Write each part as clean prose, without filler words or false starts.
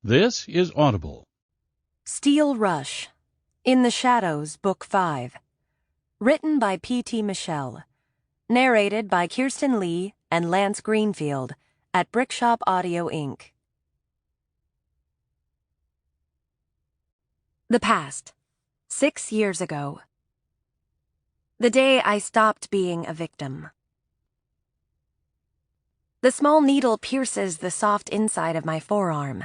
This is Audible. Steel Rush. In the Shadows, Book 5. Written by P.T. Michelle. Narrated by Kirsten Lee and Lance Greenfield at Brickshop Audio, Inc. The past. 6 years ago. The day I stopped being a victim. The small needle pierces the soft inside of my forearm,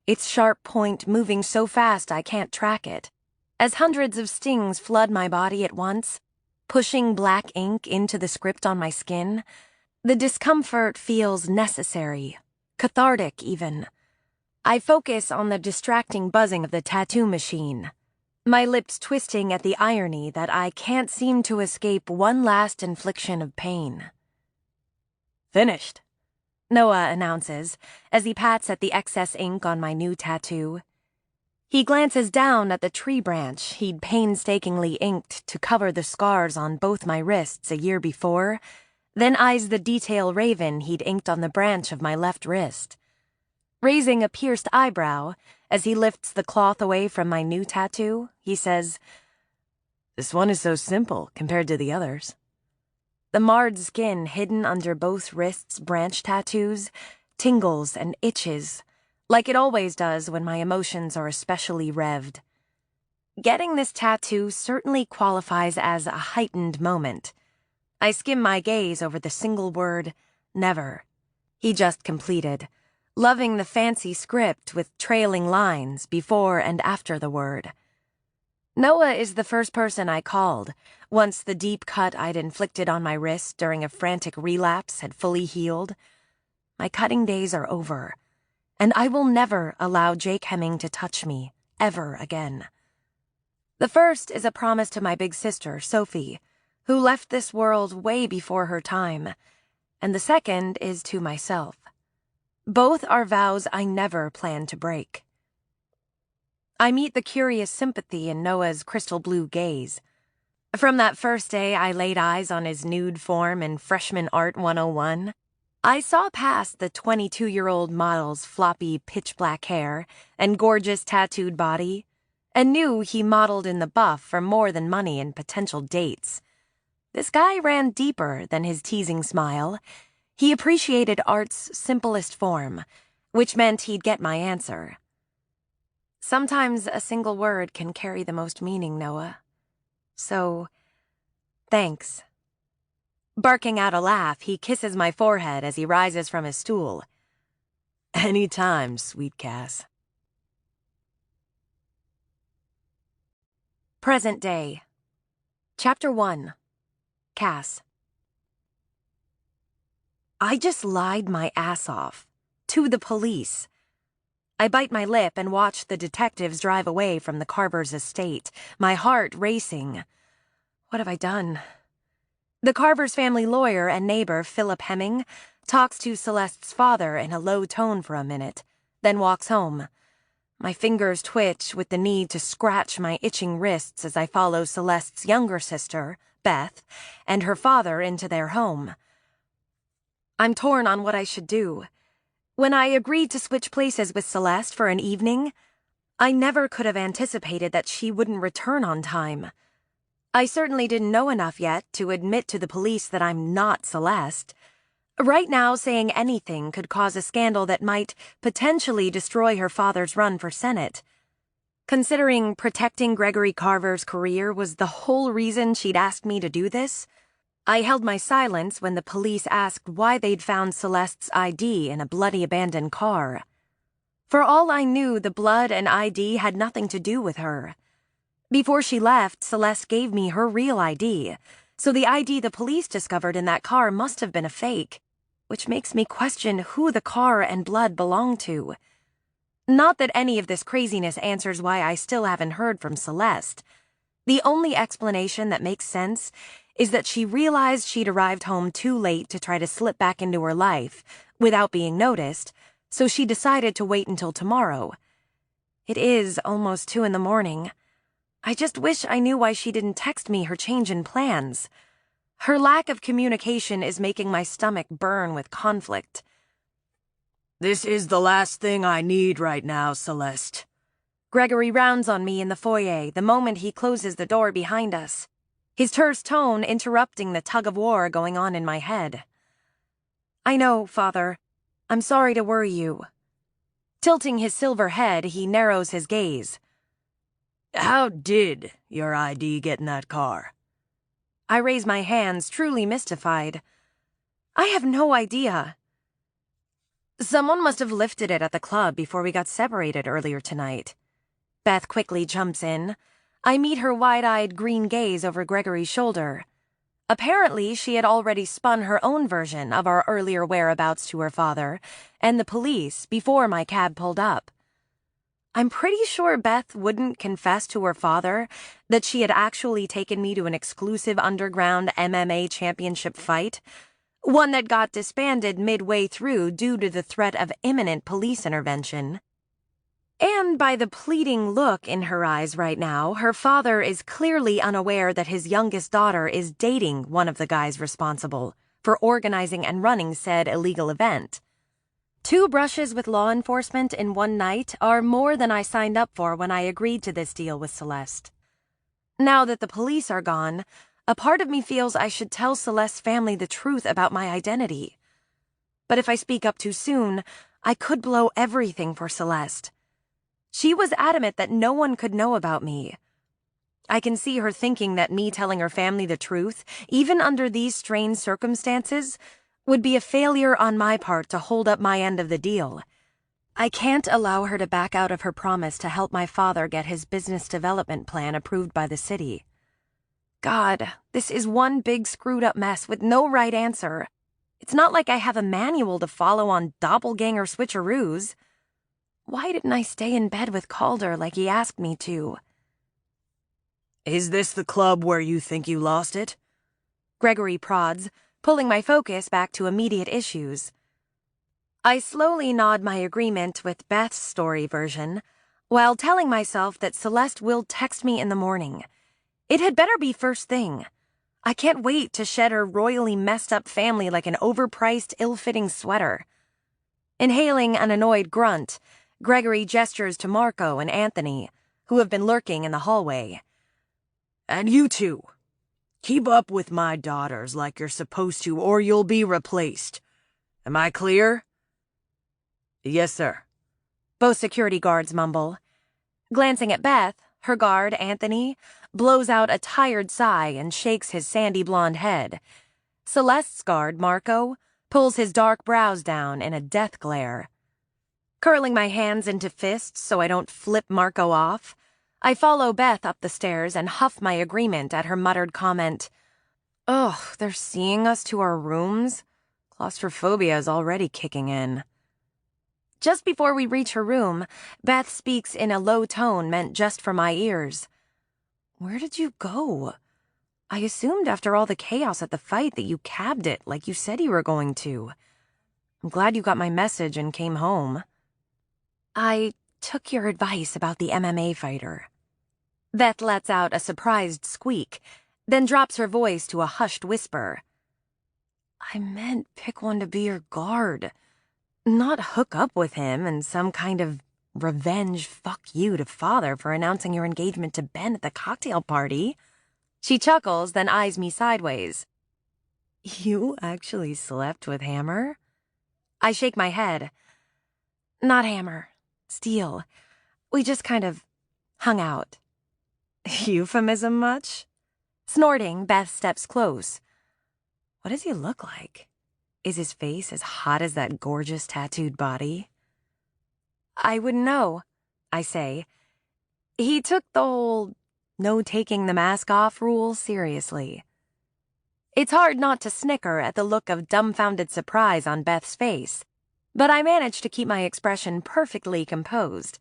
its sharp point moving so fast I can't track it, as hundreds of stings flood my body at once, pushing black ink into the script on my skin. The discomfort feels necessary, cathartic even. I focus on the distracting buzzing of the tattoo machine, my lips twisting at the irony that I can't seem to escape one last infliction of pain. "Finished," Noah announces as he pats at the excess ink on my new tattoo. He glances down at the tree branch he'd painstakingly inked to cover the scars on both my wrists a year before, then eyes the detail raven he'd inked on the branch of my left wrist. Raising a pierced eyebrow as he lifts the cloth away from my new tattoo, he says, "This one is so simple compared to the others." The marred skin hidden under both wrists' branch tattoos tingles and itches, like it always does when my emotions are especially revved. Getting this tattoo certainly qualifies as a heightened moment. I skim my gaze over the single word, "never," he just completed, loving the fancy script with trailing lines before and after the word. Noah is the first person I called, once the deep cut I'd inflicted on my wrist during a frantic relapse had fully healed. My cutting days are over, and I will never allow Jake Hemming to touch me, ever again. The first is a promise to my big sister, Sophie, who left this world way before her time, and the second is to myself. Both are vows I never plan to break. I meet the curious sympathy in Noah's crystal blue gaze. From that first day I laid eyes on his nude form in Freshman Art 101, I saw past the 22-year-old model's floppy pitch-black hair and gorgeous tattooed body, and knew he modeled in the buff for more than money and potential dates. This guy ran deeper than his teasing smile. He appreciated art's simplest form, which meant he'd get my answer. Sometimes a single word can carry the most meaning, Noah. So, thanks. Barking out a laugh, he kisses my forehead as he rises from his stool. "Any time, sweet Cass." Present day. Chapter 1. Cass. I just lied my ass off. To the police. I bite my lip and watch the detectives drive away from the Carver's estate, my heart racing. What have I done? The Carver's family lawyer and neighbor, Philip Hemming, talks to Celeste's father in a low tone for a minute, then walks home. My fingers twitch with the need to scratch my itching wrists as I follow Celeste's younger sister, Beth, and her father into their home. I'm torn on what I should do. When I agreed to switch places with Celeste for an evening, I never could have anticipated that she wouldn't return on time. I certainly didn't know enough yet to admit to the police that I'm not Celeste. Right now, saying anything could cause a scandal that might potentially destroy her father's run for Senate. Considering protecting Gregory Carver's career was the whole reason she'd asked me to do this, I held my silence when the police asked why they'd found Celeste's ID in a bloody abandoned car. For all I knew, the blood and ID had nothing to do with her. Before she left, Celeste gave me her real ID, so the ID the police discovered in that car must have been a fake, which makes me question who the car and blood belonged to. Not that any of this craziness answers why I still haven't heard from Celeste. The only explanation that makes sense is that she realized she'd arrived home too late to try to slip back into her life without being noticed, so she decided to wait until tomorrow. It is almost 2 a.m. I just wish I knew why she didn't text me her change in plans. Her lack of communication is making my stomach burn with conflict. This is the last thing I need right now, Celeste. Gregory rounds on me in the foyer the moment he closes the door behind us, his terse tone interrupting the tug-of-war going on in my head. I know, Father. I'm sorry to worry you. Tilting his silver head, he narrows his gaze. How did your ID get in that car? I raise my hands, truly mystified. I have no idea. Someone must have lifted it at the club before we got separated earlier tonight. Beth quickly jumps in. I meet her wide-eyed green gaze over Gregory's shoulder. Apparently, she had already spun her own version of our earlier whereabouts to her father and the police before my cab pulled up. I'm pretty sure Beth wouldn't confess to her father that she had actually taken me to an exclusive underground MMA championship fight, one that got disbanded midway through due to the threat of imminent police intervention. And by the pleading look in her eyes right now, her father is clearly unaware that his youngest daughter is dating one of the guys responsible for organizing and running said illegal event. 2 brushes with law enforcement in one night are more than I signed up for when I agreed to this deal with Celeste. Now that the police are gone, a part of me feels I should tell Celeste's family the truth about my identity. But if I speak up too soon, I could blow everything for Celeste. She was adamant that no one could know about me. I can see her thinking that me telling her family the truth, even under these strained circumstances, would be a failure on my part to hold up my end of the deal. I can't allow her to back out of her promise to help my father get his business development plan approved by the city. God, this is one big screwed-up mess with no right answer. It's not like I have a manual to follow on doppelganger switcheroos. Why didn't I stay in bed with Calder like he asked me to? Is this the club where you think you lost it? Gregory prods, pulling my focus back to immediate issues. I slowly nod my agreement with Beth's story version, while telling myself that Celeste will text me in the morning. It had better be first thing. I can't wait to shed her royally messed-up family like an overpriced, ill-fitting sweater. Inhaling an annoyed grunt, Gregory gestures to Marco and Anthony, who have been lurking in the hallway. And you two. Keep up with my daughters like you're supposed to, or you'll be replaced. Am I clear? Yes, sir. Both security guards mumble. Glancing at Beth, her guard, Anthony, blows out a tired sigh and shakes his sandy blonde head. Celeste's guard, Marco, pulls his dark brows down in a death glare. Curling my hands into fists so I don't flip Marco off, I follow Beth up the stairs and huff my agreement at her muttered comment. Ugh, they're seeing us to our rooms? Claustrophobia is already kicking in. Just before we reach her room, Beth speaks in a low tone meant just for my ears. Where did you go? I assumed after all the chaos at the fight that you cabbed it like you said you were going to. I'm glad you got my message and came home. I took your advice about the MMA fighter. Beth lets out a surprised squeak, then drops her voice to a hushed whisper. I meant pick one to be your guard, not hook up with him and some kind of revenge fuck you to father for announcing your engagement to Ben at the cocktail party. She chuckles, then eyes me sideways. You actually slept with Hammer? I shake my head. Not Hammer. Steel. We just kind of hung out. Euphemism much? Snorting, Beth steps close. What does he look like? Is his face as hot as that gorgeous tattooed body? I wouldn't know, I say. He took the whole no taking the mask off rule seriously. It's hard not to snicker at the look of dumbfounded surprise on Beth's face, but I manage to keep my expression perfectly composed.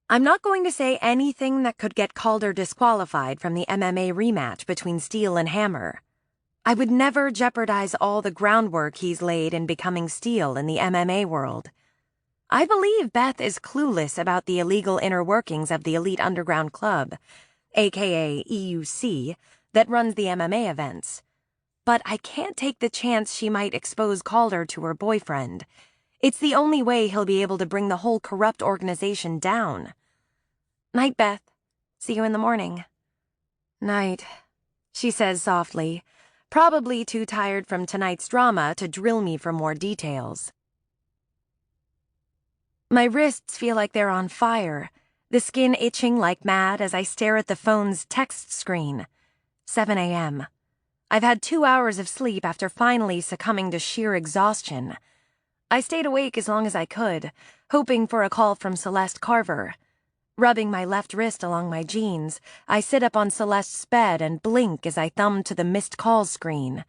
I'm not going to say anything that could get Calder disqualified from the MMA rematch between Steel and Hammer. I would never jeopardize all the groundwork he's laid in becoming Steel in the MMA world. I believe Beth is clueless about the illegal inner workings of the elite underground club, aka EUC, that runs the MMA events. But I can't take the chance she might expose Calder to her boyfriend, It's the only way he'll be able to bring the whole corrupt organization down. Night, Beth. See you in the morning. Night, she says softly, probably too tired from tonight's drama to drill me for more details. My wrists feel like they're on fire, the skin itching like mad as I stare at the phone's text screen. 7 a.m. I've had 2 hours of sleep after finally succumbing to sheer exhaustion. I stayed awake as long as I could, hoping for a call from Celeste Carver. Rubbing my left wrist along my jeans, I sit up on Celeste's bed and blink as I thumb to the missed calls screen.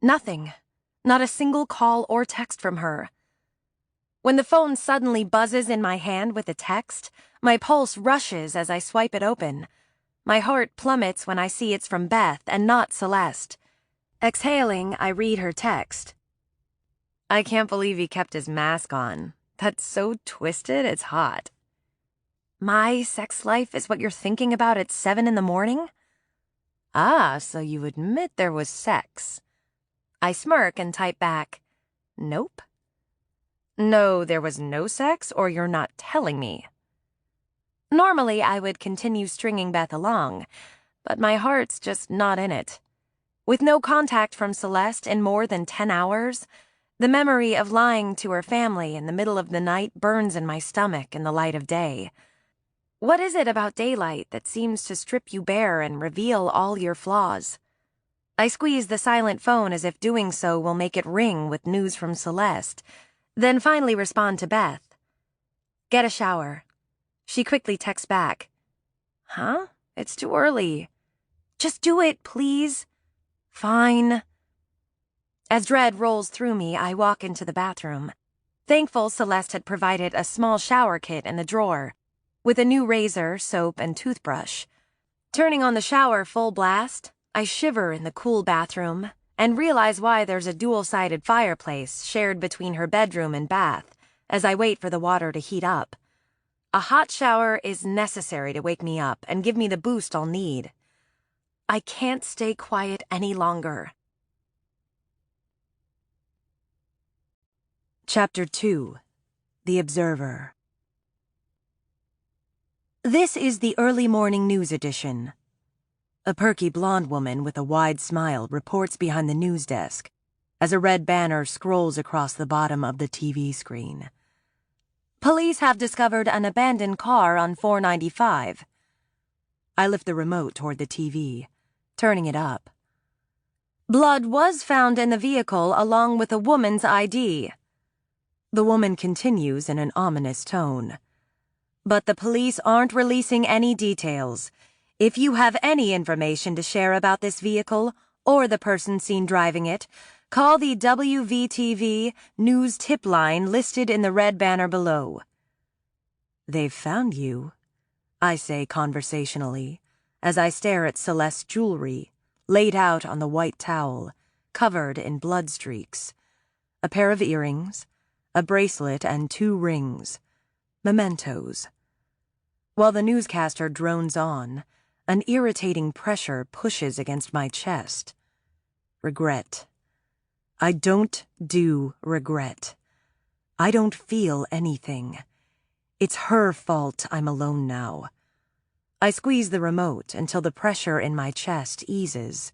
Nothing. Not a single call or text from her. When the phone suddenly buzzes in my hand with a text, my pulse rushes as I swipe it open. My heart plummets when I see it's from Beth and not Celeste. Exhaling, I read her text. I can't believe he kept his mask on. That's so twisted, it's hot. My sex life is what you're thinking about at 7 in the morning? Ah, so you admit there was sex. I smirk and type back, nope. No, there was no sex, or you're not telling me. Normally, I would continue stringing Beth along, but my heart's just not in it. With no contact from Celeste in more than 10 hours, the memory of lying to her family in the middle of the night burns in my stomach in the light of day. What is it about daylight that seems to strip you bare and reveal all your flaws? I squeeze the silent phone as if doing so will make it ring with news from Celeste, then finally respond to Beth. Get a shower. She quickly texts back. Huh? It's too early. Just do it, please. Fine. As dread rolls through me, I walk into the bathroom. Thankful Celeste had provided a small shower kit in the drawer, with a new razor, soap, and toothbrush. Turning on the shower full blast, I shiver in the cool bathroom and realize why there's a dual-sided fireplace shared between her bedroom and bath as I wait for the water to heat up. A hot shower is necessary to wake me up and give me the boost I'll need. I can't stay quiet any longer. Chapter 2. The Observer. This is the early morning news edition. A perky blonde woman with a wide smile reports behind the news desk as a red banner scrolls across the bottom of the TV screen. Police have discovered an abandoned car on 495. I lift the remote toward the TV, turning it up. Blood was found in the vehicle along with a woman's ID. The woman continues in an ominous tone. But the police aren't releasing any details. If you have any information to share about this vehicle or the person seen driving it, call the WVTV news tip line listed in the red banner below. They've found you, I say conversationally, as I stare at Celeste's jewelry, laid out on the white towel, covered in blood streaks. A pair of earrings, a bracelet, and 2 rings. Mementos. While the newscaster drones on, an irritating pressure pushes against my chest. Regret. I don't do regret. I don't feel anything. It's her fault I'm alone now. I squeeze the remote until the pressure in my chest eases.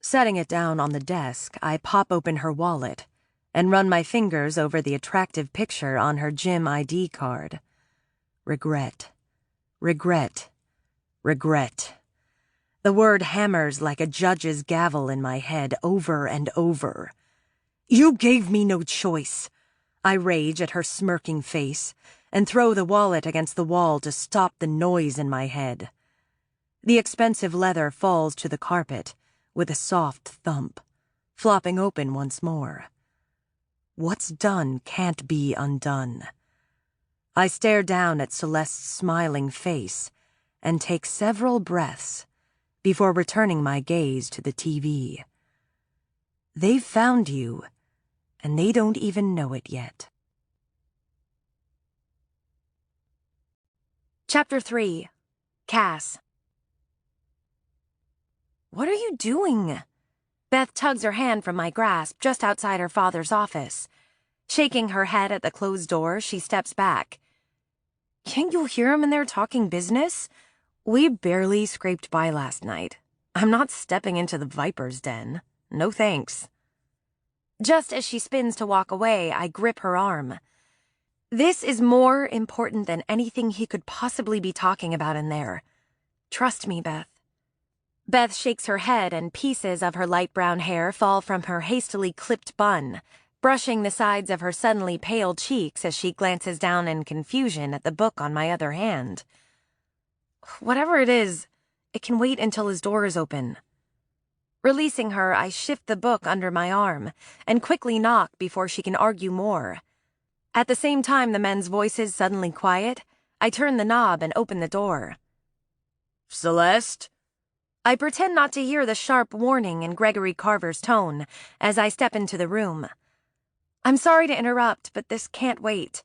Setting it down on the desk, I pop open her wallet and run my fingers over the attractive picture on her gym ID card. Regret. Regret. Regret. The word hammers like a judge's gavel in my head over and over. You gave me no choice. I rage at her smirking face and throw the wallet against the wall to stop the noise in my head. The expensive leather falls to the carpet with a soft thump, flopping open once more. What's done can't be undone. I stare down at Celeste's smiling face and take several breaths before returning my gaze to the TV. They've found you, and they don't even know it yet. Chapter 3. Cass. What are you doing? Beth tugs her hand from my grasp just outside her father's office. Shaking her head at the closed door, she steps back. Can't you hear him in there talking business? We barely scraped by last night. I'm not stepping into the viper's den. No thanks. Just as she spins to walk away, I grip her arm. This is more important than anything he could possibly be talking about in there. Trust me, Beth. Beth shakes her head and pieces of her light brown hair fall from her hastily clipped bun, brushing the sides of her suddenly pale cheeks as she glances down in confusion at the book on my other hand. Whatever it is, it can wait until his door is open. Releasing her, I shift the book under my arm and quickly knock before she can argue more. At the same time the men's voices suddenly quiet, I turn the knob and open the door. Celeste? I pretend not to hear the sharp warning in Gregory Carver's tone as I step into the room. I'm sorry to interrupt, but this can't wait,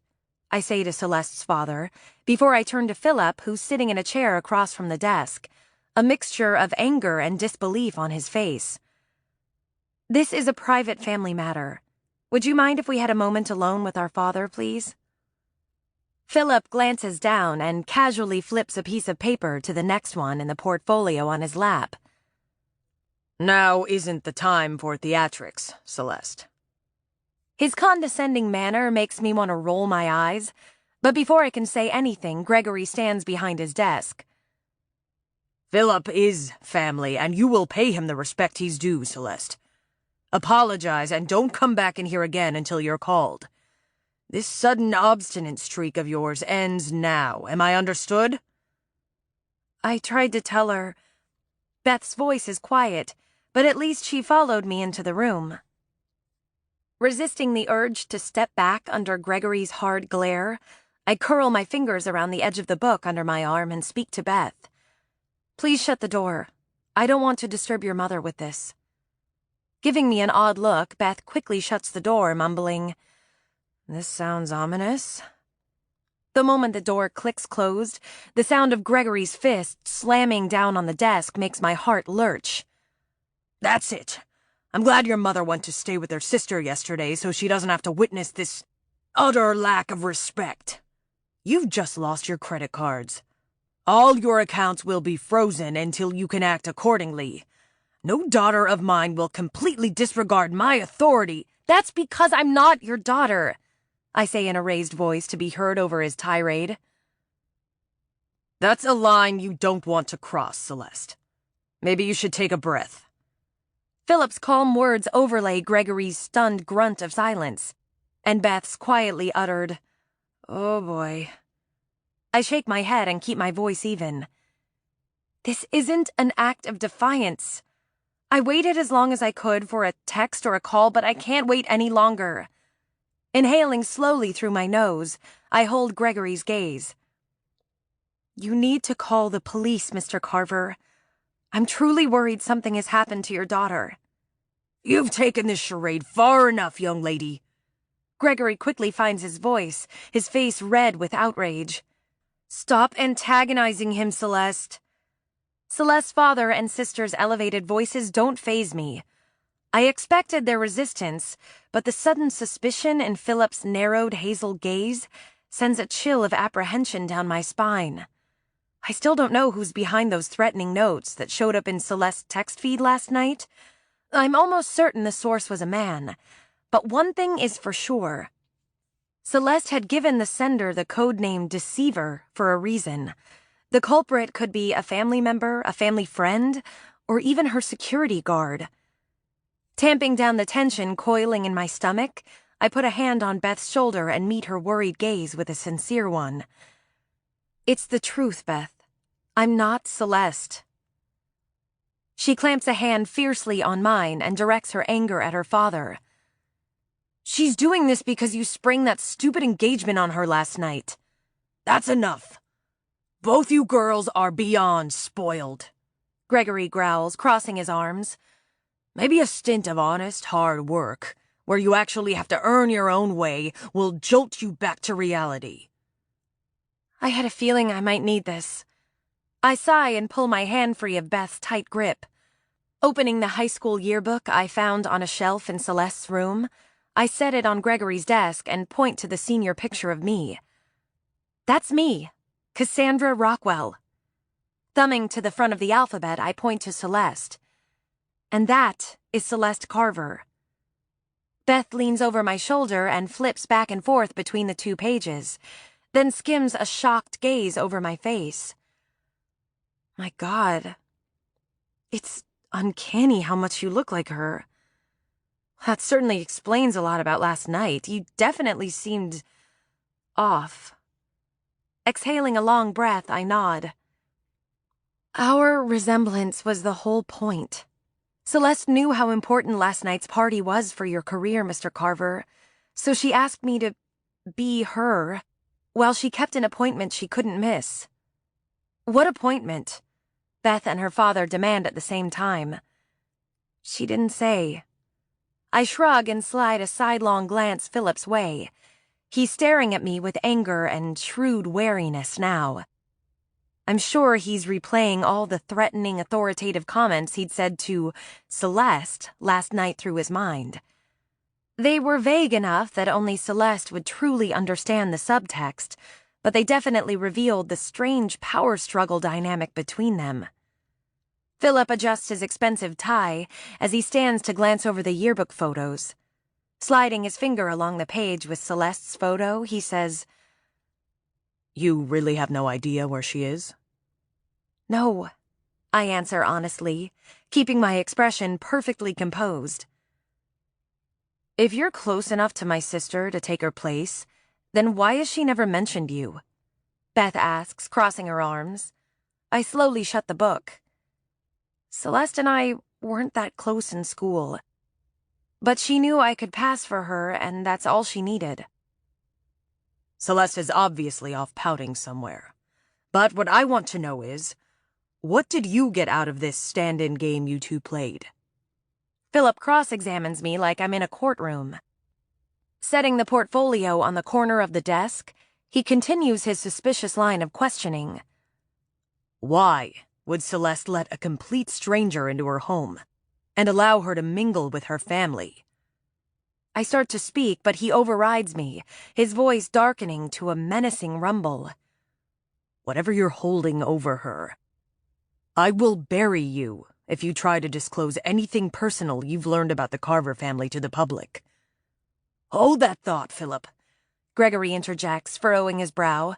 I say to Celeste's father, before I turn to Philip, who's sitting in a chair across from the desk, a mixture of anger and disbelief on his face. This is a private family matter. Would you mind if we had a moment alone with our father, please? Philip glances down and casually flips a piece of paper to the next one in the portfolio on his lap. Now isn't the time for theatrics, Celeste. His condescending manner makes me want to roll my eyes, but before I can say anything, Gregory stands behind his desk. Philip is family, and you will pay him the respect he's due, Celeste. Apologize and don't come back in here again until you're called. This sudden obstinate streak of yours ends now. Am I understood? I tried to tell her. Beth's voice is quiet, but at least she followed me into the room. Resisting the urge to step back under Gregory's hard glare, I curl my fingers around the edge of the book under my arm and speak to Beth. Please shut the door. I don't want to disturb your mother with this. Giving me an odd look, Beth quickly shuts the door, mumbling, This sounds ominous. The moment the door clicks closed, the sound of Gregory's fist slamming down on the desk makes my heart lurch. That's it. I'm glad your mother went to stay with her sister yesterday so she doesn't have to witness this utter lack of respect. You've just lost your credit cards. All your accounts will be frozen until you can act accordingly. No daughter of mine will completely disregard my authority. That's because I'm not your daughter, I say in a raised voice to be heard over his tirade. That's a line you don't want to cross, Celeste. Maybe you should take a breath. Philip's calm words overlay Gregory's stunned grunt of silence, and Beth's quietly uttered, Oh boy. I shake my head and keep my voice even. This isn't an act of defiance. I waited as long as I could for a text or a call, but I can't wait any longer. Inhaling slowly through my nose, I hold Gregory's gaze. You need to call the police, Mr. Carver. I'm truly worried something has happened to your daughter. You've taken this charade far enough, young lady. Gregory quickly finds his voice, his face red with outrage. Stop antagonizing him, Celeste. Celeste's father and sister's elevated voices don't faze me. I expected their resistance, but the sudden suspicion in Philip's narrowed hazel gaze sends a chill of apprehension down my spine. I still don't know who's behind those threatening notes that showed up in Celeste's text feed last night. I'm almost certain the source was a man, but one thing is for sure. Celeste had given the sender the codename Deceiver for a reason. The culprit could be a family member, a family friend, or even her security guard. Tamping down the tension coiling in my stomach, I put a hand on Beth's shoulder and meet her worried gaze with a sincere one. It's the truth, Beth. I'm not Celeste. She clamps a hand fiercely on mine and directs her anger at her father. She's doing this because you sprang that stupid engagement on her last night. That's enough. Both you girls are beyond spoiled, Gregory growls, crossing his arms. Maybe a stint of honest, hard work, where you actually have to earn your own way, will jolt you back to reality. I had a feeling I might need this. I sigh and pull my hand free of Beth's tight grip. Opening the high school yearbook I found on a shelf in Celeste's room, I set it on Gregory's desk and point to the senior picture of me. That's me, Cassandra Rockwell. Thumbing to the front of the alphabet, I point to Celeste. And that is Celeste Carver. Beth leans over my shoulder and flips back and forth between the two pages, then skims a shocked gaze over my face. My God. It's uncanny how much you look like her. That certainly explains a lot about last night. You definitely seemed off. Exhaling a long breath, I nod. Our resemblance was the whole point. Celeste knew how important last night's party was for your career, Mr. Carver, so she asked me to be her, while she kept an appointment she couldn't miss. What appointment? Beth and her father demand at the same time. She didn't say. I shrug and slide a sidelong glance Philip's way. He's staring at me with anger and shrewd wariness now. I'm sure he's replaying all the threatening, authoritative comments he'd said to Celeste last night through his mind. They were vague enough that only Celeste would truly understand the subtext, but they definitely revealed the strange power struggle dynamic between them. Philip adjusts his expensive tie as he stands to glance over the yearbook photos. Sliding his finger along the page with Celeste's photo, he says, "You really have no idea where she is?" "No," I answer honestly, keeping my expression perfectly composed. "If you're close enough to my sister to take her place, then why has she never mentioned you?" Beth asks, crossing her arms. I slowly shut the book. Celeste and I weren't that close in school, but she knew I could pass for her, and that's all she needed. Celeste is obviously off pouting somewhere. But what I want to know is, what did you get out of this stand-in game you two played? Philip cross-examines me like I'm in a courtroom. Setting the portfolio on the corner of the desk, he continues his suspicious line of questioning. Why would Celeste let a complete stranger into her home and allow her to mingle with her family? I start to speak, but he overrides me, his voice darkening to a menacing rumble. Whatever you're holding over her, I will bury you if you try to disclose anything personal you've learned about the Carver family to the public. Hold that thought, Philip, Gregory interjects, furrowing his brow.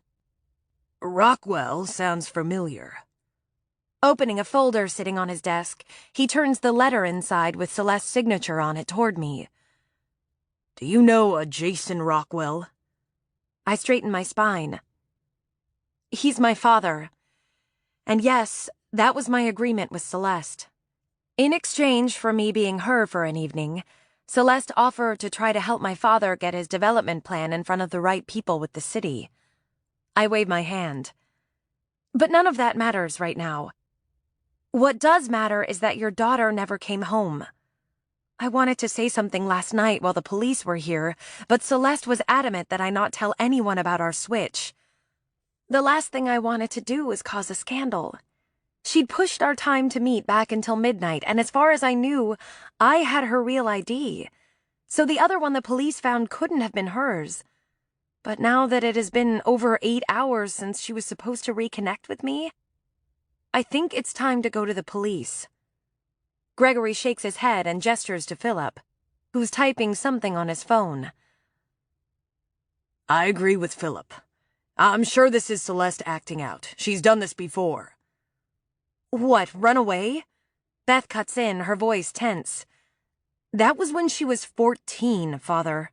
Rockwell sounds familiar. Opening a folder sitting on his desk, he turns the letter inside with Celeste's signature on it toward me. Do you know a Jason Rockwell? I straighten my spine. He's my father. And yes, that was my agreement with Celeste. In exchange for me being her for an evening, Celeste offered to try to help my father get his development plan in front of the right people with the city. I wave my hand. But none of that matters right now. What does matter is that your daughter never came home. I wanted to say something last night while the police were here, but Celeste was adamant that I not tell anyone about our switch. The last thing I wanted to do was cause a scandal. She'd pushed our time to meet back until midnight, and as far as I knew, I had her real ID. So the other one the police found couldn't have been hers. But now that it has been over 8 hours since she was supposed to reconnect with me, I think it's time to go to the police. Gregory shakes his head and gestures to Philip, who's typing something on his phone. I agree with Philip. I'm sure this is Celeste acting out. She's done this before. What, run away? Beth cuts in, her voice tense. That was when she was 14, Father.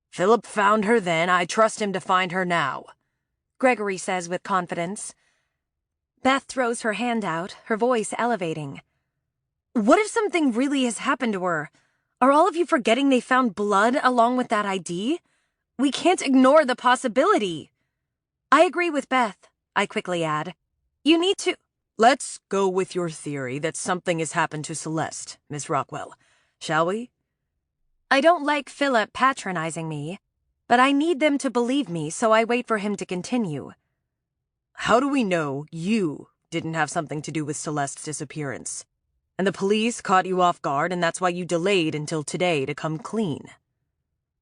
Philip found her then. I trust him to find her now, Gregory says with confidence. Beth throws her hand out, her voice elevating. What if something really has happened to her? Are all of you forgetting they found blood along with that ID? We can't ignore the possibility. I agree with Beth, I quickly add. You need to— Let's go with your theory that something has happened to Celeste, Miss Rockwell, shall we? I don't like Philip patronizing me, but I need them to believe me, so I wait for him to continue. How do we know you didn't have something to do with Celeste's disappearance? And the police caught you off guard, and that's why you delayed until today to come clean.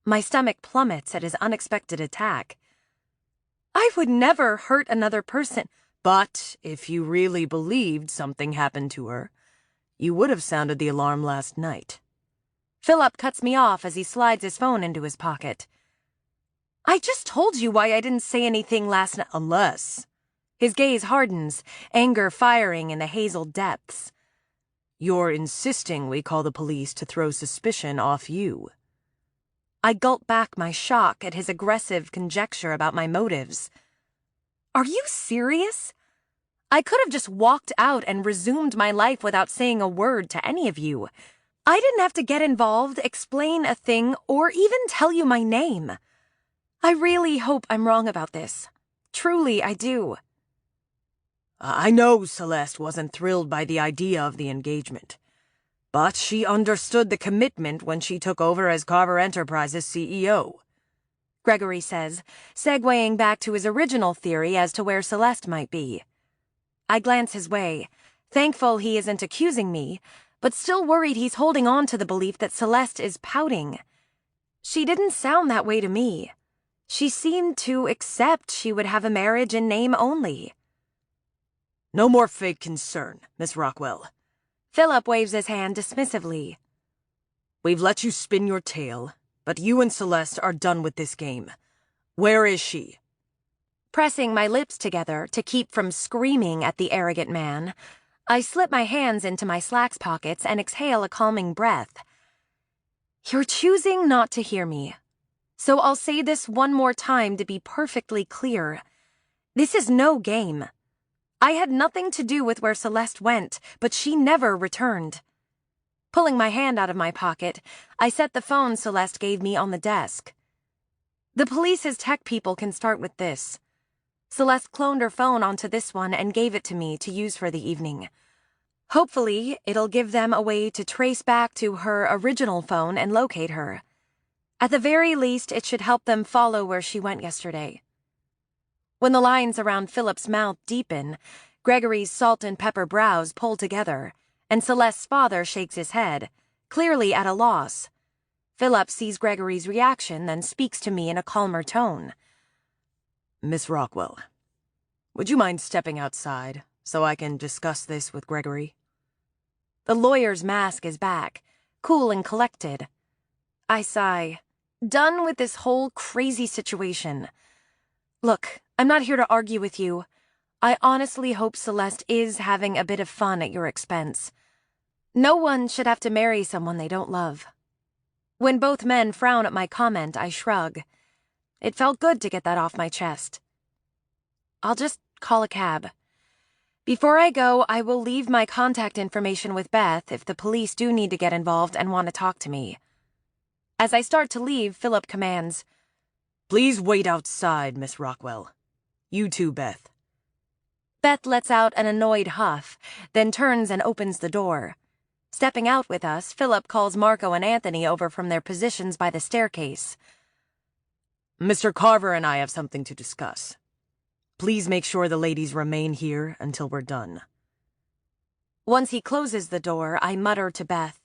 My stomach plummets at his unexpected attack. I would never hurt another person. But if you really believed something happened to her, you would have sounded the alarm last night. Philip cuts me off as he slides his phone into his pocket. I just told you why I didn't say anything last night. Unless... His gaze hardens, anger firing in the hazel depths. You're insisting we call the police to throw suspicion off you. I gulp back my shock at his aggressive conjecture about my motives. Are you serious? I could have just walked out and resumed my life without saying a word to any of you. I didn't have to get involved, explain a thing, or even tell you my name. I really hope I'm wrong about this. Truly, I do. I know Celeste wasn't thrilled by the idea of the engagement, but she understood the commitment when she took over as Carver Enterprises CEO. Gregory says, segueing back to his original theory as to where Celeste might be. I glance his way, thankful he isn't accusing me, but still worried he's holding on to the belief that Celeste is pouting. She didn't sound that way to me. She seemed to accept she would have a marriage in name only. No more fake concern, Miss Rockwell. Philip waves his hand dismissively. We've let you spin your tale, but you and Celeste are done with this game. Where is she? Pressing my lips together to keep from screaming at the arrogant man, I slip my hands into my slacks pockets and exhale a calming breath. You're choosing not to hear me, so I'll say this one more time to be perfectly clear. This is no game. I had nothing to do with where Celeste went, but she never returned. Pulling my hand out of my pocket, I set the phone Celeste gave me on the desk. The police's tech people can start with this. Celeste cloned her phone onto this one and gave it to me to use for the evening. Hopefully, it'll give them a way to trace back to her original phone and locate her. At the very least, it should help them follow where she went yesterday. When the lines around Philip's mouth deepen, Gregory's salt and pepper brows pull together, and Celeste's father shakes his head, clearly at a loss. Philip sees Gregory's reaction, then speaks to me in a calmer tone. Miss Rockwell, would you mind stepping outside so I can discuss this with Gregory? The lawyer's mask is back, cool and collected. I sigh, done with this whole crazy situation. Look, I'm not here to argue with you. I honestly hope Celeste is having a bit of fun at your expense. No one should have to marry someone they don't love. When both men frown at my comment, I shrug. It felt good to get that off my chest. I'll just call a cab. Before I go, I will leave my contact information with Beth if the police do need to get involved and want to talk to me. As I start to leave, Philip commands, Please wait outside, Miss Rockwell. You too, Beth. Beth lets out an annoyed huff, then turns and opens the door. Stepping out with us, Philip calls Marco and Anthony over from their positions by the staircase. Mr. Carver and I have something to discuss. Please make sure the ladies remain here until we're done. Once he closes the door, I mutter to Beth,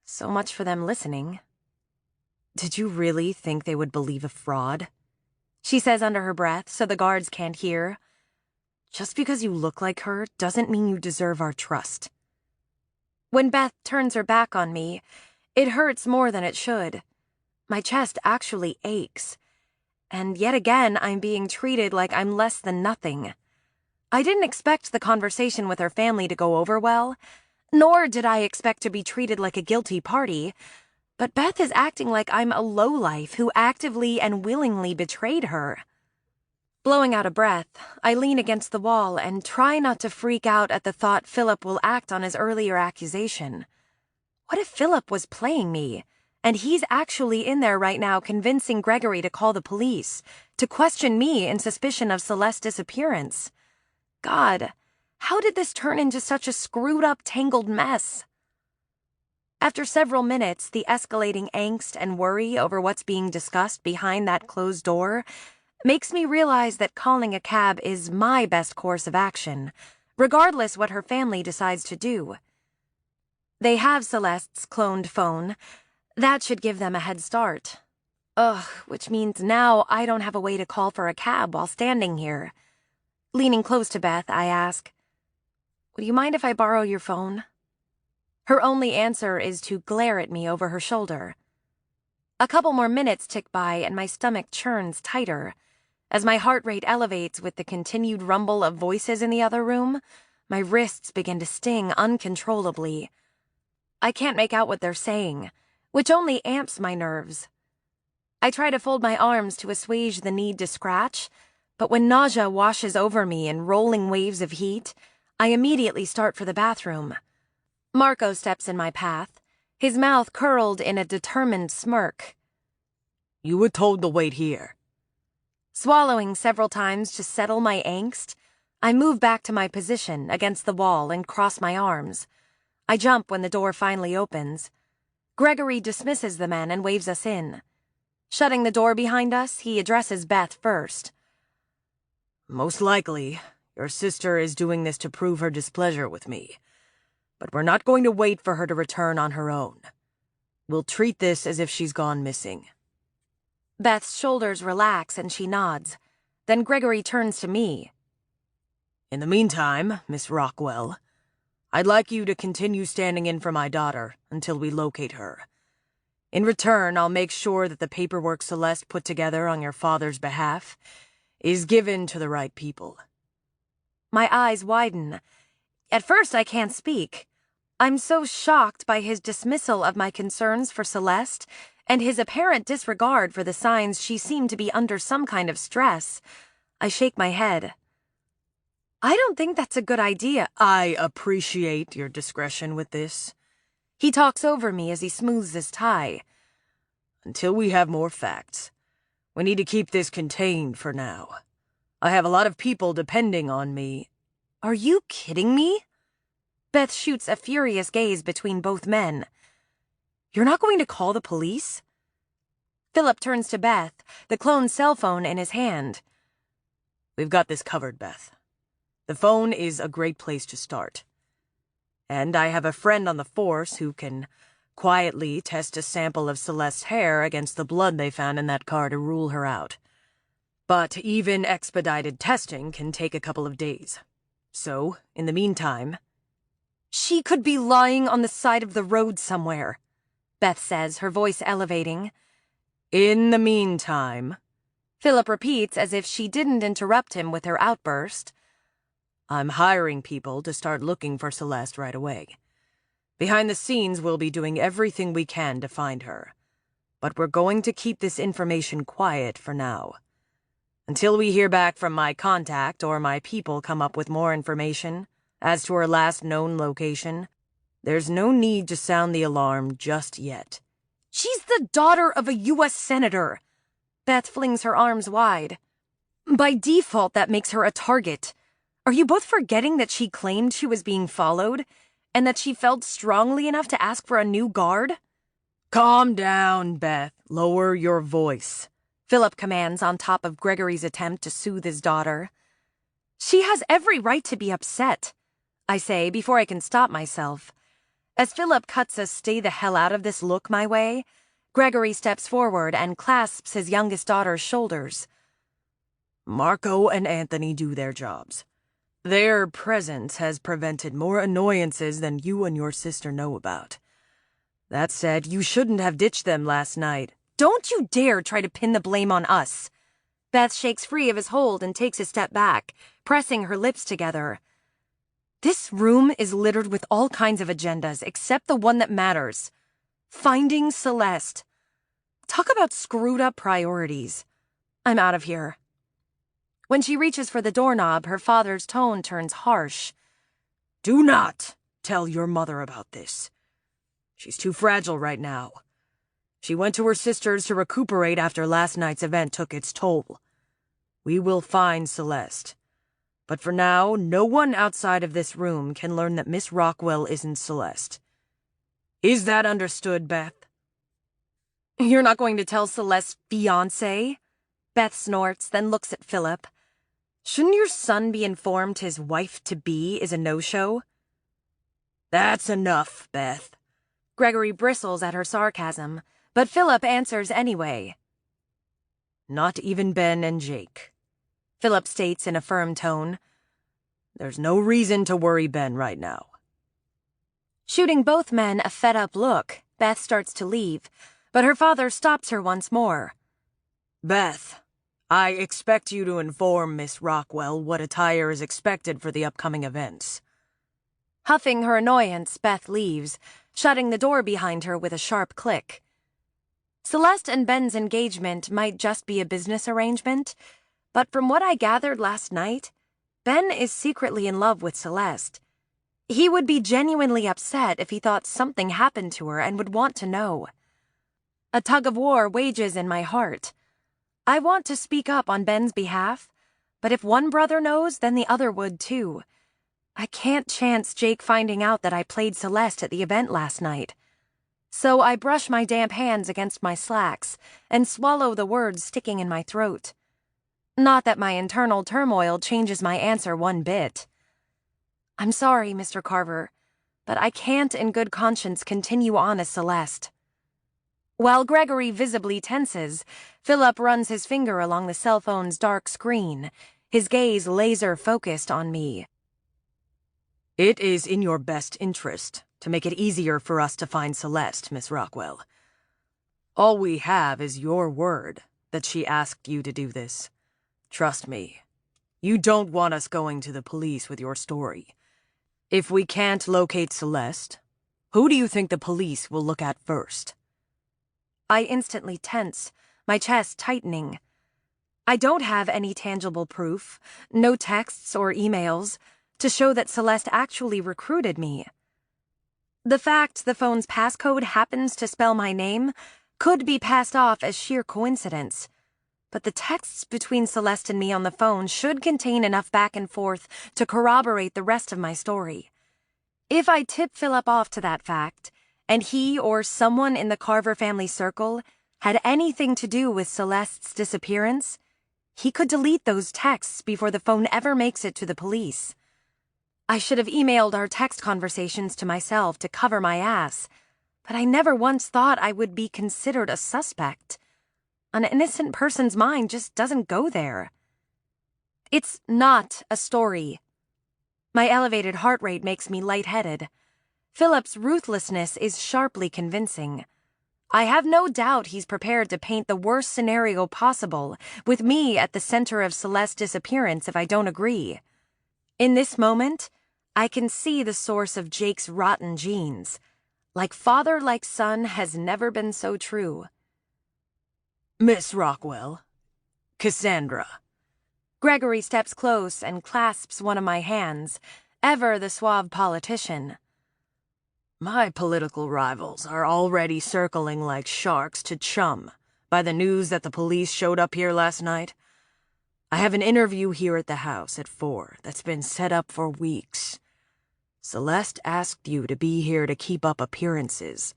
So much for them listening. Did you really think they would believe a fraud? She says under her breath, so the guards can't hear. Just because you look like her doesn't mean you deserve our trust. When Beth turns her back on me, it hurts more than it should. My chest actually aches. And yet again, I'm being treated like I'm less than nothing. I didn't expect the conversation with her family to go over well, nor did I expect to be treated like a guilty party, but Beth is acting like I'm a lowlife who actively and willingly betrayed her. Blowing out a breath, I lean against the wall and try not to freak out at the thought Philip will act on his earlier accusation. What if Philip was playing me, and he's actually in there right now convincing Gregory to call the police, to question me in suspicion of Celeste's disappearance? God, how did this turn into such a screwed-up, tangled mess? After several minutes, the escalating angst and worry over what's being discussed behind that closed door makes me realize that calling a cab is my best course of action, regardless what her family decides to do. They have Celeste's cloned phone. That should give them a head start. Ugh, which means now I don't have a way to call for a cab while standing here. Leaning close to Beth, I ask, "Would you mind if I borrow your phone?" Her only answer is to glare at me over her shoulder. A couple more minutes tick by and my stomach churns tighter. As my heart rate elevates with the continued rumble of voices in the other room, my wrists begin to sting uncontrollably. I can't make out what they're saying, which only amps my nerves. I try to fold my arms to assuage the need to scratch, but when nausea washes over me in rolling waves of heat, I immediately start for the bathroom. Marco steps in my path, his mouth curled in a determined smirk. You were told to wait here. Swallowing several times to settle my angst, I move back to my position against the wall and cross my arms. I jump when the door finally opens. Gregory dismisses the men and waves us in. Shutting the door behind us, he addresses Beth first. Most likely, your sister is doing this to prove her displeasure with me. But we're not going to wait for her to return on her own. We'll treat this as if she's gone missing. Beth's shoulders relax and she nods. Then Gregory turns to me. In the meantime, Miss Rockwell, I'd like you to continue standing in for my daughter until we locate her. In return, I'll make sure that the paperwork Celeste put together on your father's behalf is given to the right people. My eyes widen. At first, I can't speak. I'm so shocked by his dismissal of my concerns for Celeste and his apparent disregard for the signs she seemed to be under some kind of stress. I shake my head. I don't think that's a good idea. I appreciate your discretion with this. He talks over me as he smooths his tie. Until we have more facts, we need to keep this contained for now. I have a lot of people depending on me. Are you kidding me? Beth shoots a furious gaze between both men. You're not going to call the police? Philip turns to Beth, the clone's cell phone in his hand. We've got this covered, Beth. The phone is a great place to start. And I have a friend on the force who can quietly test a sample of Celeste's hair against the blood they found in that car to rule her out. But even expedited testing can take a couple of days. So, in the meantime... She could be lying on the side of the road somewhere, Beth says, her voice elevating. In the meantime... Philip repeats as if she didn't interrupt him with her outburst. I'm hiring people to start looking for Celeste right away. Behind the scenes, we'll be doing everything we can to find her. But we're going to keep this information quiet for now. Until we hear back from my contact or my people come up with more information as to her last known location, there's no need to sound the alarm just yet. She's the daughter of a U.S. senator. Beth flings her arms wide. By default, that makes her a target. Are you both forgetting that she claimed she was being followed, and that she felt strongly enough to ask for a new guard? Calm down, Beth. Lower your voice, Philip commands on top of Gregory's attempt to soothe his daughter. She has every right to be upset, I say before I can stop myself. As Philip cuts a stay the hell out of this look my way, Gregory steps forward and clasps his youngest daughter's shoulders. Marco and Anthony do their jobs. Their presence has prevented more annoyances than you and your sister know about. That said, you shouldn't have ditched them last night. Don't you dare try to pin the blame on us. Beth shakes free of his hold and takes a step back, pressing her lips together. This room is littered with all kinds of agendas except the one that matters. Finding Celeste. Talk about screwed up priorities. I'm out of here. When she reaches for the doorknob, her father's tone turns harsh. Do not tell your mother about this. She's too fragile right now. She went to her sister's to recuperate after last night's event took its toll. We will find Celeste. But for now, no one outside of this room can learn that Miss Rockwell isn't Celeste. Is that understood, Beth? You're not going to tell Celeste's fiancé? Beth snorts, then looks at Philip. Shouldn't your son be informed his wife-to-be is a no-show? That's enough, Beth. Gregory bristles at her sarcasm, but Philip answers anyway. Not even Ben and Jake. Philip states in a firm tone. There's no reason to worry Ben right now. Shooting both men a fed-up look, Beth starts to leave, but her father stops her once more. Beth, I expect you to inform Miss Rockwell what attire is expected for the upcoming events. Huffing her annoyance, Beth leaves, shutting the door behind her with a sharp click. Celeste and Ben's engagement might just be a business arrangement, but from what I gathered last night, Ben is secretly in love with Celeste. He would be genuinely upset if he thought something happened to her and would want to know. A tug-of-war wages in my heart. I want to speak up on Ben's behalf, but if one brother knows, then the other would too. I can't chance Jake finding out that I played Celeste at the event last night. So I brush my damp hands against my slacks and swallow the words sticking in my throat. Not that my internal turmoil changes my answer one bit. I'm sorry, Mr. Carver, but I can't in good conscience continue on as Celeste. While Gregory visibly tenses, Philip runs his finger along the cell phone's dark screen, his gaze laser-focused on me. It is in your best interest to make it easier for us to find Celeste, Miss Rockwell. All we have is your word that she asked you to do this. Trust me, you don't want us going to the police with your story. If we can't locate Celeste, who do you think the police will look at first? I instantly tense, my chest tightening. I don't have any tangible proof, no texts or emails, to show that Celeste actually recruited me. The fact the phone's passcode happens to spell my name could be passed off as sheer coincidence, but the texts between Celeste and me on the phone should contain enough back and forth to corroborate the rest of my story. If I tip Philip off to that fact, and he or someone in the Carver family circle had anything to do with Celeste's disappearance, he could delete those texts before the phone ever makes it to the police. I should have emailed our text conversations to myself to cover my ass, but I never once thought I would be considered a suspect. An innocent person's mind just doesn't go there. It's not a story. My elevated heart rate makes me lightheaded. Philip's ruthlessness is sharply convincing. I have no doubt he's prepared to paint the worst scenario possible, with me at the center of Celeste's disappearance if I don't agree. In this moment, I can see the source of Jake's rotten genes. Like father, like son has never been so true. Miss Rockwell. Cassandra. Gregory steps close and clasps one of my hands, ever the suave politician. My political rivals are already circling like sharks to chum by the news that the police showed up here last night. I have an interview here at the house at 4 that's been set up for weeks. Celeste asked you to be here to keep up appearances.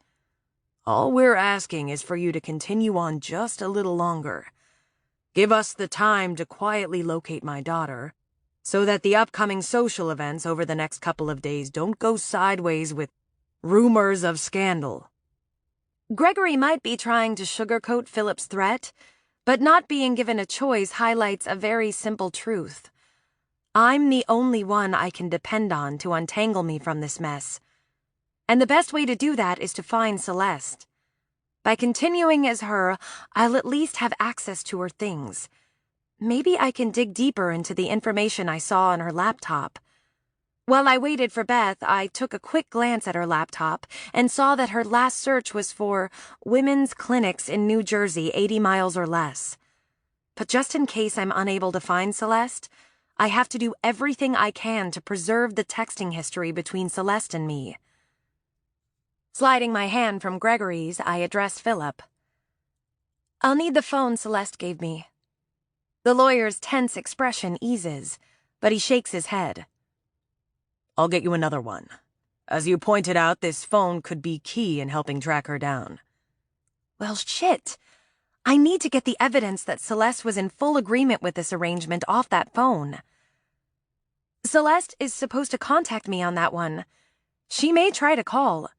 All we're asking is for you to continue on just a little longer. Give us the time to quietly locate my daughter, so that the upcoming social events over the next couple of days don't go sideways with rumors of scandal. Gregory might be trying to sugarcoat Philip's threat, but not being given a choice highlights a very simple truth. I'm the only one I can depend on to untangle me from this mess. And the best way to do that is to find Celeste. By continuing as her, I'll at least have access to her things. Maybe I can dig deeper into the information I saw on her laptop. While I waited for Beth, I took a quick glance at her laptop and saw that her last search was for women's clinics in New Jersey 80 miles or less. But just in case I'm unable to find Celeste, I have to do everything I can to preserve the texting history between Celeste and me. Sliding my hand from Gregory's, I addressed Philip. I'll need the phone Celeste gave me. The lawyer's tense expression eases, but he shakes his head. I'll get you another one. As you pointed out, this phone could be key in helping track her down. Well, shit. I need to get the evidence that Celeste was in full agreement with this arrangement off that phone. Celeste is supposed to contact me on that one. She may try to call.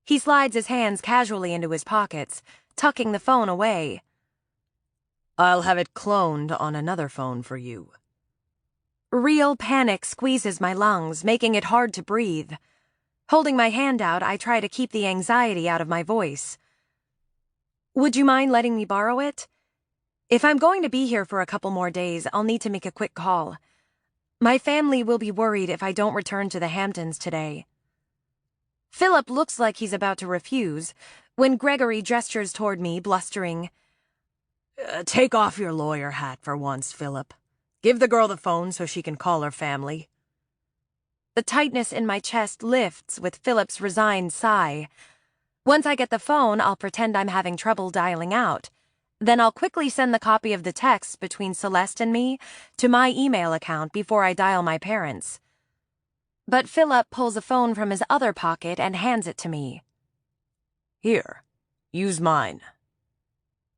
He slides his hands casually into his pockets, tucking the phone away. I'll have it cloned on another phone for you. Real panic squeezes my lungs, making it hard to breathe. Holding my hand out, I try to keep the anxiety out of my voice. Would you mind letting me borrow it? If I'm going to be here for a couple more days, I'll need to make a quick call. My family will be worried if I don't return to the Hamptons today. Philip looks like he's about to refuse, when Gregory gestures toward me, blustering. Take off your lawyer hat for once, Philip. Give the girl the phone so she can call her family. The tightness in my chest lifts with Philip's resigned sigh. Once I get the phone, I'll pretend I'm having trouble dialing out. Then I'll quickly send the copy of the text between Celeste and me to my email account before I dial my parents. But Philip pulls a phone from his other pocket and hands it to me. Here, use mine.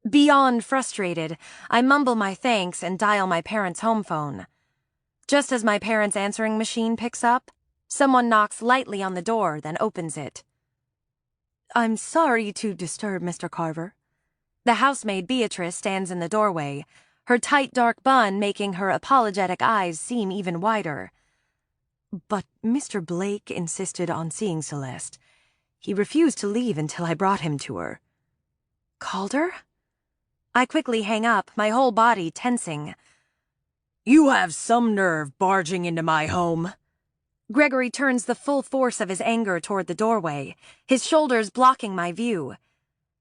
Beyond frustrated, I mumble my thanks and dial my parents' home phone. Just as my parents' answering machine picks up, someone knocks lightly on the door, then opens it. I'm sorry to disturb, Mr. Carver. The housemaid Beatrice stands in the doorway, her tight dark bun making her apologetic eyes seem even wider. But Mr. Blake insisted on seeing Celeste. He refused to leave until I brought him to her. Calder? I quickly hang up, my whole body tensing. You have some nerve barging into my home. Gregory turns the full force of his anger toward the doorway, his shoulders blocking my view.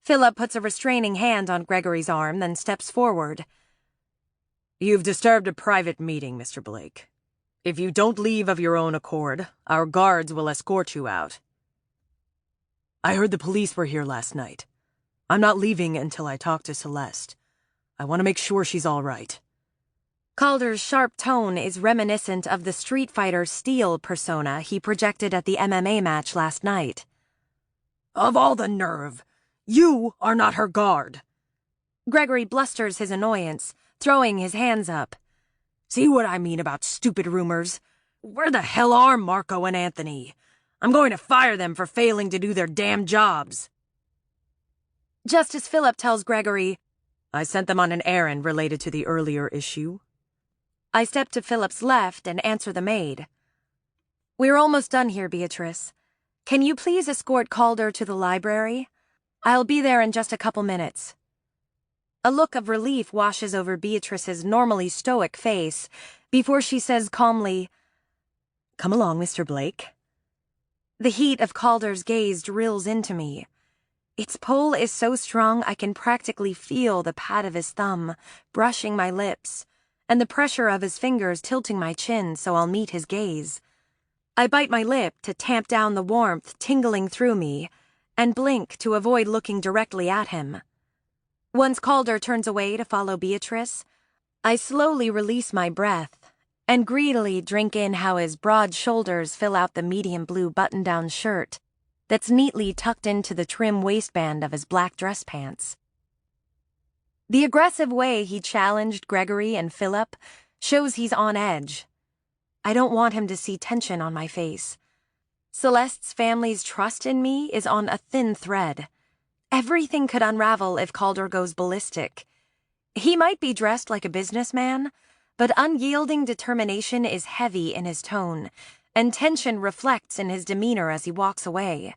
Philip puts a restraining hand on Gregory's arm, then steps forward. You've disturbed a private meeting, Mr. Blake. If you don't leave of your own accord, our guards will escort you out. I heard the police were here last night. I'm not leaving until I talk to Celeste. I want to make sure she's all right. Calder's sharp tone is reminiscent of the Street Fighter Steel persona he projected at the MMA match last night. Of all the nerve! You are not her guard! Gregory blusters his annoyance, throwing his hands up. See what I mean about stupid rumors? Where the hell are Marco and Anthony? I'm going to fire them for failing to do their damn jobs. Just as Philip tells Gregory, I sent them on an errand related to the earlier issue. I step to Philip's left and answer the maid. We're almost done here, Beatrice. Can you please escort Calder to the library? I'll be there in just a couple minutes. A look of relief washes over Beatrice's normally stoic face before she says calmly, Come along, Mr. Blake. The heat of Calder's gaze drills into me. Its pull is so strong I can practically feel the pat of his thumb brushing my lips, and the pressure of his fingers tilting my chin so I'll meet his gaze. I bite my lip to tamp down the warmth tingling through me, and blink to avoid looking directly at him. Once Calder turns away to follow Beatrice, I slowly release my breath and greedily drink in how his broad shoulders fill out the medium blue button-down shirt that's neatly tucked into the trim waistband of his black dress pants. The aggressive way he challenged Gregory and Philip shows he's on edge. I don't want him to see tension on my face. Celeste's family's trust in me is on a thin thread. Everything could unravel if Calder goes ballistic. He might be dressed like a businessman, but unyielding determination is heavy in his tone, and tension reflects in his demeanor as he walks away.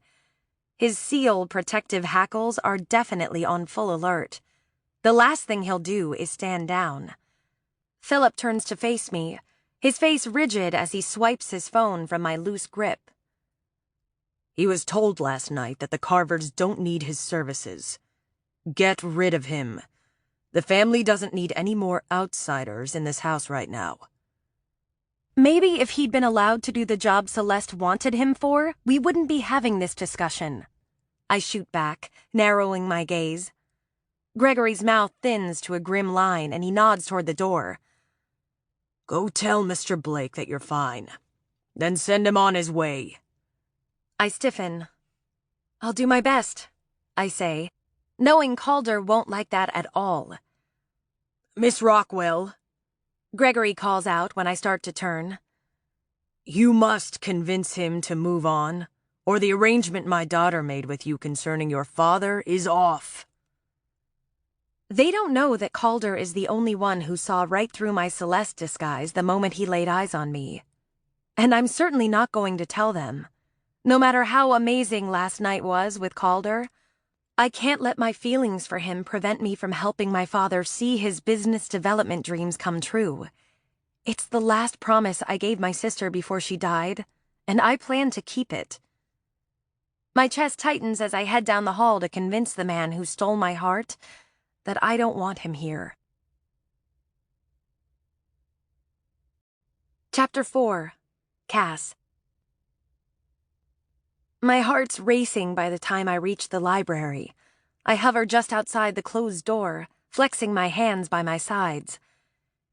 His seal protective hackles are definitely on full alert. The last thing he'll do is stand down. Philip turns to face me, his face rigid as he swipes his phone from my loose grip. He was told last night that the Carvers don't need his services. Get rid of him. The family doesn't need any more outsiders in this house right now. Maybe if he'd been allowed to do the job Celeste wanted him for, we wouldn't be having this discussion. I shoot back, narrowing my gaze. Gregory's mouth thins to a grim line and he nods toward the door. Go tell Mr. Blake that you're fine. Then send him on his way. I stiffen. I'll do my best, I say, knowing Calder won't like that at all. Miss Rockwell, Gregory calls out when I start to turn. You must convince him to move on, or the arrangement my daughter made with you concerning your father is off. They don't know that Calder is the only one who saw right through my Celeste disguise the moment he laid eyes on me. And I'm certainly not going to tell them. No matter how amazing last night was with Calder, I can't let my feelings for him prevent me from helping my father see his business development dreams come true. It's the last promise I gave my sister before she died, and I plan to keep it. My chest tightens as I head down the hall to convince the man who stole my heart that I don't want him here. Chapter 4. Cass. My heart's racing by the time I reach the library. I hover just outside the closed door, flexing my hands by my sides.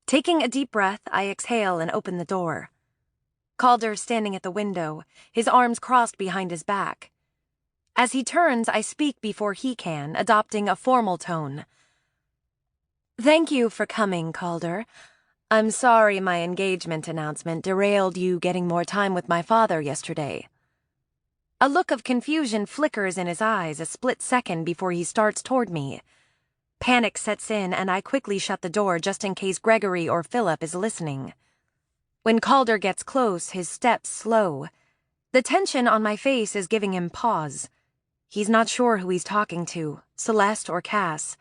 Taking a deep breath, I exhale and open the door. Calder's standing at the window, his arms crossed behind his back. As he turns, I speak before he can, adopting a formal tone. "Thank you for coming, Calder. I'm sorry my engagement announcement derailed you getting more time with my father yesterday." A look of confusion flickers in his eyes a split second before he starts toward me. Panic sets in, and I quickly shut the door just in case Gregory or Philip is listening. When Calder gets close, his steps slow. The tension on my face is giving him pause. He's not sure who he's talking to, Celeste or Cass.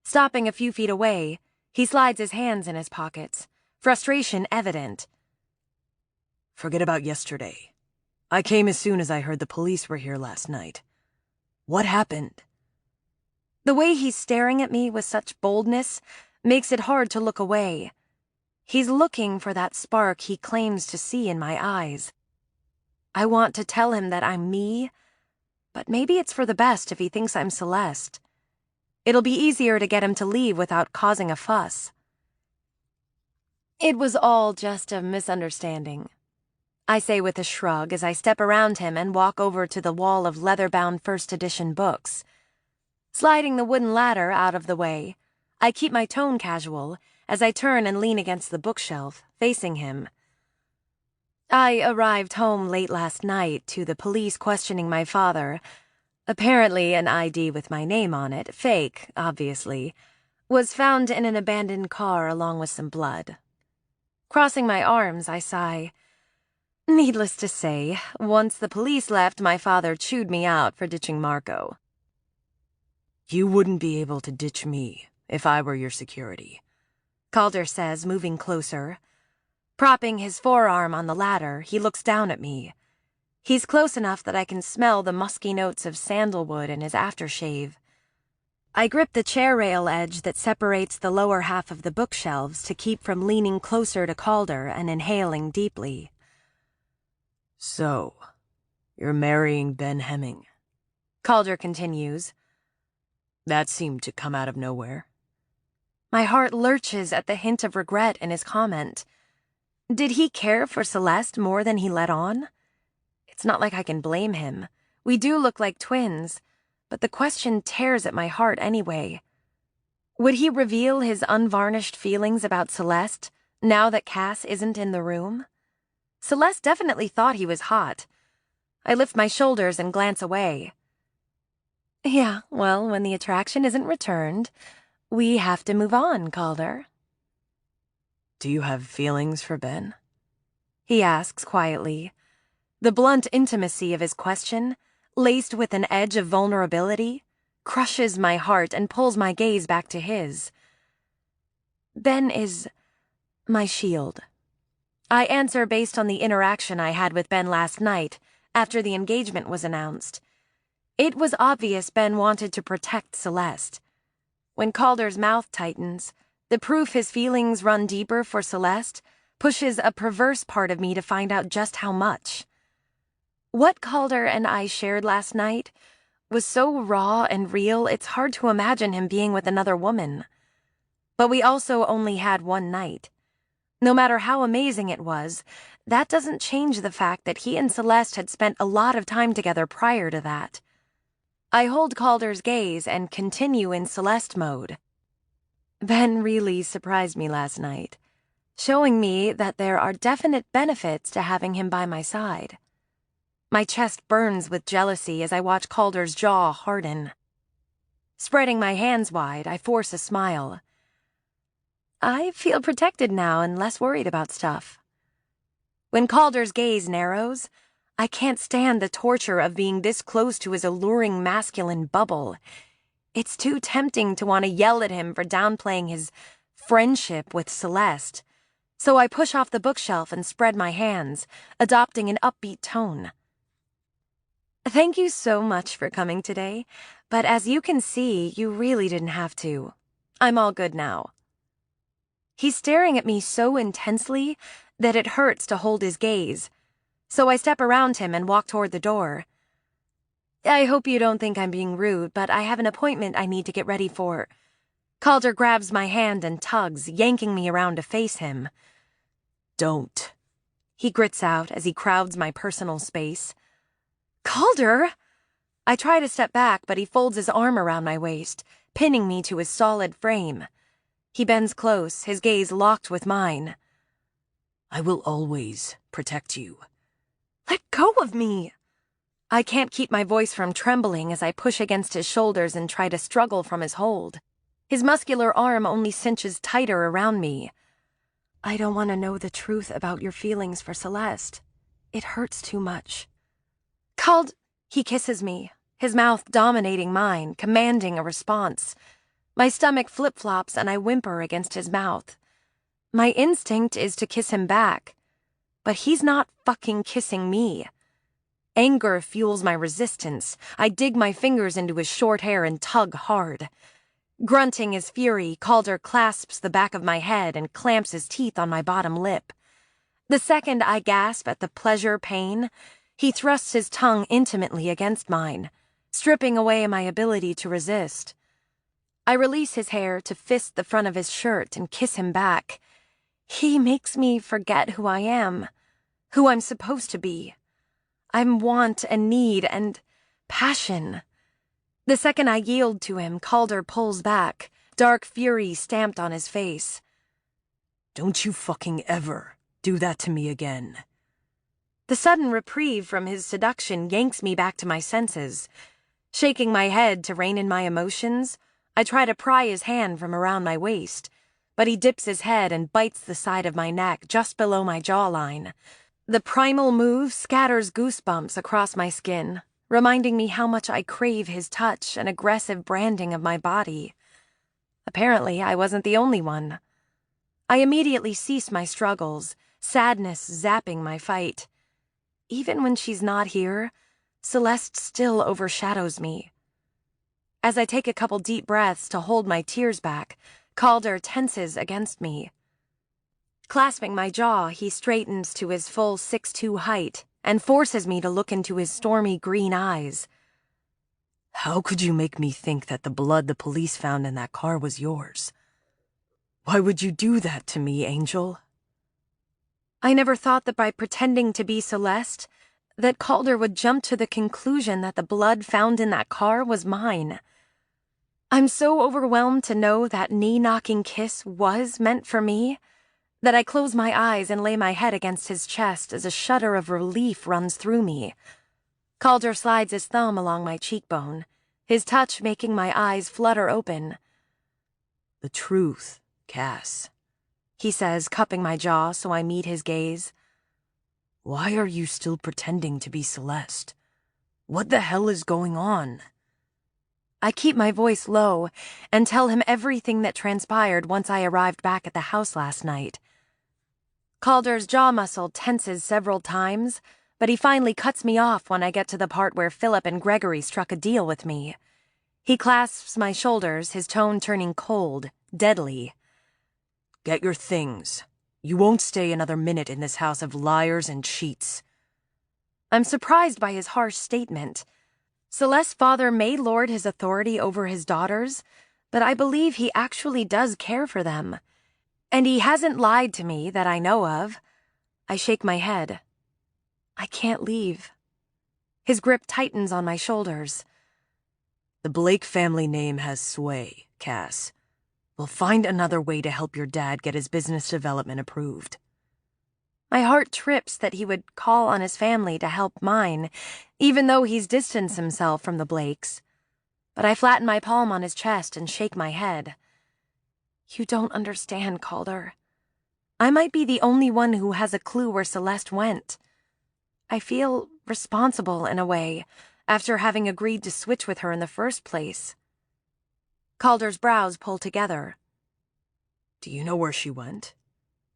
Stopping a few feet away, he slides his hands in his pockets, frustration evident. Forget about yesterday. I came as soon as I heard the police were here last night. What happened? The way he's staring at me with such boldness makes it hard to look away. He's looking for that spark he claims to see in my eyes. I want to tell him that I'm me, but maybe it's for the best if he thinks I'm Celeste. It'll be easier to get him to leave without causing a fuss. It was all just a misunderstanding, I say with a shrug as I step around him and walk over to the wall of leather-bound first edition books. Sliding the wooden ladder out of the way, I keep my tone casual as I turn and lean against the bookshelf, facing him. I arrived home late last night to the police questioning my father. Apparently an ID with my name on it, fake, obviously, was found in an abandoned car along with some blood. Crossing my arms, I sigh. Needless to say, once the police left, my father chewed me out for ditching Marco. You wouldn't be able to ditch me if I were your security, Calder says, moving closer. Propping his forearm on the ladder, he looks down at me. He's close enough that I can smell the musky notes of sandalwood in his aftershave. I grip the chair rail edge that separates the lower half of the bookshelves to keep from leaning closer to Calder and inhaling deeply. So, you're marrying Ben Hemming, Calder continues. That seemed to come out of nowhere. My heart lurches at the hint of regret in his comment. Did he care for Celeste more than he let on? It's not like I can blame him. We do look like twins, but the question tears at my heart anyway. Would he reveal his unvarnished feelings about Celeste now that Cass isn't in the room? Celeste definitely thought he was hot. I lift my shoulders and glance away. Yeah, well, when the attraction isn't returned, we have to move on, Calder. Do you have feelings for Ben? He asks quietly. The blunt intimacy of his question, laced with an edge of vulnerability, crushes my heart and pulls my gaze back to his. Ben is my shield. I answer based on the interaction I had with Ben last night, after the engagement was announced. It was obvious Ben wanted to protect Celeste. When Calder's mouth tightens, the proof his feelings run deeper for Celeste pushes a perverse part of me to find out just how much. What Calder and I shared last night was so raw and real it's hard to imagine him being with another woman. But we also only had one night. No matter how amazing it was, that doesn't change the fact that he and Celeste had spent a lot of time together prior to that. I hold Calder's gaze and continue in Celeste mode. Ben really surprised me last night, showing me that there are definite benefits to having him by my side. My chest burns with jealousy as I watch Calder's jaw harden. Spreading my hands wide, I force a smile. I feel protected now and less worried about stuff. When Calder's gaze narrows, I can't stand the torture of being this close to his alluring masculine bubble. It's too tempting to want to yell at him for downplaying his friendship with Celeste, so I push off the bookshelf and spread my hands, adopting an upbeat tone. Thank you so much for coming today, but as you can see, you really didn't have to. I'm all good now. He's staring at me so intensely that it hurts to hold his gaze, so I step around him and walk toward the door. I hope you don't think I'm being rude, but I have an appointment I need to get ready for. Calder grabs my hand and tugs, yanking me around to face him. Don't. He grits out as he crowds my personal space. Calder! I try to step back, but he folds his arm around my waist, pinning me to his solid frame. He bends close, his gaze locked with mine. I will always protect you. Let go of me! I can't keep my voice from trembling as I push against his shoulders and try to struggle from his hold. His muscular arm only cinches tighter around me. I don't want to know the truth about your feelings for Celeste. It hurts too much. He kisses me, his mouth dominating mine, commanding a response. My stomach flip-flops and I whimper against his mouth. My instinct is to kiss him back, but he's not fucking kissing me. Anger fuels my resistance. I dig my fingers into his short hair and tug hard. Grunting his fury, Calder clasps the back of my head and clamps his teeth on my bottom lip. The second I gasp at the pleasure-pain, he thrusts his tongue intimately against mine, stripping away my ability to resist. I release his hair to fist the front of his shirt and kiss him back. He makes me forget who I am, who I'm supposed to be. I'm want and need and passion. The second I yield to him, Calder pulls back, dark fury stamped on his face. Don't you fucking ever do that to me again. The sudden reprieve from his seduction yanks me back to my senses. Shaking my head to rein in my emotions, I try to pry his hand from around my waist, but he dips his head and bites the side of my neck just below my jawline. The primal move scatters goosebumps across my skin, reminding me how much I crave his touch and aggressive branding of my body. Apparently, I wasn't the only one. I immediately cease my struggles, sadness zapping my fight. Even when she's not here, Celeste still overshadows me. As I take a couple deep breaths to hold my tears back, Calder tenses against me. Clasping my jaw, he straightens to his full 6'2" height and forces me to look into his stormy green eyes. How could you make me think that the blood the police found in that car was yours? Why would you do that to me, Angel? I never thought that by pretending to be Celeste, that Calder would jump to the conclusion that the blood found in that car was mine. I'm so overwhelmed to know that knee-knocking kiss was meant for me, that I close my eyes and lay my head against his chest as a shudder of relief runs through me. Calder slides his thumb along my cheekbone, his touch making my eyes flutter open. The truth, Cass, he says, cupping my jaw so I meet his gaze. Why are you still pretending to be Celeste? What the hell is going on? I keep my voice low and tell him everything that transpired once I arrived back at the house last night. Calder's jaw muscle tenses several times, but he finally cuts me off when I get to the part where Philip and Gregory struck a deal with me. He clasps my shoulders, his tone turning cold, deadly. Get your things. You won't stay another minute in this house of liars and cheats. I'm surprised by his harsh statement. Celeste's father may lord his authority over his daughters, but I believe he actually does care for them. And he hasn't lied to me that I know of. I shake my head. I can't leave. His grip tightens on my shoulders. The Blake family name has sway, Cass. We'll find another way to help your dad get his business development approved. My heart trips that he would call on his family to help mine, even though he's distanced himself from the Blakes. but I flatten my palm on his chest and shake my head. You don't understand, Calder. I might be the only one who has a clue where Celeste went. I feel responsible in a way, after having agreed to switch with her in the first place. Calder's brows pull together. Do you know where she went?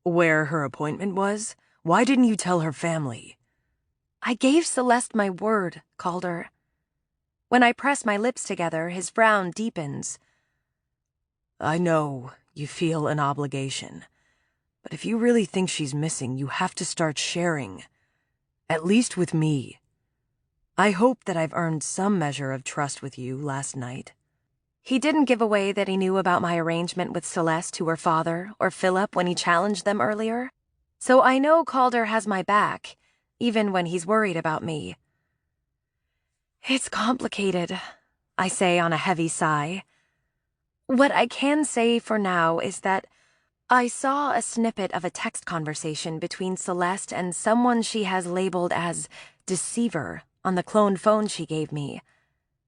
Where her appointment was? Why didn't you tell her family? I gave Celeste my word, Calder. When I press my lips together, his frown deepens. I know you feel an obligation, but if you really think she's missing, you have to start sharing. At least with me. I hope that I've earned some measure of trust with you last night. He didn't give away that he knew about my arrangement with Celeste to her father or Philip when he challenged them earlier, so I know Calder has my back, even when he's worried about me. It's complicated, I say on a heavy sigh. What I can say for now is that I saw a snippet of a text conversation between Celeste and someone she has labeled as Deceiver on the cloned phone she gave me.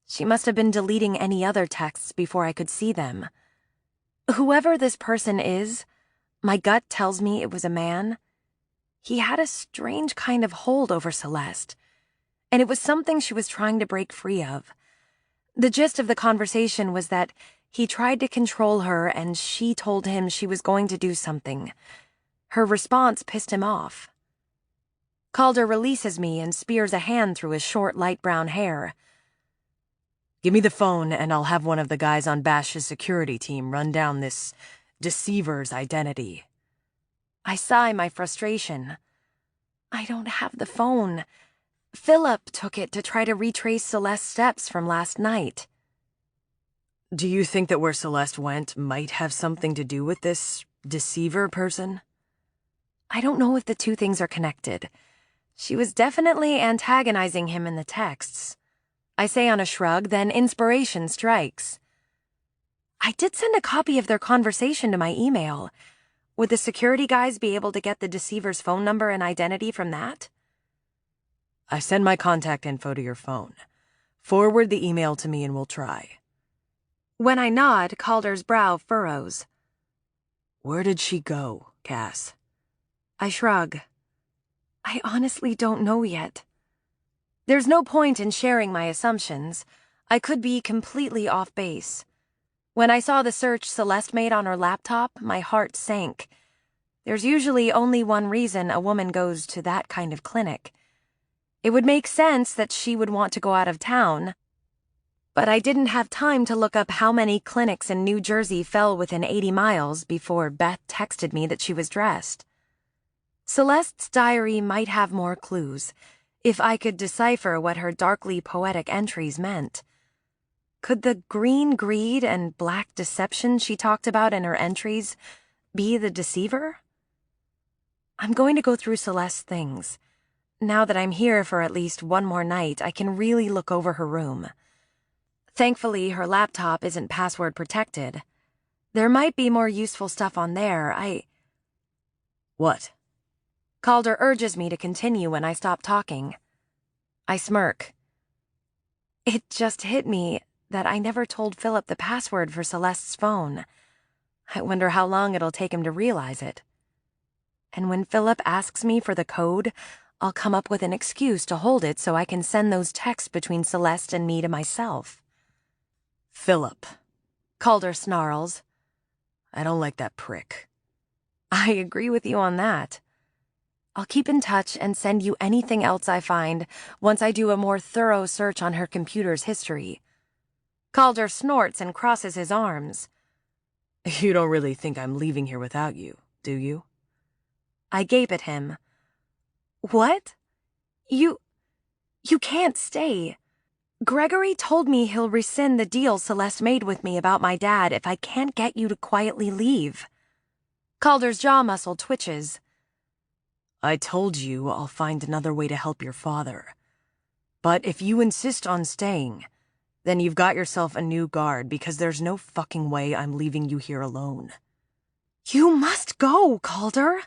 She must have been deleting any other texts before I could see them. Whoever this person is, my gut tells me it was a man. He had a strange kind of hold over Celeste, and it was something she was trying to break free of. The gist of the conversation was that he tried to control her and she told him she was going to do something. Her response pissed him off. Calder releases me and spears a hand through his short light brown hair. Give me the phone and I'll have one of the guys on Bash's security team run down this deceiver's identity. I sigh my frustration. I don't have the phone. Philip took it to try to retrace Celeste's steps from last night. Do you think that where Celeste went might have something to do with this deceiver person? I don't know if the two things are connected. She was definitely antagonizing him in the texts. I say on a shrug, then inspiration strikes. I did send a copy of their conversation to my email. Would the security guys be able to get the deceiver's phone number and identity from that? I send my contact info to your phone. Forward the email to me and we'll try. When I nod, Calder's brow furrows. Where did she go, Cass? I shrug. I honestly don't know yet. There's no point in sharing my assumptions. I could be completely off base. When I saw the search Celeste made on her laptop, my heart sank. There's usually only one reason a woman goes to that kind of clinic. It would make sense that she would want to go out of town, but I didn't have time to look up how many clinics in New Jersey fell within 80 miles before Beth texted me that she was dressed. Celeste's diary might have more clues, if I could decipher what her darkly poetic entries meant. Could the green greed and black deception she talked about in her entries be the deceiver? I'm going to go through Celeste's things. Now that I'm here for at least one more night, I can really look over her room. Thankfully, her laptop isn't password protected. There might be more useful stuff on there. What? Calder urges me to continue when I stop talking. I smirk. It just hit me that I never told Philip the password for Celeste's phone. I wonder how long it'll take him to realize it. And when Philip asks me for the code, I'll come up with an excuse to hold it so I can send those texts between Celeste and me to myself. Philip. Calder snarls. I don't like that prick. I agree with you on that. I'll keep in touch and send you anything else I find once I do a more thorough search on her computer's history. Calder snorts and crosses his arms. You don't really think I'm leaving here without you, do you? I gape at him. What? You can't stay. Gregory told me he'll rescind the deal Celeste made with me about my dad if I can't get you to quietly leave. Calder's jaw muscle twitches. I told you I'll find another way to help your father. But if you insist on staying, then you've got yourself a new guard because there's no fucking way I'm leaving you here alone. You must go, Calder,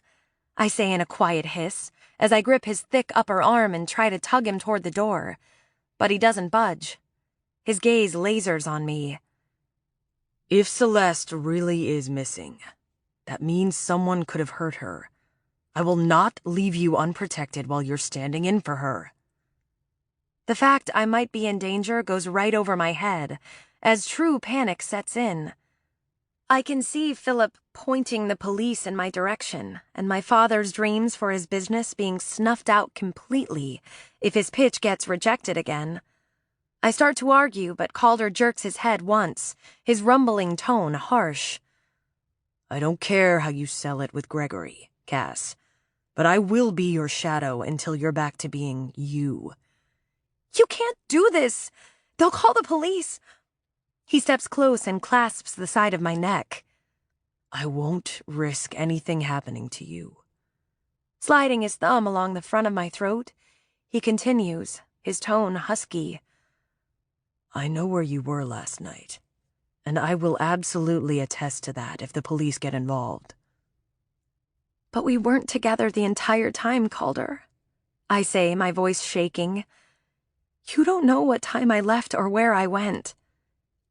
I say in a quiet hiss as I grip his thick upper arm and try to tug him toward the door. But he doesn't budge. His gaze lasers on me. If Celeste really is missing, that means someone could have hurt her. I will not leave you unprotected while you're standing in for her. The fact I might be in danger goes right over my head as true panic sets in. I can see Philip pointing the police in my direction, and my father's dreams for his business being snuffed out completely if his pitch gets rejected again. I start to argue, but Calder jerks his head once, his rumbling tone harsh. I don't care how you sell it with Gregory, Cass, but I will be your shadow until you're back to being you. You can't do this! They'll call the police! He steps close and clasps the side of my neck. I won't risk anything happening to you. Sliding his thumb along the front of my throat, he continues, his tone husky. I know where you were last night, and I will absolutely attest to that if the police get involved. But we weren't together the entire time, Calder. I say, my voice shaking. You don't know what time I left or where I went.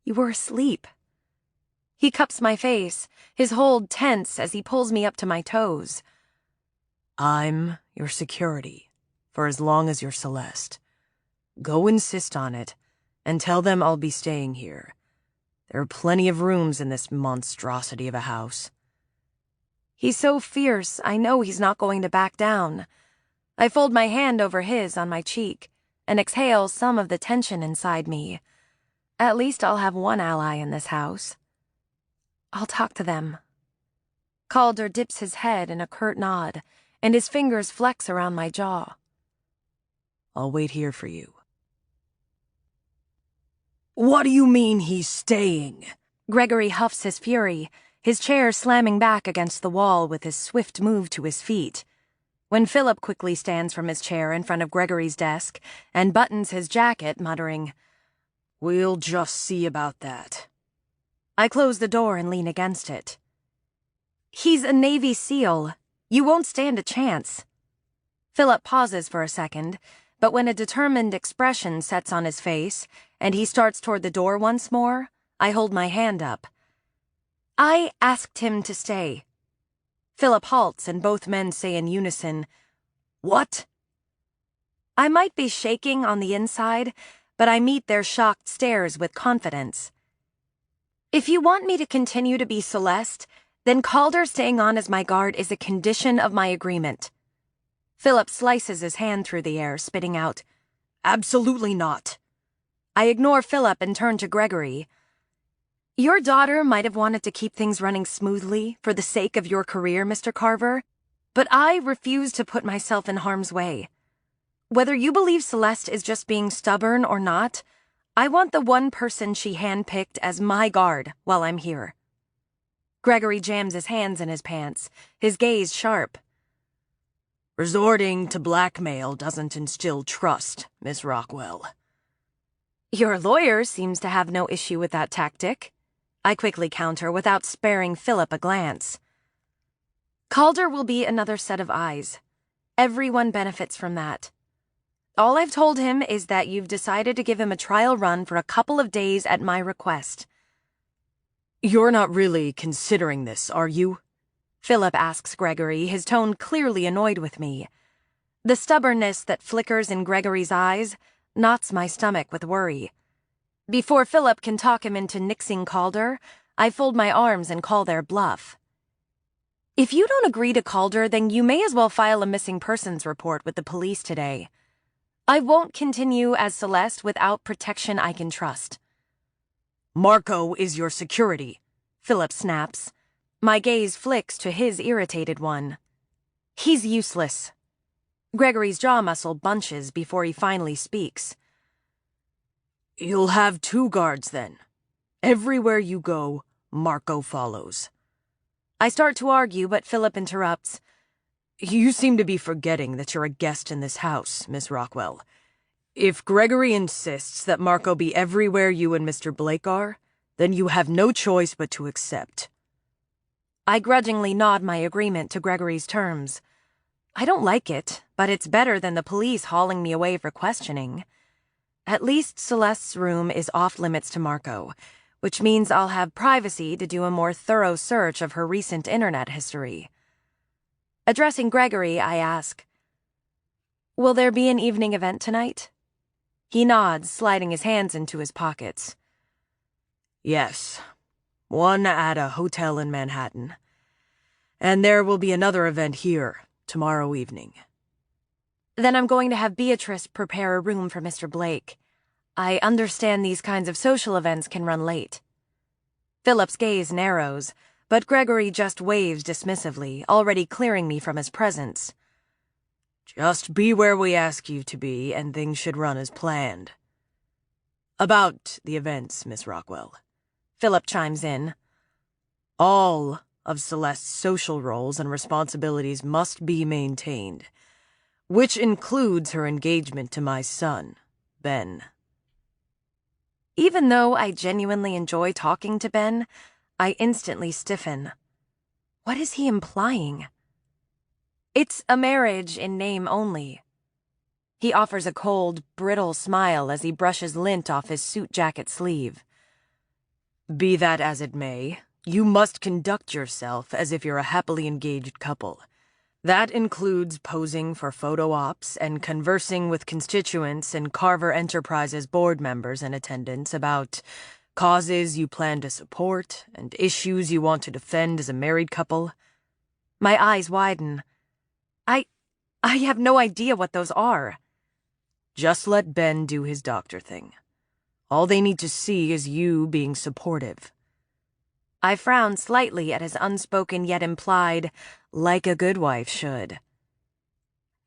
You were asleep. He cups my face, his hold tense as he pulls me up to my toes. I'm your security, for as long as you're Celeste. Go insist on it, and tell them I'll be staying here. There are plenty of rooms in this monstrosity of a house. He's so fierce, I know he's not going to back down. I fold my hand over his on my cheek and exhale some of the tension inside me. At least I'll have one ally in this house. I'll talk to them. Calder dips his head in a curt nod, and his fingers flex around my jaw. I'll wait here for you. What do you mean he's staying? Gregory huffs his fury, his chair slamming back against the wall with his swift move to his feet. When Philip quickly stands from his chair in front of Gregory's desk and buttons his jacket, muttering, We'll just see about that. I close the door and lean against it. He's a Navy SEAL. You won't stand a chance. Philip pauses for a second, but when a determined expression sets on his face and he starts toward the door once more, I hold my hand up. I asked him to stay. Philip halts and both men say in unison, What? I might be shaking on the inside, but I meet their shocked stares with confidence. If you want me to continue to be Celeste, then Calder staying on as my guard is a condition of my agreement. Philip slices his hand through the air, spitting out, Absolutely not. I ignore Philip and turn to Gregory. Your daughter might have wanted to keep things running smoothly for the sake of your career, Mr. Carver, but I refuse to put myself in harm's way. Whether you believe Celeste is just being stubborn or not, I want the one person she handpicked as my guard while I'm here. Gregory jams his hands in his pants, his gaze sharp. Resorting to blackmail doesn't instill trust, Miss Rockwell. Your lawyer seems to have no issue with that tactic. I quickly counter without sparing Philip a glance. Calder will be another set of eyes. Everyone benefits from that. All I've told him is that you've decided to give him a trial run for a couple of days at my request. You're not really considering this, are you? Philip asks Gregory, his tone clearly annoyed with me. The stubbornness that flickers in Gregory's eyes knots my stomach with worry. Before Philip can talk him into nixing Calder, I fold my arms and call their bluff. If you don't agree to Calder, then you may as well file a missing persons report with the police today. I won't continue as Celeste without protection I can trust. Marco is your security, Philip snaps. My gaze flicks to his irritated one. He's useless. Gregory's jaw muscle bunches before he finally speaks. You'll have 2 guards then. Everywhere you go, Marco follows. I start to argue, but Philip interrupts. You seem to be forgetting that you're a guest in this house, Miss Rockwell. If Gregory insists that Marco be everywhere you and Mr. Blake are, then you have no choice but to accept. I grudgingly nod my agreement to Gregory's terms. I don't like it, but it's better than the police hauling me away for questioning. At least Celeste's room is off-limits to Marco, which means I'll have privacy to do a more thorough search of her recent internet history. Addressing Gregory, I ask, "Will there be an evening event tonight?" He nods, sliding his hands into his pockets. Yes, one at a hotel in Manhattan. And there will be another event here tomorrow evening. Then I'm going to have Beatrice prepare a room for Mr. Blake. I understand these kinds of social events can run late. Philip's gaze narrows, but Gregory just waves dismissively, already clearing me from his presence. Just be where we ask you to be, and things should run as planned. About the events, Miss Rockwell. Philip chimes in. All of Celeste's social roles and responsibilities must be maintained, which includes her engagement to my son, Ben. Even though I genuinely enjoy talking to Ben, I instantly stiffen. What is he implying? It's a marriage in name only. He offers a cold, brittle smile as he brushes lint off his suit jacket sleeve. Be that as it may, you must conduct yourself as if you're a happily engaged couple. That includes posing for photo ops and conversing with constituents and Carver Enterprises board members in attendance about causes you plan to support and issues you want to defend as a married couple. My eyes widen. I have no idea what those are. Just let Ben do his doctor thing. All they need to see is you being supportive. I frown slightly at his unspoken yet implied, like a good wife should.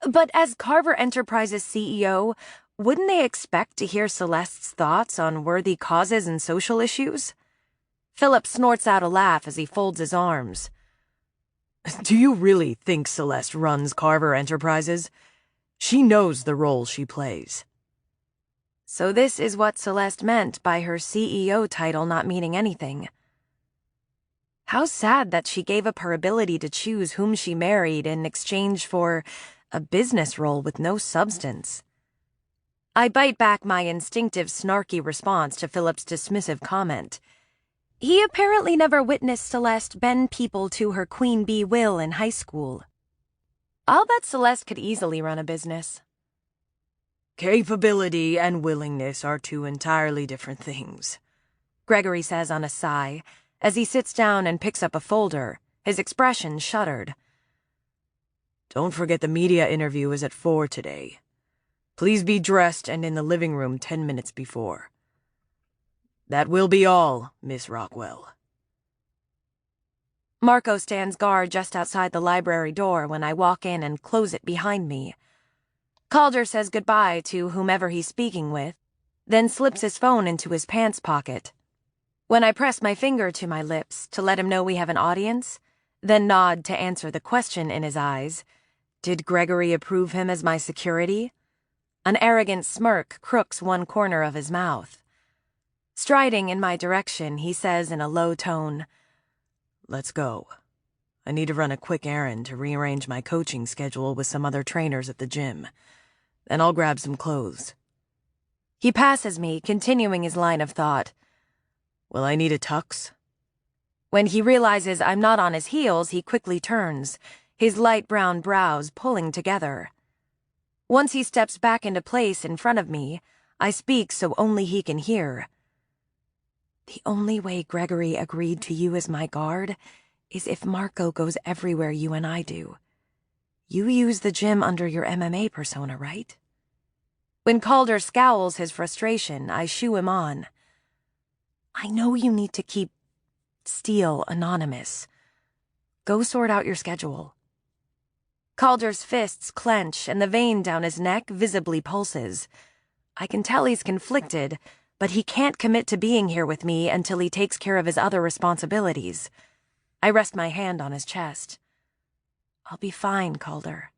But as Carver Enterprises CEO, wouldn't they expect to hear Celeste's thoughts on worthy causes and social issues? Philip snorts out a laugh as he folds his arms. Do you really think Celeste runs Carver Enterprises? She knows the role she plays. So this is what Celeste meant by her CEO title not meaning anything. How sad that she gave up her ability to choose whom she married in exchange for a business role with no substance. I bite back my instinctive snarky response to Philip's dismissive comment. He apparently never witnessed Celeste bend people to her queen bee will in high school. I'll bet Celeste could easily run a business. Capability and willingness are two entirely different things, Gregory says on a sigh, as he sits down and picks up a folder, his expression shuttered. Don't forget the media interview is at 4 today. Please be dressed and in the living room 10 minutes before. That will be all, Miss Rockwell. Marco stands guard just outside the library door when I walk in and close it behind me. Calder says goodbye to whomever he's speaking with, then slips his phone into his pants pocket. When I press my finger to my lips to let him know we have an audience, then nod to answer the question in his eyes, did Gregory approve him as my security? An arrogant smirk crooks one corner of his mouth. Striding in my direction, he says in a low tone, Let's go. I need to run a quick errand to rearrange my coaching schedule with some other trainers at the gym. Then I'll grab some clothes. He passes me, continuing his line of thought. Will I need a tux? When he realizes I'm not on his heels, he quickly turns, his light brown brows pulling together. Once he steps back into place in front of me, I speak so only he can hear. The only way Gregory agreed to you as my guard is if Marco goes everywhere you and I do. You use the gym under your MMA persona, right? When Calder scowls his frustration, I shoo him on. I know you need to keep Steele anonymous. Go sort out your schedule. Calder's fists clench and the vein down his neck visibly pulses. I can tell he's conflicted, but he can't commit to being here with me until he takes care of his other responsibilities. I rest my hand on his chest. I'll be fine, Calder.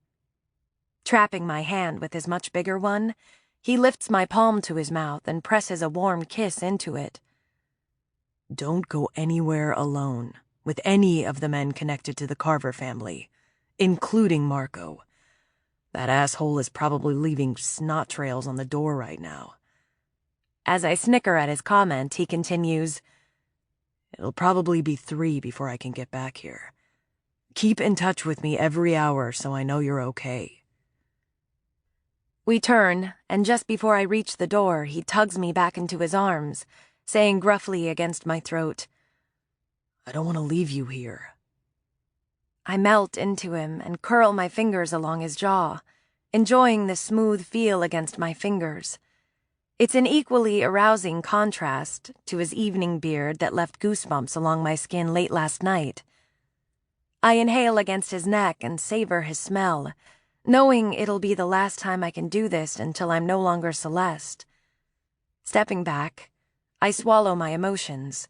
Trapping my hand with his much bigger one, he lifts my palm to his mouth and presses a warm kiss into it. Don't go anywhere alone with any of the men connected to the Carver family, including Marco. That asshole is probably leaving snot trails on the door right now. As I snicker at his comment, he continues, It'll probably be 3 before I can get back here. Keep in touch with me every hour so I know you're okay. We turn, and just before I reach the door, he tugs me back into his arms, saying gruffly against my throat, I don't want to leave you here. I melt into him and curl my fingers along his jaw, enjoying the smooth feel against my fingers. It's an equally arousing contrast to his evening beard that left goosebumps along my skin late last night. I inhale against his neck and savor his smell, knowing it'll be the last time I can do this until I'm no longer Celeste. Stepping back, I swallow my emotions.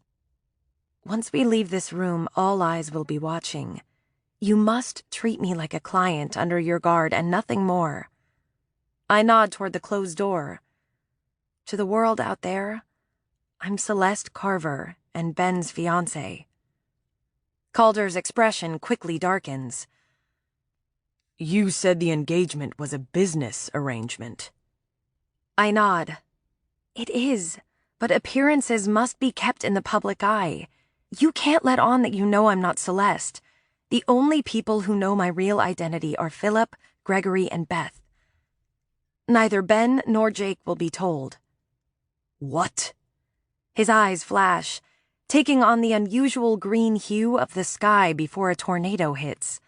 Once we leave this room, all eyes will be watching. You must treat me like a client under your guard and nothing more. I nod toward the closed door. To the world out there, I'm Celeste Carver and Ben's fiancée. Calder's expression quickly darkens. You said the engagement was a business arrangement. I nod. It is, but appearances must be kept in the public eye. You can't let on that you know I'm not Celeste. The only people who know my real identity are Philip, Gregory, and Beth. Neither Ben nor Jake will be told. What? His eyes flash, taking on the unusual green hue of the sky before a tornado hits.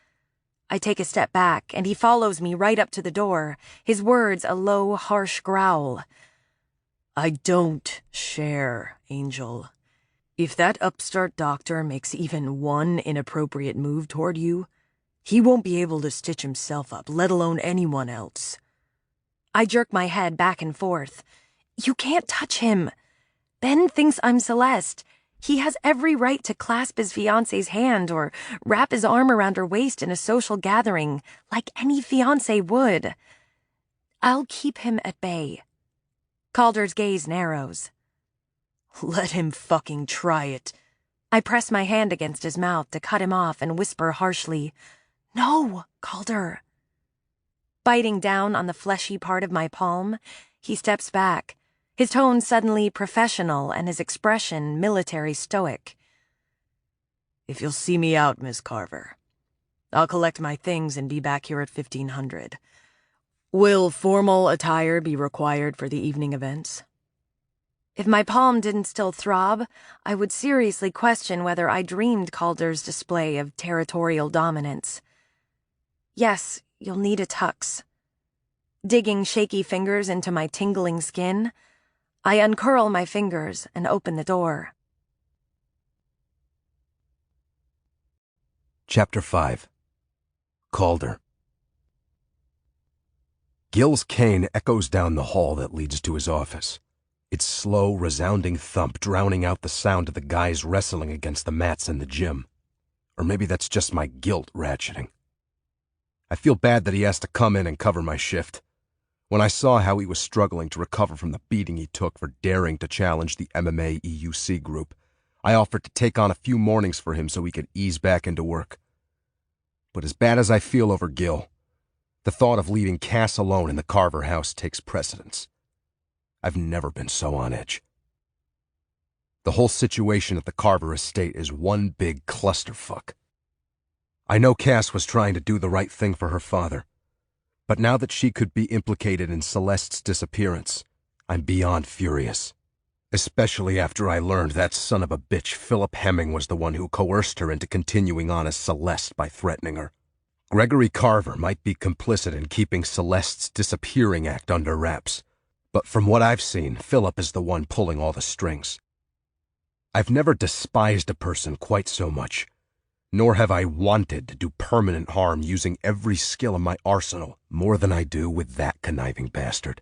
I take a step back, and he follows me right up to the door, his words a low, harsh growl. I don't share, Angel. If that upstart doctor makes even one inappropriate move toward you, he won't be able to stitch himself up, let alone anyone else. I jerk my head back and forth. You can't touch him. Ben thinks I'm Celeste. He has every right to clasp his fiancée's hand or wrap his arm around her waist in a social gathering, like any fiancé would. I'll keep him at bay. Calder's gaze narrows. Let him fucking try it. I press my hand against his mouth to cut him off and whisper harshly, No, Calder. Biting down on the fleshy part of my palm, he steps back, his tone suddenly professional and his expression military stoic. If you'll see me out, Miss Carver, I'll collect my things and be back here at 1500. Will formal attire be required for the evening events? If my palm didn't still throb, I would seriously question whether I dreamed Calder's display of territorial dominance. Yes, you'll need a tux. Digging shaky fingers into my tingling skin, I uncurl my fingers and open the door. Chapter 5. Calder. Gil's cane echoes down the hall that leads to his office. Its slow, resounding thump drowning out the sound of the guys wrestling against the mats in the gym. Or maybe that's just my guilt ratcheting. I feel bad that he has to come in and cover my shift. When I saw how he was struggling to recover from the beating he took for daring to challenge the MMA EUC group, I offered to take on a few mornings for him so he could ease back into work. But as bad as I feel over Gil, the thought of leaving Cass alone in the Carver house takes precedence. I've never been so on edge. The whole situation at the Carver estate is one big clusterfuck. I know Cass was trying to do the right thing for her father, but now that she could be implicated in Celeste's disappearance, I'm beyond furious. Especially after I learned that son of a bitch Philip Hemming was the one who coerced her into continuing on as Celeste by threatening her. Gregory Carver might be complicit in keeping Celeste's disappearing act under wraps, but from what I've seen, Philip is the one pulling all the strings. I've never despised a person quite so much, nor have I wanted to do permanent harm using every skill in my arsenal more than I do with that conniving bastard.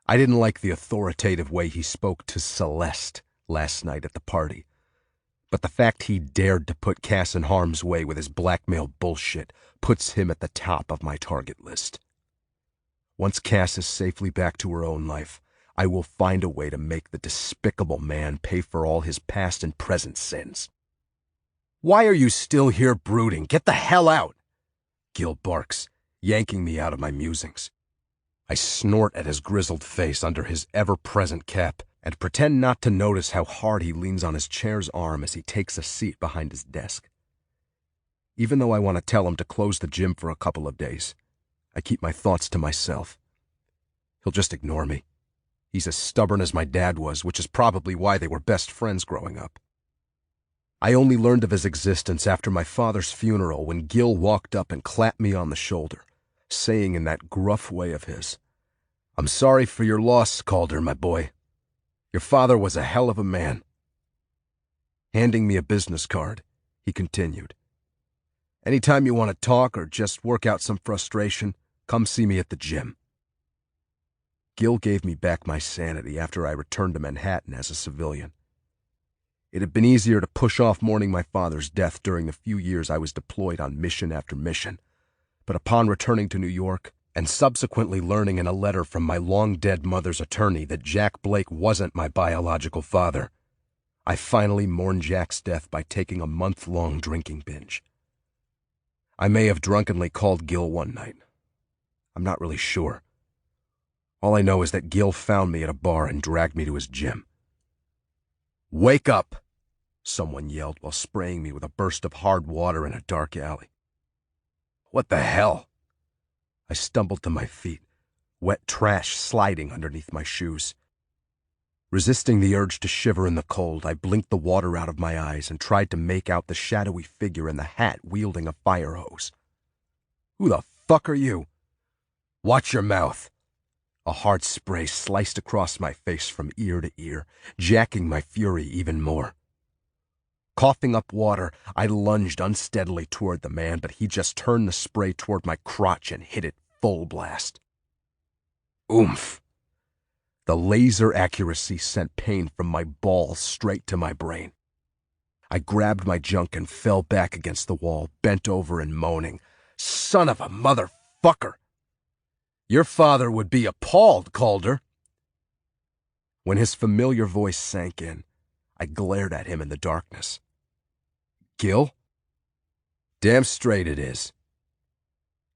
I didn't like the authoritative way he spoke to Celeste last night at the party, but the fact he dared to put Cass in harm's way with his blackmail bullshit puts him at the top of my target list. Once Cass is safely back to her own life, I will find a way to make the despicable man pay for all his past and present sins. Why are you still here brooding? Get the hell out! Gil barks, yanking me out of my musings. I snort at his grizzled face under his ever-present cap and pretend not to notice how hard he leans on his chair's arm as he takes a seat behind his desk. Even though I want to tell him to close the gym for a couple of days, I keep my thoughts to myself. He'll just ignore me. He's as stubborn as my dad was, which is probably why they were best friends growing up. I only learned of his existence after my father's funeral when Gil walked up and clapped me on the shoulder, saying in that gruff way of his, "I'm sorry for your loss, Calder, my boy. Your father was a hell of a man." Handing me a business card, he continued, "Anytime you want to talk or just work out some frustration, come see me at the gym." Gil gave me back my sanity after I returned to Manhattan as a civilian. It had been easier to push off mourning my father's death during the few years I was deployed on mission after mission, but upon returning to New York and subsequently learning in a letter from my long-dead mother's attorney that Jack Blake wasn't my biological father, I finally mourned Jack's death by taking a month-long drinking binge. I may have drunkenly called Gil one night. I'm not really sure. All I know is that Gil found me at a bar and dragged me to his gym. "Wake up!" someone yelled while spraying me with a burst of hard water in a dark alley. What the hell? I stumbled to my feet, wet trash sliding underneath my shoes. Resisting the urge to shiver in the cold, I blinked the water out of my eyes and tried to make out the shadowy figure in the hat wielding a fire hose. "Who the fuck are you?" "Watch your mouth." A hard spray sliced across my face from ear to ear, jacking my fury even more. Coughing up water, I lunged unsteadily toward the man, but he just turned the spray toward my crotch and hit it full blast. Oomph! The laser accuracy sent pain from my balls straight to my brain. I grabbed my junk and fell back against the wall, bent over and moaning, "Son of a motherfucker! Your father would be appalled, Calder." When his familiar voice sank in, I glared at him in the darkness. "Gil?" "Damn straight it is."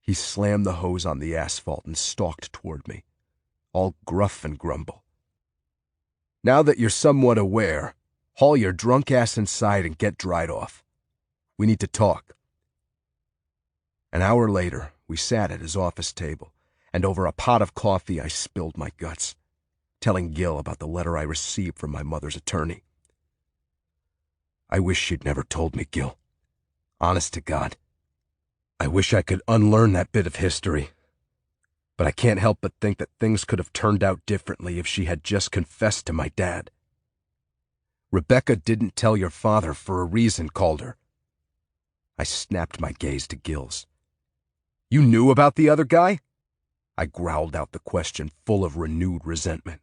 He slammed the hose on the asphalt and stalked toward me, all gruff and grumble. "Now that you're somewhat aware, haul your drunk ass inside and get dried off. We need to talk." An hour later, we sat at his office table, and over a pot of coffee I spilled my guts, telling Gil about the letter I received from my mother's attorney. "I wish she'd never told me, Gil. Honest to God. I wish I could unlearn that bit of history. But I can't help but think that things could have turned out differently if she had just confessed to my dad. Rebecca didn't tell your father for a reason, Calder." I snapped my gaze to Gil's. "You knew about the other guy?" I growled out the question, full of renewed resentment.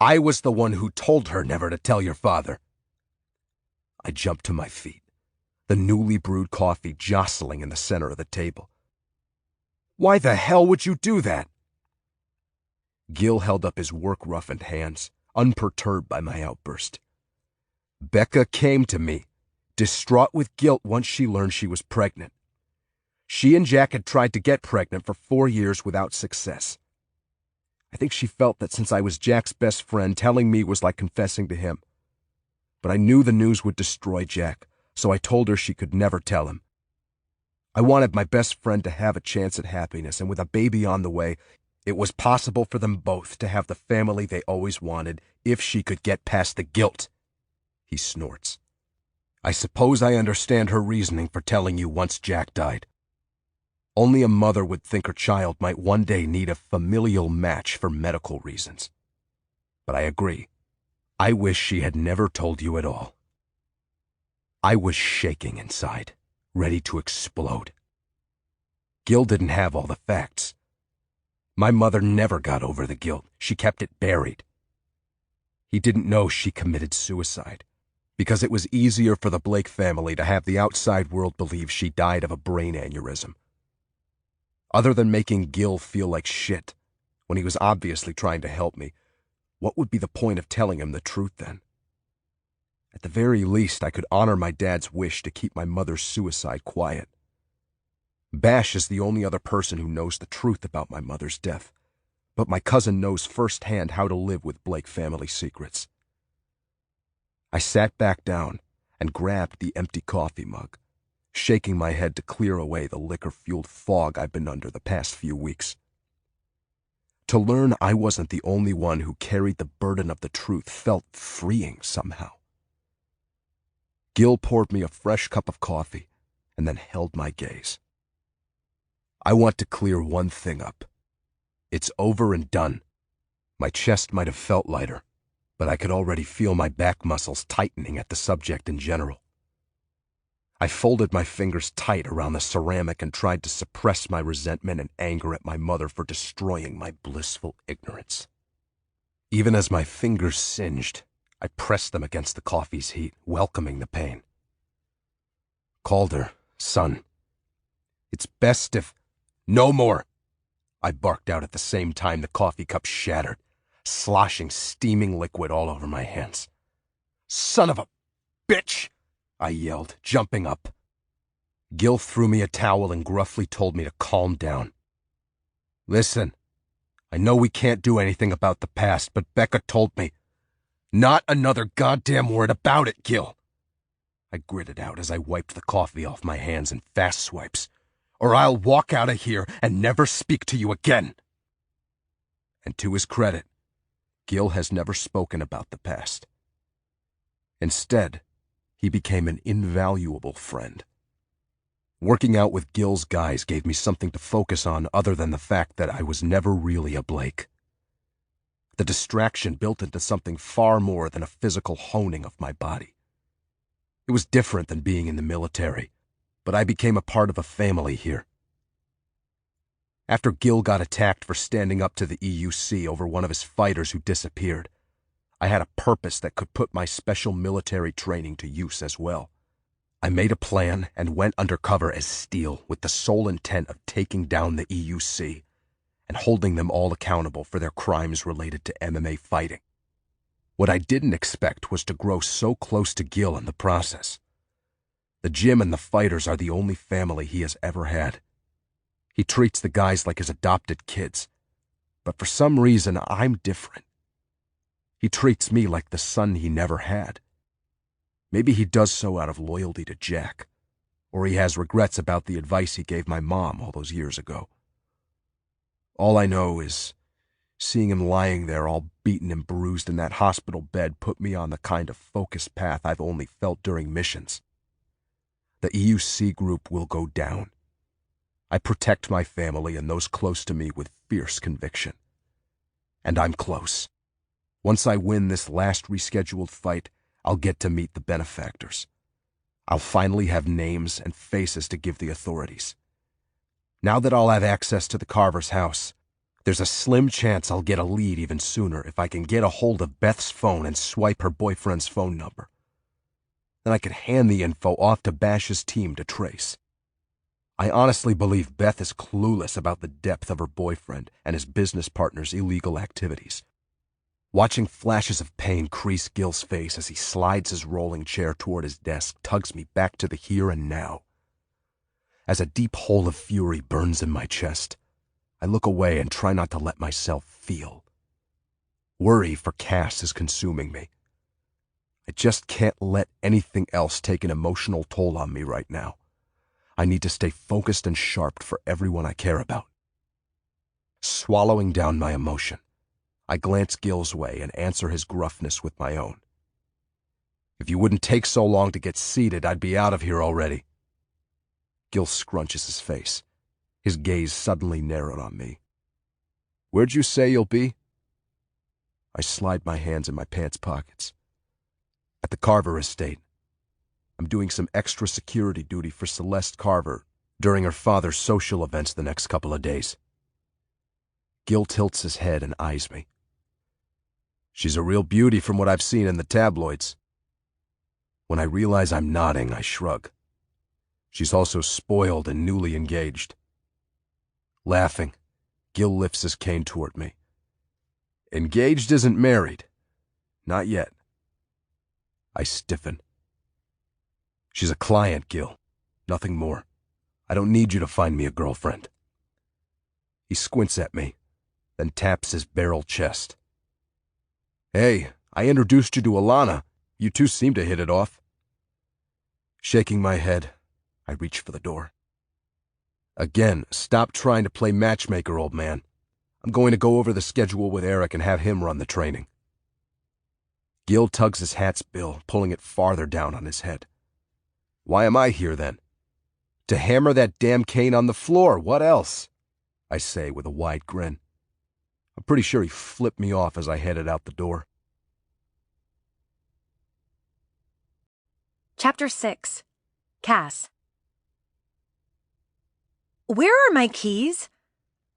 "I was the one who told her never to tell your father." I jumped to my feet, the newly brewed coffee jostling in the center of the table. "Why the hell would you do that?" Gil held up his work-roughened hands, unperturbed by my outburst. "Becca came to me, distraught with guilt once she learned she was pregnant. She and Jack had tried to get pregnant for 4 years without success. I think she felt that since I was Jack's best friend, telling me was like confessing to him. But I knew the news would destroy Jack, so I told her she could never tell him. I wanted my best friend to have a chance at happiness, and with a baby on the way, it was possible for them both to have the family they always wanted if she could get past the guilt." He snorts. "I suppose I understand her reasoning for telling you once Jack died. Only a mother would think her child might one day need a familial match for medical reasons. But I agree. I wish she had never told you at all." I was shaking inside, ready to explode. Gil didn't have all the facts. My mother never got over the guilt. She kept it buried. He didn't know she committed suicide, because it was easier for the Blake family to have the outside world believe she died of a brain aneurysm. Other than making Gil feel like shit, when he was obviously trying to help me, what would be the point of telling him the truth then? At the very least, I could honor my dad's wish to keep my mother's suicide quiet. Bash is the only other person who knows the truth about my mother's death, but my cousin knows firsthand how to live with Blake family secrets. I sat back down and grabbed the empty coffee mug, shaking my head to clear away the liquor-fueled fog I've been under the past few weeks. To learn I wasn't the only one who carried the burden of the truth felt freeing somehow. Gil poured me a fresh cup of coffee and then held my gaze. I want to clear one thing up. It's over and done. My chest might have felt lighter, but I could already feel my back muscles tightening at the subject in general. I folded my fingers tight around the ceramic and tried to suppress my resentment and anger at my mother for destroying my blissful ignorance. Even as my fingers singed, I pressed them against the coffee's heat, welcoming the pain. Calder, son, it's best if— No more! I barked out at the same time the coffee cup shattered, sloshing steaming liquid all over my hands. Son of a bitch! I yelled, jumping up. Gil threw me a towel and gruffly told me to calm down. Listen, I know we can't do anything about the past, but Becca told me. Not another goddamn word about it, Gil. I gritted out as I wiped the coffee off my hands in fast swipes. Or I'll walk out of here and never speak to you again. And to his credit, Gil has never spoken about the past. Instead, he became an invaluable friend. Working out with Gil's guys gave me something to focus on other than the fact that I was never really a Blake. The distraction built into something far more than a physical honing of my body. It was different than being in the military, but I became a part of a family here. After Gil got attacked for standing up to the EUC over one of his fighters who disappeared, I had a purpose that could put my special military training to use as well. I made a plan and went undercover as Steel with the sole intent of taking down the EUC and holding them all accountable for their crimes related to MMA fighting. What I didn't expect was to grow so close to Gil in the process. The gym and the fighters are the only family he has ever had. He treats the guys like his adopted kids, but for some reason I'm different. He treats me like the son he never had. Maybe he does so out of loyalty to Jack, or he has regrets about the advice he gave my mom all those years ago. All I know is seeing him lying there all beaten and bruised in that hospital bed put me on the kind of focused path I've only felt during missions. The EUC group will go down. I protect my family and those close to me with fierce conviction. And I'm close. Once I win this last rescheduled fight, I'll get to meet the benefactors. I'll finally have names and faces to give the authorities. Now that I'll have access to the Carver's house, there's a slim chance I'll get a lead even sooner if I can get a hold of Beth's phone and swipe her boyfriend's phone number. Then I could hand the info off to Bash's team to trace. I honestly believe Beth is clueless about the depth of her boyfriend and his business partner's illegal activities. Watching flashes of pain crease Gil's face as he slides his rolling chair toward his desk tugs me back to the here and now. As a deep hole of fury burns in my chest, I look away and try not to let myself feel. Worry for Cass is consuming me. I just can't let anything else take an emotional toll on me right now. I need to stay focused and sharp for everyone I care about. Swallowing down my emotion, I glance Gil's way and answer his gruffness with my own. If you wouldn't take so long to get seated, I'd be out of here already. Gil scrunches his face, his gaze suddenly narrowed on me. Where'd you say you'll be? I slide my hands in my pants pockets. At the Carver estate. I'm doing some extra security duty for Celeste Carver during her father's social events the next couple of days. Gil tilts his head and eyes me. She's a real beauty from what I've seen in the tabloids. When I realize I'm nodding, I shrug. She's also spoiled and newly engaged. Laughing, Gil lifts his cane toward me. Engaged isn't married. Not yet. I stiffen. She's a client, Gil. Nothing more. I don't need you to find me a girlfriend. He squints at me, then taps his barrel chest. "Hey, I introduced you to Alana. You two seem to hit it off." Shaking my head, I reach for the door. "Again, stop trying to play matchmaker, old man. I'm going to go over the schedule with Eric and have him run the training." Gil tugs his hat's bill, pulling it farther down on his head. "Why am I here, then?" "To hammer that damn cane on the floor. What else?" I say with a wide grin. I'm pretty sure he flipped me off as I headed out the door. Chapter 6. Cass. Where are my keys?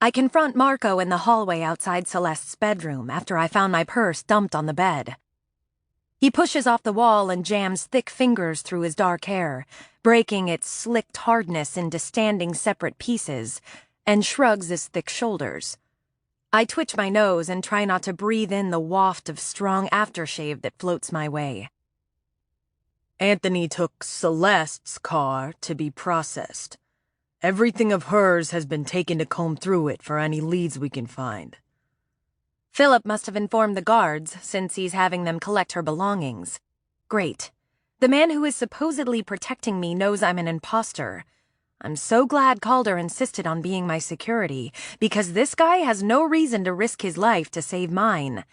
I confront Marco in the hallway outside Celeste's bedroom after I found my purse dumped on the bed. He pushes off the wall and jams thick fingers through his dark hair, breaking its slicked hardness into standing separate pieces, and shrugs his thick shoulders. I twitch my nose and try not to breathe in the waft of strong aftershave that floats my way. Anthony took Celeste's car to be processed. Everything of hers has been taken to comb through it for any leads we can find. Philip must have informed the guards, since he's having them collect her belongings. Great. The man who is supposedly protecting me knows I'm an imposter. I'm so glad Calder insisted on being my security, because this guy has no reason to risk his life to save mine.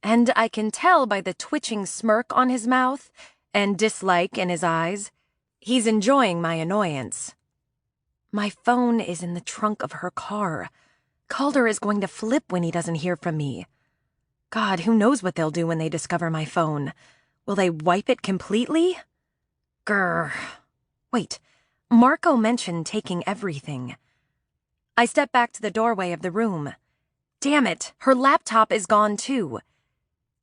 And I can tell by the twitching smirk on his mouth and dislike in his eyes, he's enjoying my annoyance. My phone is in the trunk of her car. Calder is going to flip when he doesn't hear from me. God, who knows what they'll do when they discover my phone? Will they wipe it completely? Grr. Wait, Marco mentioned taking everything. I step back to the doorway of the room. Damn it, her laptop is gone too.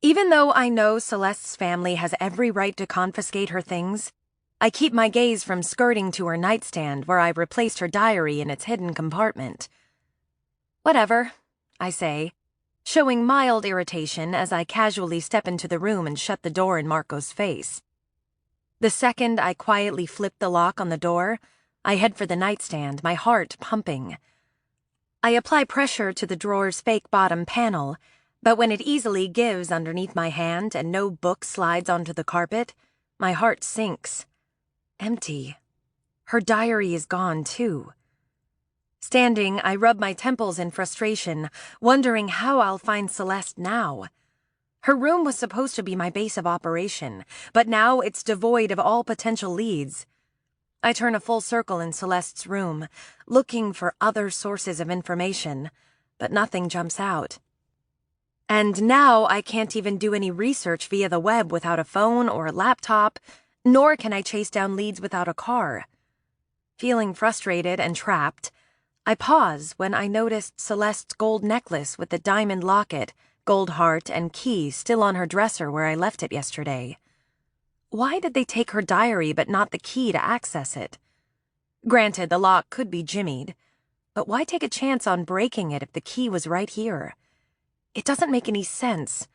Even though I know Celeste's family has every right to confiscate her things, I keep my gaze from skirting to her nightstand where I replaced her diary in its hidden compartment. Whatever, I say, showing mild irritation as I casually step into the room and shut the door in Marco's face. The second I quietly flip the lock on the door, I head for the nightstand, my heart pumping. I apply pressure to the drawer's fake bottom panel, but when it easily gives underneath my hand and no book slides onto the carpet, my heart sinks. Empty. Her diary is gone, too. Standing, I rub my temples in frustration, wondering how I'll find Celeste now. Her room was supposed to be my base of operation, but now it's devoid of all potential leads. I turn a full circle in Celeste's room, looking for other sources of information, but nothing jumps out. And now I can't even do any research via the web without a phone or a laptop, nor can I chase down leads without a car. Feeling frustrated and trapped, I pause when I noticed Celeste's gold necklace with the diamond locket, gold heart, and key still on her dresser where I left it yesterday. Why did they take her diary but not the key to access it? Granted, the lock could be jimmied, but why take a chance on breaking it if the key was right here? It doesn't make any sense,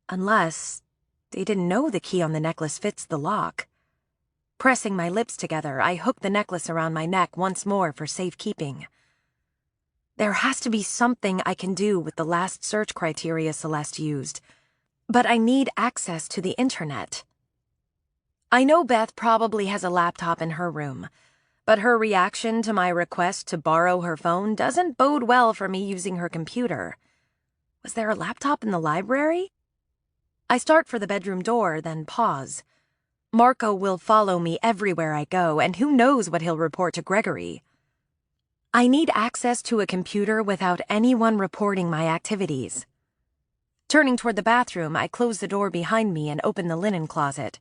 unless they didn't know the key on the necklace fits the lock. Pressing my lips together, I hook the necklace around my neck once more for safekeeping. There has to be something I can do with the last search criteria Celeste used, but I need access to the internet. I know Beth probably has a laptop in her room, but her reaction to my request to borrow her phone doesn't bode well for me using her computer. Was there a laptop in the library? I start for the bedroom door, then pause. Marco will follow me everywhere I go, and who knows what he'll report to Gregory. I need access to a computer without anyone reporting my activities. Turning toward the bathroom, I close the door behind me and open the linen closet.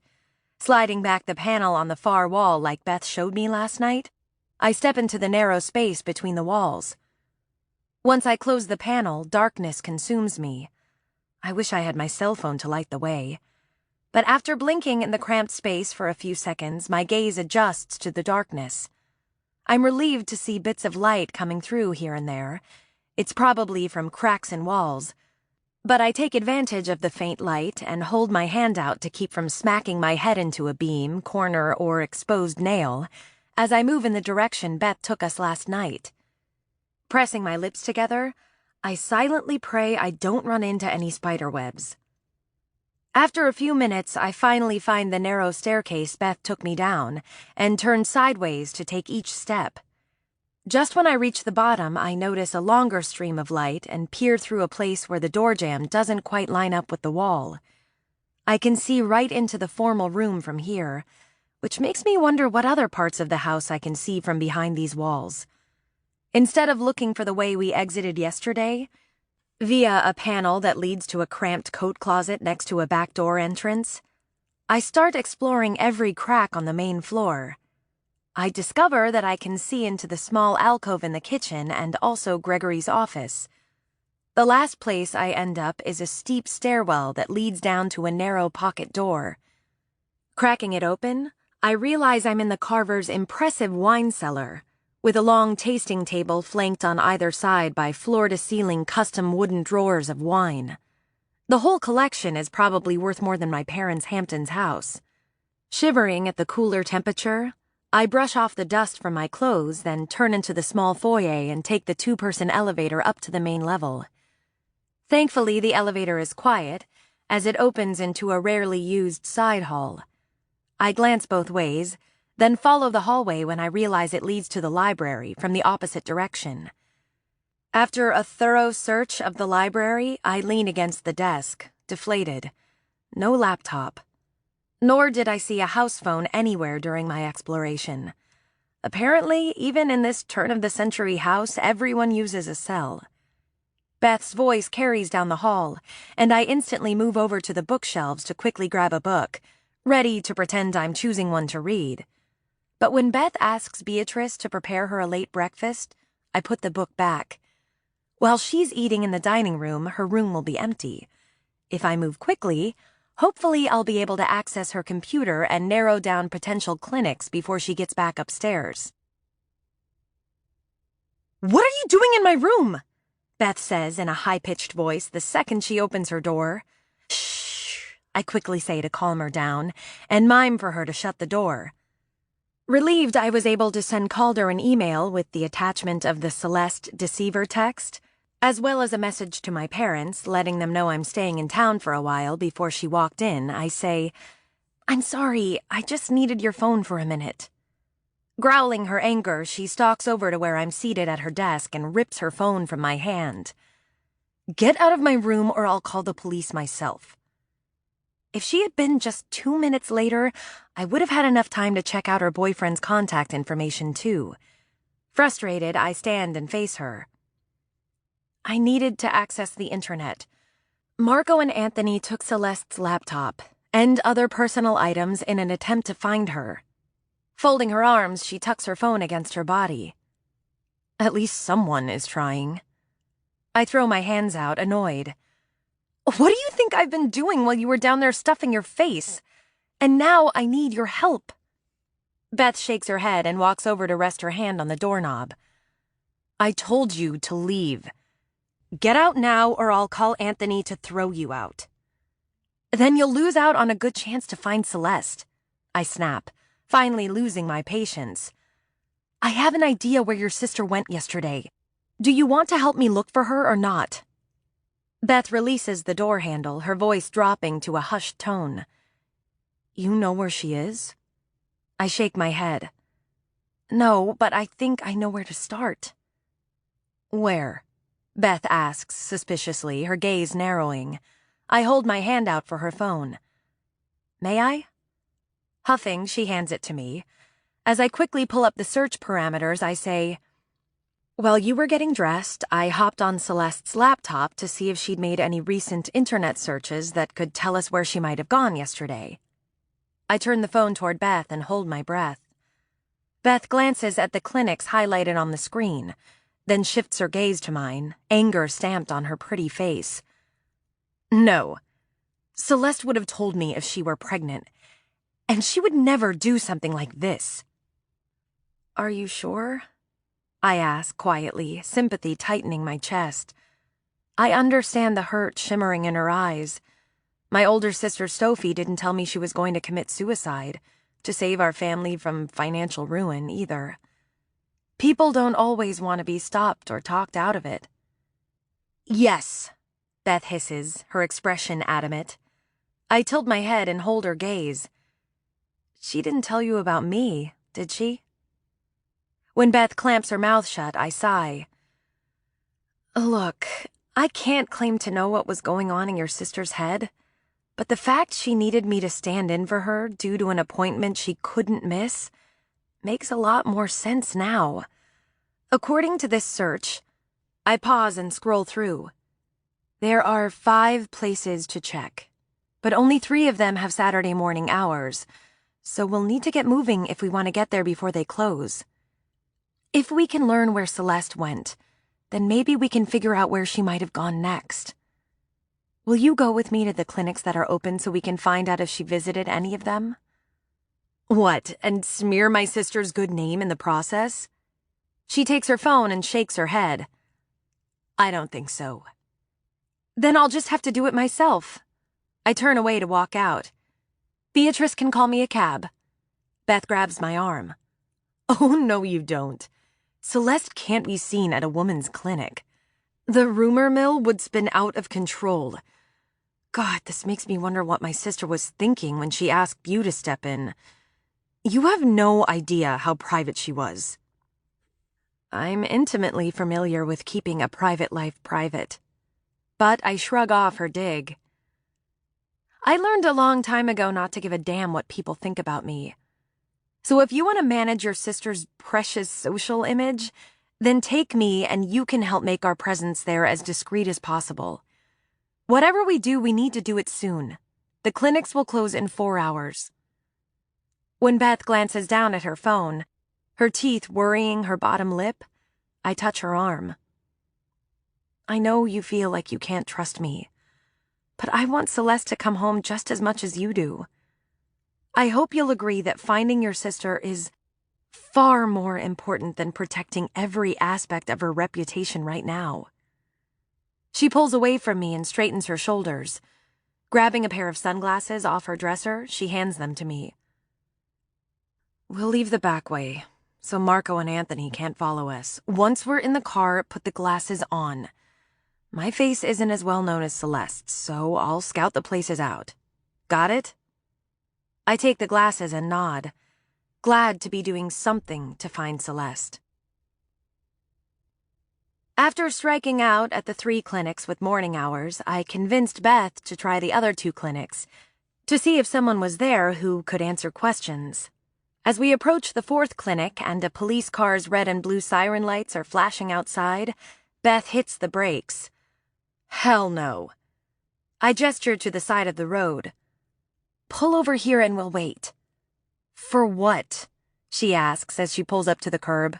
Sliding back the panel on the far wall like Beth showed me last night, I step into the narrow space between the walls. Once I close the panel, darkness consumes me. I wish I had my cell phone to light the way. But after blinking in the cramped space for a few seconds, my gaze adjusts to the darkness. I'm relieved to see bits of light coming through here and there. It's probably from cracks in walls. But I take advantage of the faint light and hold my hand out to keep from smacking my head into a beam, corner, or exposed nail as I move in the direction Beth took us last night. Pressing my lips together, I silently pray I don't run into any spiderwebs. After a few minutes, I finally find the narrow staircase Beth took me down and turn sideways to take each step. Just when I reach the bottom, I notice a longer stream of light and peer through a place where the door jamb doesn't quite line up with the wall. I can see right into the formal room from here, which makes me wonder what other parts of the house I can see from behind these walls. Instead of looking for the way we exited yesterday, via a panel that leads to a cramped coat closet next to a back door entrance, I start exploring every crack on the main floor. I discover that I can see into the small alcove in the kitchen and also Gregory's office. The last place I end up is a steep stairwell that leads down to a narrow pocket door. Cracking it open, I realize I'm in the Carver's impressive wine cellar, with a long tasting table flanked on either side by floor-to-ceiling custom wooden drawers of wine. The whole collection is probably worth more than my parents' Hamptons house. Shivering at the cooler temperature, I brush off the dust from my clothes, then turn into the small foyer and take the two-person elevator up to the main level. Thankfully, the elevator is quiet, as it opens into a rarely used side hall. I glance both ways, then follow the hallway when I realize it leads to the library from the opposite direction. After a thorough search of the library, I lean against the desk, deflated. No laptop. Nor did I see a house phone anywhere during my exploration. Apparently, even in this turn-of-the-century house, everyone uses a cell. Beth's voice carries down the hall, and I instantly move over to the bookshelves to quickly grab a book, ready to pretend I'm choosing one to read. But when Beth asks Beatrice to prepare her a late breakfast, I put the book back. While she's eating in the dining room, her room will be empty. If I move quickly, hopefully I'll be able to access her computer and narrow down potential clinics before she gets back upstairs. What are you doing in my room? Beth says in a high-pitched voice the second she opens her door. Shh, I quickly say to calm her down, and mime for her to shut the door. Relieved I was able to send Calder an email with the attachment of the Celeste deceiver text, as well as a message to my parents letting them know I'm staying in town for a while before she walked in, I say, "I'm sorry, I just needed your phone for a minute." Growling her anger, she stalks over to where I'm seated at her desk and rips her phone from my hand. Get out of my room or I'll call the police myself. If she had been just 2 minutes later, I would have had enough time to check out her boyfriend's contact information, too. Frustrated, I stand and face her. I needed to access the internet. Marco and Anthony took Celeste's laptop and other personal items in an attempt to find her. Folding her arms, she tucks her phone against her body. At least someone is trying. I throw my hands out, annoyed. What do you think I've been doing while you were down there stuffing your face? And now I need your help. Beth shakes her head and walks over to rest her hand on the doorknob. I told you to leave. Get out now or I'll call Anthony to throw you out. Then you'll lose out on a good chance to find Celeste. I snap, finally losing my patience. I have an idea where your sister went yesterday. Do you want to help me look for her or not? Beth releases the door handle, her voice dropping to a hushed tone. You know where she is? I shake my head. No, but I think I know where to start. Where? Beth asks suspiciously, her gaze narrowing. I hold my hand out for her phone. May I? Huffing, she hands it to me. As I quickly pull up the search parameters, I say, "While you were getting dressed, I hopped on Celeste's laptop to see if she'd made any recent internet searches that could tell us where she might have gone yesterday." I turn the phone toward Beth and hold my breath. Beth glances at the clinics highlighted on the screen, then shifts her gaze to mine, anger stamped on her pretty face. No. Celeste would have told me if she were pregnant, and she would never do something like this. Are you sure? I ask quietly, sympathy tightening my chest. I understand the hurt shimmering in her eyes. My older sister Sophie didn't tell me she was going to commit suicide, to save our family from financial ruin either. People don't always want to be stopped or talked out of it. Yes, Beth hisses, her expression adamant. I tilt my head and hold her gaze. She didn't tell you about me, did she? When Beth clamps her mouth shut, I sigh. Look, I can't claim to know what was going on in your sister's head, but the fact she needed me to stand in for her due to an appointment she couldn't miss makes a lot more sense now. According to this search, I pause and scroll through. There are 5 places to check, but only 3 of them have Saturday morning hours, so we'll need to get moving if we want to get there before they close. If we can learn where Celeste went, then maybe we can figure out where she might have gone next. Will you go with me to the clinics that are open so we can find out if she visited any of them? What, and smear my sister's good name in the process? She takes her phone and shakes her head. I don't think so. Then I'll just have to do it myself. I turn away to walk out. Beatrice can call me a cab. Beth grabs my arm. Oh, no, you don't. Celeste can't be seen at a woman's clinic. The rumor mill would spin out of control. God, this makes me wonder what my sister was thinking when she asked you to step in. You have no idea how private she was. I'm intimately familiar with keeping a private life private. But I shrug off her dig. I learned a long time ago not to give a damn what people think about me. So if you want to manage your sister's precious social image, then take me and you can help make our presence there as discreet as possible. Whatever we do, we need to do it soon. The clinics will close in 4 hours. When Beth glances down at her phone, her teeth worrying her bottom lip, I touch her arm. I know you feel like you can't trust me, but I want Celeste to come home just as much as you do. I hope you'll agree that finding your sister is far more important than protecting every aspect of her reputation right now. She pulls away from me and straightens her shoulders. Grabbing a pair of sunglasses off her dresser, she hands them to me. We'll leave the back way, so Marco and Anthony can't follow us. Once we're in the car, put the glasses on. My face isn't as well known as Celeste's, so I'll scout the places out. Got it? I take the glasses and nod, glad to be doing something to find Celeste. After striking out at the 3 clinics with morning hours, I convinced Beth to try the other 2 clinics, to see if someone was there who could answer questions. As we approach the 4th clinic and a police car's red and blue siren lights are flashing outside, Beth hits the brakes. Hell no. I gesture to the side of the road. Pull over here and we'll wait. For what? She asks as she pulls up to the curb.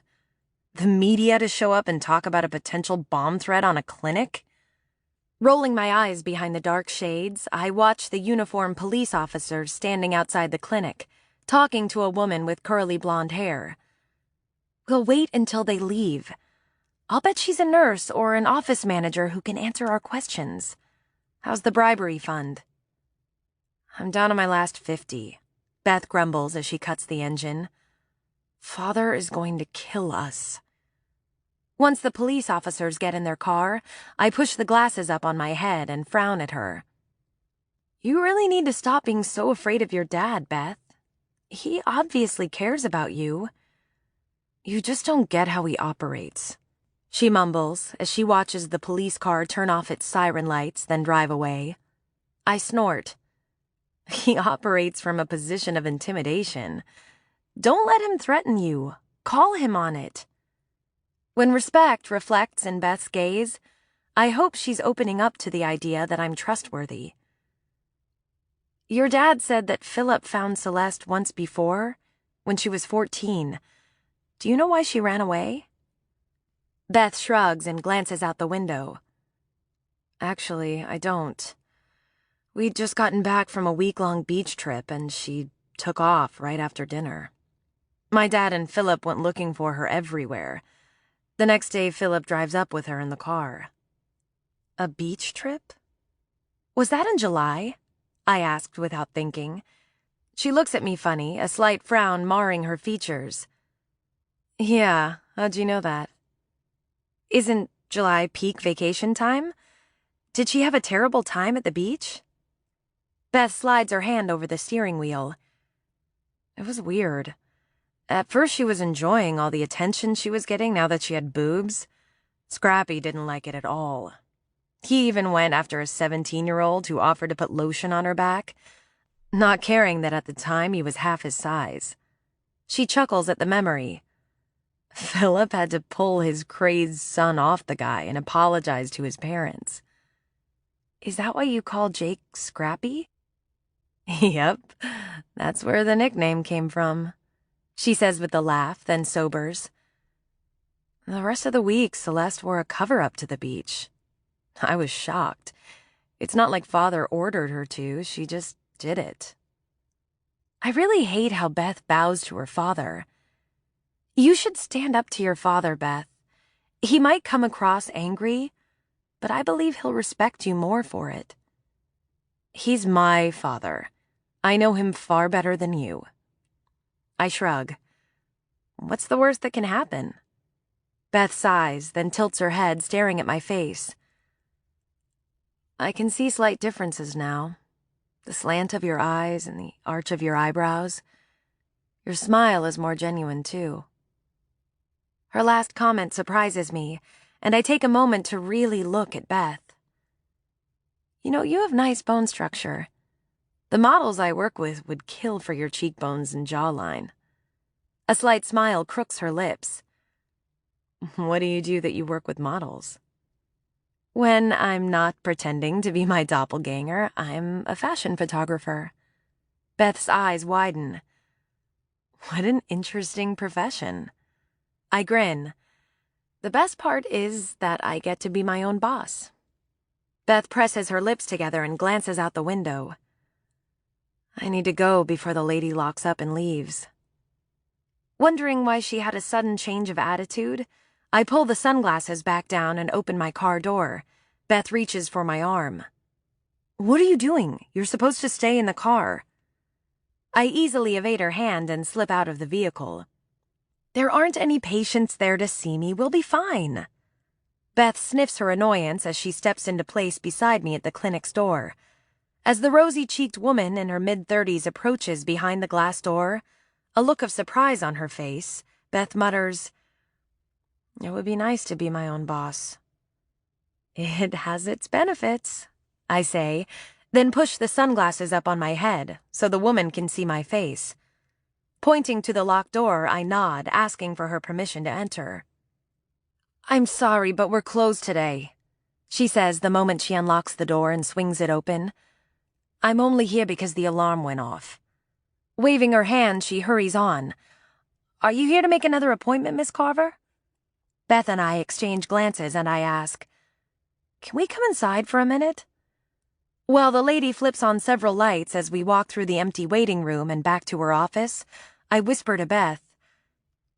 The media to show up and talk about a potential bomb threat on a clinic? Rolling my eyes behind the dark shades, I watch the uniformed police officers standing outside the clinic, talking to a woman with curly blonde hair. We'll wait until they leave. I'll bet she's a nurse or an office manager who can answer our questions. How's the bribery fund? I'm down to my last 50. Beth grumbles as she cuts the engine. Father is going to kill us. Once the police officers get in their car, I push the glasses up on my head and frown at her. You really need to stop being so afraid of your dad, Beth. He obviously cares about you. You just don't get how he operates. She mumbles as she watches the police car turn off its siren lights, then drive away. I snort. He operates from a position of intimidation. Don't let him threaten you. Call him on it. When respect reflects in Beth's gaze, I hope she's opening up to the idea that I'm trustworthy. Your dad said that Philip found Celeste once before, when she was 14. Do you know why she ran away? Beth shrugs and glances out the window. Actually, I don't. We'd just gotten back from a week-long beach trip, and she took off right after dinner. My dad and Philip went looking for her everywhere. The next day, Philip drives up with her in the car. A beach trip? Was that in July? I asked without thinking. She looks at me funny, a slight frown marring her features. Yeah, how'd you know that? Isn't July peak vacation time? Did she have a terrible time at the beach? Beth slides her hand over the steering wheel. It was weird. At first she was enjoying all the attention she was getting now that she had boobs. Scrappy didn't like it at all. He even went after a 17-year-old who offered to put lotion on her back, not caring that at the time he was half his size. She chuckles at the memory. Philip had to pull his crazed son off the guy and apologize to his parents. Is that why you call Jake Scrappy? Yep, that's where the nickname came from, she says with a laugh, then sobers. The rest of the week, Celeste wore a cover-up to the beach. I was shocked. It's not like Father ordered her to, she just did it. I really hate how Beth bows to her father. You should stand up to your father, Beth. He might come across angry, but I believe he'll respect you more for it. He's my father. I know him far better than you. I shrug. What's the worst that can happen? Beth sighs, then tilts her head, staring at my face. I can see slight differences now. The slant of your eyes and the arch of your eyebrows. Your smile is more genuine, too. Her last comment surprises me, and I take a moment to really look at Beth. You know, you have nice bone structure. The models I work with would kill for your cheekbones and jawline. A slight smile crooks her lips. What do you do that you work with models? When I'm not pretending to be my doppelganger, I'm a fashion photographer. Beth's eyes widen. What an interesting profession. I grin. The best part is that I get to be my own boss. Beth presses her lips together and glances out the window. I need to go before the lady locks up and leaves. Wondering why she had a sudden change of attitude, I pull the sunglasses back down and open my car door. Beth reaches for my arm. What are you doing? You're supposed to stay in the car. I easily evade her hand and slip out of the vehicle. There aren't any patients there to see me. We'll be fine. Beth sniffs her annoyance as she steps into place beside me at the clinic's door. As the rosy-cheeked woman in her mid-30s approaches behind the glass door, a look of surprise on her face, Beth mutters, It would be nice to be my own boss. It has its benefits, I say, then push the sunglasses up on my head so the woman can see my face. Pointing to the locked door, I nod, asking for her permission to enter. I'm sorry, but we're closed today, she says the moment she unlocks the door and swings it open. I'm only here because the alarm went off. Waving her hand, she hurries on. Are you here to make another appointment, Miss Carver? Beth and I exchange glances and I ask, Can we come inside for a minute? While the lady flips on several lights as we walk through the empty waiting room and back to her office, I whisper to Beth,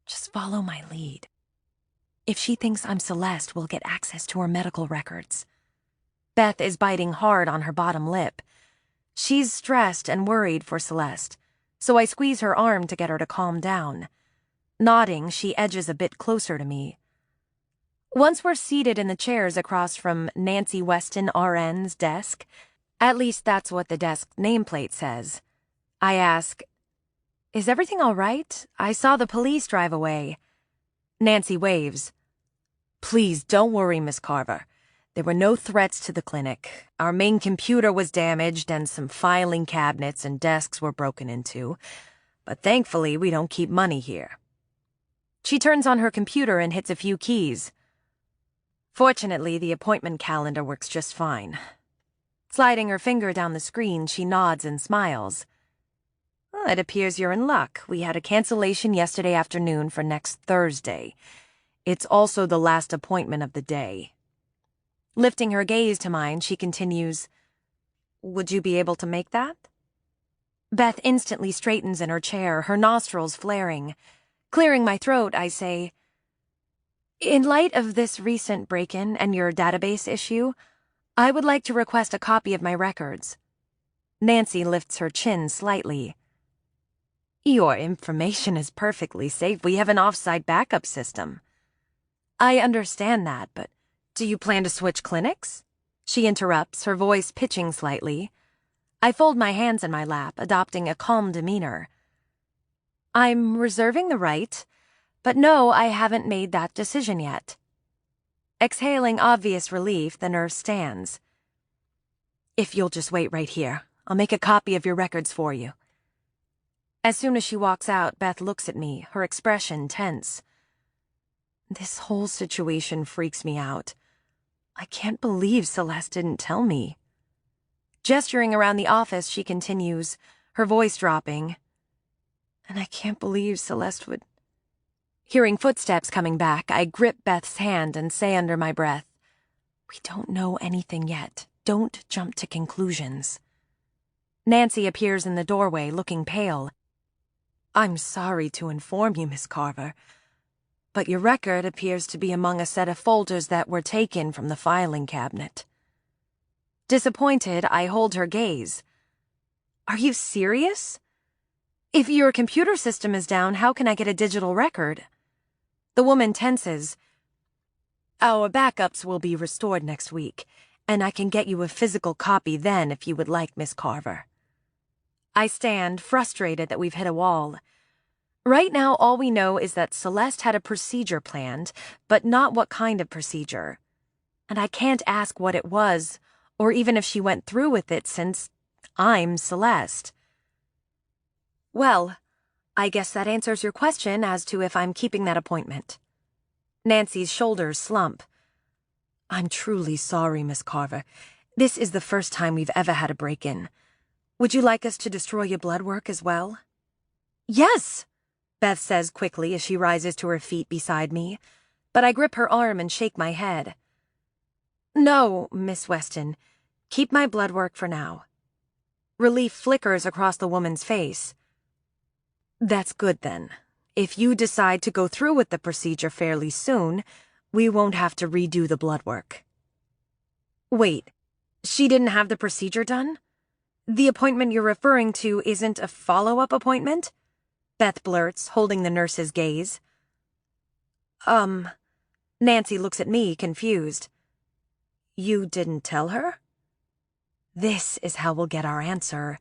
Just follow my lead. If she thinks I'm Celeste, we'll get access to her medical records. Beth is biting hard on her bottom lip. She's stressed and worried for Celeste, so I squeeze her arm to get her to calm down. Nodding, she edges a bit closer to me. Once we're seated in the chairs across from Nancy Weston RN's desk, at least that's what the desk nameplate says, I ask, Is everything all right? I saw the police drive away. Nancy waves. Please don't worry, Miss Carver. There were no threats to the clinic. Our main computer was damaged and some filing cabinets and desks were broken into. But thankfully, we don't keep money here. She turns on her computer and hits a few keys. Fortunately, the appointment calendar works just fine. Sliding her finger down the screen, she nods and smiles. It appears you're in luck. We had a cancellation yesterday afternoon for next Thursday. It's also the last appointment of the day. Lifting her gaze to mine, she continues, Would you be able to make that? Beth instantly straightens in her chair, her nostrils flaring. Clearing my throat, I say, In light of this recent break-in and your database issue, I would like to request a copy of my records. Nancy lifts her chin slightly. Your information is perfectly safe. We have an off-site backup system. I understand that, but Do you plan to switch clinics? She interrupts, her voice pitching slightly. I fold my hands in my lap, adopting a calm demeanor. I'm reserving the right, but no, I haven't made that decision yet. Exhaling obvious relief, the nurse stands. If you'll just wait right here, I'll make a copy of your records for you. As soon as she walks out, Beth looks at me, her expression tense. This whole situation freaks me out. I can't believe Celeste didn't tell me. Gesturing around the office, she continues, her voice dropping. And I can't believe Celeste would... Hearing footsteps coming back, I grip Beth's hand and say under my breath, We don't know anything yet. Don't jump to conclusions. Nancy appears in the doorway, looking pale. I'm sorry to inform you, Miss Carver, but your record appears to be among a set of folders that were taken from the filing cabinet. Disappointed, I hold her gaze. Are you serious? If your computer system is down, how can I get a digital record? The woman tenses. Our backups will be restored next week, and I can get you a physical copy then if you would like, Miss Carver. I stand, frustrated that we've hit a wall. Right now, all we know is that Celeste had a procedure planned, but not what kind of procedure. And I can't ask what it was, or even if she went through with it, since I'm Celeste. Well, I guess that answers your question as to if I'm keeping that appointment. Nancy's shoulders slump. I'm truly sorry, Miss Carver. This is the first time we've ever had a break-in. Would you like us to destroy your blood work as well? Yes, Beth says quickly as she rises to her feet beside me, but I grip her arm and shake my head. No, Miss Weston. Keep my blood work for now. Relief flickers across the woman's face. That's good then. If you decide to go through with the procedure fairly soon, we won't have to redo the blood work. Wait, she didn't have the procedure done? The appointment you're referring to isn't a follow-up appointment? Beth blurts, holding the nurse's gaze. Nancy looks at me, confused. You didn't tell her? This is how we'll get our answer.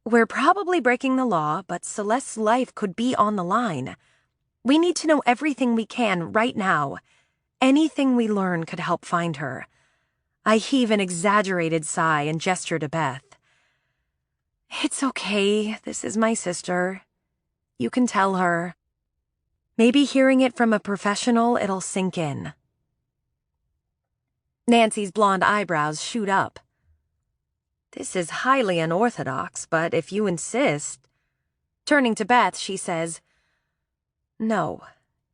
We're probably breaking the law, but Celeste's life could be on the line. We need to know everything we can right now. Anything we learn could help find her. I heave an exaggerated sigh and gesture to Beth. It's okay. This is my sister. You can tell her. Maybe hearing it from a professional, it'll sink in. Nancy's blonde eyebrows shoot up. This is highly unorthodox, but if you insist... Turning to Beth, she says, No,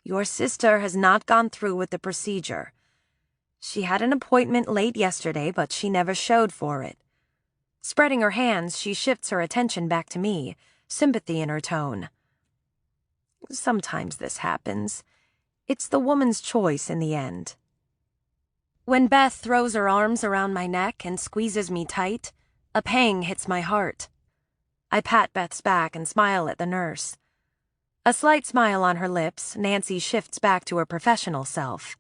your sister has not gone through with the procedure. She had an appointment late yesterday, but she never showed for it. Spreading her hands, she shifts her attention back to me, sympathy in her tone. Sometimes this happens. It's the woman's choice in the end. When Beth throws her arms around my neck and squeezes me tight, a pang hits my heart. I pat Beth's back and smile at the nurse. A slight smile on her lips, Nancy shifts back to her professional self.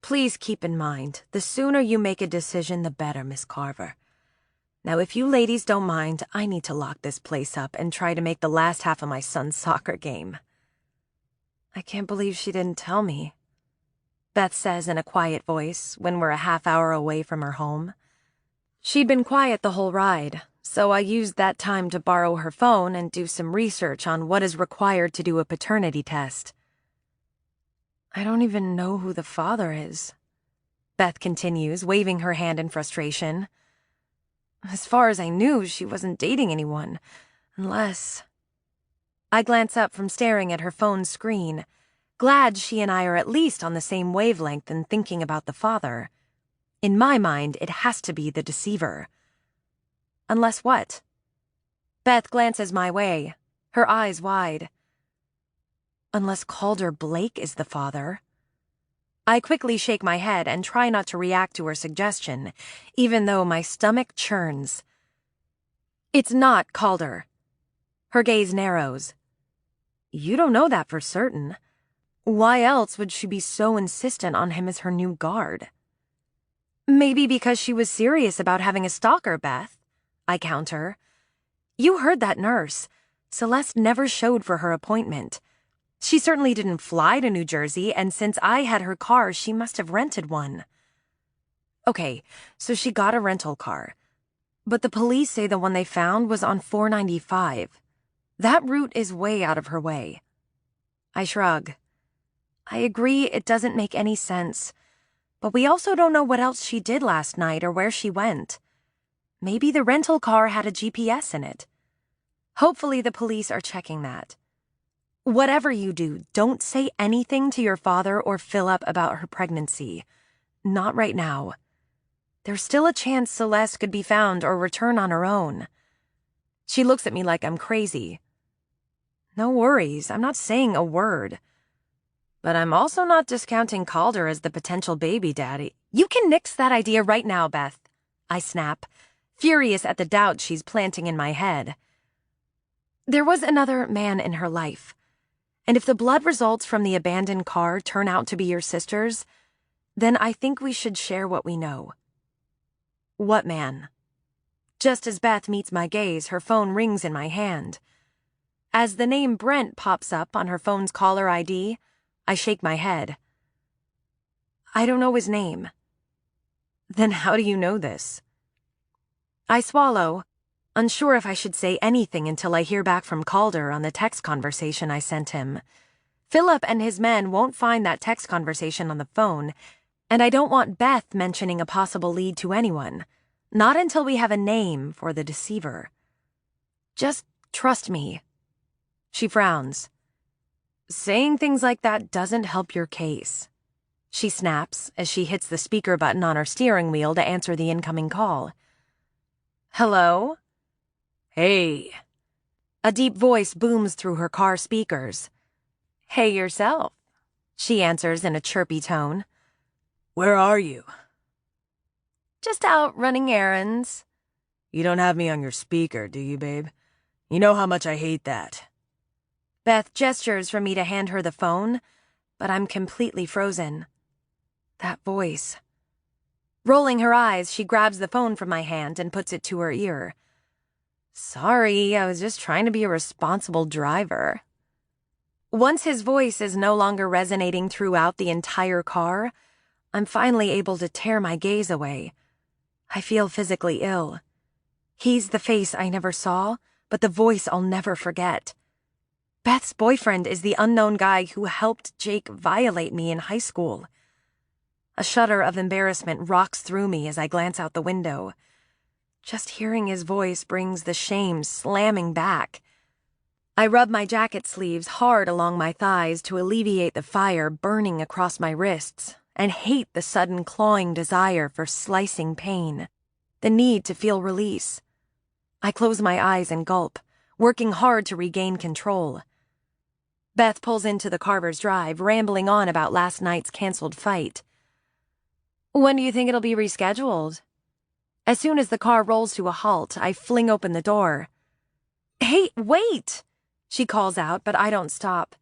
Please keep in mind, the sooner you make a decision, the better, Miss Carver. Now, if you ladies don't mind, I need to lock this place up and try to make the last half of my son's soccer game. I can't believe she didn't tell me, Beth says in a quiet voice when we're a half hour away from her home. She'd been quiet the whole ride, so I used that time to borrow her phone and do some research on what is required to do a paternity test. I don't even know who the father is, Beth continues, waving her hand in frustration. As far as I knew, she wasn't dating anyone, unless... I glance up from staring at her phone's screen, glad she and I are at least on the same wavelength in thinking about the father. In my mind, it has to be the deceiver. Unless what? Beth glances my way, her eyes wide. Unless Calder Blake is the father. I quickly shake my head and try not to react to her suggestion, even though my stomach churns. It's not Calder. Her gaze narrows. You don't know that for certain. Why else would she be so insistent on him as her new guard? Maybe because she was serious about having a stalker, Beth, I counter. You heard that nurse. Celeste never showed for her appointment. She certainly didn't fly to New Jersey, and since I had her car, she must have rented one. Okay, so she got a rental car. But the police say the one they found was on 495. That route is way out of her way. I shrug. I agree it doesn't make any sense, but we also don't know what else she did last night or where she went. Maybe the rental car had a GPS in it. Hopefully the police are checking that. Whatever you do, don't say anything to your father or Philip about her pregnancy. Not right now. There's still a chance Celeste could be found or return on her own. She looks at me like I'm crazy. No worries, I'm not saying a word. But I'm also not discounting Calder as the potential baby daddy. You can nix that idea right now, Beth, I snap, furious at the doubt she's planting in my head. There was another man in her life, and if the blood results from the abandoned car turn out to be your sister's, then I think we should share what we know. What man? Just as Beth meets my gaze, her phone rings in my hand. As the name Brent pops up on her phone's caller ID, I shake my head. I don't know his name. Then how do you know this? I swallow, unsure if I should say anything until I hear back from Calder on the text conversation I sent him. Philip and his men won't find that text conversation on the phone, and I don't want Beth mentioning a possible lead to anyone, not until we have a name for the deceiver. Just trust me. She frowns. Saying things like that doesn't help your case. She snaps as she hits the speaker button on her steering wheel to answer the incoming call. Hello? Hey. A deep voice booms through her car speakers. Hey yourself, she answers in a chirpy tone. Where are you? Just out running errands. You don't have me on your speaker, do you, babe? You know how much I hate that. Beth gestures for me to hand her the phone, but I'm completely frozen. That voice. Rolling her eyes, she grabs the phone from my hand and puts it to her ear. Sorry, I was just trying to be a responsible driver. Once his voice is no longer resonating throughout the entire car, I'm finally able to tear my gaze away. I feel physically ill. He's the face I never saw, but the voice I'll never forget. Beth's boyfriend is the unknown guy who helped Jake violate me in high school. A shudder of embarrassment rocks through me as I glance out the window. Just hearing his voice brings the shame slamming back. I rub my jacket sleeves hard along my thighs to alleviate the fire burning across my wrists, and hate the sudden clawing desire for slicing pain, the need to feel release. I close my eyes and gulp, working hard to regain control. Beth pulls into the Carver's drive, rambling on about last night's canceled fight. When do you think it'll be rescheduled? As soon as the car rolls to a halt, I fling open the door. Hey, wait! She calls out, but I don't stop.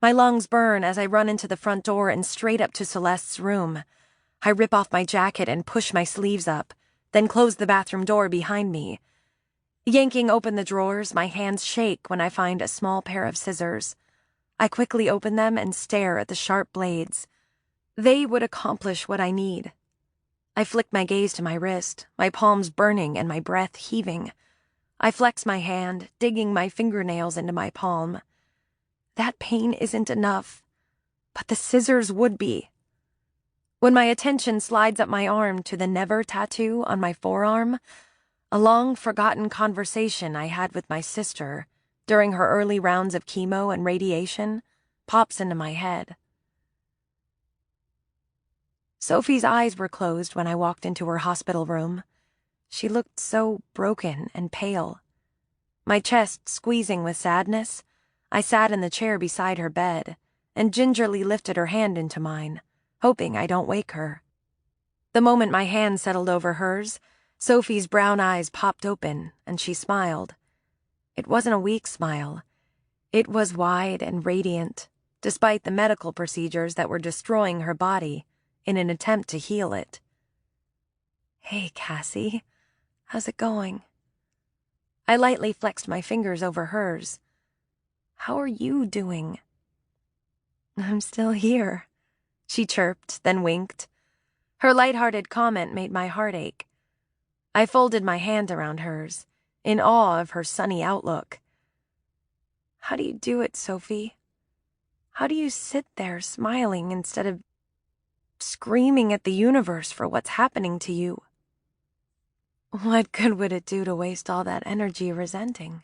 My lungs burn as I run into the front door and straight up to Celeste's room. I rip off my jacket and push my sleeves up, then close the bathroom door behind me. Yanking open the drawers, my hands shake when I find a small pair of scissors. I quickly open them and stare at the sharp blades. They would accomplish what I need. I flick my gaze to my wrist, my palms burning and my breath heaving. I flex my hand, digging my fingernails into my palm. That pain isn't enough, but the scissors would be. When my attention slides up my arm to the never tattoo on my forearm, a long-forgotten conversation I had with my sister during her early rounds of chemo and radiation pops into my head. Sophie's eyes were closed when I walked into her hospital room. She looked so broken and pale. My chest squeezing with sadness, I sat in the chair beside her bed and gingerly lifted her hand into mine, hoping I don't wake her. The moment my hand settled over hers, Sophie's brown eyes popped open and she smiled. It wasn't a weak smile. It was wide and radiant, despite the medical procedures that were destroying her body in an attempt to heal it. "Hey, Cassie, how's it going?" I lightly flexed my fingers over hers. "How are you doing?" "I'm still here," she chirped, then winked. Her lighthearted comment made my heart ache. I folded my hand around hers, in awe of her sunny outlook. "How do you do it, Sophie? How do you sit there smiling instead of screaming at the universe for what's happening to you?" "What good would it do to waste all that energy resenting?"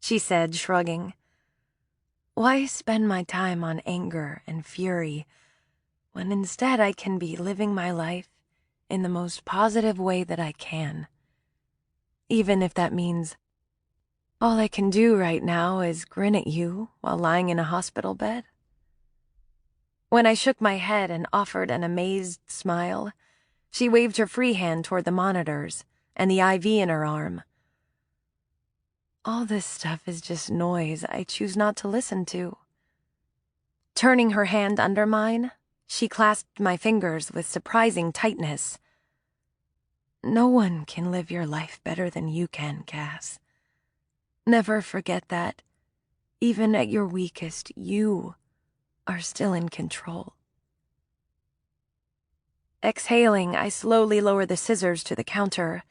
she said, shrugging. "Why spend my time on anger and fury when instead I can be living my life in the most positive way that I can, even if that means all I can do right now is grin at you while lying in a hospital bed?" When I shook my head and offered an amazed smile, she waved her free hand toward the monitors and the IV in her arm. "All this stuff is just noise I choose not to listen to." Turning her hand under mine, she clasped my fingers with surprising tightness. "No one can live your life better than you can, Cass. Never forget that, even at your weakest, you are still in control." Exhaling, I slowly lower the scissors to the counter,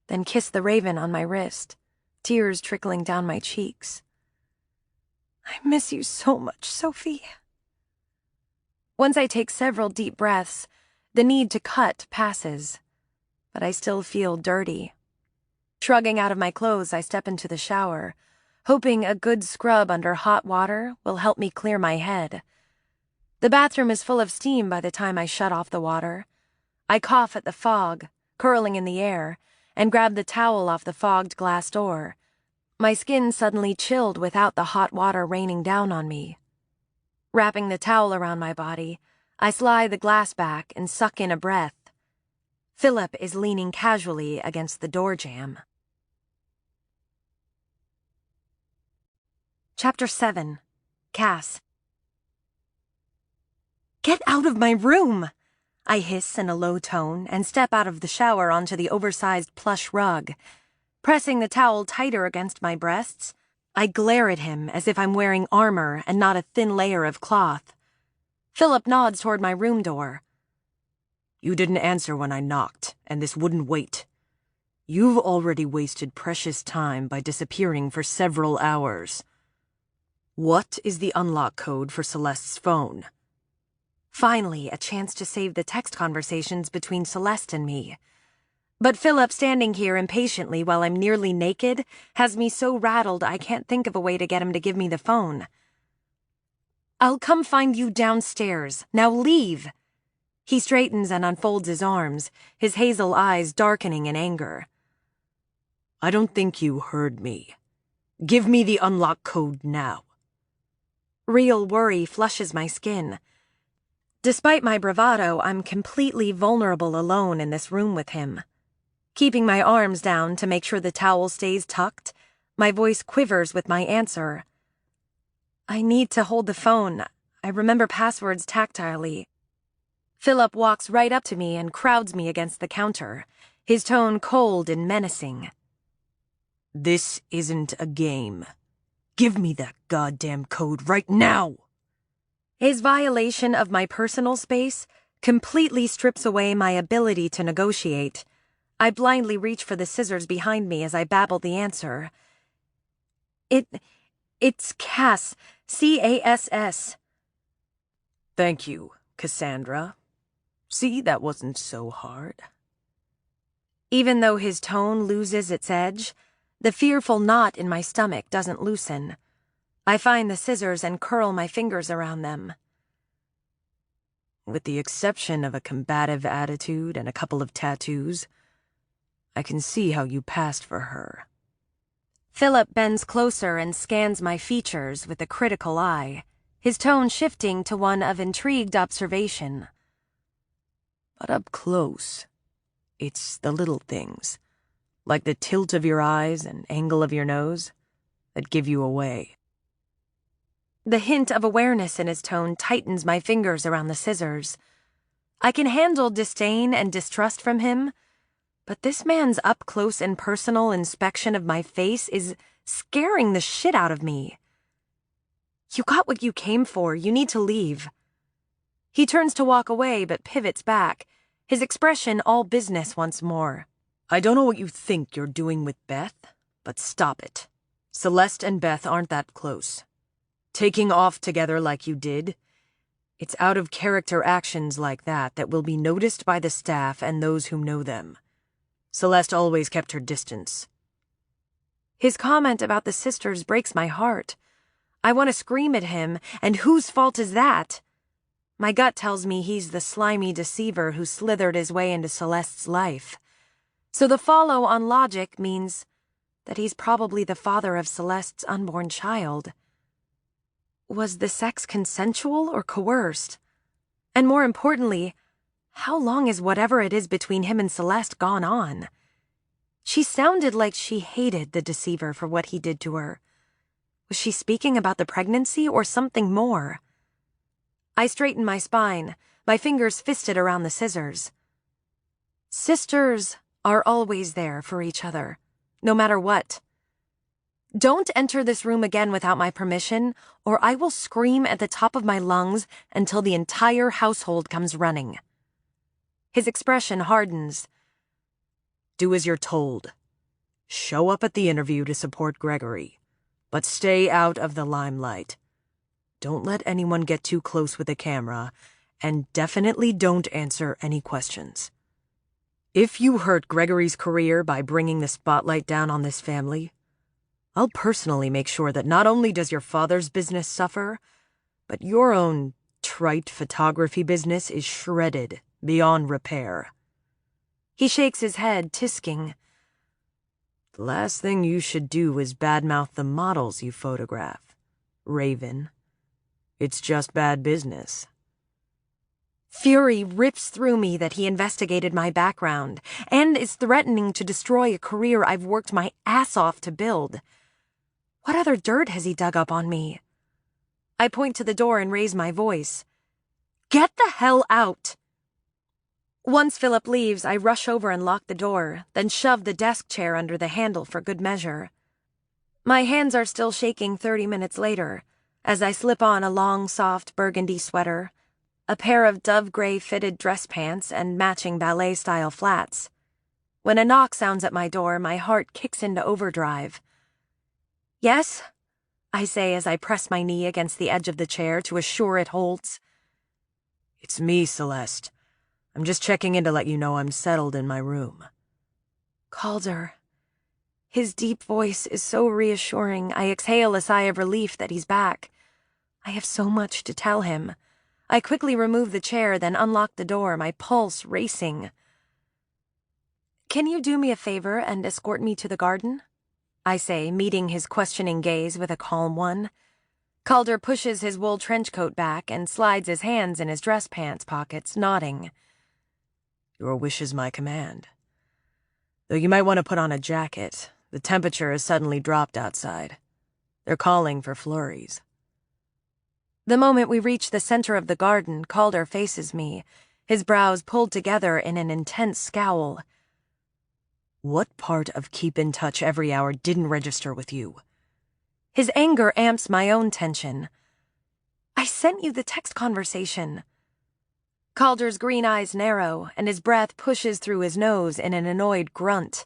then kiss the raven on my wrist, tears trickling down my cheeks. "I miss you so much, Sophie." Once I take several deep breaths, the need to cut passes, but I still feel dirty. Shrugging out of my clothes, I step into the shower, hoping a good scrub under hot water will help me clear my head. The bathroom is full of steam by the time I shut off the water. I cough at the fog, curling in the air, and grab the towel off the fogged glass door. My skin suddenly chilled without the hot water raining down on me. Wrapping the towel around my body, I slide the glass back and suck in a breath. Philip is leaning casually against the door jamb. Chapter 7. Cass. "Get out of my room!" I hiss in a low tone and step out of the shower onto the oversized plush rug. Pressing the towel tighter against my breasts, I glare at him as if I'm wearing armor and not a thin layer of cloth. Philip nods toward my room door. "You didn't answer when I knocked, and this wouldn't wait. You've already wasted precious time by disappearing for several hours. What is the unlock code for Celeste's phone?" Finally, a chance to save the text conversations between Celeste and me. But Philip standing here impatiently while I'm nearly naked has me so rattled I can't think of a way to get him to give me the phone. "I'll come find you downstairs. Now leave." He straightens and unfolds his arms, his hazel eyes darkening in anger. "I don't think you heard me. Give me the unlock code now." Real worry flushes my skin. Despite my bravado, I'm completely vulnerable alone in this room with him. Keeping my arms down to make sure the towel stays tucked, my voice quivers with my answer. "I need to hold the phone. I remember passwords tactilely." Philip walks right up to me and crowds me against the counter, his tone cold and menacing. "This isn't a game. Give me that goddamn code right now!" His violation of my personal space completely strips away my ability to negotiate. I blindly reach for the scissors behind me as I babble the answer. It's Cass, Cass. "Thank you, Cassandra. See, that wasn't so hard." Even though his tone loses its edge, the fearful knot in my stomach doesn't loosen. I find the scissors and curl my fingers around them. "With the exception of a combative attitude and a couple of tattoos, I can see how you passed for her." Philip bends closer and scans my features with a critical eye, his tone shifting to one of intrigued observation. "But up close, it's the little things, like the tilt of your eyes and angle of your nose, that give you away." The hint of awareness in his tone tightens my fingers around the scissors. I can handle disdain and distrust from him, but this man's up-close and personal inspection of my face is scaring the shit out of me. You got what you came for. You need to leave. He turns to walk away, but pivots back, his expression all business once more. I don't know what you think you're doing with Beth, but stop it. Celeste and Beth aren't that close. Taking off together like you did, it's out-of-character actions like that will be noticed by the staff and those who know them. Celeste always kept her distance. His comment about the sisters breaks my heart. I want to scream at him, and whose fault is that? My gut tells me he's the slimy deceiver who slithered his way into Celeste's life. So the follow on logic means that he's probably the father of Celeste's unborn child. Was the sex consensual or coerced? And more importantly, how long is whatever it is between him and Celeste gone on? She sounded like she hated the deceiver for what he did to her. Was she speaking about the pregnancy or something more? I straighten my spine, my fingers fisted around the scissors. Sisters are always there for each other, no matter what. Don't enter this room again without my permission, or I will scream at the top of my lungs until the entire household comes running. His expression hardens. Do as you're told. Show up at the interview to support Gregory, but stay out of the limelight. Don't let anyone get too close with the camera, and definitely don't answer any questions. If you hurt Gregory's career by bringing the spotlight down on this family, I'll personally make sure that not only does your father's business suffer, but your own trite photography business is shredded beyond repair. He shakes his head, tisking. The last thing you should do is badmouth the models you photograph, Raven. It's just bad business. Fury rips through me that he investigated my background and is threatening to destroy a career I've worked my ass off to build. What other dirt has he dug up on me? I point to the door and raise my voice. Get the hell out! Once Philip leaves, I rush over and lock the door, then shove the desk chair under the handle for good measure. My hands are still shaking 30 minutes later, as I slip on a long, soft burgundy sweater, a pair of dove-gray fitted dress pants, and matching ballet-style flats. When a knock sounds at my door, my heart kicks into overdrive. Yes? I say as I press my knee against the edge of the chair to assure it holds. It's me, Celeste. I'm just checking in to let you know I'm settled in my room. Calder. His deep voice is so reassuring, I exhale a sigh of relief that he's back. I have so much to tell him. I quickly remove the chair, then unlock the door, my pulse racing. Can you do me a favor and escort me to the garden? I say, meeting his questioning gaze with a calm one. Calder pushes his wool trench coat back and slides his hands in his dress pants pockets, nodding. Your wish is my command. Though you might want to put on a jacket. The temperature has suddenly dropped outside. They're calling for flurries. The moment we reach the center of the garden, Calder faces me, his brows pulled together in an intense scowl. What part of keep in touch every hour didn't register with you? His anger amps my own tension. I sent you the text conversation. Calder's green eyes narrow, and his breath pushes through his nose in an annoyed grunt.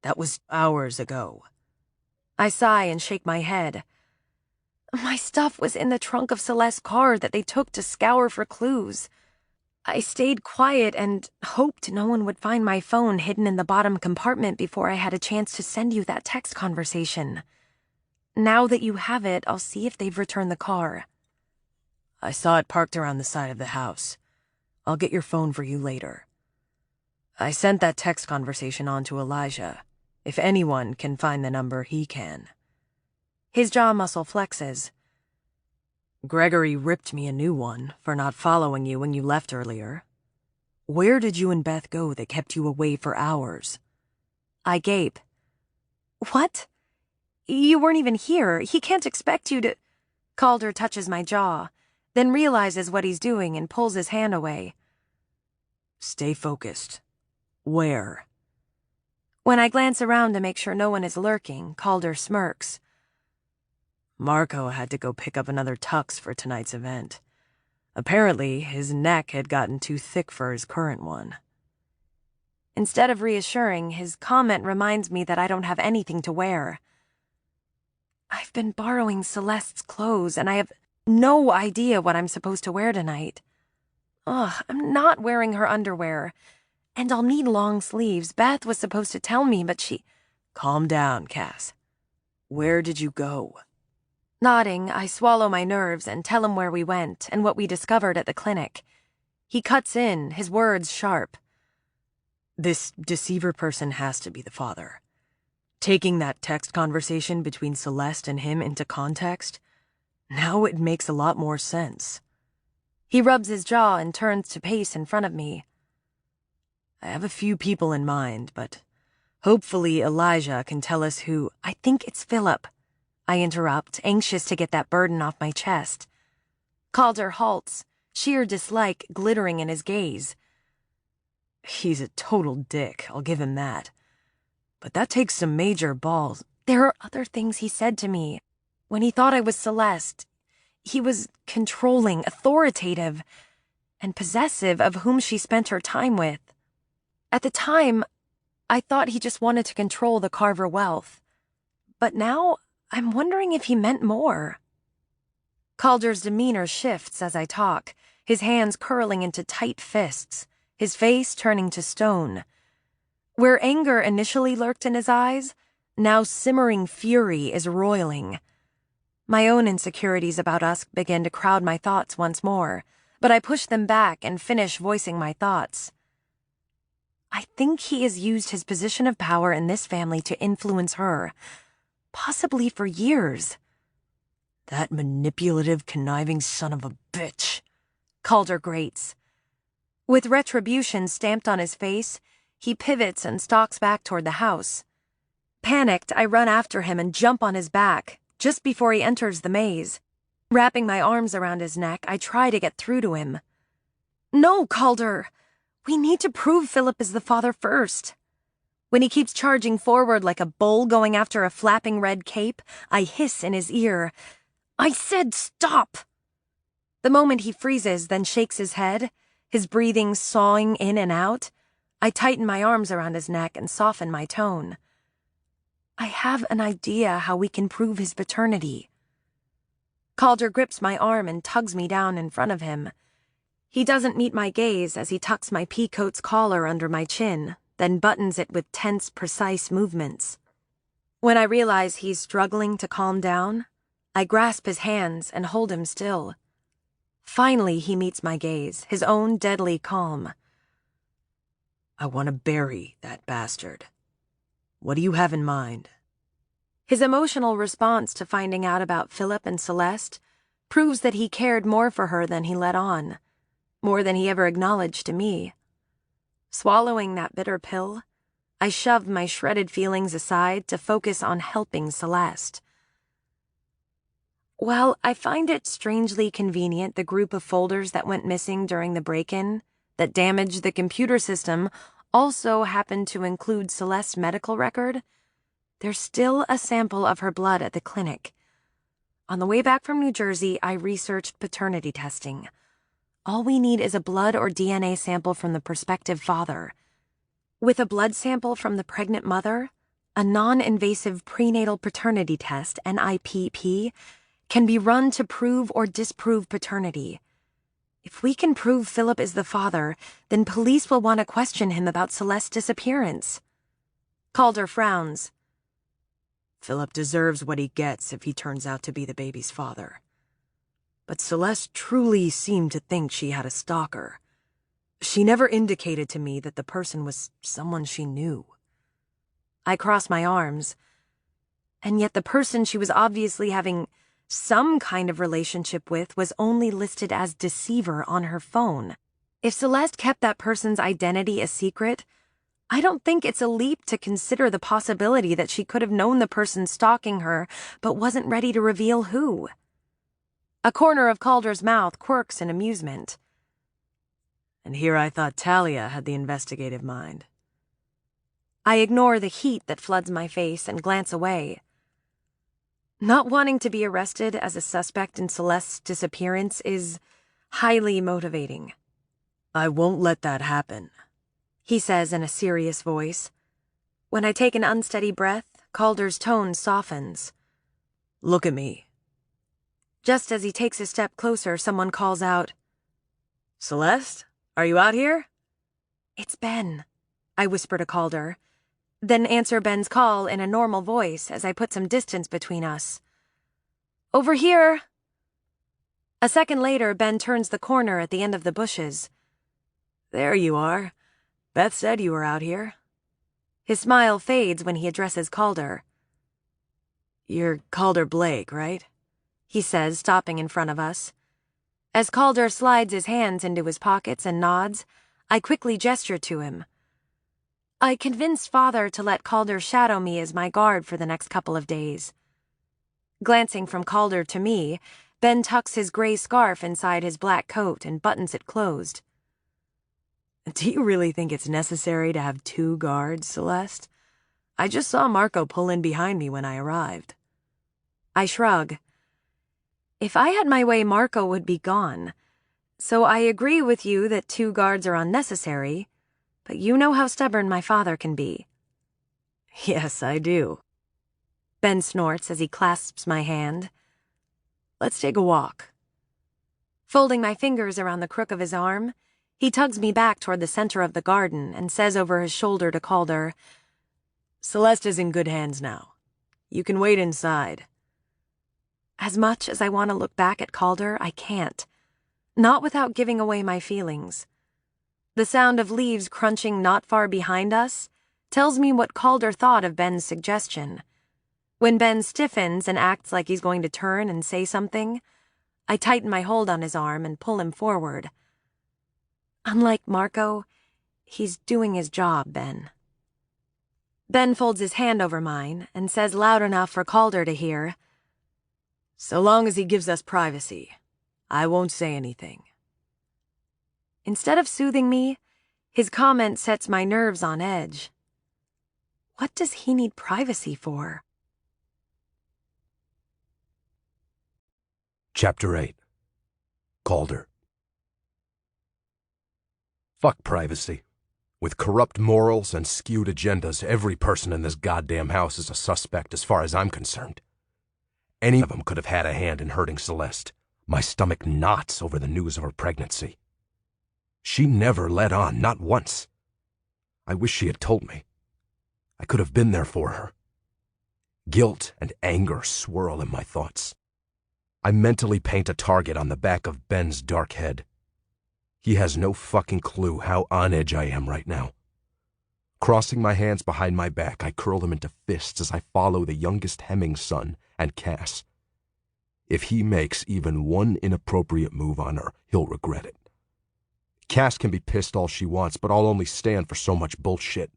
That was hours ago. I sigh and shake my head. My stuff was in the trunk of Celeste's car that they took to scour for clues. I stayed quiet and hoped no one would find my phone hidden in the bottom compartment before I had a chance to send you that text conversation. Now that you have it, I'll see if they've returned the car. I saw it parked around the side of the house. I'll get your phone for you later. I sent that text conversation on to Elijah. If anyone can find the number, he can. His jaw muscle flexes. Gregory ripped me a new one for not following you when you left earlier. Where did you and Beth go that kept you away for hours? I gape. What? You weren't even here. He can't expect you to... Calder touches my jaw, then realizes what he's doing and pulls his hand away. Stay focused. Where? When I glance around to make sure no one is lurking, Calder smirks. Marco had to go pick up another tux for tonight's event. Apparently, his neck had gotten too thick for his current one. Instead of reassuring, his comment reminds me that I don't have anything to wear. I've been borrowing Celeste's clothes, and I have no idea what I'm supposed to wear tonight. I'm not wearing her underwear, and I'll need long sleeves. Beth was supposed to tell me, but she... Calm down, Cass. Where did you go? Nodding, I swallow my nerves and tell him where we went and what we discovered at the clinic. He cuts in, his words sharp. This deceiver person has to be the father. Taking that text conversation between Celeste and him into context, now it makes a lot more sense. He rubs his jaw and turns to pace in front of me. I have a few people in mind, but hopefully Elijah can tell us who. I think it's Philip, I interrupt, anxious to get that burden off my chest. Calder halts, sheer dislike glittering in his gaze. He's a total dick, I'll give him that. But that takes some major balls. There are other things he said to me. When he thought I was Celeste, he was controlling, authoritative, and possessive of whom she spent her time with. At the time, I thought he just wanted to control the Carver wealth. But now, I'm wondering if he meant more. Calder's demeanor shifts as I talk, his hands curling into tight fists, his face turning to stone. Where anger initially lurked in his eyes, now simmering fury is roiling. My own insecurities about us begin to crowd my thoughts once more, but I push them back and finish voicing my thoughts. I think he has used his position of power in this family to influence her, possibly for years. That manipulative, conniving son of a bitch, Calder grates. With retribution stamped on his face, he pivots and stalks back toward the house. Panicked, I run after him and jump on his back, just before he enters the maze. Wrapping my arms around his neck, I try to get through to him. No, Calder! We need to prove Philip is the father first. When he keeps charging forward like a bull going after a flapping red cape, I hiss in his ear. I said stop! The moment he freezes, then shakes his head, his breathing sawing in and out, I tighten my arms around his neck and soften my tone. I have an idea how we can prove his paternity. Calder grips my arm and tugs me down in front of him. He doesn't meet my gaze as he tucks my peacoat's collar under my chin, then buttons it with tense, precise movements. When I realize he's struggling to calm down, I grasp his hands and hold him still. Finally, he meets my gaze, his own deadly calm. I want to bury that bastard. What do you have in mind? His emotional response to finding out about Philip and Celeste proves that he cared more for her than he let on, more than he ever acknowledged to me. Swallowing that bitter pill, I shoved my shredded feelings aside to focus on helping Celeste. Well, I find it strangely convenient the group of folders that went missing during the break-in, that damaged the computer system, also happened to include Celeste's medical record. There's still a sample of her blood at the clinic. On the way back from New Jersey, I researched paternity testing. All we need is a blood or DNA sample from the prospective father. With a blood sample from the pregnant mother, a non-invasive prenatal paternity test, NIPP, can be run to prove or disprove paternity. If we can prove Philip is the father, then police will want to question him about Celeste's disappearance. Calder frowns. Philip deserves what he gets if he turns out to be the baby's father. But Celeste truly seemed to think she had a stalker. She never indicated to me that the person was someone she knew. I cross my arms. And yet the person she was obviously having some kind of relationship with was only listed as deceiver on her phone. If Celeste kept that person's identity a secret, I don't think it's a leap to consider the possibility that she could have known the person stalking her but wasn't ready to reveal who. A corner of Calder's mouth quirks in amusement. And here I thought Talia had the investigative mind. I ignore the heat that floods my face and glance away. Not wanting to be arrested as a suspect in Celeste's disappearance is highly motivating. I won't let that happen, he says in a serious voice. When I take an unsteady breath, Calder's tone softens. Look at me. Just as he takes a step closer, someone calls out, Celeste, are you out here? It's Ben, I whisper to Calder, then answer Ben's call in a normal voice as I put some distance between us. Over here. A second later, Ben turns the corner at the end of the bushes. There you are. Beth said you were out here. His smile fades when he addresses Calder. You're Calder Blake, right? He says, stopping in front of us. As Calder slides his hands into his pockets and nods, I quickly gesture to him. I convinced Father to let Calder shadow me as my guard for the next couple of days. Glancing from Calder to me, Ben tucks his gray scarf inside his black coat and buttons it closed. Do you really think it's necessary to have 2 guards, Celeste? I just saw Marco pull in behind me when I arrived. I shrug. If I had my way, Marco would be gone. So I agree with you that 2 guards are unnecessary, but you know how stubborn my father can be. Yes, I do. Ben snorts as he clasps my hand. Let's take a walk. Folding my fingers around the crook of his arm, he tugs me back toward the center of the garden and says over his shoulder to Calder, Celeste is in good hands now. You can wait inside. As much as I want to look back at Calder, I can't. Not without giving away my feelings. The sound of leaves crunching not far behind us tells me what Calder thought of Ben's suggestion. When Ben stiffens and acts like he's going to turn and say something, I tighten my hold on his arm and pull him forward. Unlike Marco, he's doing his job, Ben. Ben folds his hand over mine and says loud enough for Calder to hear, So long as he gives us privacy, I won't say anything. Instead of soothing me, his comment sets my nerves on edge. What does he need privacy for? Chapter 8. Calder. Fuck privacy. With corrupt morals and skewed agendas, every person in this goddamn house is a suspect as far as I'm concerned. Any of them could have had a hand in hurting Celeste. My stomach knots over the news of her pregnancy. She never let on, not once. I wish she had told me. I could have been there for her. Guilt and anger swirl in my thoughts. I mentally paint a target on the back of Ben's dark head. He has no fucking clue how on edge I am right now. Crossing my hands behind my back, I curl them into fists as I follow the youngest Hemming's son and Cass. If he makes even one inappropriate move on her, he'll regret it. Cass can be pissed all she wants, but I'll only stand for so much bullshit.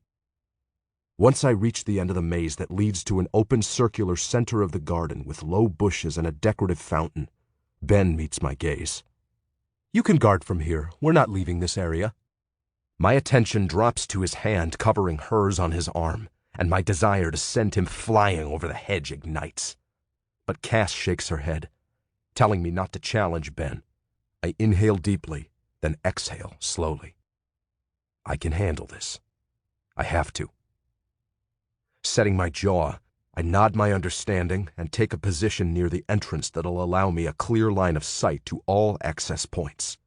Once I reach the end of the maze that leads to an open circular center of the garden with low bushes and a decorative fountain, Ben meets my gaze. You can guard from here. We're not leaving this area. My attention drops to his hand covering hers on his arm, and my desire to send him flying over the hedge ignites. But Cass shakes her head, telling me not to challenge Ben. I inhale deeply, then exhale slowly. I can handle this. I have to. Setting my jaw, I nod my understanding and take a position near the entrance that'll allow me a clear line of sight to all access points.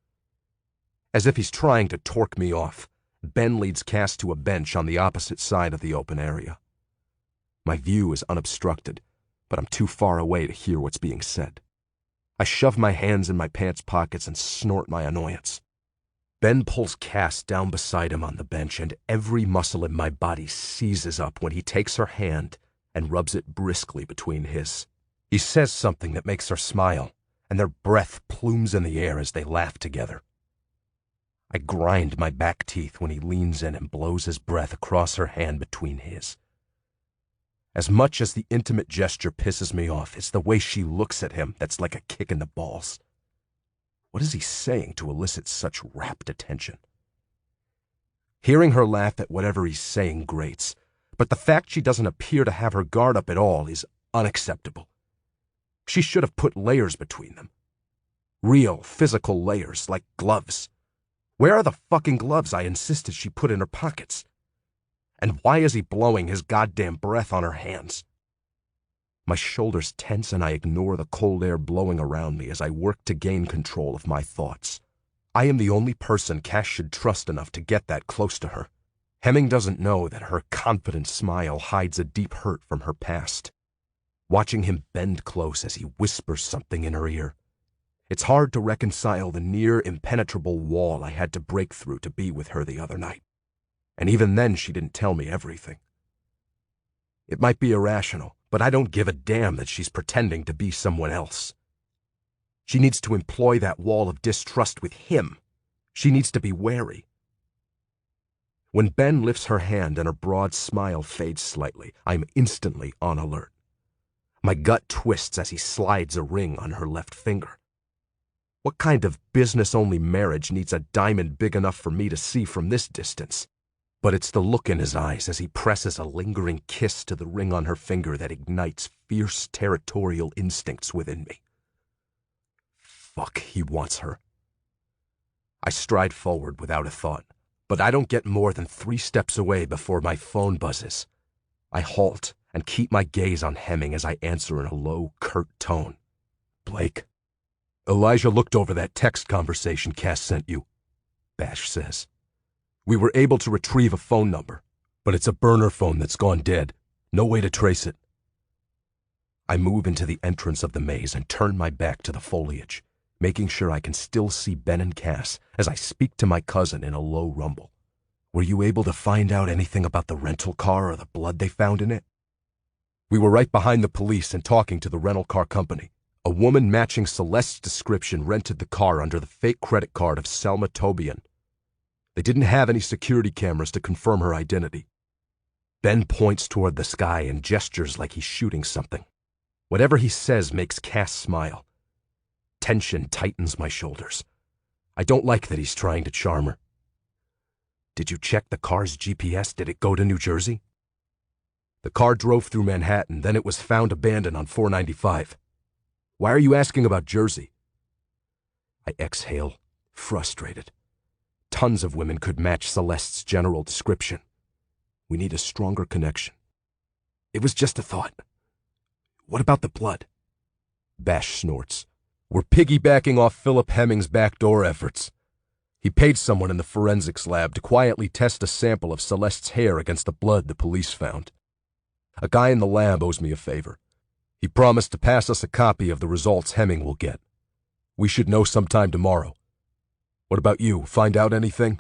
As if he's trying to torque me off, Ben leads Cass to a bench on the opposite side of the open area. My view is unobstructed, but I'm too far away to hear what's being said. I shove my hands in my pants pockets and snort my annoyance. Ben pulls Cass down beside him on the bench, and every muscle in my body seizes up when he takes her hand and rubs it briskly between his. He says something that makes her smile, and their breath plumes in the air as they laugh together. I grind my back teeth when he leans in and blows his breath across her hand between his. As much as the intimate gesture pisses me off, it's the way she looks at him that's like a kick in the balls. What is he saying to elicit such rapt attention? Hearing her laugh at whatever he's saying grates, but the fact she doesn't appear to have her guard up at all is unacceptable. She should have put layers between them. Real, physical layers, like gloves. Where are the fucking gloves I insisted she put in her pockets? And why is he blowing his goddamn breath on her hands? My shoulders tense and I ignore the cold air blowing around me as I work to gain control of my thoughts. I am the only person Cass should trust enough to get that close to her. Hemming doesn't know that her confident smile hides a deep hurt from her past. Watching him bend close as he whispers something in her ear. It's hard to reconcile the near impenetrable wall I had to break through to be with her the other night. And even then she didn't tell me everything. It might be irrational, but I don't give a damn that she's pretending to be someone else. She needs to employ that wall of distrust with him. She needs to be wary. When Ben lifts her hand and her broad smile fades slightly, I'm instantly on alert. My gut twists as he slides a ring on her left finger. What kind of business-only marriage needs a diamond big enough for me to see from this distance? But it's the look in his eyes as he presses a lingering kiss to the ring on her finger that ignites fierce territorial instincts within me. Fuck, he wants her. I stride forward without a thought, but I don't get more than 3 steps away before my phone buzzes. I halt and keep my gaze on Hemming as I answer in a low, curt tone. Blake, Elijah looked over that text conversation Cass sent you, Bash says. We were able to retrieve a phone number, but it's a burner phone that's gone dead. No way to trace it. I move into the entrance of the maze and turn my back to the foliage, making sure I can still see Ben and Cass as I speak to my cousin in a low rumble. Were you able to find out anything about the rental car or the blood they found in it? We were right behind the police and talking to the rental car company. A woman matching Celeste's description rented the car under the fake credit card of Selma Tobian. They didn't have any security cameras to confirm her identity. Ben points toward the sky and gestures like he's shooting something. Whatever he says makes Cass smile. Tension tightens my shoulders. I don't like that he's trying to charm her. Did you check the car's GPS? Did it go to New Jersey? The car drove through Manhattan, then it was found abandoned on 495. Why are you asking about Jersey? I exhale, frustrated. Tons of women could match Celeste's general description. We need a stronger connection. It was just a thought. What about the blood? Bash snorts. We're piggybacking off Philip Hemming's backdoor efforts. He paid someone in the forensics lab to quietly test a sample of Celeste's hair against the blood the police found. A guy in the lab owes me a favor. He promised to pass us a copy of the results Hemming will get. We should know sometime tomorrow. What about you? Find out anything?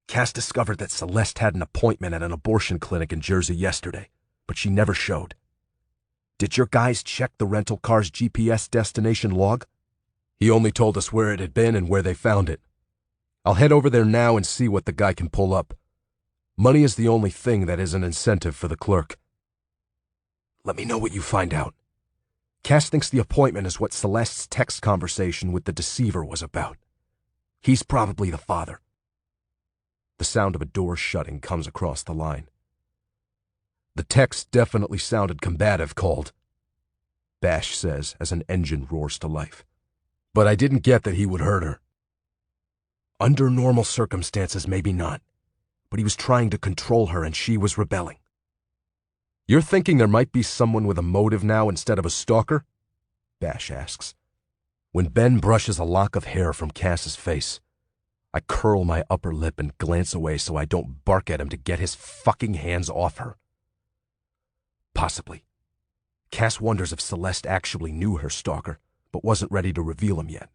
Cass discovered that Celeste had an appointment at an abortion clinic in Jersey yesterday, but she never showed. Did your guys check the rental car's GPS destination log? He only told us where it had been and where they found it. I'll head over there now and see what the guy can pull up. Money is the only thing that is an incentive for the clerk. Let me know what you find out. Cass thinks the appointment is what Celeste's text conversation with the deceiver was about. He's probably the father. The sound of a door shutting comes across the line. The text definitely sounded combative, Called, Bash says as an engine roars to life. But I didn't get that he would hurt her. Under normal circumstances, maybe not. But he was trying to control her and she was rebelling. You're thinking there might be someone with a motive now instead of a stalker? Bash asks. When Ben brushes a lock of hair from Cass's face, I curl my upper lip and glance away so I don't bark at him to get his fucking hands off her. Possibly. Cass wonders if Celeste actually knew her stalker, but wasn't ready to reveal him yet.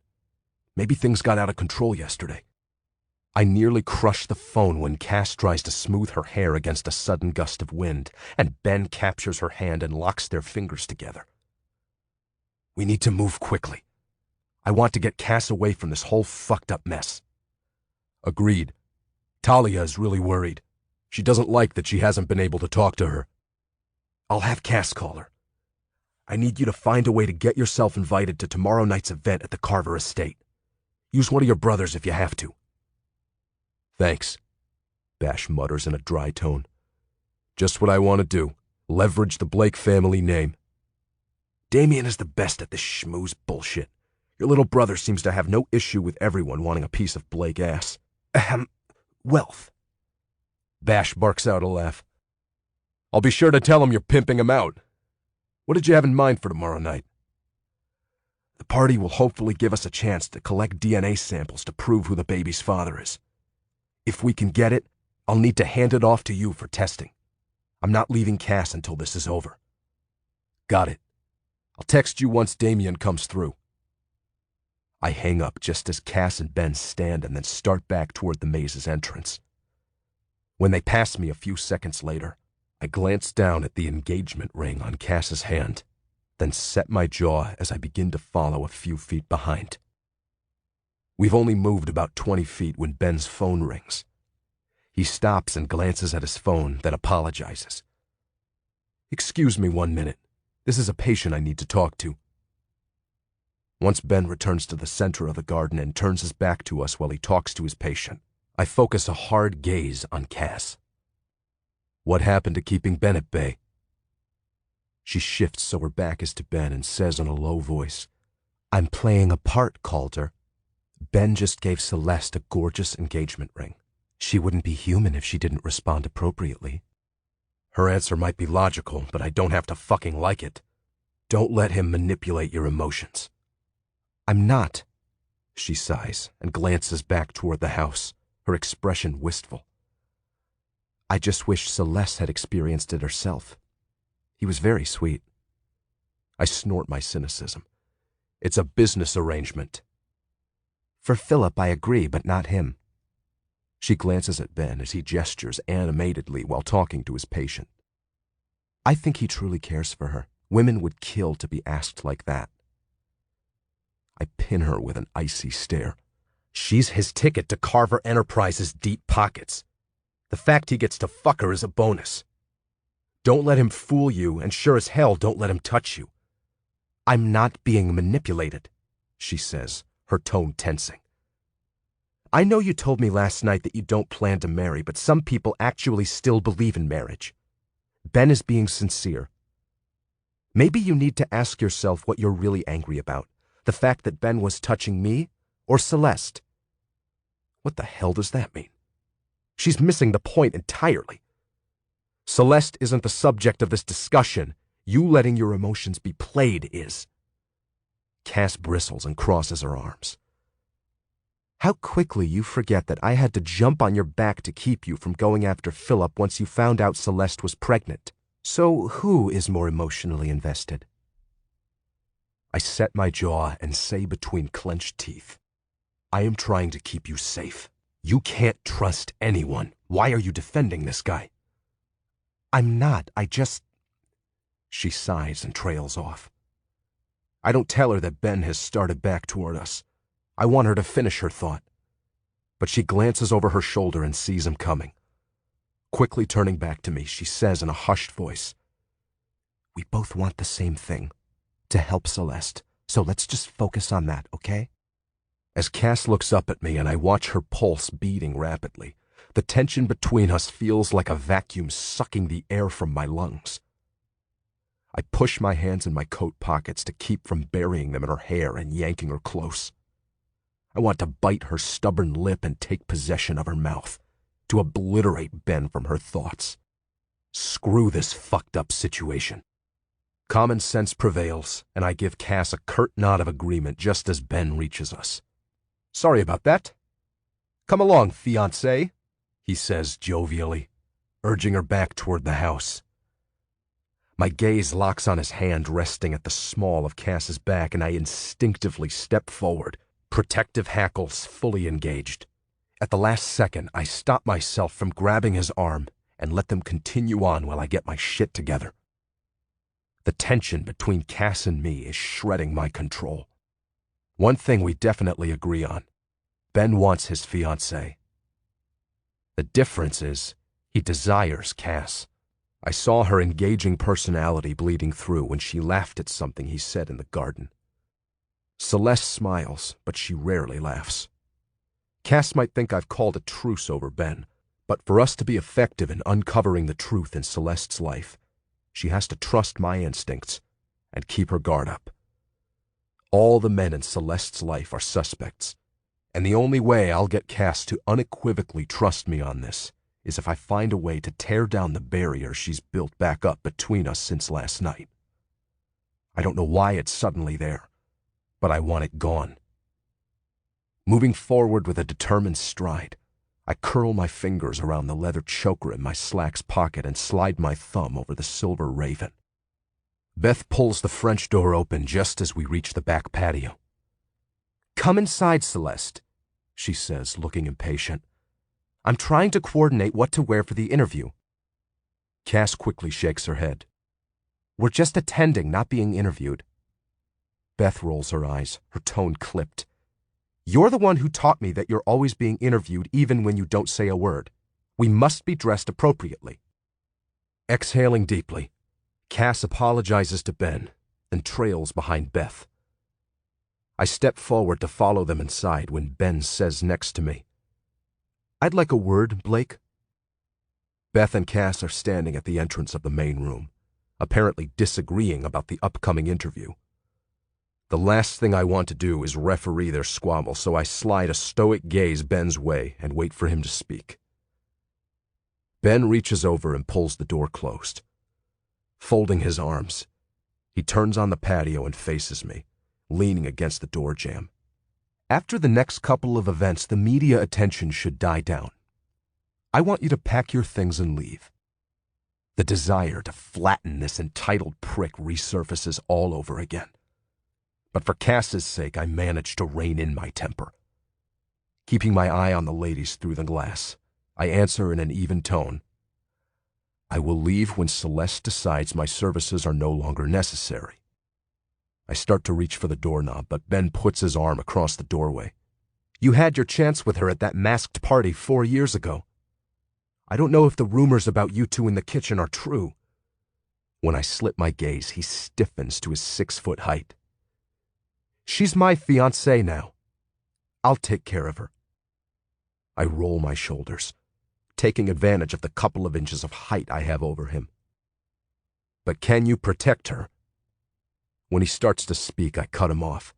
Maybe things got out of control yesterday. I nearly crush the phone when Cass tries to smooth her hair against a sudden gust of wind, and Ben captures her hand and locks their fingers together. We need to move quickly. I want to get Cass away from this whole fucked up mess. Agreed. Talia is really worried. She doesn't like that she hasn't been able to talk to her. I'll have Cass call her. I need you to find a way to get yourself invited to tomorrow night's event at the Carver estate. Use one of your brothers if you have to. Thanks, Bash mutters in a dry tone. Just what I want to do. Leverage the Blake family name. Damien is the best at this schmooze bullshit. Your little brother seems to have no issue with everyone wanting a piece of Blake ass. Wealth. Bash barks out a laugh. I'll be sure to tell him you're pimping him out. What did you have in mind for tomorrow night? The party will hopefully give us a chance to collect DNA samples to prove who the baby's father is. If we can get it, I'll need to hand it off to you for testing. I'm not leaving Cass until this is over. Got it. I'll text you once Damien comes through. I hang up just as Cass and Ben stand and then start back toward the maze's entrance. When they pass me a few seconds later, I glance down at the engagement ring on Cass's hand, then set my jaw as I begin to follow a few feet behind. We've only moved about 20 feet when Ben's phone rings. He stops and glances at his phone, then apologizes. Excuse me 1 minute. This is a patient I need to talk to. Once Ben returns to the center of the garden and turns his back to us while he talks to his patient, I focus a hard gaze on Cass. What happened to keeping Ben at bay? She shifts so her back is to Ben and says in a low voice, I'm playing a part, Calder. Ben just gave Celeste a gorgeous engagement ring. She wouldn't be human if she didn't respond appropriately. Her answer might be logical, but I don't have to fucking like it. Don't let him manipulate your emotions. I'm not. She sighs and glances back toward the house, her expression wistful. I just wish Celeste had experienced it herself. He was very sweet. I snort my cynicism. It's a business arrangement. For Philip, I agree, but not him. She glances at Ben as he gestures animatedly while talking to his patient. I think he truly cares for her. Women would kill to be asked like that. I pin her with an icy stare. She's his ticket to Carver Enterprises' deep pockets. The fact he gets to fuck her is a bonus. Don't let him fool you, and sure as hell don't let him touch you. I'm not being manipulated, she says, her tone tensing. I know you told me last night that you don't plan to marry, but some people actually still believe in marriage. Ben is being sincere. Maybe you need to ask yourself what you're really angry about. The fact that Ben was touching me, or Celeste? What the hell does that mean? She's missing the point entirely. Celeste isn't the subject of this discussion. You letting your emotions be played is. Cass bristles and crosses her arms. How quickly you forget that I had to jump on your back to keep you from going after Philip once you found out Celeste was pregnant. So who is more emotionally invested? I set my jaw and say between clenched teeth, I am trying to keep you safe. You can't trust anyone. Why are you defending this guy? I'm not. She sighs and trails off. I don't tell her that Ben has started back toward us. I want her to finish her thought. But she glances over her shoulder and sees him coming. Quickly turning back to me, she says in a hushed voice, We both want the same thing, to help Celeste, so let's just focus on that, okay? As Cass looks up at me and I watch her pulse beating rapidly, the tension between us feels like a vacuum sucking the air from my lungs. I push my hands in my coat pockets to keep from burying them in her hair and yanking her close. I want to bite her stubborn lip and take possession of her mouth, to obliterate Ben from her thoughts. Screw this fucked up situation. Common sense prevails, and I give Cass a curt nod of agreement just as Ben reaches us. Sorry about that. Come along, fiancé, he says jovially, urging her back toward the house. My gaze locks on his hand resting at the small of Cass's back, and I instinctively step forward, protective hackles fully engaged. At the last second, I stop myself from grabbing his arm and let them continue on while I get my shit together. The tension between Cass and me is shredding my control. One thing we definitely agree on. Ben wants his fiancée. The difference is he desires Cass. I saw her engaging personality bleeding through when she laughed at something he said in the garden. Celeste smiles, but she rarely laughs. Cass might think I've called a truce over Ben, but for us to be effective in uncovering the truth in Celeste's life, she has to trust my instincts and keep her guard up. All the men in Celeste's life are suspects, and the only way I'll get Cass to unequivocally trust me on this is if I find a way to tear down the barrier she's built back up between us since last night. I don't know why it's suddenly there, but I want it gone. Moving forward with a determined stride, I curl my fingers around the leather choker in my slacks pocket and slide my thumb over the silver raven. Beth pulls the French door open just as we reach the back patio. "Come inside, Celeste," she says, looking impatient. "I'm trying to coordinate what to wear for the interview." Cass quickly shakes her head. "We're just attending, not being interviewed." Beth rolls her eyes, her tone clipped. "You're the one who taught me that you're always being interviewed even when you don't say a word. We must be dressed appropriately." Exhaling deeply, Cass apologizes to Ben, then trails behind Beth. I step forward to follow them inside when Ben says next to me, "I'd like a word, Blake." Beth and Cass are standing at the entrance of the main room, apparently disagreeing about the upcoming interview. The last thing I want to do is referee their squabble, so I slide a stoic gaze Ben's way and wait for him to speak. Ben reaches over and pulls the door closed. Folding his arms, he turns on the patio and faces me, leaning against the door jamb. "After the next couple of events, the media attention should die down. I want you to pack your things and leave." The desire to flatten this entitled prick resurfaces all over again. But for Cass's sake, I manage to rein in my temper. Keeping my eye on the ladies through the glass, I answer in an even tone, "I will leave when Celeste decides my services are no longer necessary." I start to reach for the doorknob, but Ben puts his arm across the doorway. "You had your chance with her at that masked party 4 years ago. I don't know if the rumors about you two in the kitchen are true." When I slip my gaze, he stiffens to his 6-foot height. "She's my fiancée now. I'll take care of her." I roll my shoulders, taking advantage of the couple of inches of height I have over him. "But can you protect her?" When he starts to speak, I cut him off.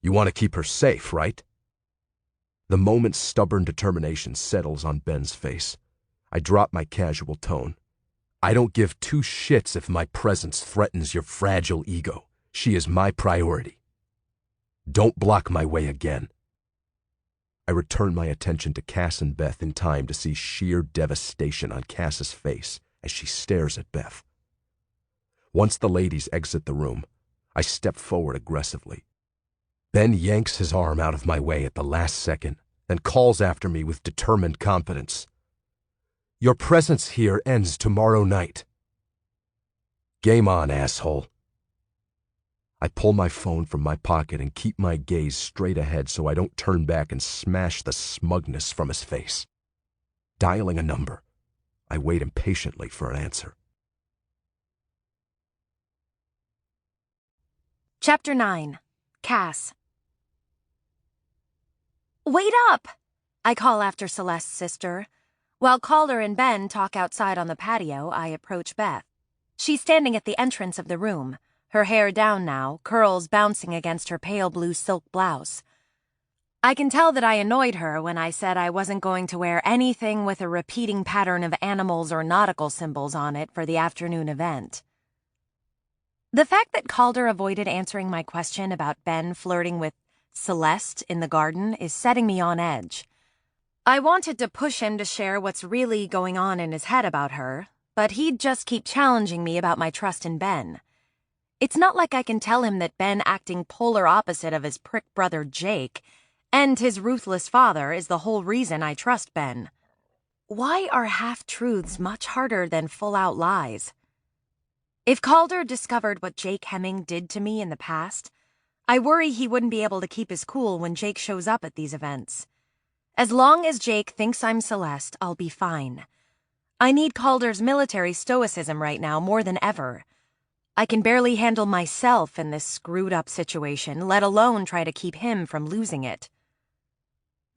"You want to keep her safe, right?" The moment's stubborn determination settles on Ben's face. I drop my casual tone. "I don't give 2 shits if my presence threatens your fragile ego. She is my priority. Don't block my way again." I return my attention to Cass and Beth in time to see sheer devastation on Cass's face as she stares at Beth. Once the ladies exit the room, I step forward aggressively. Ben yanks his arm out of my way at the last second, then calls after me with determined confidence. "Your presence here ends tomorrow night." Game on, asshole. I pull my phone from my pocket and keep my gaze straight ahead so I don't turn back and smash the smugness from his face. Dialing a number, I wait impatiently for an answer. Chapter 9. Cass. "Wait up!" I call after Celeste's sister. While Calder and Ben talk outside on the patio, I approach Beth. She's standing at the entrance of the room, her hair down now, curls bouncing against her pale blue silk blouse. I can tell that I annoyed her when I said I wasn't going to wear anything with a repeating pattern of animals or nautical symbols on it for the afternoon event. The fact that Calder avoided answering my question about Ben flirting with Celeste in the garden is setting me on edge. I wanted to push him to share what's really going on in his head about her, but he'd just keep challenging me about my trust in Ben. It's not like I can tell him that Ben acting polar opposite of his prick brother Jake and his ruthless father is the whole reason I trust Ben. Why are half-truths much harder than full-out lies? If Calder discovered what Jake Hemming did to me in the past, I worry he wouldn't be able to keep his cool when Jake shows up at these events. As long as Jake thinks I'm Celeste, I'll be fine. I need Calder's military stoicism right now more than ever. I can barely handle myself in this screwed-up situation, let alone try to keep him from losing it.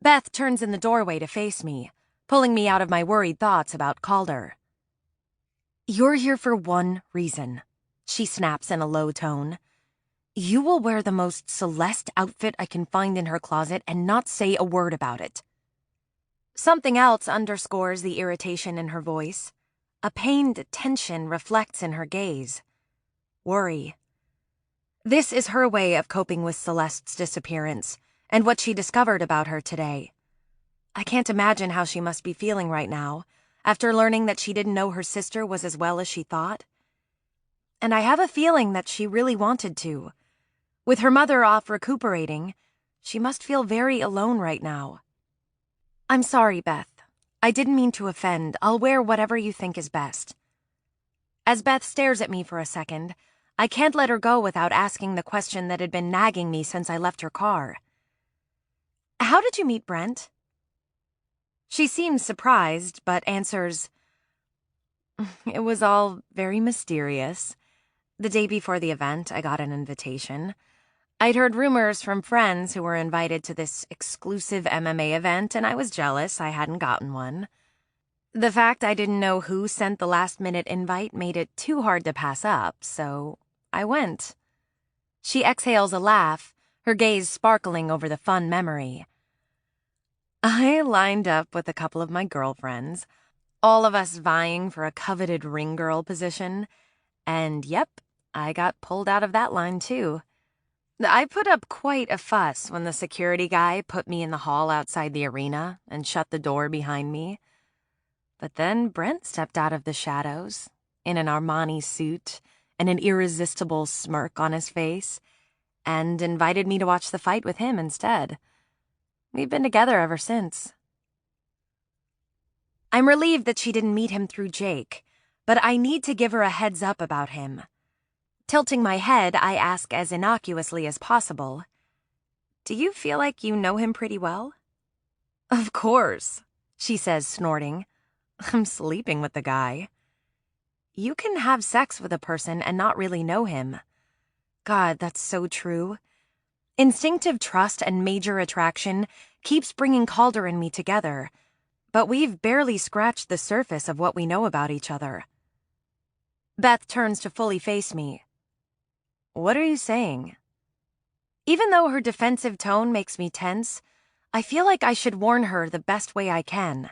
Beth turns in the doorway to face me, pulling me out of my worried thoughts about Calder. "You're here for one reason," she snaps in a low tone. "You will wear the most Celeste outfit I can find in her closet and not say a word about it." Something else underscores the irritation in her voice. A pained tension reflects in her gaze. Worry. This is her way of coping with Celeste's disappearance and what she discovered about her today. I can't imagine how she must be feeling right now, after learning that she didn't know her sister was as well as she thought. And I have a feeling that she really wanted to. With her mother off recuperating, she must feel very alone right now. "I'm sorry, Beth. I didn't mean to offend. I'll wear whatever you think is best." As Beth stares at me for a second, I can't let her go without asking the question that had been nagging me since I left her car. "How did you meet Brent?" She seems surprised, but answers, "It was all very mysterious. The day before the event, I got an invitation. I'd heard rumors from friends who were invited to this exclusive MMA event, and I was jealous I hadn't gotten one. The fact I didn't know who sent the last-minute invite made it too hard to pass up, so I went." She exhales a laugh, her gaze sparkling over the fun memory. "I lined up with a couple of my girlfriends, all of us vying for a coveted ring girl position, and yep, I got pulled out of that line too. I put up quite a fuss when the security guy put me in the hall outside the arena and shut the door behind me. But then Brent stepped out of the shadows, in an Armani suit and an irresistible smirk on his face, and invited me to watch the fight with him instead. We've been together ever since." I'm relieved that she didn't meet him through Jake, but I need to give her a heads up about him. Tilting my head, I ask as innocuously as possible, "Do you feel like you know him pretty well?" "Of course," she says, snorting. "I'm sleeping with the guy." You can have sex with a person and not really know him. God, that's so true. Instinctive trust and major attraction keeps bringing Calder and me together, but we've barely scratched the surface of what we know about each other. Beth turns to fully face me. "What are you saying?" Even though her defensive tone makes me tense, I feel like I should warn her the best way I can.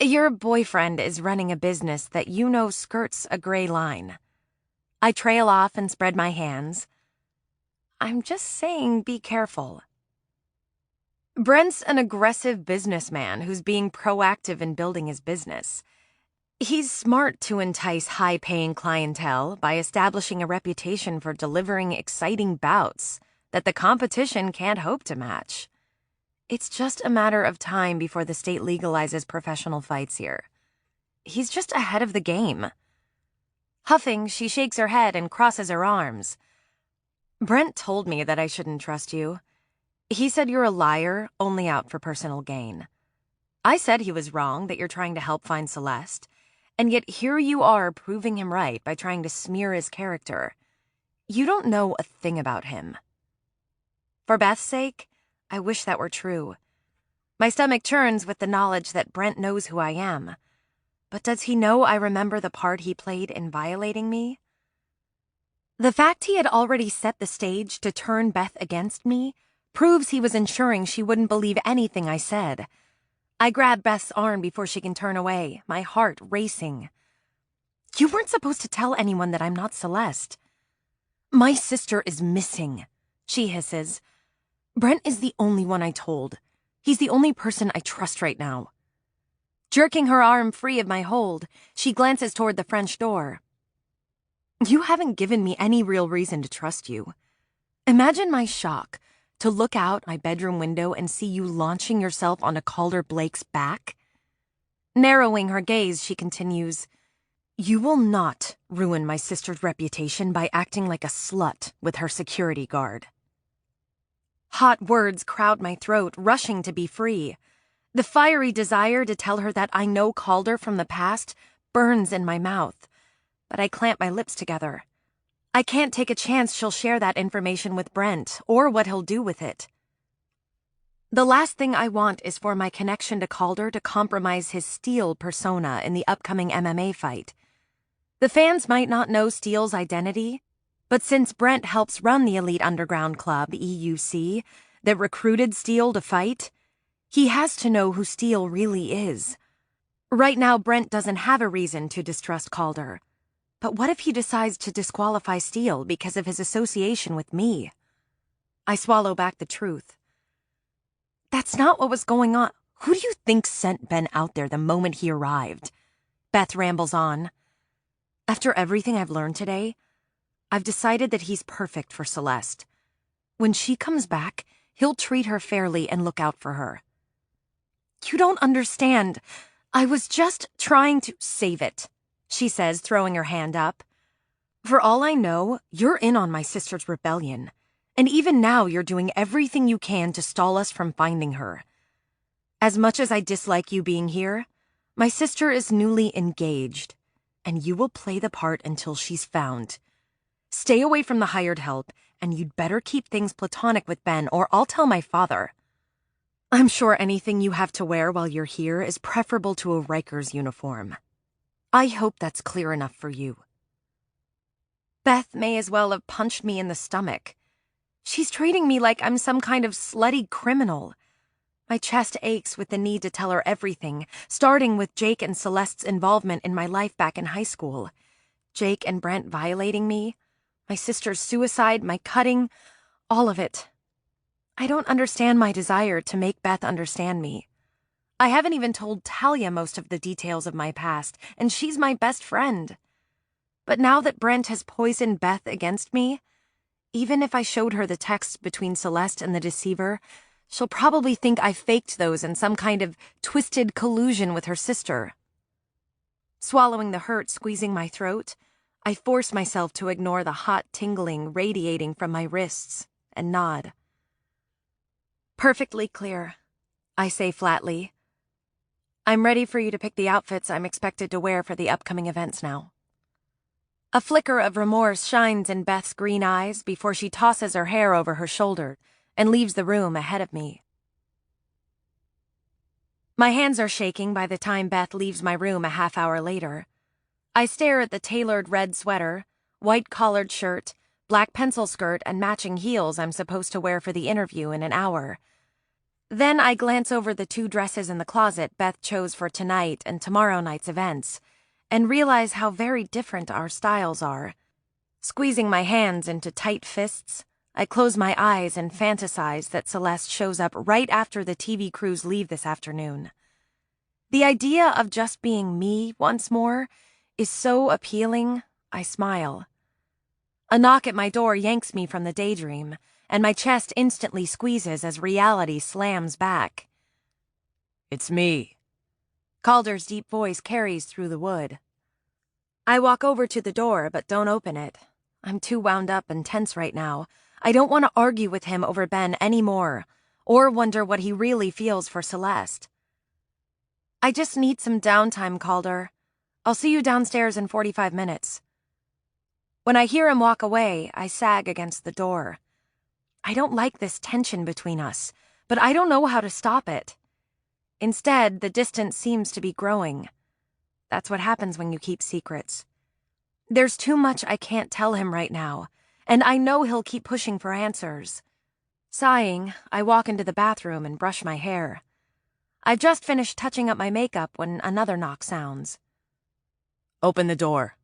Your boyfriend is running a business that you know skirts a gray line. I trail off and spread my hands. I'm just saying be careful. Brent's an aggressive businessman who's being proactive in building his business. He's smart to entice high-paying clientele by establishing a reputation for delivering exciting bouts that the competition can't hope to match. It's just a matter of time before the state legalizes professional fights here. He's just ahead of the game. Huffing, she shakes her head and crosses her arms. Brent told me that I shouldn't trust you. He said you're a liar, only out for personal gain. I said he was wrong, that you're trying to help find Celeste. And yet here you are proving him right by trying to smear his character. You don't know a thing about him. For Beth's sake, I wish that were true. My stomach churns with the knowledge that Brent knows who I am. But does he know I remember the part he played in violating me? The fact he had already set the stage to turn Beth against me proves he was ensuring she wouldn't believe anything I said. I grab Beth's arm before she can turn away, my heart racing. You weren't supposed to tell anyone that I'm not Celeste. My sister is missing, she hisses. Brent is the only one I told. He's the only person I trust right now. Jerking her arm free of my hold, she glances toward the French door. You haven't given me any real reason to trust you. Imagine my shock to look out my bedroom window and see you launching yourself onto Calder Blake's back. Narrowing her gaze, she continues, You will not ruin my sister's reputation by acting like a slut with her security guard. Hot words crowd my throat, rushing to be free. The fiery desire to tell her that I know Calder from the past burns in my mouth, but I clamp my lips together. I can't take a chance she'll share that information with Brent, or what he'll do with it. The last thing I want is for my connection to Calder to compromise his Steel persona in the upcoming MMA fight. The fans might not know Steel's identity, but since Brent helps run the Elite Underground Club, EUC, that recruited Steel to fight, he has to know who Steel really is. Right now, Brent doesn't have a reason to distrust Calder. But what if he decides to disqualify Steel because of his association with me? I swallow back the truth. That's not what was going on. Who do you think sent Ben out there the moment he arrived? Beth rambles on. After everything I've learned today, I've decided that he's perfect for Celeste. When she comes back, he'll treat her fairly and look out for her. You don't understand. I was just trying to save it, she says, throwing her hand up. For all I know, you're in on my sister's rebellion. And even now you're doing everything you can to stall us from finding her. As much as I dislike you being here, my sister is newly engaged, and you will play the part until she's found. Stay away from the hired help, and you'd better keep things platonic with Ben, or I'll tell my father. I'm sure anything you have to wear while you're here is preferable to a Riker's uniform. I hope that's clear enough for you. Beth may as well have punched me in the stomach. She's treating me like I'm some kind of slutty criminal. My chest aches with the need to tell her everything, starting with Jake and Celeste's involvement in my life back in high school. Jake and Brent violating me, my sister's suicide, my cutting, all of it. I don't understand my desire to make Beth understand me. I haven't even told Talia most of the details of my past, and she's my best friend. But now that Brent has poisoned Beth against me, even if I showed her the text between Celeste and the deceiver, she'll probably think I faked those in some kind of twisted collusion with her sister. Swallowing the hurt squeezing my throat, I force myself to ignore the hot tingling radiating from my wrists and nod. Perfectly clear, I say flatly. I'm ready for you to pick the outfits I'm expected to wear for the upcoming events now. A flicker of remorse shines in Beth's green eyes before she tosses her hair over her shoulder and leaves the room ahead of me. My hands are shaking by the time Beth leaves my room a half hour later. I stare at the tailored red sweater, white collared shirt, black pencil skirt, and matching heels I'm supposed to wear for the interview in an hour. Then I glance over the 2 dresses in the closet Beth chose for tonight and tomorrow night's events, and realize how very different our styles are. Squeezing my hands into tight fists, I close my eyes and fantasize that Celeste shows up right after the TV crews leave this afternoon. The idea of just being me once more is so appealing, I smile. A knock at my door yanks me from the daydream, and my chest instantly squeezes as reality slams back. It's me. Calder's deep voice carries through the wood. I walk over to the door, but don't open it. I'm too wound up and tense right now. I don't want to argue with him over Ben anymore, or wonder what he really feels for Celeste. I just need some downtime, Calder. I'll see you downstairs in 45 minutes. When I hear him walk away, I sag against the door. I don't like this tension between us, but I don't know how to stop it. Instead, the distance seems to be growing. That's what happens when you keep secrets. There's too much I can't tell him right now, and I know he'll keep pushing for answers. Sighing, I walk into the bathroom and brush my hair. I've just finished touching up my makeup when another knock sounds. Open the door,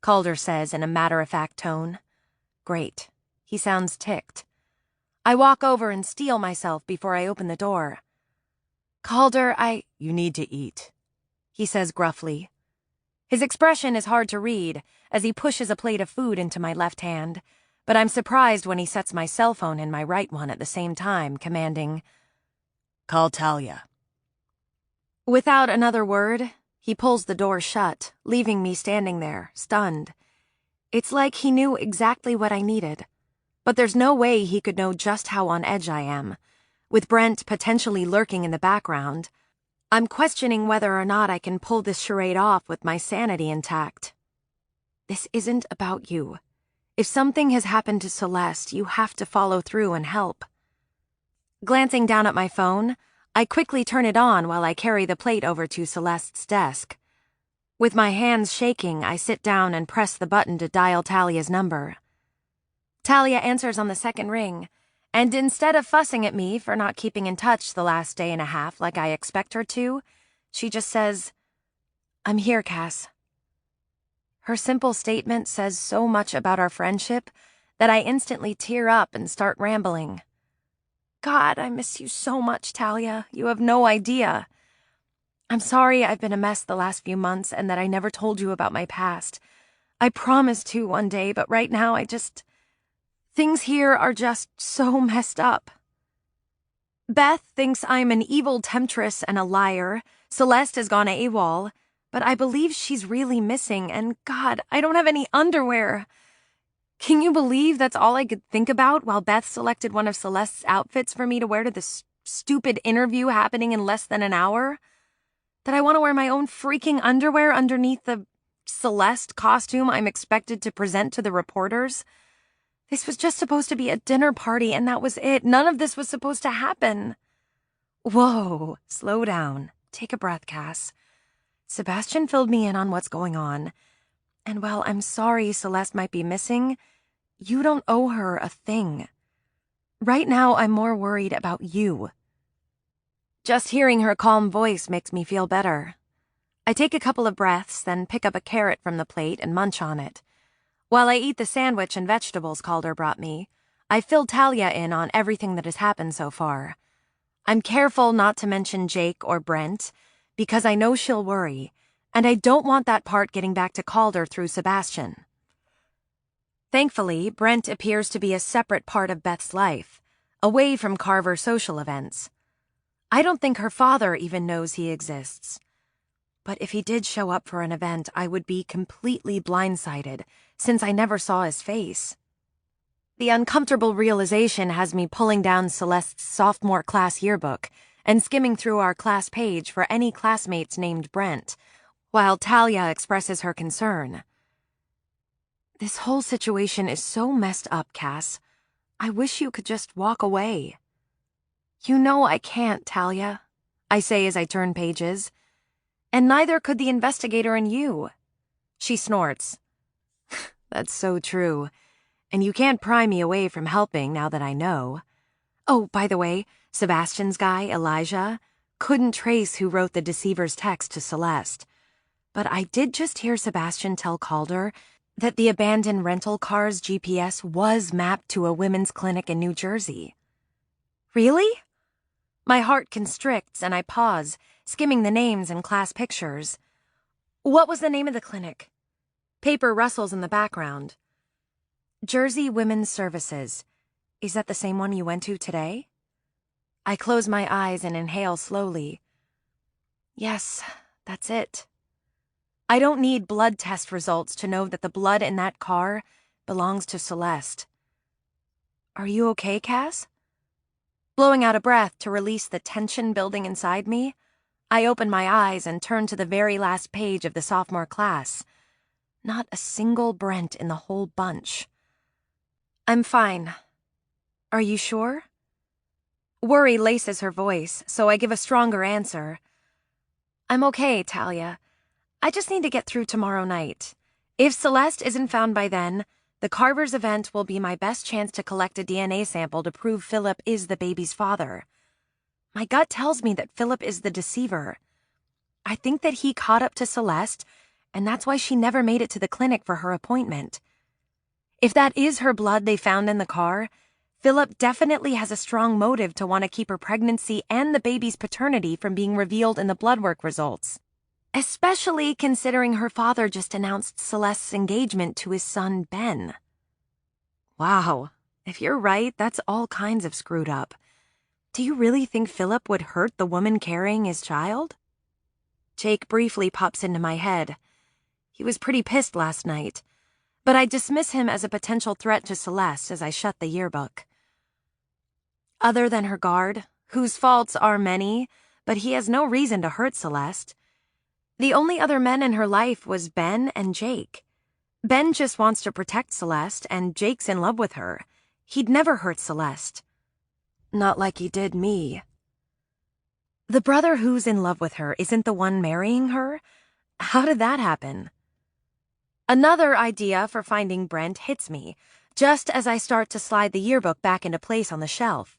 Calder says in a matter-of-fact tone. Great. He sounds ticked. I walk over and steel myself before I open the door. Calder, You need to eat, he says gruffly. His expression is hard to read as he pushes a plate of food into my left hand, but I'm surprised when he sets my cell phone in my right one at the same time, commanding, Call Talia. Without another word, he pulls the door shut, leaving me standing there, stunned. It's like he knew exactly what I needed, but there's no way he could know just how on edge I am, with Brent potentially lurking in the background, I'm questioning whether or not I can pull this charade off with my sanity intact. This isn't about you. If something has happened to Celeste, you have to follow through and help. Glancing down at my phone, I quickly turn it on while I carry the plate over to Celeste's desk. With my hands shaking, I sit down and press the button to dial Talia's number. Talia answers on the second ring, and instead of fussing at me for not keeping in touch the last day and a half like I expect her to, she just says, "I'm here, Cass." Her simple statement says so much about our friendship that I instantly tear up and start rambling. God, I miss you so much, Talia. You have no idea. I'm sorry I've been a mess the last few months and that I never told you about my past. I promised to one day, but right now things here are just so messed up. Beth thinks I'm an evil temptress and a liar. Celeste has gone AWOL, but I believe she's really missing, and God, I don't have any underwear. Can you believe that's all I could think about while Beth selected one of Celeste's outfits for me to wear to this stupid interview happening in less than an hour? That I want to wear my own freaking underwear underneath the Celeste costume I'm expected to present to the reporters? This was just supposed to be a dinner party, and that was it. None of this was supposed to happen. Whoa, slow down. Take a breath, Cass. Sebastian filled me in on what's going on, and while I'm sorry Celeste might be missing, you don't owe her a thing. Right now, I'm more worried about you. Just hearing her calm voice makes me feel better. I take a couple of breaths, then pick up a carrot from the plate and munch on it. While I eat the sandwich and vegetables Calder brought me, I fill Talia in on everything that has happened so far. I'm careful not to mention Jake or Brent, because I know she'll worry, and I don't want that part getting back to Calder through Sebastian. Thankfully, Brent appears to be a separate part of Beth's life, away from Carver's social events. I don't think her father even knows he exists. But if he did show up for an event, I would be completely blindsided, since I never saw his face. The uncomfortable realization has me pulling down Celeste's sophomore class yearbook and skimming through our class page for any classmates named Brent, while Talia expresses her concern. This whole situation is so messed up, Cass. I wish you could just walk away. You know I can't, Talia, I say as I turn pages. And neither could the investigator and you. She snorts. That's so true. And you can't pry me away from helping now that I know. Oh, by the way, Sebastian's guy, Elijah, couldn't trace who wrote the deceiver's text to Celeste. But I did just hear Sebastian tell Calder that the abandoned rental car's GPS was mapped to a women's clinic in New Jersey. Really? My heart constricts and I pause, skimming the names and class pictures. What was the name of the clinic? Paper rustles in the background. Jersey Women's Services. Is that the same one you went to today? I close my eyes and inhale slowly. Yes, that's it. I don't need blood test results to know that the blood in that car belongs to Celeste. Are you okay, Cass? Blowing out a breath to release the tension building inside me, I open my eyes and turn to the very last page of the sophomore class. Not a single Brent in the whole bunch. I'm fine. Are you sure? Worry laces her voice, so I give a stronger answer. I'm okay, Talia. I just need to get through tomorrow night. If Celeste isn't found by then, the Carver's event will be my best chance to collect a DNA sample to prove Philip is the baby's father. My gut tells me that Philip is the deceiver. I think that he caught up to Celeste, and that's why she never made it to the clinic for her appointment. If that is her blood they found in the car, Philip definitely has a strong motive to want to keep her pregnancy and the baby's paternity from being revealed in the blood work results. Especially considering her father just announced Celeste's engagement to his son, Ben. Wow, if you're right, that's all kinds of screwed up. Do you really think Philip would hurt the woman carrying his child? Jake briefly pops into my head. He was pretty pissed last night, but I dismiss him as a potential threat to Celeste as I shut the yearbook. Other than her guard, whose faults are many, but he has no reason to hurt Celeste. The only other men in her life was Ben and Jake. Ben just wants to protect Celeste, and Jake's in love with her. He'd never hurt Celeste. Not like he did me. The brother who's in love with her isn't the one marrying her? How did that happen? Another idea for finding Brent hits me, just as I start to slide the yearbook back into place on the shelf.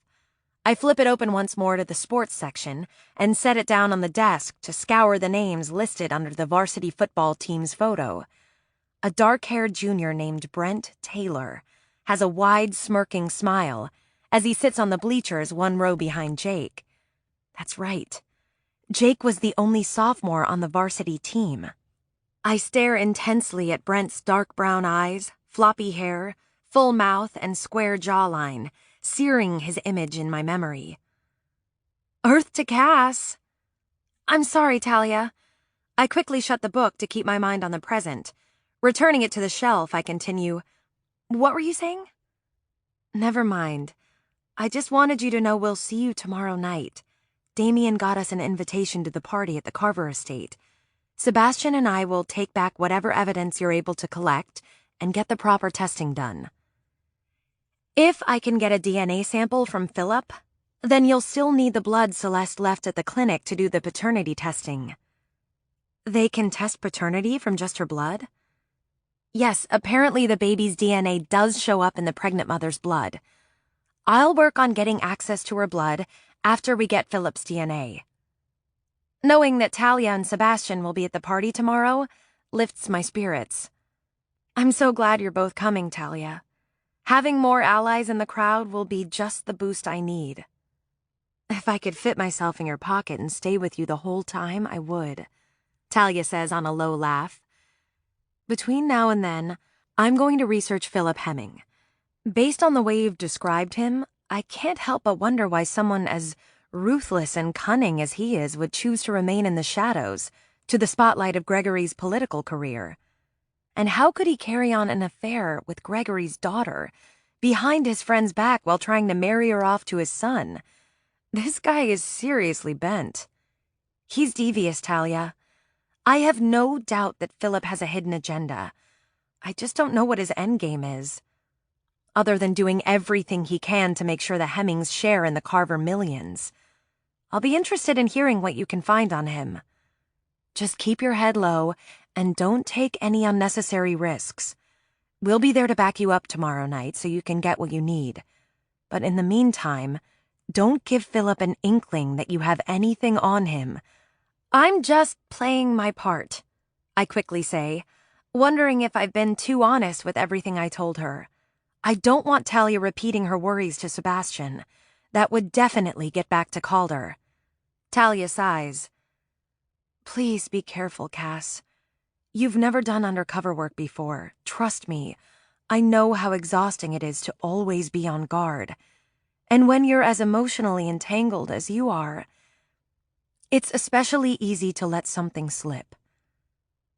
I flip it open once more to the sports section and set it down on the desk to scour the names listed under the varsity football team's photo. A dark-haired junior named Brent Taylor has a wide, smirking smile as he sits on the bleachers one row behind Jake. That's right. Jake was the only sophomore on the varsity team. I stare intensely at Brent's dark brown eyes, floppy hair, full mouth, and square jawline, searing his image in my memory. Earth to Cass. I'm sorry, Talia. I quickly shut the book to keep my mind on the present. Returning it to the shelf, I continue, What were you saying? Never mind. I just wanted you to know we'll see you tomorrow night. Damien got us an invitation to the party at the Carver estate. Sebastian and I will take back whatever evidence you're able to collect and get the proper testing done. If I can get a DNA sample from Philip, then you'll still need the blood Celeste left at the clinic to do the paternity testing. They can test paternity from just her blood? Yes, apparently the baby's DNA does show up in the pregnant mother's blood. I'll work on getting access to her blood after we get Philip's DNA. Knowing that Talia and Sebastian will be at the party tomorrow lifts my spirits. I'm so glad you're both coming, Talia. Having more allies in the crowd will be just the boost I need. If I could fit myself in your pocket and stay with you the whole time, I would, Talia says on a low laugh. Between now and then, I'm going to research Philip Hemming. Based on the way you've described him, I can't help but wonder why someone as ruthless and cunning as he is would choose to remain in the shadows, to the spotlight of Gregory's political career. And how could he carry on an affair with Gregory's daughter, behind his friend's back while trying to marry her off to his son? This guy is seriously bent. He's devious, Talia. I have no doubt that Philip has a hidden agenda. I just don't know what his endgame is. Other than doing everything he can to make sure the Hemmings share in the Carver millions. I'll be interested in hearing what you can find on him. Just keep your head low and don't take any unnecessary risks. We'll be there to back you up tomorrow night so you can get what you need. But in the meantime, don't give Philip an inkling that you have anything on him. I'm just playing my part, I quickly say, wondering if I've been too honest with everything I told her. I don't want Talia repeating her worries to Sebastian. That would definitely get back to Calder. Talia sighs. Please be careful, Cass. You've never done undercover work before. Trust me. I know how exhausting it is to always be on guard. And when you're as emotionally entangled as you are, it's especially easy to let something slip.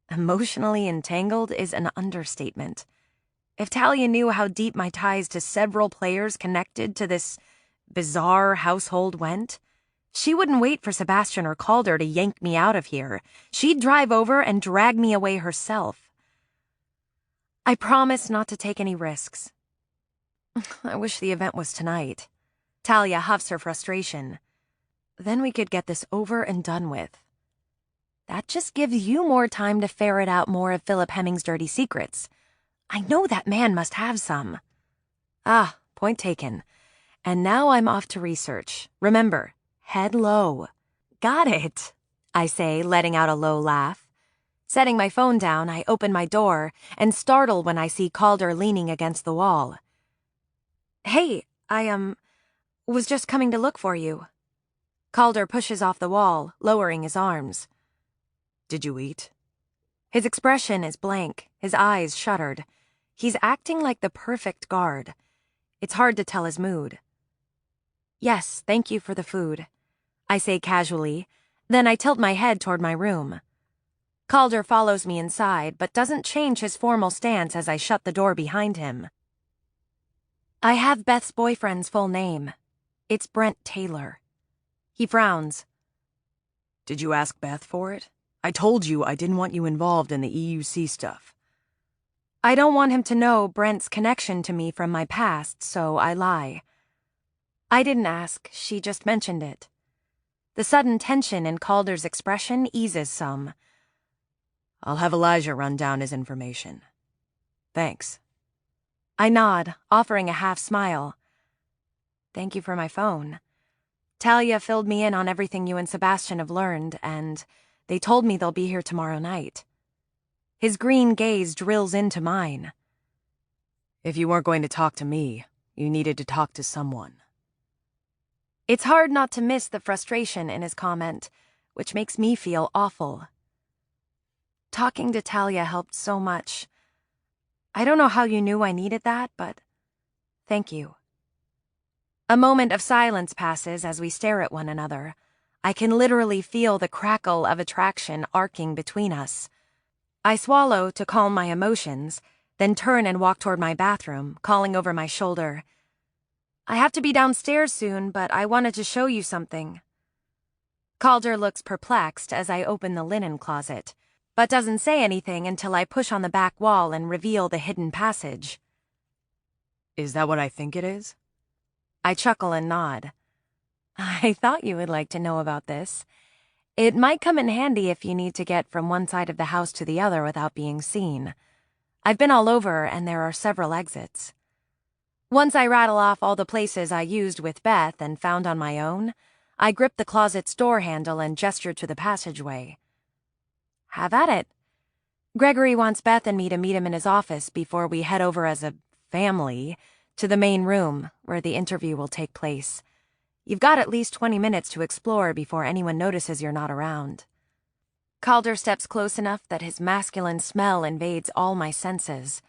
Emotionally entangled is an understatement. If Talia knew how deep my ties to several players connected to this bizarre household went, she wouldn't wait for Sebastian or Calder to yank me out of here. She'd drive over and drag me away herself. I promise not to take any risks. I wish the event was tonight. Talia huffs her frustration. Then we could get this over and done with. That just gives you more time to ferret out more of Philip Hemming's dirty secrets. I know that man must have some. Ah, point taken. And now I'm off to research. Remember, head low. Got it, I say, letting out a low laugh. Setting my phone down, I open my door and startle when I see Calder leaning against the wall. Hey, I was just coming to look for you. Calder pushes off the wall, lowering his arms. Did you eat? His expression is blank, his eyes shuttered. He's acting like the perfect guard. It's hard to tell his mood. Yes, thank you for the food, I say casually, then I tilt my head toward my room. Calder follows me inside, but doesn't change his formal stance as I shut the door behind him. I have Beth's boyfriend's full name. It's Brent Taylor. He frowns. Did you ask Beth for it? I told you I didn't want you involved in the EUC stuff. I don't want him to know Brent's connection to me from my past, so I lie. I didn't ask, she just mentioned it. The sudden tension in Calder's expression eases some. I'll have Elijah run down his information. Thanks. I nod, offering a half smile. Thank you for my phone. Talia filled me in on everything you and Sebastian have learned, and they told me they'll be here tomorrow night. His green gaze drills into mine. If you weren't going to talk to me, you needed to talk to someone. It's hard not to miss the frustration in his comment, which makes me feel awful. Talking to Talia helped so much. I don't know how you knew I needed that, but thank you. A moment of silence passes as we stare at one another. I can literally feel the crackle of attraction arcing between us. I swallow to calm my emotions, then turn and walk toward my bathroom, calling over my shoulder. I have to be downstairs soon, but I wanted to show you something. Calder looks perplexed as I open the linen closet, but doesn't say anything until I push on the back wall and reveal the hidden passage. Is that what I think it is? I chuckle and nod. I thought you would like to know about this. It might come in handy if you need to get from one side of the house to the other without being seen. I've been all over, and there are several exits. Once I rattle off all the places I used with Beth and found on my own, I grip the closet's door handle and gesture to the passageway. Have at it. Gregory wants Beth and me to meet him in his office before we head over as a family to the main room where the interview will take place. You've got at least 20 minutes to explore before anyone notices you're not around. Calder steps close enough that his masculine smell invades all my senses.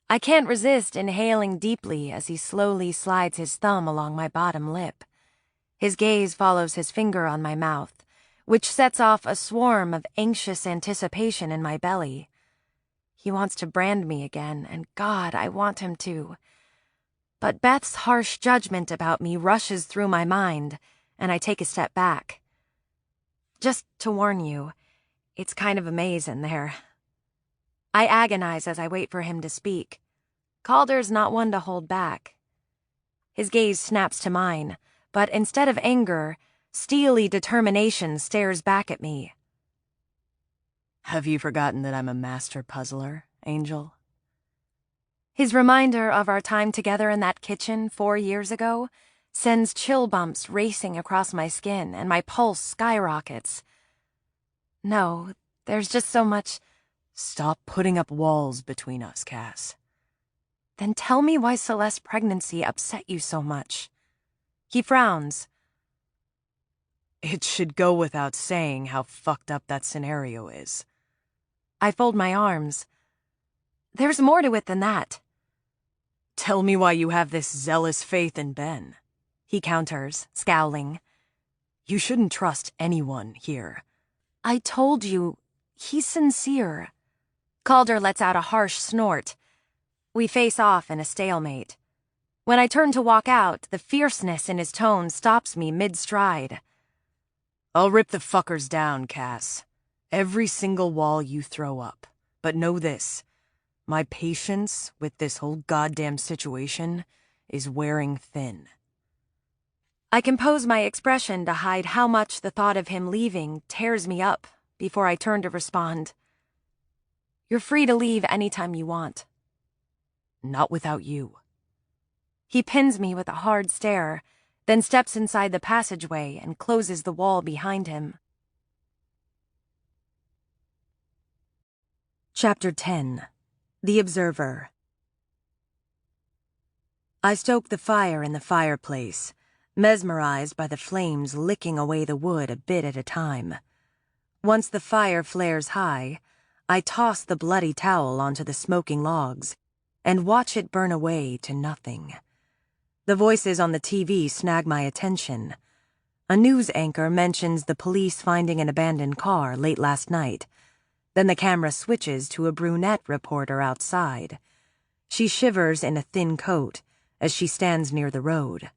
I can't resist inhaling deeply as he slowly slides his thumb along my bottom lip. His gaze follows his finger on my mouth, which sets off a swarm of anxious anticipation in my belly. He wants to brand me again, and God, I want him to. But Beth's harsh judgment about me rushes through my mind, and I take a step back. Just to warn you, it's kind of a maze in there. I agonize as I wait for him to speak. Calder's not one to hold back. His gaze snaps to mine, but instead of anger, steely determination stares back at me. Have you forgotten that I'm a master puzzler, Angel? His reminder of our time together in that kitchen 4 years ago sends chill bumps racing across my skin and my pulse skyrockets. No, there's just so much. Stop putting up walls between us, Cass. Then tell me why Celeste's pregnancy upset you so much. He frowns. It should go without saying how fucked up that scenario is. I fold my arms. There's more to it than that. Tell me why you have this zealous faith in Ben. He counters, scowling. You shouldn't trust anyone here. I told you, he's sincere. Calder lets out a harsh snort. We face off in a stalemate. When I turn to walk out, the fierceness in his tone stops me mid-stride. I'll rip the fuckers down, Cass. Every single wall you throw up. But know this. My patience with this whole goddamn situation is wearing thin. I compose my expression to hide how much the thought of him leaving tears me up before I turn to respond. You're free to leave anytime you want. Not without you. He pins me with a hard stare, then steps inside the passageway and closes the wall behind him. Chapter 10. The Observer. I stoke the fire in the fireplace, mesmerized by the flames licking away the wood a bit at a time. Once the fire flares high, I toss the bloody towel onto the smoking logs and watch it burn away to nothing. The voices on the TV snag my attention. A news anchor mentions the police finding an abandoned car late last night. Then the camera switches to a brunette reporter outside. She shivers in a thin coat as she stands near the road.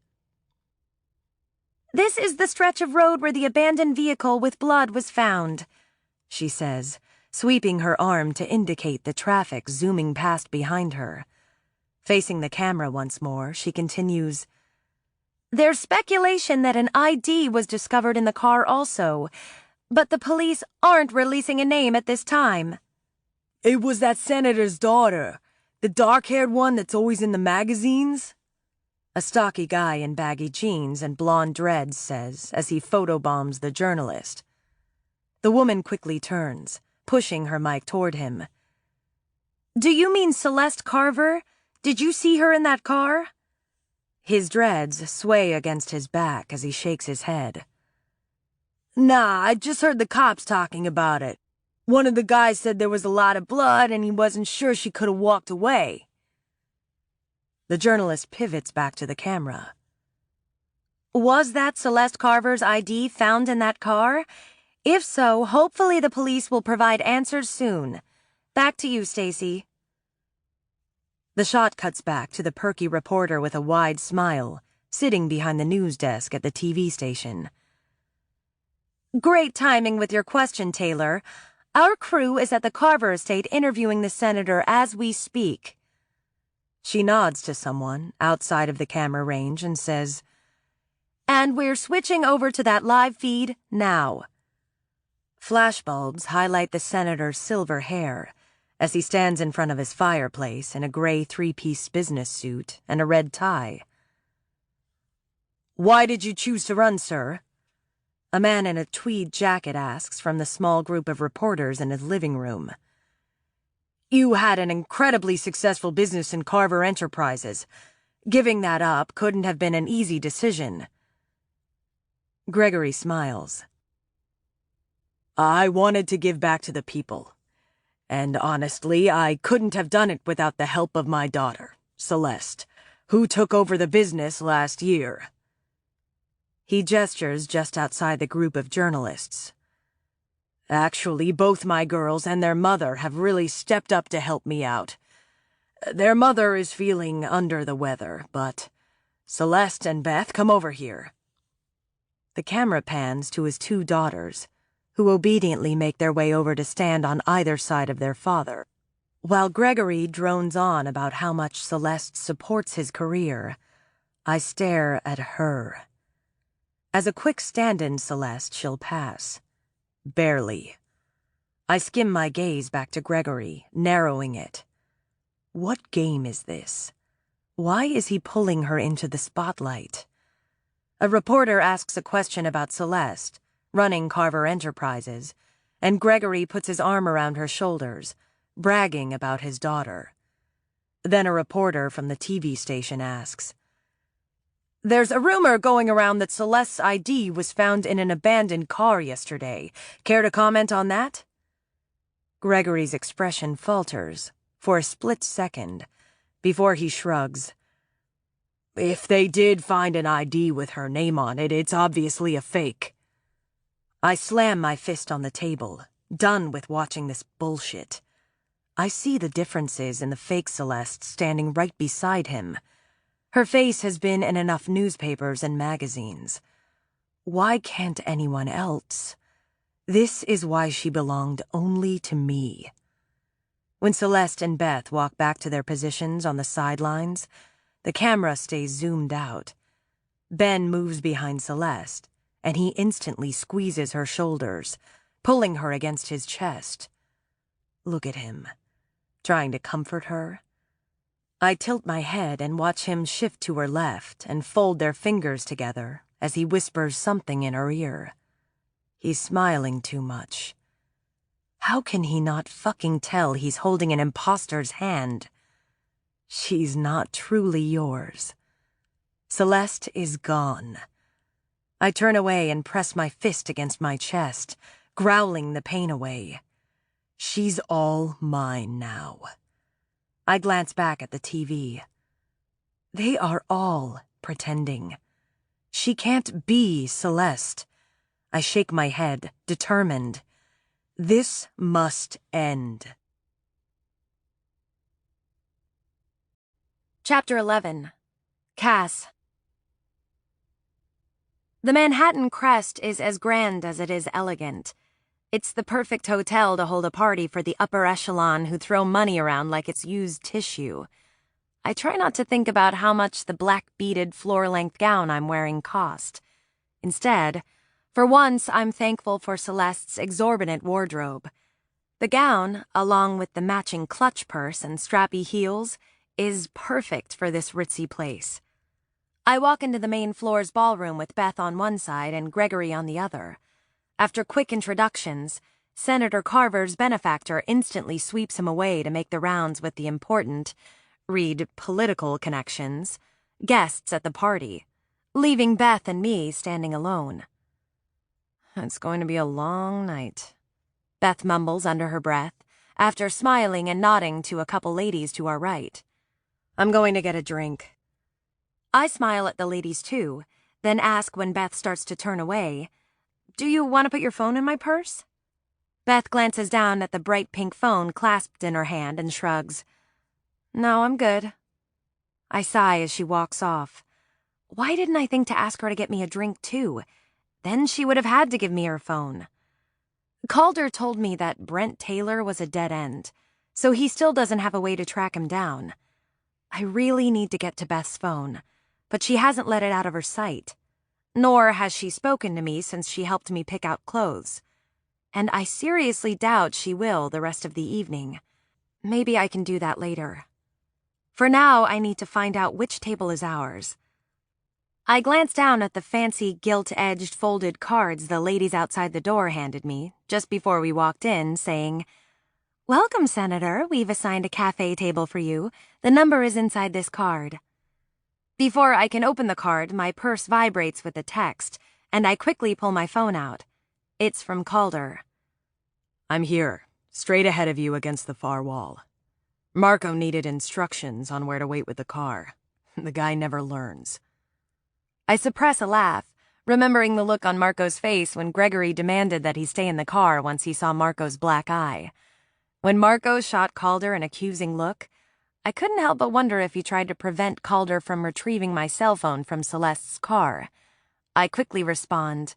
"This is the stretch of road where the abandoned vehicle with blood was found," she says, sweeping her arm to indicate the traffic zooming past behind her. Facing the camera once more, she continues, "There's speculation that an ID was discovered in the car also, but the police aren't releasing a name at this time." It was that senator's daughter, the dark-haired one that's always in the magazines? A stocky guy in baggy jeans and blonde dreads says as he photobombs the journalist. The woman quickly turns, pushing her mic toward him. "Do you mean Celeste Carver? Did you see her in that car?" His dreads sway against his back as he shakes his head. Nah, I just heard the cops talking about it. One of the guys said there was a lot of blood and he wasn't sure she could have walked away. The journalist pivots back to the camera. "Was that Celeste Carver's ID found in that car? If so, hopefully the police will provide answers soon. Back to you, Stacy." The shot cuts back to the perky reporter with a wide smile, sitting behind the news desk at the TV station. "Great timing with your question, Taylor. Our crew is at the Carver estate interviewing the senator as we speak." She nods to someone outside of the camera range and says, "And we're switching over to that live feed now." Flashbulbs highlight the senator's silver hair as he stands in front of his fireplace in a gray three-piece business suit and a red tie. "Why did you choose to run, sir?" A man in a tweed jacket asks from the small group of reporters in his living room. "You had an incredibly successful business in Carver Enterprises. Giving that up couldn't have been an easy decision." Gregory smiles. "I wanted to give back to the people. And honestly, I couldn't have done it without the help of my daughter, Celeste, who took over the business last year." He gestures just outside the group of journalists. "Actually, both my girls and their mother have really stepped up to help me out. Their mother is feeling under the weather, but Celeste and Beth, come over here." The camera pans to his two daughters, who obediently make their way over to stand on either side of their father. While Gregory drones on about how much Celeste supports his career, I stare at her. As a quick stand-in Celeste, she'll pass. Barely. I skim my gaze back to Gregory, narrowing it. What game is this? Why is he pulling her into the spotlight? A reporter asks a question about Celeste, running Carver Enterprises, and Gregory puts his arm around her shoulders, bragging about his daughter. Then a reporter from the TV station asks, "There's a rumor going around that Celeste's ID was found in an abandoned car yesterday. Care to comment on that?" Gregory's expression falters for a split second before he shrugs. "If they did find an ID with her name on it, it's obviously a fake." I slam my fist on the table, done with watching this bullshit. I see the differences in the fake Celeste standing right beside him. Her face has been in enough newspapers and magazines. Why can't anyone else? This is why she belonged only to me. When Celeste and Beth walk back to their positions on the sidelines, the camera stays zoomed out. Ben moves behind Celeste, and he instantly squeezes her shoulders, pulling her against his chest. Look at him, trying to comfort her. I tilt my head and watch him shift to her left and fold their fingers together as he whispers something in her ear. He's smiling too much. How can he not fucking tell he's holding an imposter's hand? She's not truly yours. Celeste is gone. I turn away and press my fist against my chest, growling the pain away. She's all mine now. I glance back at the TV. They are all pretending. She can't be Celeste. I shake my head, determined. This must end. Chapter 11. Cass. The Manhattan Crest is as grand as it is elegant. It's the perfect hotel to hold a party for the upper echelon who throw money around like it's used tissue. I try not to think about how much the black beaded floor-length gown I'm wearing cost. Instead, for once, I'm thankful for Celeste's exorbitant wardrobe. The gown, along with the matching clutch purse and strappy heels, is perfect for this ritzy place. I walk into the main floor's ballroom with Beth on one side and Gregory on the other. After quick introductions, Senator Carver's benefactor instantly sweeps him away to make the rounds with the important, read political connections, guests at the party, leaving Beth and me standing alone. It's going to be a long night, Beth mumbles under her breath, after smiling and nodding to a couple ladies to our right. I'm going to get a drink. I smile at the ladies too, then ask when Beth starts to turn away, "Do you want to put your phone in my purse?" Beth glances down at the bright pink phone clasped in her hand and shrugs. "No, I'm good." I sigh as she walks off. Why didn't I think to ask her to get me a drink too? Then she would have had to give me her phone. Calder told me that Brent Taylor was a dead end, so he still doesn't have a way to track him down. I really need to get to Beth's phone, but she hasn't let it out of her sight. Nor has she spoken to me since she helped me pick out clothes. And I seriously doubt she will the rest of the evening. Maybe I can do that later. For now, I need to find out which table is ours. I glanced down at the fancy gilt-edged folded cards the ladies outside the door handed me just before we walked in, saying, "Welcome, Senator. We've assigned a cafe table for you. The number is inside this card." Before I can open the card, my purse vibrates with a text, and I quickly pull my phone out. It's from Calder. "I'm here, straight ahead of you against the far wall. Marco needed instructions on where to wait with the car. The guy never learns." I suppress a laugh, remembering the look on Marco's face when Gregory demanded that he stay in the car once he saw Marco's black eye. When Marco shot Calder an accusing look, I couldn't help but wonder if he tried to prevent Calder from retrieving my cell phone from Celeste's car. I quickly respond,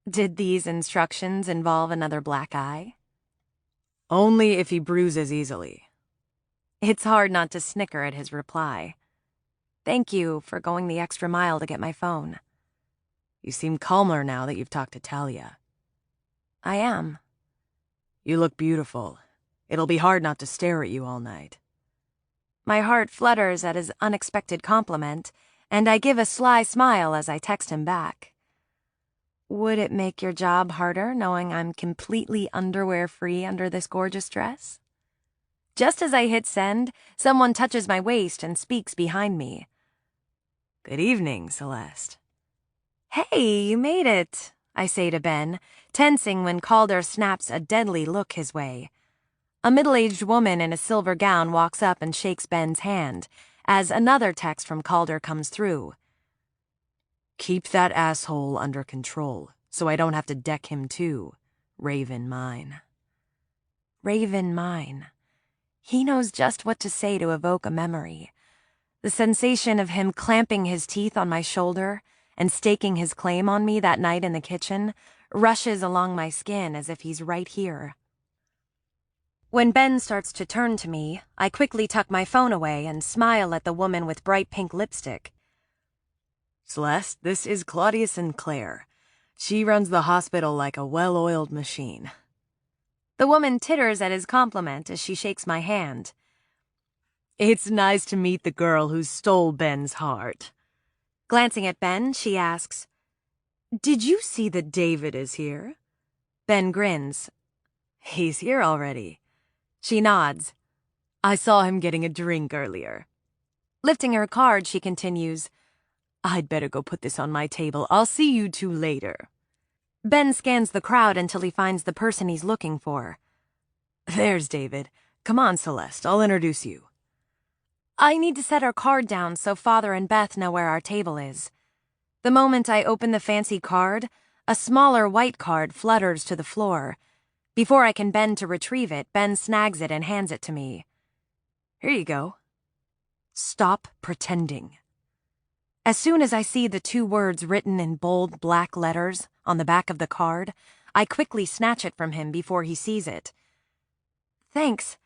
"Did these instructions involve another black eye?" "Only if he bruises easily." It's hard not to snicker at his reply. "Thank you for going the extra mile to get my phone." "You seem calmer now that you've talked to Talia." "I am." "You look beautiful. It'll be hard not to stare at you all night." My heart flutters at his unexpected compliment, and I give a sly smile as I text him back. "Would it make your job harder knowing I'm completely underwear-free under this gorgeous dress?" Just as I hit send, someone touches my waist and speaks behind me. "Good evening, Celeste." "Hey, you made it," I say to Ben, tensing when Calder snaps a deadly look his way. A middle-aged woman in a silver gown walks up and shakes Ben's hand, as another text from Calder comes through. "Keep that asshole under control, so I don't have to deck him too. Raven mine." Raven mine. He knows just what to say to evoke a memory. The sensation of him clamping his teeth on my shoulder and staking his claim on me that night in the kitchen rushes along my skin as if he's right here. When Ben starts to turn to me, I quickly tuck my phone away and smile at the woman with bright pink lipstick. "Celeste, this is Claudia Sinclair. She runs the hospital like a well-oiled machine." The woman titters at his compliment as she shakes my hand. "It's nice to meet the girl who stole Ben's heart." Glancing at Ben, she asks, "Did you see that David is here?" Ben grins. "He's here already." She nods. "I saw him getting a drink earlier." Lifting her card, she continues, "I'd better go put this on my table. I'll see you two later." Ben scans the crowd until he finds the person he's looking for. "There's David. Come on, Celeste, I'll introduce you." I need to set our card down so Father and Beth know where our table is. The moment I open the fancy card, a smaller white card flutters to the floor. Before I can bend to retrieve it, Ben snags it and hands it to me. "Here you go. Stop pretending." As soon as I see the 2 words written in bold black letters on the back of the card, I quickly snatch it from him before he sees it. Thanks.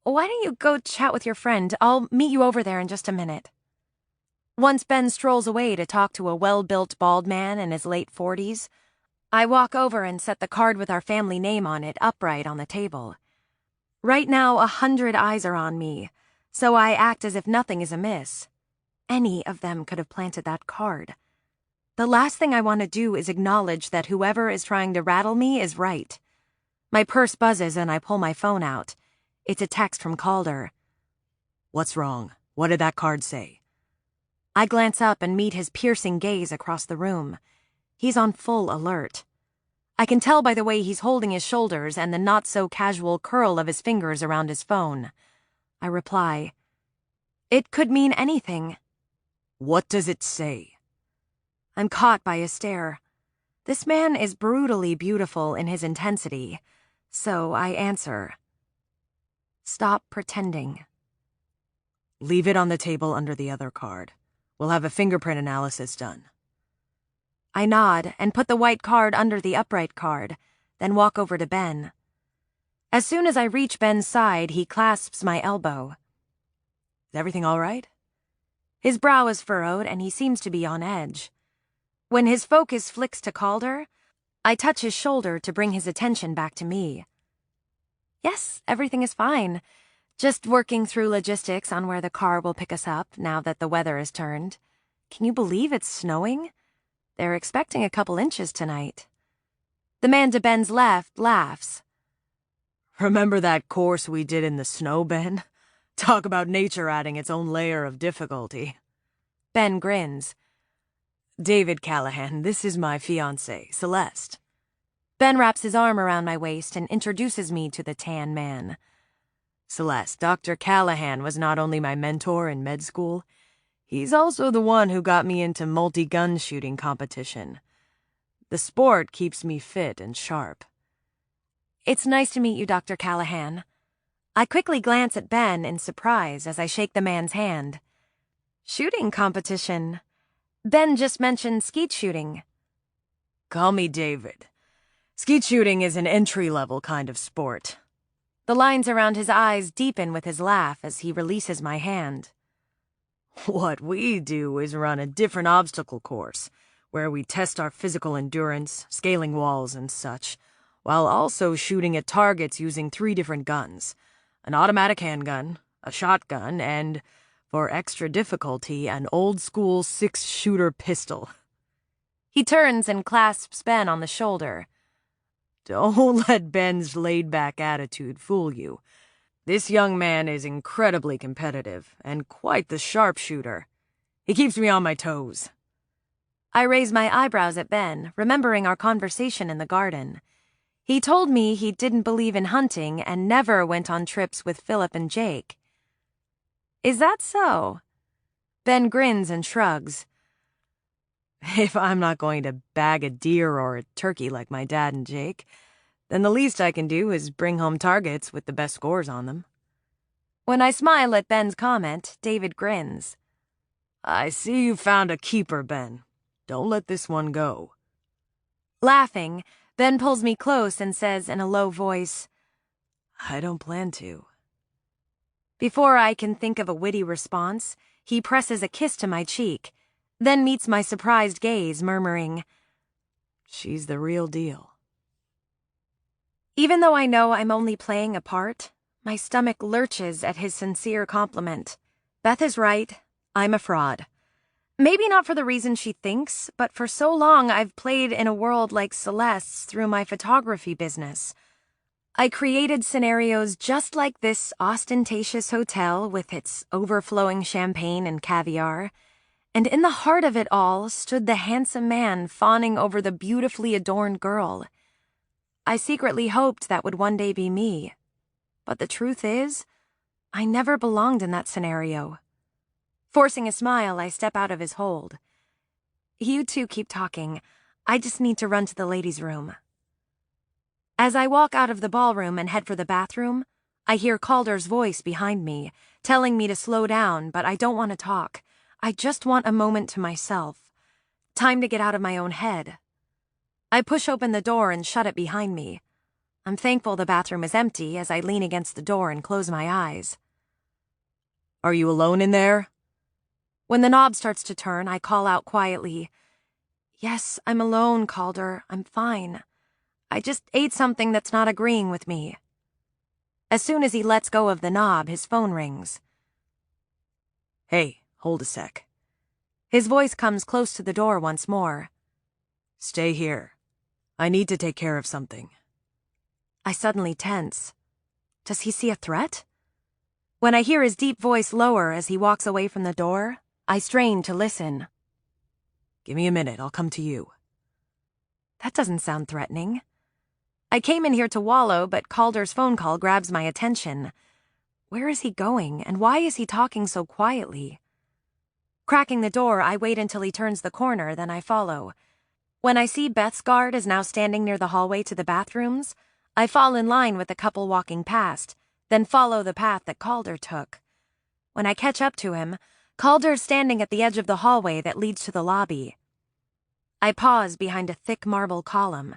Why don't you go chat with your friend? I'll meet you over there in just a minute. Once Ben strolls away to talk to a well-built bald man in his late 40s, I walk over and set the card with our family name on it upright on the table. Right now, 100 eyes are on me, so I act as if nothing is amiss. Any of them could have planted that card. The last thing I want to do is acknowledge that whoever is trying to rattle me is right. My purse buzzes and I pull my phone out. It's a text from Calder. What's wrong? What did that card say? I glance up and meet his piercing gaze across the room. He's on full alert. I can tell by the way he's holding his shoulders and the not-so-casual curl of his fingers around his phone. I reply, "It could mean anything." What does it say? I'm caught by a stare. This man is brutally beautiful in his intensity, so I answer, "Stop pretending." Leave it on the table under the other card. We'll have a fingerprint analysis done. I nod and put the white card under the upright card, then walk over to Ben. As soon as I reach Ben's side, he clasps my elbow. Is everything all right? His brow is furrowed and he seems to be on edge. When his focus flicks to Calder, I touch his shoulder to bring his attention back to me. Yes, everything is fine. Just working through logistics on where the car will pick us up now that the weather has turned. Can you believe it's snowing? They're expecting a couple inches tonight. The man to Ben's left laughs. Remember that course we did in the snow, Ben? Talk about nature adding its own layer of difficulty. Ben grins. David Callahan, this is my fiancée, Celeste. Ben wraps his arm around my waist and introduces me to the tan man. Celeste, Dr. Callahan was not only my mentor in med school, he's also the one who got me into multi-gun shooting competition. The sport keeps me fit and sharp. It's nice to meet you, Dr. Callahan. I quickly glance at Ben in surprise as I shake the man's hand. Shooting competition. Ben just mentioned skeet shooting. Call me David. Skeet shooting is an entry-level kind of sport. The lines around his eyes deepen with his laugh as he releases my hand. What we do is run a different obstacle course, where we test our physical endurance, scaling walls and such, while also shooting at targets using 3 different guns. An automatic handgun, a shotgun, and, for extra difficulty, an old-school 6-shooter pistol. He turns and clasps Ben on the shoulder. Don't let Ben's laid-back attitude fool you. This young man is incredibly competitive and quite the sharpshooter. He keeps me on my toes. I raise my eyebrows at Ben, remembering our conversation in the garden. He told me he didn't believe in hunting and never went on trips with Philip and Jake. Is that so? Ben grins and shrugs. If I'm not going to bag a deer or a turkey like my dad and Jake, then the least I can do is bring home targets with the best scores on them. When I smile at Ben's comment, David grins. I see you found a keeper, Ben. Don't let this one go. Laughing, Ben pulls me close and says in a low voice, I don't plan to. Before I can think of a witty response, he presses a kiss to my cheek, then meets my surprised gaze, murmuring, She's the real deal. Even though I know I'm only playing a part, my stomach lurches at his sincere compliment. Beth is right. I'm a fraud. Maybe not for the reason she thinks, but for so long I've played in a world like Celeste's through my photography business. I created scenarios just like this ostentatious hotel with its overflowing champagne and caviar, and in the heart of it all stood the handsome man fawning over the beautifully adorned girl. I secretly hoped that would one day be me, but the truth is, I never belonged in that scenario. Forcing a smile, I step out of his hold. You two keep talking. I just need to run to the ladies' room. As I walk out of the ballroom and head for the bathroom, I hear Calder's voice behind me, telling me to slow down, but I don't want to talk. I just want a moment to myself. Time to get out of my own head. I push open the door and shut it behind me. I'm thankful the bathroom is empty as I lean against the door and close my eyes. Are you alone in there? When the knob starts to turn, I call out quietly, "Yes, I'm alone, Calder. I'm fine. I just ate something that's not agreeing with me." As soon as he lets go of the knob, his phone rings. Hey, hold a sec. His voice comes close to the door once more. Stay here. I need to take care of something. I suddenly tense. Does he see a threat? When I hear his deep voice lower as he walks away from the door, I strain to listen. Give me a minute, I'll come to you. That doesn't sound threatening. I came in here to wallow, but Calder's phone call grabs my attention. Where is he going, and why is he talking so quietly? Cracking the door, I wait until he turns the corner, then I follow. When I see Beth's guard is now standing near the hallway to the bathrooms, I fall in line with the couple walking past, then follow the path that Calder took. When I catch up to him, Calder's standing at the edge of the hallway that leads to the lobby. I pause behind a thick marble column.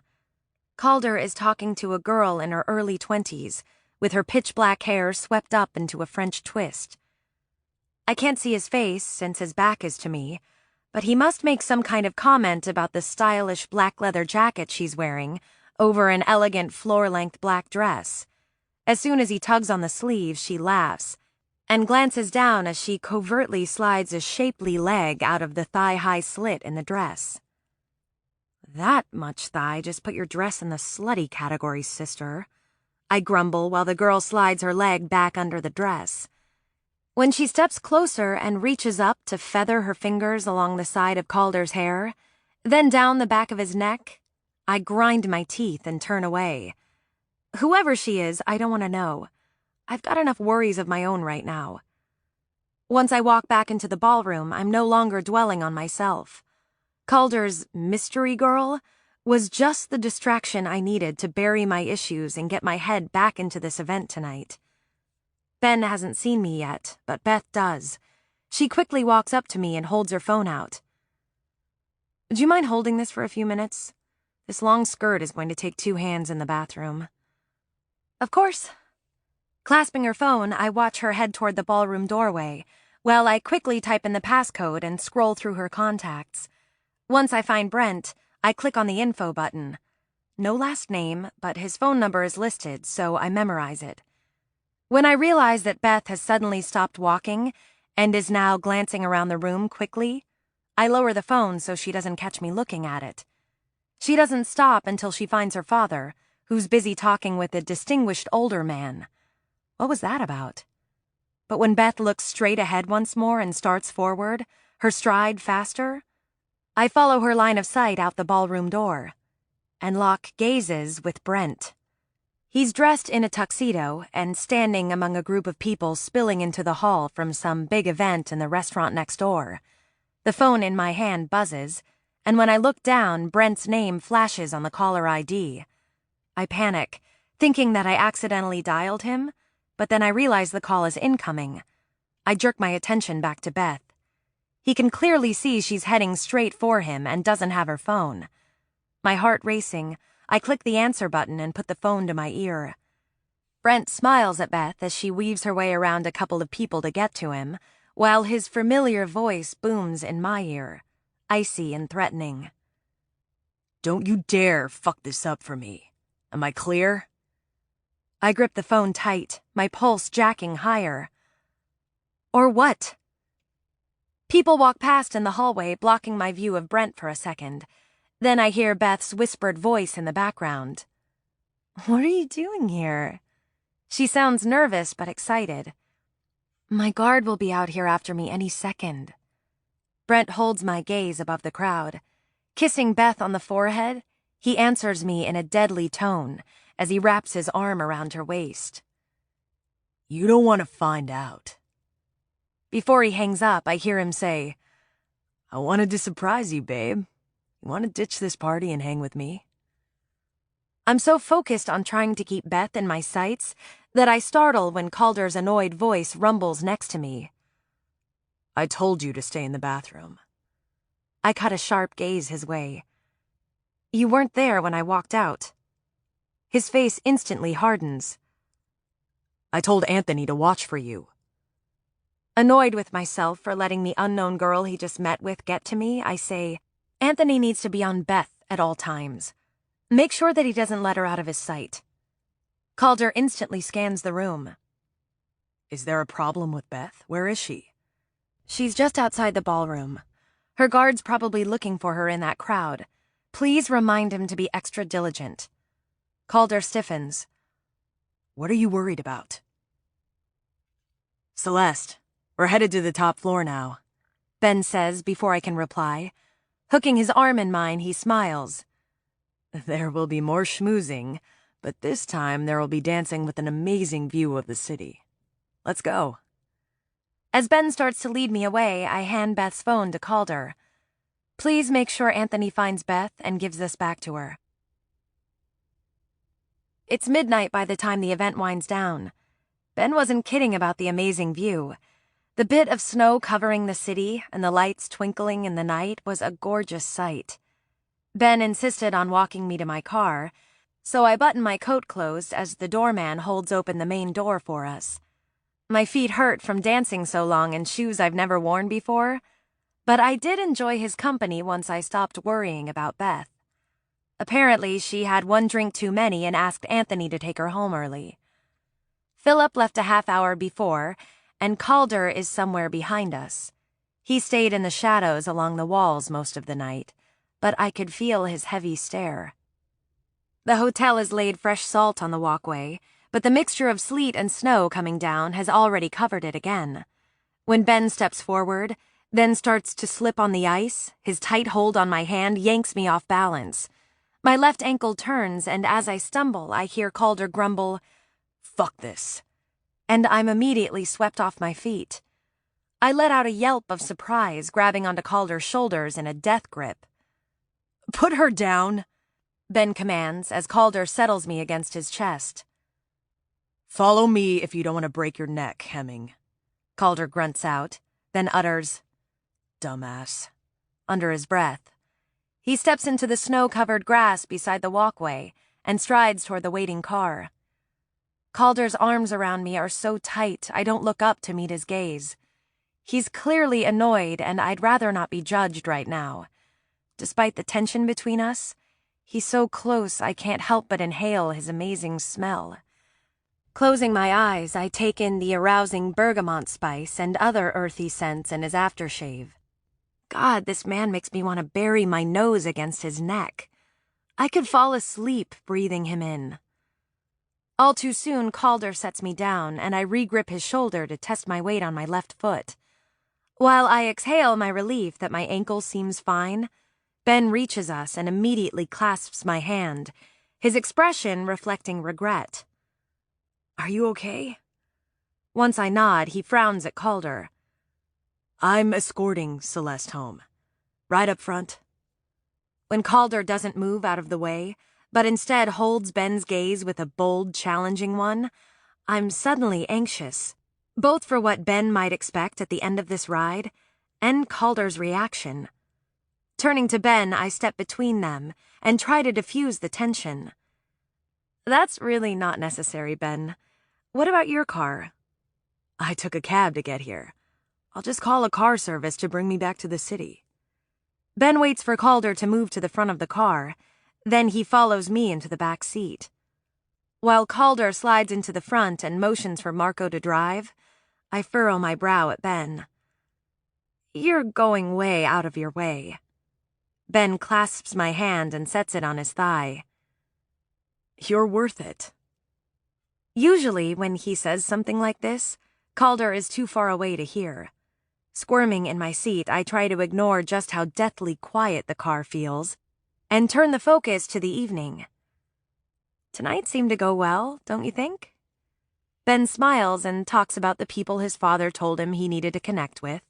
Calder is talking to a girl in her early 20s, with her pitch-black hair swept up into a French twist. I can't see his face since his back is to me, but he must make some kind of comment about the stylish black leather jacket she's wearing over an elegant floor-length black dress. As soon as he tugs on the sleeve, she laughs and glances down as she covertly slides a shapely leg out of the thigh-high slit in the dress. "That much thigh, just put your dress in the slutty category, sister," I grumble while the girl slides her leg back under the dress. When she steps closer and reaches up to feather her fingers along the side of Calder's hair, then down the back of his neck, I grind my teeth and turn away. Whoever she is, I don't want to know. I've got enough worries of my own right now. Once I walk back into the ballroom, I'm no longer dwelling on myself. Calder's mystery girl was just the distraction I needed to bury my issues and get my head back into this event tonight. Ben hasn't seen me yet, but Beth does. She quickly walks up to me and holds her phone out. "Do you mind holding this for a few minutes? This long skirt is going to take 2 hands in the bathroom." "Of course." Clasping her phone, I watch her head toward the ballroom doorway, while I quickly type in the passcode and scroll through her contacts. Once I find Brent, I click on the info button. No last name, but his phone number is listed, so I memorize it. When I realize that Beth has suddenly stopped walking and is now glancing around the room quickly, I lower the phone so she doesn't catch me looking at it. She doesn't stop until she finds her father, who's busy talking with a distinguished older man. What was that about? But when Beth looks straight ahead once more and starts forward, her stride faster, I follow her line of sight out the ballroom door and lock gazes with Brent. He's dressed in a tuxedo and standing among a group of people spilling into the hall from some big event in the restaurant next door. The phone in my hand buzzes, and when I look down, Brent's name flashes on the caller ID. I panic, thinking that I accidentally dialed him, but then I realize the call is incoming. I jerk my attention back to Beth. He can clearly see she's heading straight for him and doesn't have her phone. My heart racing, I click the answer button and put the phone to my ear. Brent smiles at Beth as she weaves her way around a couple of people to get to him, while his familiar voice booms in my ear, icy and threatening. "Don't you dare fuck this up for me. Am I clear?" I grip the phone tight, my pulse jacking higher. Or what? People walk past in the hallway, blocking my view of Brent for a second. Then I hear Beth's whispered voice in the background. "What are you doing here?" She sounds nervous but excited. "My guard will be out here after me any second." Brent holds my gaze above the crowd. Kissing Beth on the forehead, he answers me in a deadly tone as he wraps his arm around her waist. "You don't want to find out." Before he hangs up, I hear him say, "I wanted to surprise you, babe. You want to ditch this party and hang with me?" I'm so focused on trying to keep Beth in my sights that I startle when Calder's annoyed voice rumbles next to me. I told you to stay in the bathroom. I cut a sharp gaze his way. You weren't there when I walked out. His face instantly hardens. I told Anthony to watch for you. Annoyed with myself for letting the unknown girl he just met with get to me, I say, Anthony needs to be on Beth at all times. Make sure that he doesn't let her out of his sight. Calder instantly scans the room. Is there a problem with Beth? Where is she? She's just outside the ballroom. Her guard's probably looking for her in that crowd. Please remind him to be extra diligent. Calder stiffens. What are you worried about? Celeste, we're headed to the top floor now, Ben says before I can reply. Hooking his arm in mine, he smiles. There will be more schmoozing, but this time there will be dancing with an amazing view of the city. Let's go. As Ben starts to lead me away, I hand Beth's phone to Calder. Please make sure Anthony finds Beth and gives this back to her. It's midnight by the time the event winds down. Ben wasn't kidding about the amazing view. The bit of snow covering the city and the lights twinkling in the night was a gorgeous sight. Ben insisted on walking me to my car, so I button my coat closed as the doorman holds open the main door for us. My feet hurt from dancing so long in shoes I've never worn before, but I did enjoy his company once I stopped worrying about Beth. Apparently, she had one drink too many and asked Anthony to take her home early. Philip left a half hour before, and Calder is somewhere behind us. He stayed in the shadows along the walls most of the night, but I could feel his heavy stare. The hotel has laid fresh salt on the walkway, but the mixture of sleet and snow coming down has already covered it again. When Ben steps forward, then starts to slip on the ice, his tight hold on my hand yanks me off balance. My left ankle turns, and as I stumble, I hear Calder grumble, "Fuck this," and I'm immediately swept off my feet. I let out a yelp of surprise, grabbing onto Calder's shoulders in a death grip. Put her down, Ben commands as Calder settles me against his chest. Follow me if you don't want to break your neck, Hemming. Calder grunts out, then utters, Dumbass, under his breath. He steps into the snow-covered grass beside the walkway and strides toward the waiting car. Calder's arms around me are so tight I don't look up to meet his gaze. He's clearly annoyed, and I'd rather not be judged right now. Despite the tension between us, he's so close I can't help but inhale his amazing smell. Closing my eyes, I take in the arousing bergamot spice and other earthy scents in his aftershave. God, this man makes me want to bury my nose against his neck. I could fall asleep breathing him in. All too soon, Calder sets me down, and I re-grip his shoulder to test my weight on my left foot. While I exhale my relief that my ankle seems fine, Ben reaches us and immediately clasps my hand, his expression reflecting regret. Are you okay? Once I nod, he frowns at Calder. I'm escorting Celeste home. Right up front. When Calder doesn't move out of the way, but instead holds Ben's gaze with a bold, challenging one, I'm suddenly anxious, both for what Ben might expect at the end of this ride, and Calder's reaction. Turning to Ben, I step between them and try to diffuse the tension. That's really not necessary, Ben. What about your car? I took a cab to get here. I'll just call a car service to bring me back to the city. Ben waits for Calder to move to the front of the car, then he follows me into the back seat. While Calder slides into the front and motions for Marco to drive, I furrow my brow at Ben. You're going way out of your way. Ben clasps my hand and sets it on his thigh. You're worth it. Usually, when he says something like this, Calder is too far away to hear. Squirming in my seat, I try to ignore just how deathly quiet the car feels and turn the focus to the evening. Tonight seemed to go well, don't you think? Ben smiles and talks about the people his father told him he needed to connect with.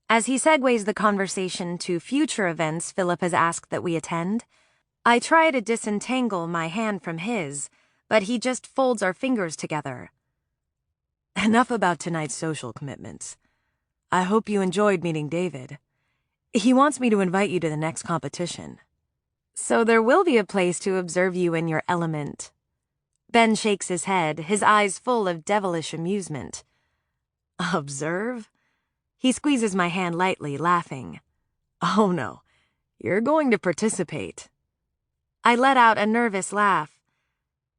As he segues the conversation to future events Philip has asked that we attend, I try to disentangle my hand from his, but he just folds our fingers together. Enough about tonight's social commitments. I hope you enjoyed meeting David. He wants me to invite you to the next competition. So there will be a place to observe you in your element. Ben shakes his head, his eyes full of devilish amusement. Observe? He squeezes my hand lightly, laughing. Oh no, you're going to participate. I let out a nervous laugh.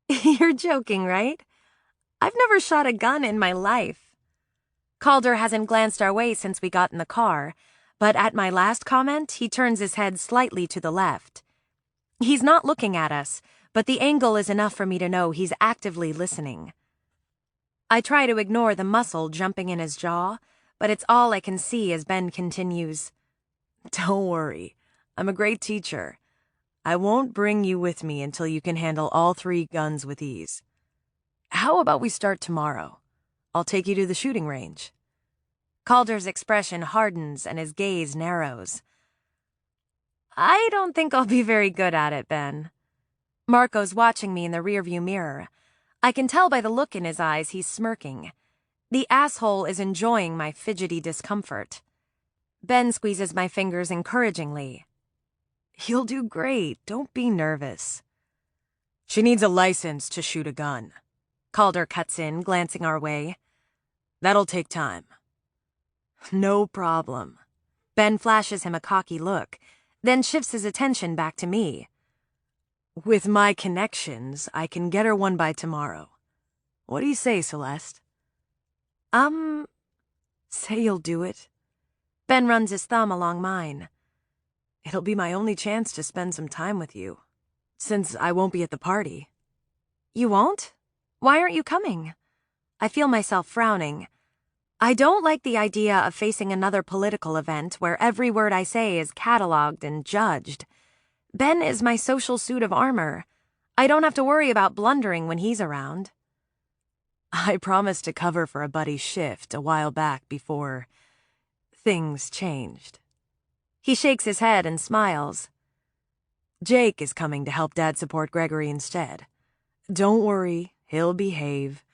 You're joking, right? I've never shot a gun in my life. Calder hasn't glanced our way since we got in the car, but at my last comment, he turns his head slightly to the left. He's not looking at us, but the angle is enough for me to know he's actively listening. I try to ignore the muscle jumping in his jaw, but it's all I can see as Ben continues. Don't worry, I'm a great teacher. I won't bring you with me until you can handle all 3 guns with ease. How about we start tomorrow? I'll take you to the shooting range. Calder's expression hardens and his gaze narrows. I don't think I'll be very good at it, Ben. Marco's watching me in the rearview mirror. I can tell by the look in his eyes he's smirking. The asshole is enjoying my fidgety discomfort. Ben squeezes my fingers encouragingly. You'll do great. Don't be nervous. She needs a license to shoot a gun. Calder cuts in, glancing our way. That'll take time. No problem. Ben flashes him a cocky look, then shifts his attention back to me. With my connections, I can get her one by tomorrow. What do you say, Celeste? Say you'll do it. Ben runs his thumb along mine. It'll be my only chance to spend some time with you, since I won't be at the party. You won't? Why aren't you coming? I feel myself frowning. I don't like the idea of facing another political event where every word I say is catalogued and judged. Ben is my social suit of armor. I don't have to worry about blundering when he's around. I promised to cover for a buddy's shift a while back before things changed. He shakes his head and smiles. Jake is coming to help Dad support Gregory instead. Don't worry, he'll behave.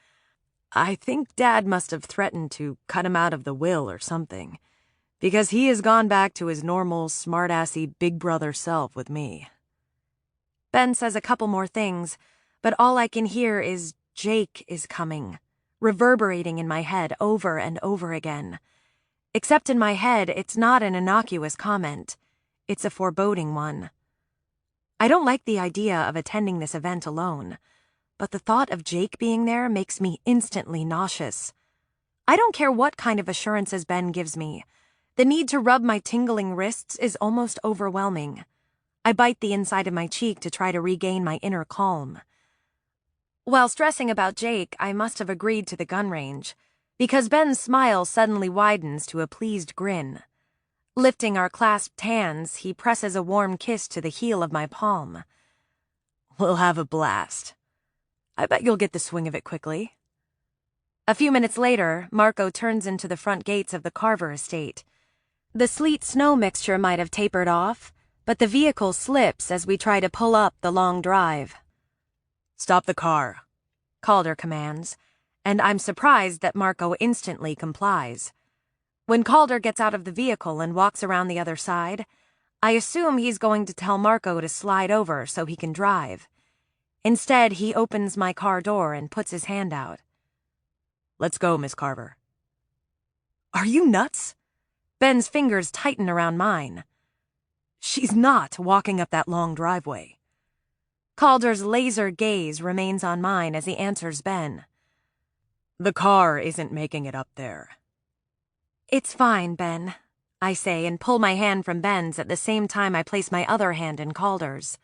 I think Dad must have threatened to cut him out of the will or something, because he has gone back to his normal, smart-assy big brother self with me. Ben says a couple more things, but all I can hear is Jake is coming, reverberating in my head over and over again. Except in my head, it's not an innocuous comment. It's a foreboding one. I don't like the idea of attending this event alone, but the thought of Jake being there makes me instantly nauseous. I don't care what kind of assurances Ben gives me. The need to rub my tingling wrists is almost overwhelming. I bite the inside of my cheek to try to regain my inner calm. While stressing about Jake, I must have agreed to the gun range, because Ben's smile suddenly widens to a pleased grin. Lifting our clasped hands, he presses a warm kiss to the heel of my palm. We'll have a blast. I bet you'll get the swing of it quickly. A few minutes later, Marco turns into the front gates of the Carver estate. The sleet-snow mixture might have tapered off, but the vehicle slips as we try to pull up the long drive. Stop the car, Calder commands, and I'm surprised that Marco instantly complies. When Calder gets out of the vehicle and walks around the other side, I assume he's going to tell Marco to slide over so he can drive. Instead, he opens my car door and puts his hand out. Let's go, Miss Carver. Are you nuts? Ben's fingers tighten around mine. She's not walking up that long driveway. Calder's laser gaze remains on mine as he answers Ben. The car isn't making it up there. It's fine, Ben, I say and pull my hand from Ben's at the same time I place my other hand in Calder's.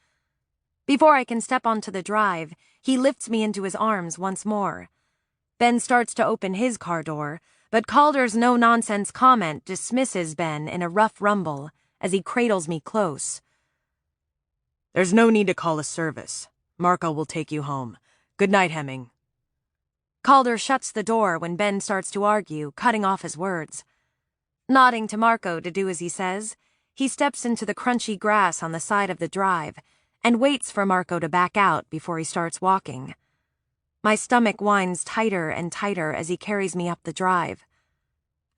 Before I can step onto the drive, he lifts me into his arms once more. Ben starts to open his car door, but Calder's no-nonsense comment dismisses Ben in a rough rumble as he cradles me close. There's no need to call a service. Marco will take you home. Good night, Hemming. Calder shuts the door when Ben starts to argue, cutting off his words. Nodding to Marco to do as he says, he steps into the crunchy grass on the side of the drive and waits for Marco to back out before he starts walking. My stomach winds tighter and tighter as he carries me up the drive.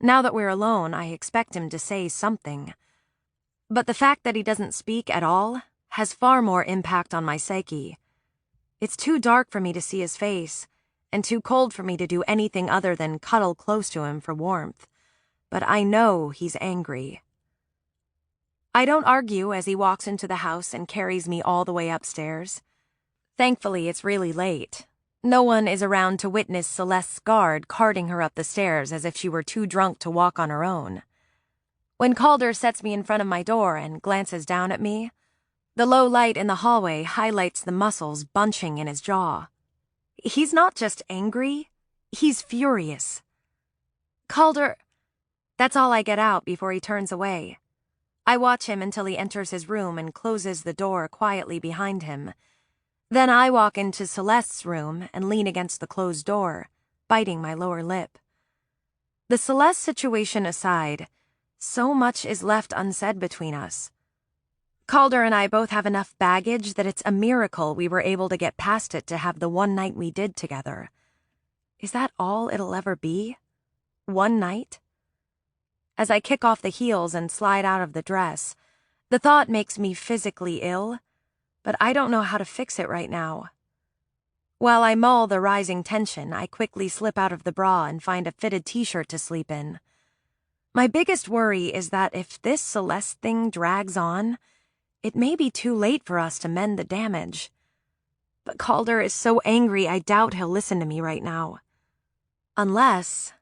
Now that we're alone, I expect him to say something. But the fact that he doesn't speak at all has far more impact on my psyche. It's too dark for me to see his face, and too cold for me to do anything other than cuddle close to him for warmth. But I know he's angry. I don't argue as he walks into the house and carries me all the way upstairs. Thankfully, it's really late. No one is around to witness Celeste's guard carting her up the stairs as if she were too drunk to walk on her own. When Calder sets me in front of my door and glances down at me, the low light in the hallway highlights the muscles bunching in his jaw. He's not just angry, he's furious. Calder... That's all I get out before he turns away. I watch him until he enters his room and closes the door quietly behind him. Then I walk into Celeste's room and lean against the closed door, biting my lower lip. The Celeste situation aside, so much is left unsaid between us. Calder and I both have enough baggage that it's a miracle we were able to get past it to have the one night we did together. Is that all it'll ever be? One night? As I kick off the heels and slide out of the dress, the thought makes me physically ill, but I don't know how to fix it right now. While I mull the rising tension, I quickly slip out of the bra and find a fitted t-shirt to sleep in. My biggest worry is that if this Celeste thing drags on, it may be too late for us to mend the damage. But Calder is so angry I doubt he'll listen to me right now. Unless...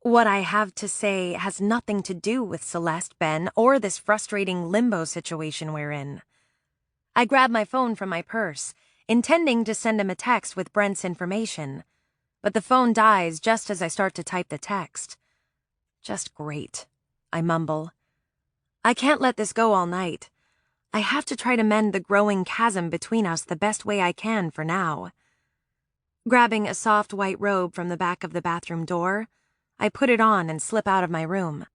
what I have to say has nothing to do with Celeste, Ben, or this frustrating limbo situation we're in. I grab my phone from my purse, intending to send him a text with Brent's information, but the phone dies just as I start to type the text. Just great, I mumble. I can't let this go all night. I have to try to mend the growing chasm between us the best way I can for now. Grabbing a soft white robe from the back of the bathroom door, I put it on and slip out of my room.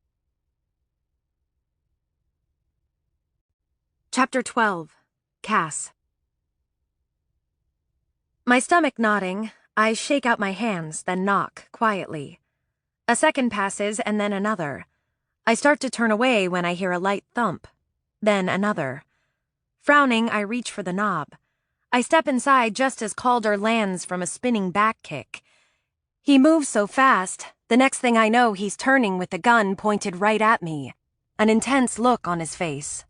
Chapter 12. Cass. My stomach nodding, I shake out my hands, then knock quietly. A second passes and then another. I start to turn away when I hear a light thump. Then another. Frowning, I reach for the knob. I step inside just as Calder lands from a spinning back kick. He moves so fast, the next thing I know he's turning with the gun pointed right at me, an intense look on his face.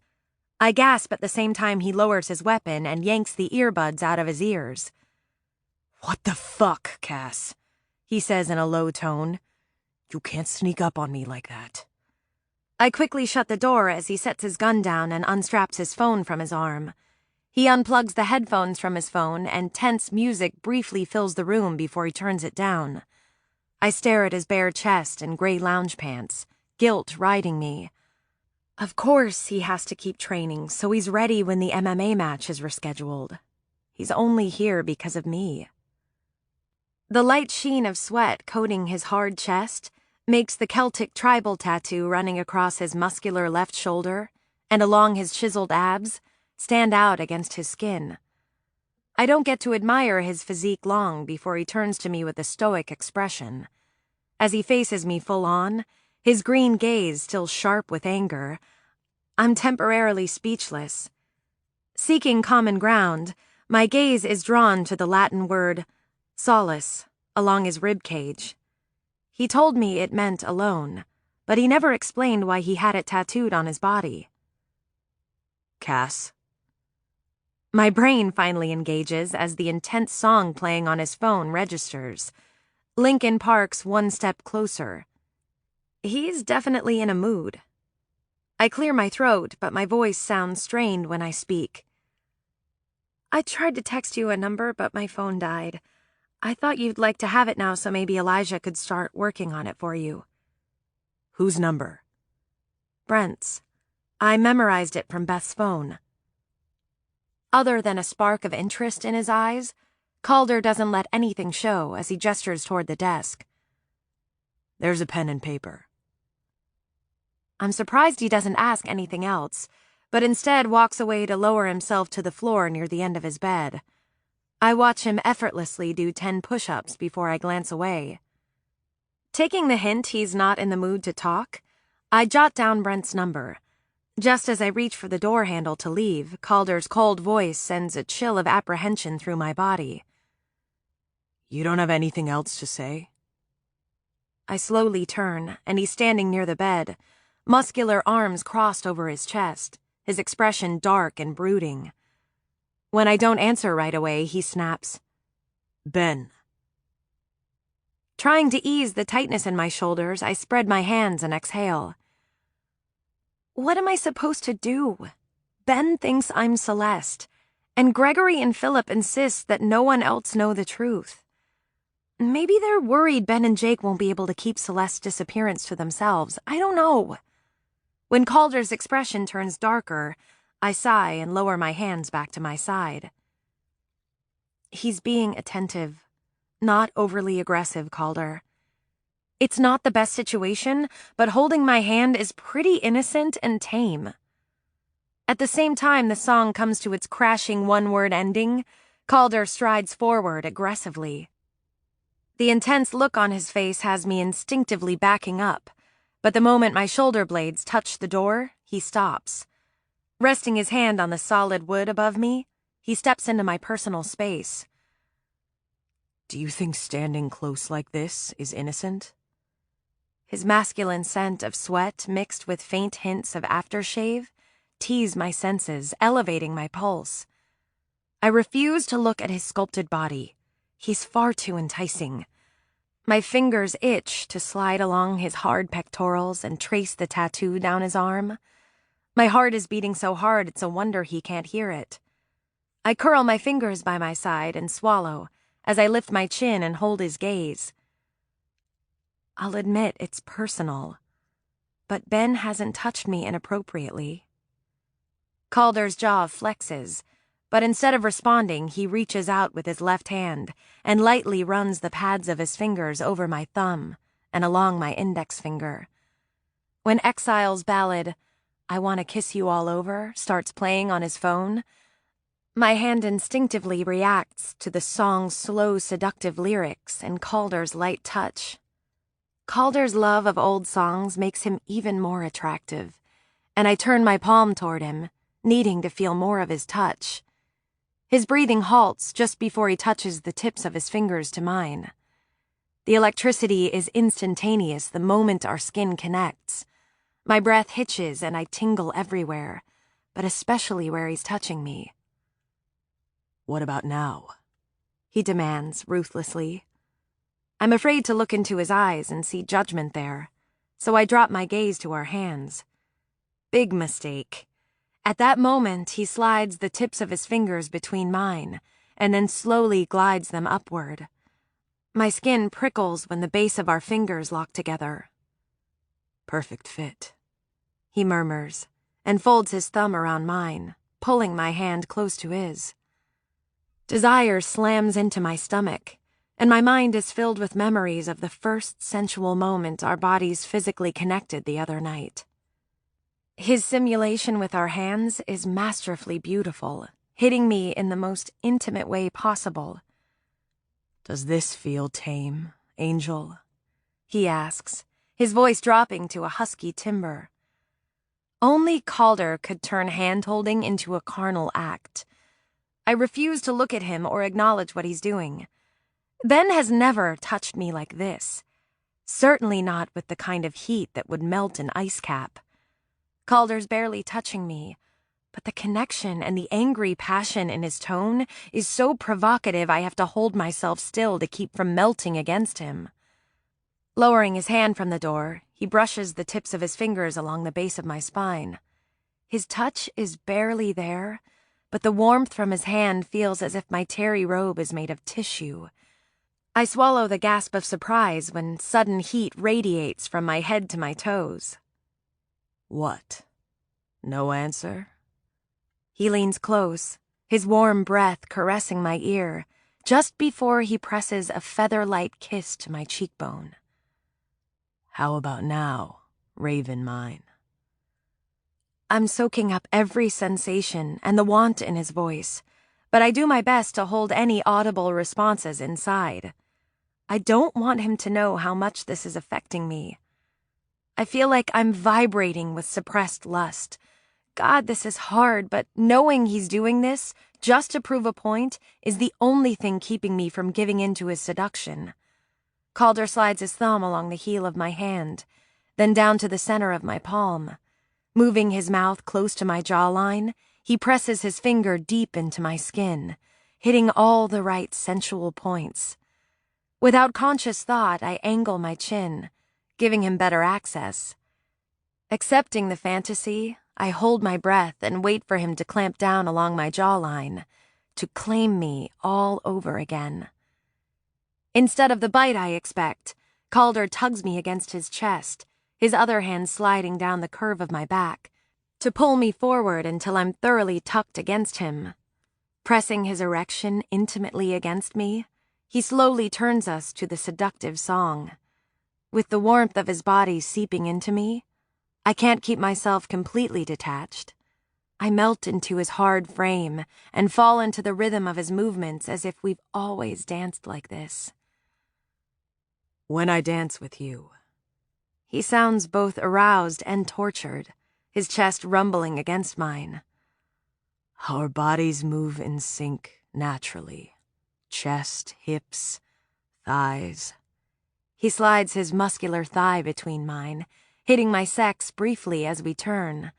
I gasp at the same time he lowers his weapon and yanks the earbuds out of his ears. "What the fuck, Cass?" he says in a low tone. "You can't sneak up on me like that." I quickly shut the door as he sets his gun down and unstraps his phone from his arm. He unplugs the headphones from his phone and tense music briefly fills the room before he turns it down. I stare at his bare chest and gray lounge pants, guilt riding me. Of course he has to keep training, so he's ready when the MMA match is rescheduled. He's only here because of me. The light sheen of sweat coating his hard chest makes the Celtic tribal tattoo running across his muscular left shoulder and along his chiseled abs stand out against his skin. I don't get to admire his physique long before he turns to me with a stoic expression. As he faces me full on, his green gaze still sharp with anger, I'm temporarily speechless. Seeking common ground, my gaze is drawn to the Latin word solace along his rib cage. He told me it meant alone, but he never explained why he had it tattooed on his body. "Cass?" My brain finally engages as the intense song playing on his phone registers. Linkin Park's One Step Closer. He's definitely in a mood. I clear my throat, but my voice sounds strained when I speak. I tried to text you a number, but my phone died. I thought you'd like to have it now so maybe Elijah could start working on it for you. "Whose number?" Brent's. I memorized it from Beth's phone. Other than a spark of interest in his eyes, Calder doesn't let anything show as he gestures toward the desk. "There's a pen and paper." I'm surprised he doesn't ask anything else, but instead walks away to lower himself to the floor near the end of his bed. I watch him effortlessly do 10 push-ups before I glance away. Taking the hint he's not in the mood to talk, I jot down Brent's number. Just as I reach for the door handle to leave, Calder's cold voice sends a chill of apprehension through my body. You don't have anything else to say? I slowly turn, and he's standing near the bed, muscular arms crossed over his chest, his expression dark and brooding. When I don't answer right away, he snaps, Ben. Trying to ease the tightness in my shoulders, I spread my hands and exhale. What am I supposed to do? Ben thinks I'm Celeste, and Gregory and Philip insist that no one else know the truth. Maybe they're worried Ben and Jake won't be able to keep Celeste's disappearance to themselves. I don't know. When Calder's expression turns darker, I sigh and lower my hands back to my side. He's being attentive. Not overly aggressive, Calder. It's not the best situation, but holding my hand is pretty innocent and tame. At the same time the song comes to its crashing one-word ending, Calder strides forward aggressively. The intense look on his face has me instinctively backing up, but the moment my shoulder blades touch the door, he stops. Resting his hand on the solid wood above me, he steps into my personal space. Do you think standing close like this is innocent? His masculine scent of sweat mixed with faint hints of aftershave tease my senses, elevating my pulse. I refuse to look at his sculpted body. He's far too enticing. My fingers itch to slide along his hard pectorals and trace the tattoo down his arm. My heart is beating so hard it's a wonder he can't hear it. I curl my fingers by my side and swallow as I lift my chin and hold his gaze. I'll admit it's personal, but Ben hasn't touched me inappropriately. Calder's jaw flexes, but instead of responding, he reaches out with his left hand and lightly runs the pads of his fingers over my thumb and along my index finger. When Exile's ballad, "I Want to Kiss You All Over," starts playing on his phone, my hand instinctively reacts to the song's slow, seductive lyrics and Calder's light touch. Calder's love of old songs makes him even more attractive, and I turn my palm toward him, needing to feel more of his touch. His breathing halts just before he touches the tips of his fingers to mine. The electricity is instantaneous the moment our skin connects. My breath hitches and I tingle everywhere, but especially where he's touching me. What about now? He demands ruthlessly. I'm afraid to look into his eyes and see judgment there, so I drop my gaze to our hands. Big mistake. At that moment, he slides the tips of his fingers between mine, and then slowly glides them upward. My skin prickles when the base of our fingers lock together. Perfect fit, he murmurs, and folds his thumb around mine, pulling my hand close to his. Desire slams into my stomach, and my mind is filled with memories of the first sensual moment our bodies physically connected the other night. His simulation with our hands is masterfully beautiful, hitting me in the most intimate way possible. Does this feel tame, Angel? He asks, his voice dropping to a husky timbre. Only Calder could turn hand-holding into a carnal act. I refuse to look at him or acknowledge what he's doing. Ben has never touched me like this, certainly not with the kind of heat that would melt an ice cap. Calder's barely touching me, but the connection and the angry passion in his tone is so provocative I have to hold myself still to keep from melting against him. Lowering his hand from the door, he brushes the tips of his fingers along the base of my spine. His touch is barely there, but the warmth from his hand feels as if my terry robe is made of tissue. I swallow the gasp of surprise when sudden heat radiates from my head to my toes. What? No answer? He leans close, his warm breath caressing my ear, just before he presses a feather-light kiss to my cheekbone. How about now, Raven mine? I'm soaking up every sensation and the want in his voice, but I do my best to hold any audible responses inside. I don't want him to know how much this is affecting me. I feel like I'm vibrating with suppressed lust. God, this is hard, but knowing he's doing this just to prove a point is the only thing keeping me from giving in to his seduction. Calder slides his thumb along the heel of my hand, then down to the center of my palm. Moving his mouth close to my jawline, he presses his finger deep into my skin, hitting all the right sensual points. Without conscious thought, I angle my chin, giving him better access. Accepting the fantasy, I hold my breath and wait for him to clamp down along my jawline, to claim me all over again. Instead of the bite I expect, Calder tugs me against his chest, his other hand sliding down the curve of my back, to pull me forward until I'm thoroughly tucked against him. Pressing his erection intimately against me, he slowly turns us to the seductive song. With the warmth of his body seeping into me, I can't keep myself completely detached. I melt into his hard frame and fall into the rhythm of his movements as if we've always danced like this. When I dance with you. He sounds both aroused and tortured, his chest rumbling against mine. Our bodies move in sync naturally. Chest, hips, thighs. He slides his muscular thigh between mine, hitting my sex briefly as we turn.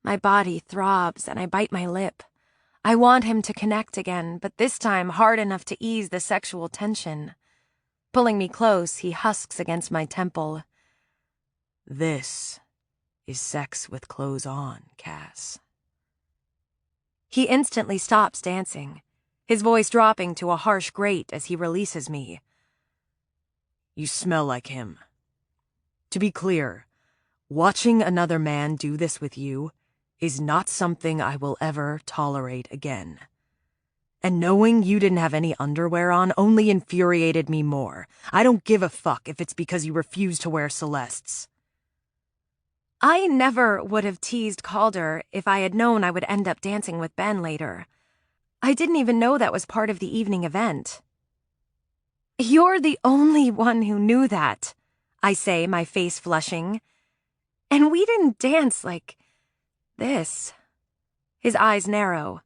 My body throbs and I bite my lip. I want him to connect again, but this time hard enough to ease the sexual tension. Pulling me close, he husks against my temple. This is sex with clothes on, Cass. He instantly stops dancing, his voice dropping to a harsh grate as he releases me. You smell like him. To be clear, watching another man do this with you is not something I will ever tolerate again. And knowing you didn't have any underwear on only infuriated me more. I don't give a fuck if it's because you refuse to wear Celeste's. I never would have teased Calder if I had known I would end up dancing with Ben later. I didn't even know that was part of the evening event. You're the only one who knew that, I say, my face flushing. And we didn't dance like this. His eyes narrow.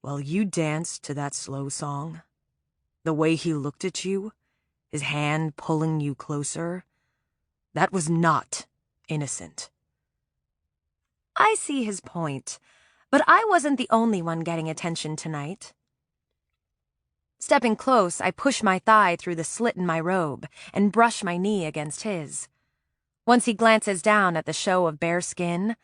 Well, you danced to that slow song. The way he looked at you, his hand pulling you closer, that was not innocent. I see his point, but I wasn't the only one getting attention tonight. Stepping close, I push my thigh through the slit in my robe and brush my knee against his. Once he glances down at the show of bare skin,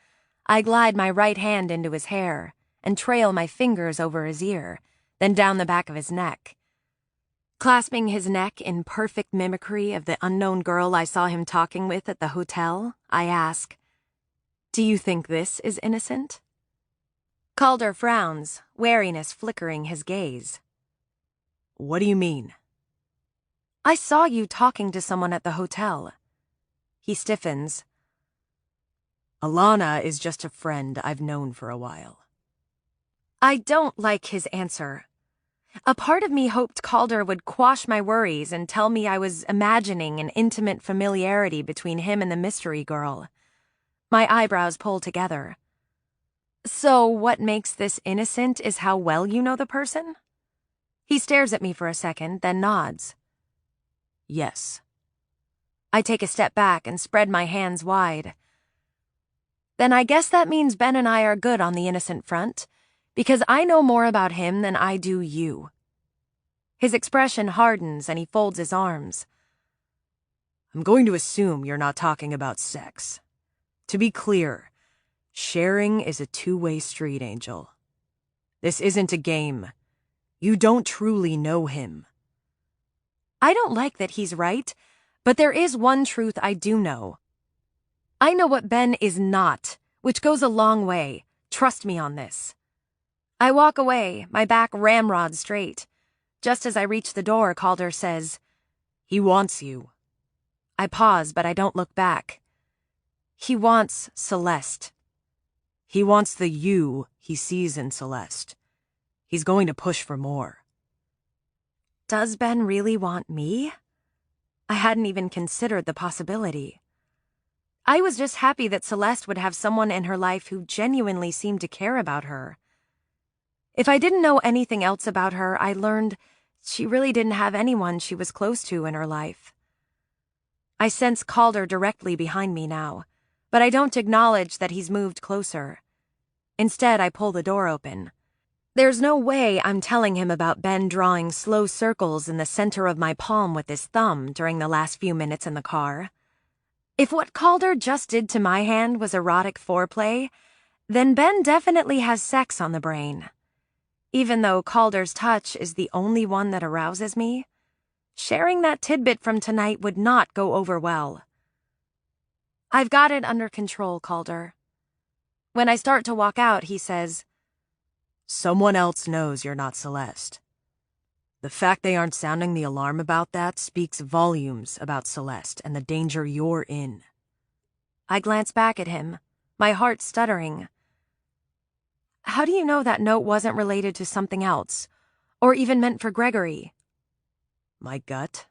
I glide my right hand into his hair and trail my fingers over his ear, then down the back of his neck. Clasping his neck in perfect mimicry of the unknown girl I saw him talking with at the hotel, I ask, "Do you think this is innocent?" Calder frowns, wariness flickering his gaze. What do you mean? I saw you talking to someone at the hotel. He stiffens. Alana is just a friend I've known for a while. I don't like his answer. A part of me hoped Calder would quash my worries and tell me I was imagining an intimate familiarity between him and the mystery girl. My eyebrows pull together. So what makes this innocent is how well you know the person? He stares at me for a second, then nods. Yes. I take a step back and spread my hands wide. Then I guess that means Ben and I are good on the innocent front, because I know more about him than I do you. His expression hardens and he folds his arms. I'm going to assume you're not talking about sex. To be clear, sharing is a two-way street, Angel. This isn't a game. You don't truly know him. I don't like that he's right, but there is one truth I do know. I know what Ben is not, which goes a long way. Trust me on this. I walk away, my back ramrod straight. Just as I reach the door, Calder says, He wants you. I pause, but I don't look back. He wants Celeste. He wants the you he sees in Celeste. He's going to push for more. Does Ben really want me? I hadn't even considered the possibility. I was just happy that Celeste would have someone in her life who genuinely seemed to care about her. If I didn't know anything else about her, I learned she really didn't have anyone she was close to in her life. I sense Calder directly behind me now, but I don't acknowledge that he's moved closer. Instead, I pull the door open. There's no way I'm telling him about Ben drawing slow circles in the center of my palm with his thumb during the last few minutes in the car. If what Calder just did to my hand was erotic foreplay, then Ben definitely has sex on the brain. Even though Calder's touch is the only one that arouses me, sharing that tidbit from tonight would not go over well. I've got it under control, Calder. When I start to walk out, he says, "Someone else knows you're not Celeste. The fact they aren't sounding the alarm about that speaks volumes about Celeste and the danger you're in." I glance back at him, my heart stuttering. How do you know that note wasn't related to something else, or even meant for Gregory? My gut.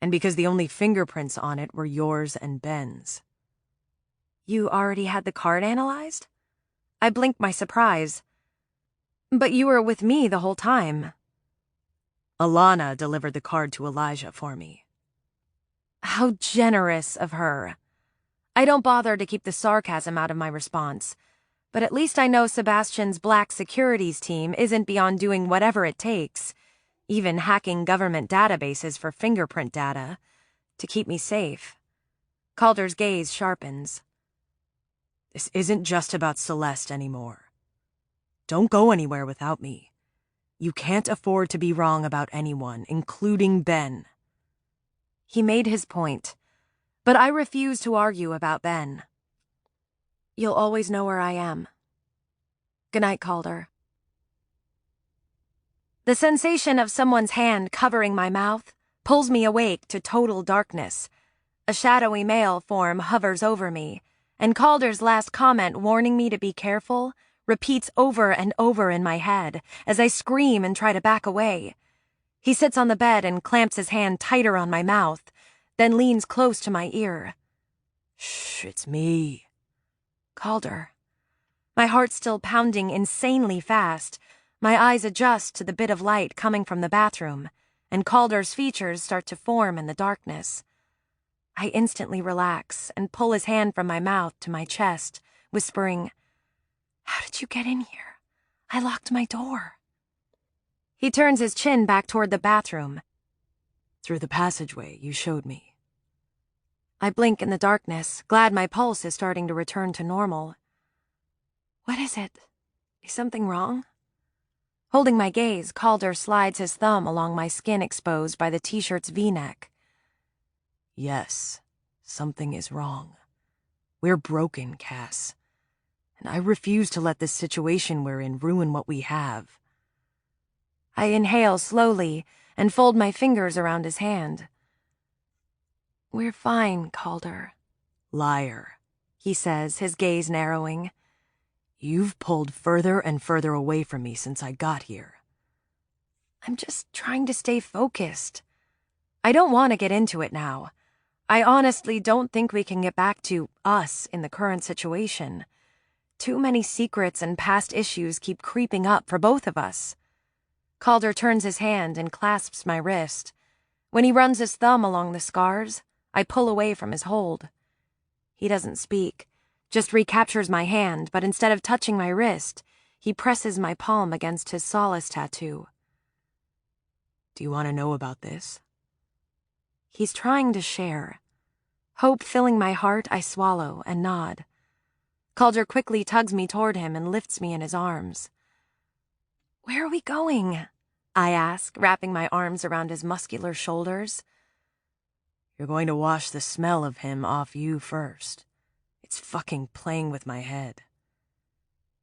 And because the only fingerprints on it were yours and Ben's. You already had the card analyzed? I blinked my surprise. But you were with me the whole time. Alana delivered the card to Elijah for me. How generous of her. I don't bother to keep the sarcasm out of my response, but at least I know Sebastian's black securities team isn't beyond doing whatever it takes, even hacking government databases for fingerprint data, to keep me safe. Calder's gaze sharpens. This isn't just about Celeste anymore. Don't go anywhere without me. You can't afford to be wrong about anyone, including Ben. He made his point, but I refuse to argue about Ben. You'll always know where I am. Good night, Calder. The sensation of someone's hand covering my mouth pulls me awake to total darkness. A shadowy male form hovers over me, and Calder's last comment warning me to be careful repeats over and over in my head as I scream and try to back away. He sits on the bed and clamps his hand tighter on my mouth, then leans close to my ear. Shh, it's me. Calder. My heart still pounding insanely fast, my eyes adjust to the bit of light coming from the bathroom, and Calder's features start to form in the darkness. I instantly relax and pull his hand from my mouth to my chest, whispering, "How did you get in here? I locked my door." He turns his chin back toward the bathroom. "Through the passageway you showed me." I blink in the darkness, glad my pulse is starting to return to normal. What is it? Is something wrong? Holding my gaze, Calder slides his thumb along my skin exposed by the t-shirt's V-neck. Yes, something is wrong. We're broken, Cass. And I refuse to let this situation we're in ruin what we have. I inhale slowly and fold my fingers around his hand. We're fine, Calder. Liar, he says, his gaze narrowing. You've pulled further and further away from me since I got here. I'm just trying to stay focused. I don't want to get into it now. I honestly don't think we can get back to us in the current situation. Too many secrets and past issues keep creeping up for both of us. Calder turns his hand and clasps my wrist. When he runs his thumb along the scars, I pull away from his hold. He doesn't speak, just recaptures my hand, but instead of touching my wrist, he presses my palm against his solace tattoo. Do you want to know about this? He's trying to share. Hope filling my heart, I swallow and nod. Calder quickly tugs me toward him and lifts me in his arms. Where are we going? I ask, wrapping my arms around his muscular shoulders. You're going to wash the smell of him off you first. It's fucking playing with my head.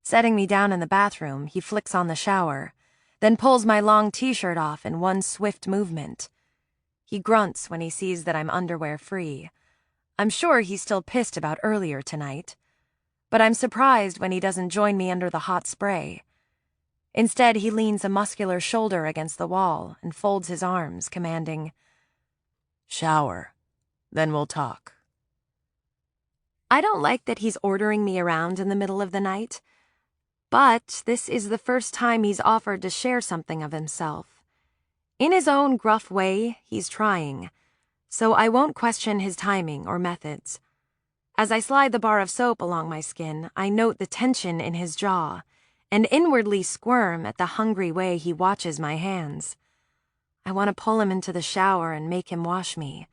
Setting me down in the bathroom, he flicks on the shower, then pulls my long t-shirt off in one swift movement. He grunts when he sees that I'm underwear-free. I'm sure he's still pissed about earlier tonight, but I'm surprised when he doesn't join me under the hot spray. Instead, he leans a muscular shoulder against the wall and folds his arms, commanding, "Shower, then we'll talk." I don't like that he's ordering me around in the middle of the night, but this is the first time he's offered to share something of himself. In his own gruff way, he's trying, so I won't question his timing or methods. As I slide the bar of soap along my skin, I note the tension in his jaw and inwardly squirm at the hungry way he watches my hands. I want to pull him into the shower and make him wash me.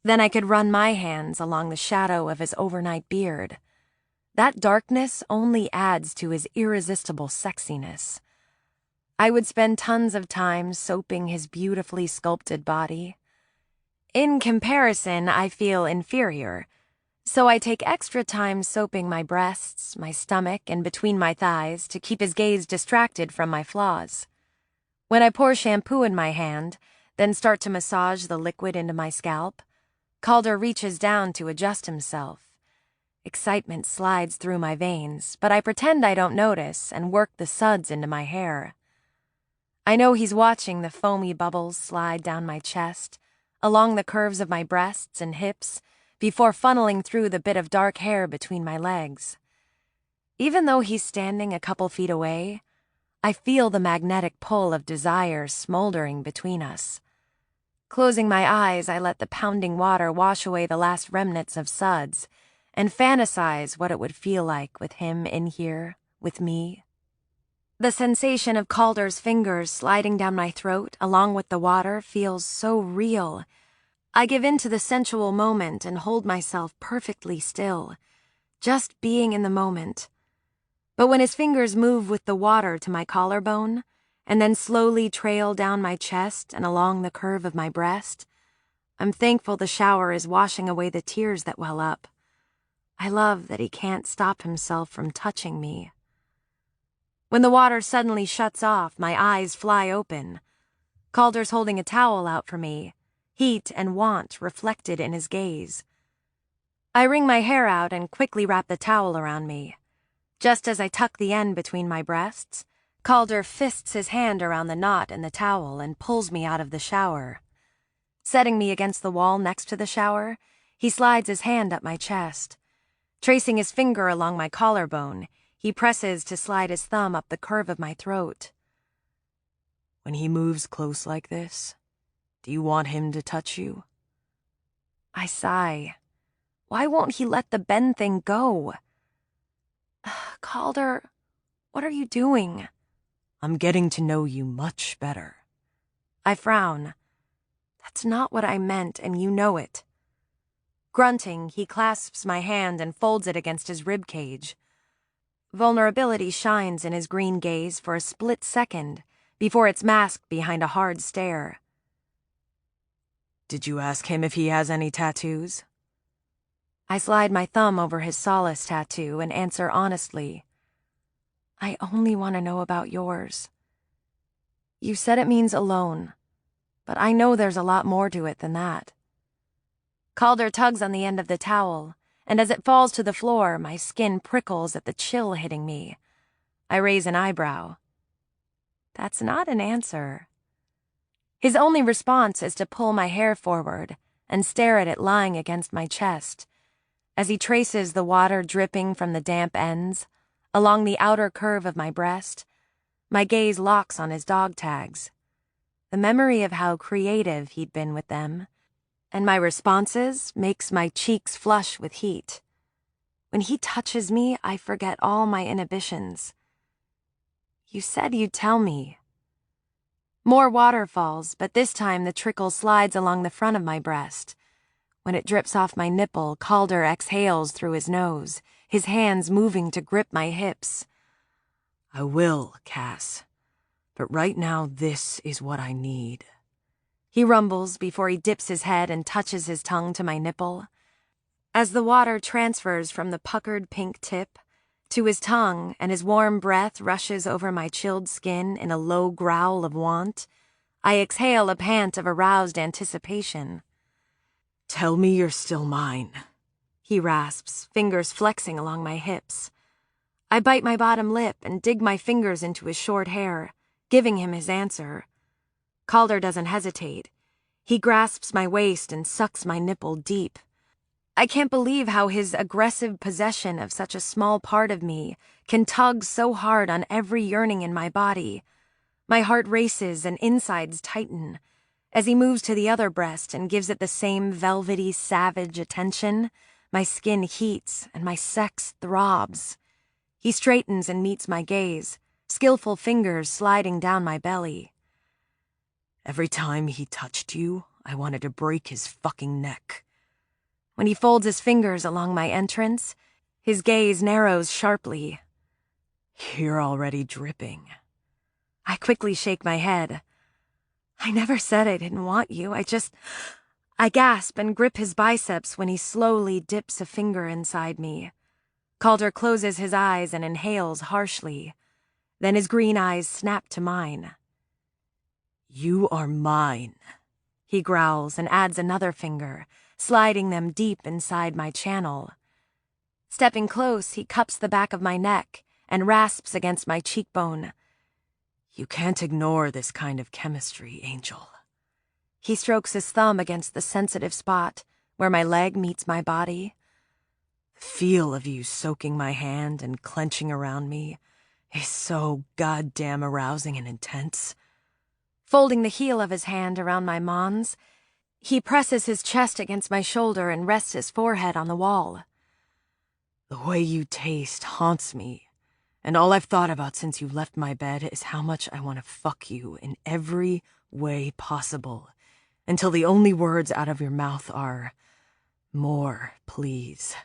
Then I could run my hands along the shadow of his overnight beard. That darkness only adds to his irresistible sexiness. I would spend tons of time soaping his beautifully sculpted body. In comparison, I feel inferior, so I take extra time soaping my breasts, my stomach, and between my thighs to keep his gaze distracted from my flaws. When I pour shampoo in my hand, then start to massage the liquid into my scalp, Calder reaches down to adjust himself. Excitement slides through my veins, but I pretend I don't notice and work the suds into my hair. I know he's watching the foamy bubbles slide down my chest, along the curves of my breasts and hips, before funneling through the bit of dark hair between my legs. Even though he's standing a couple feet away, I feel the magnetic pull of desire smoldering between us. Closing my eyes, I let the pounding water wash away the last remnants of suds and fantasize what it would feel like with him in here, with me. The sensation of Calder's fingers sliding down my throat along with the water feels so real. I give in to the sensual moment and hold myself perfectly still, just being in the moment. But when his fingers move with the water to my collarbone, and then slowly trail down my chest and along the curve of my breast, I'm thankful the shower is washing away the tears that well up. I love that he can't stop himself from touching me. When the water suddenly shuts off, my eyes fly open. Calder's holding a towel out for me, heat and want reflected in his gaze. I wring my hair out and quickly wrap the towel around me. Just as I tuck the end between my breasts, Calder fists his hand around the knot in the towel and pulls me out of the shower. Setting me against the wall next to the shower, he slides his hand up my chest. Tracing his finger along my collarbone, he presses to slide his thumb up the curve of my throat. "When he moves close like this, do you want him to touch you?" I sigh. Why won't he let the Ben thing go? Calder, what are you doing? "I'm getting to know you much better." I frown. That's not what I meant, and you know it. Grunting, he clasps my hand and folds it against his rib cage. Vulnerability shines in his green gaze for a split second before it's masked behind a hard stare. "Did you ask him if he has any tattoos?" I slide my thumb over his solace tattoo and answer honestly. I only want to know about yours. You said it means alone, but I know there's a lot more to it than that. Calder tugs on the end of the towel, and as it falls to the floor, my skin prickles at the chill hitting me. I raise an eyebrow. That's not an answer. His only response is to pull my hair forward and stare at it lying against my chest. As he traces the water dripping from the damp ends, along the outer curve of my breast, my gaze locks on his dog tags. The memory of how creative he'd been with them, and my responses makes my cheeks flush with heat. When he touches me, I forget all my inhibitions. You said you'd tell me. More water falls, but this time the trickle slides along the front of my breast. When it drips off my nipple, Calder exhales through his nose, his hands moving to grip my hips. "I will, Cass. But right now, this is what I need." He rumbles before he dips his head and touches his tongue to my nipple. As the water transfers from the puckered pink tip to his tongue and his warm breath rushes over my chilled skin in a low growl of want, I exhale a pant of aroused anticipation. "Tell me you're still mine," he rasps, fingers flexing along my hips. I bite my bottom lip and dig my fingers into his short hair, giving him his answer. Calder doesn't hesitate. He grasps my waist and sucks my nipple deep. I can't believe how his aggressive possession of such a small part of me can tug so hard on every yearning in my body. My heart races and insides tighten. As he moves to the other breast and gives it the same velvety, savage attention, my skin heats and my sex throbs. He straightens and meets my gaze, skillful fingers sliding down my belly. Every time he touched you, I wanted to break his fucking neck. When he folds his fingers along my entrance, his gaze narrows sharply. You're already dripping. I quickly shake my head. I never said I didn't want you. I gasp and grip his biceps when he slowly dips a finger inside me. Calder closes his eyes and inhales harshly. Then his green eyes snap to mine. You are mine, he growls and adds another finger, sliding them deep inside my channel. Stepping close, he cups the back of my neck and rasps against my cheekbone. You can't ignore this kind of chemistry, Angel. He strokes his thumb against the sensitive spot where my leg meets my body. The feel of you soaking my hand and clenching around me is so goddamn arousing and intense. Folding the heel of his hand around my mons, he presses his chest against my shoulder and rests his forehead on the wall. The way you taste haunts me, and all I've thought about since you left my bed is how much I want to fuck you in every way possible, until the only words out of your mouth are, "More, please."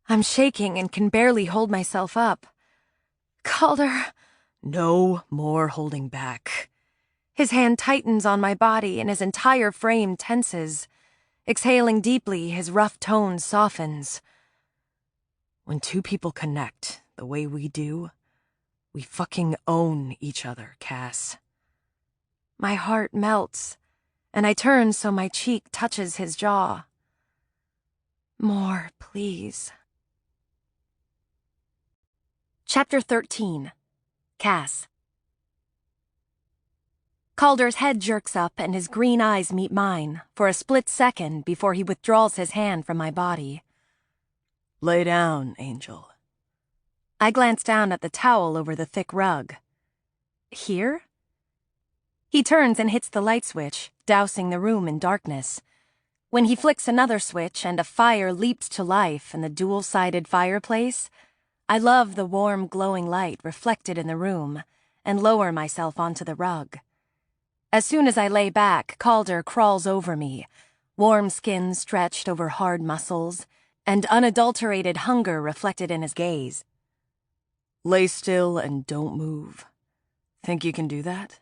I'm shaking and can barely hold myself up. Calder. No more holding back. His hand tightens on my body and his entire frame tenses. Exhaling deeply, his rough tone softens. When two people connect the way we do, we fucking own each other, Cass. My heart melts, and I turn so my cheek touches his jaw. More, please. Chapter 13. Cass. Calder's head jerks up and his green eyes meet mine for a split second before he withdraws his hand from my body. Lay down, Angel. I glance down at the towel over the thick rug. Here? He turns and hits the light switch, dousing the room in darkness. When he flicks another switch and a fire leaps to life in the dual-sided fireplace, I love the warm, glowing light reflected in the room and lower myself onto the rug. As soon as I lay back, Calder crawls over me, warm skin stretched over hard muscles, and unadulterated hunger reflected in his gaze. Lay still and don't move. Think you can do that?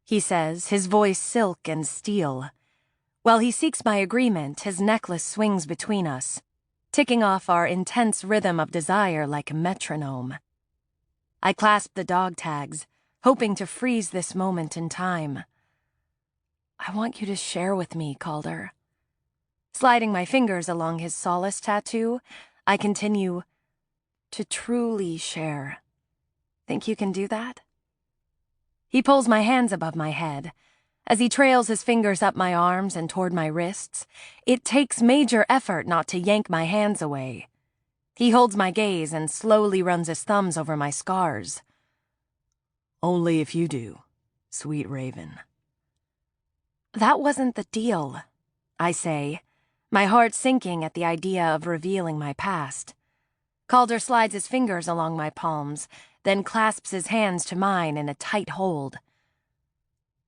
He says, his voice silk and steel. While he seeks my agreement, his necklace swings between us, ticking off our intense rhythm of desire like a metronome. I clasp the dog tags, hoping to freeze this moment in time. I want you to share with me, Calder. Sliding my fingers along his solace tattoo, I continue, to truly share. Think you can do that? He pulls my hands above my head. As he trails his fingers up my arms and toward my wrists, it takes major effort not to yank my hands away. He holds my gaze and slowly runs his thumbs over my scars. Only if you do, sweet raven. That wasn't the deal, I say, my heart sinking at the idea of revealing my past. Calder slides his fingers along my palms, then clasps his hands to mine in a tight hold.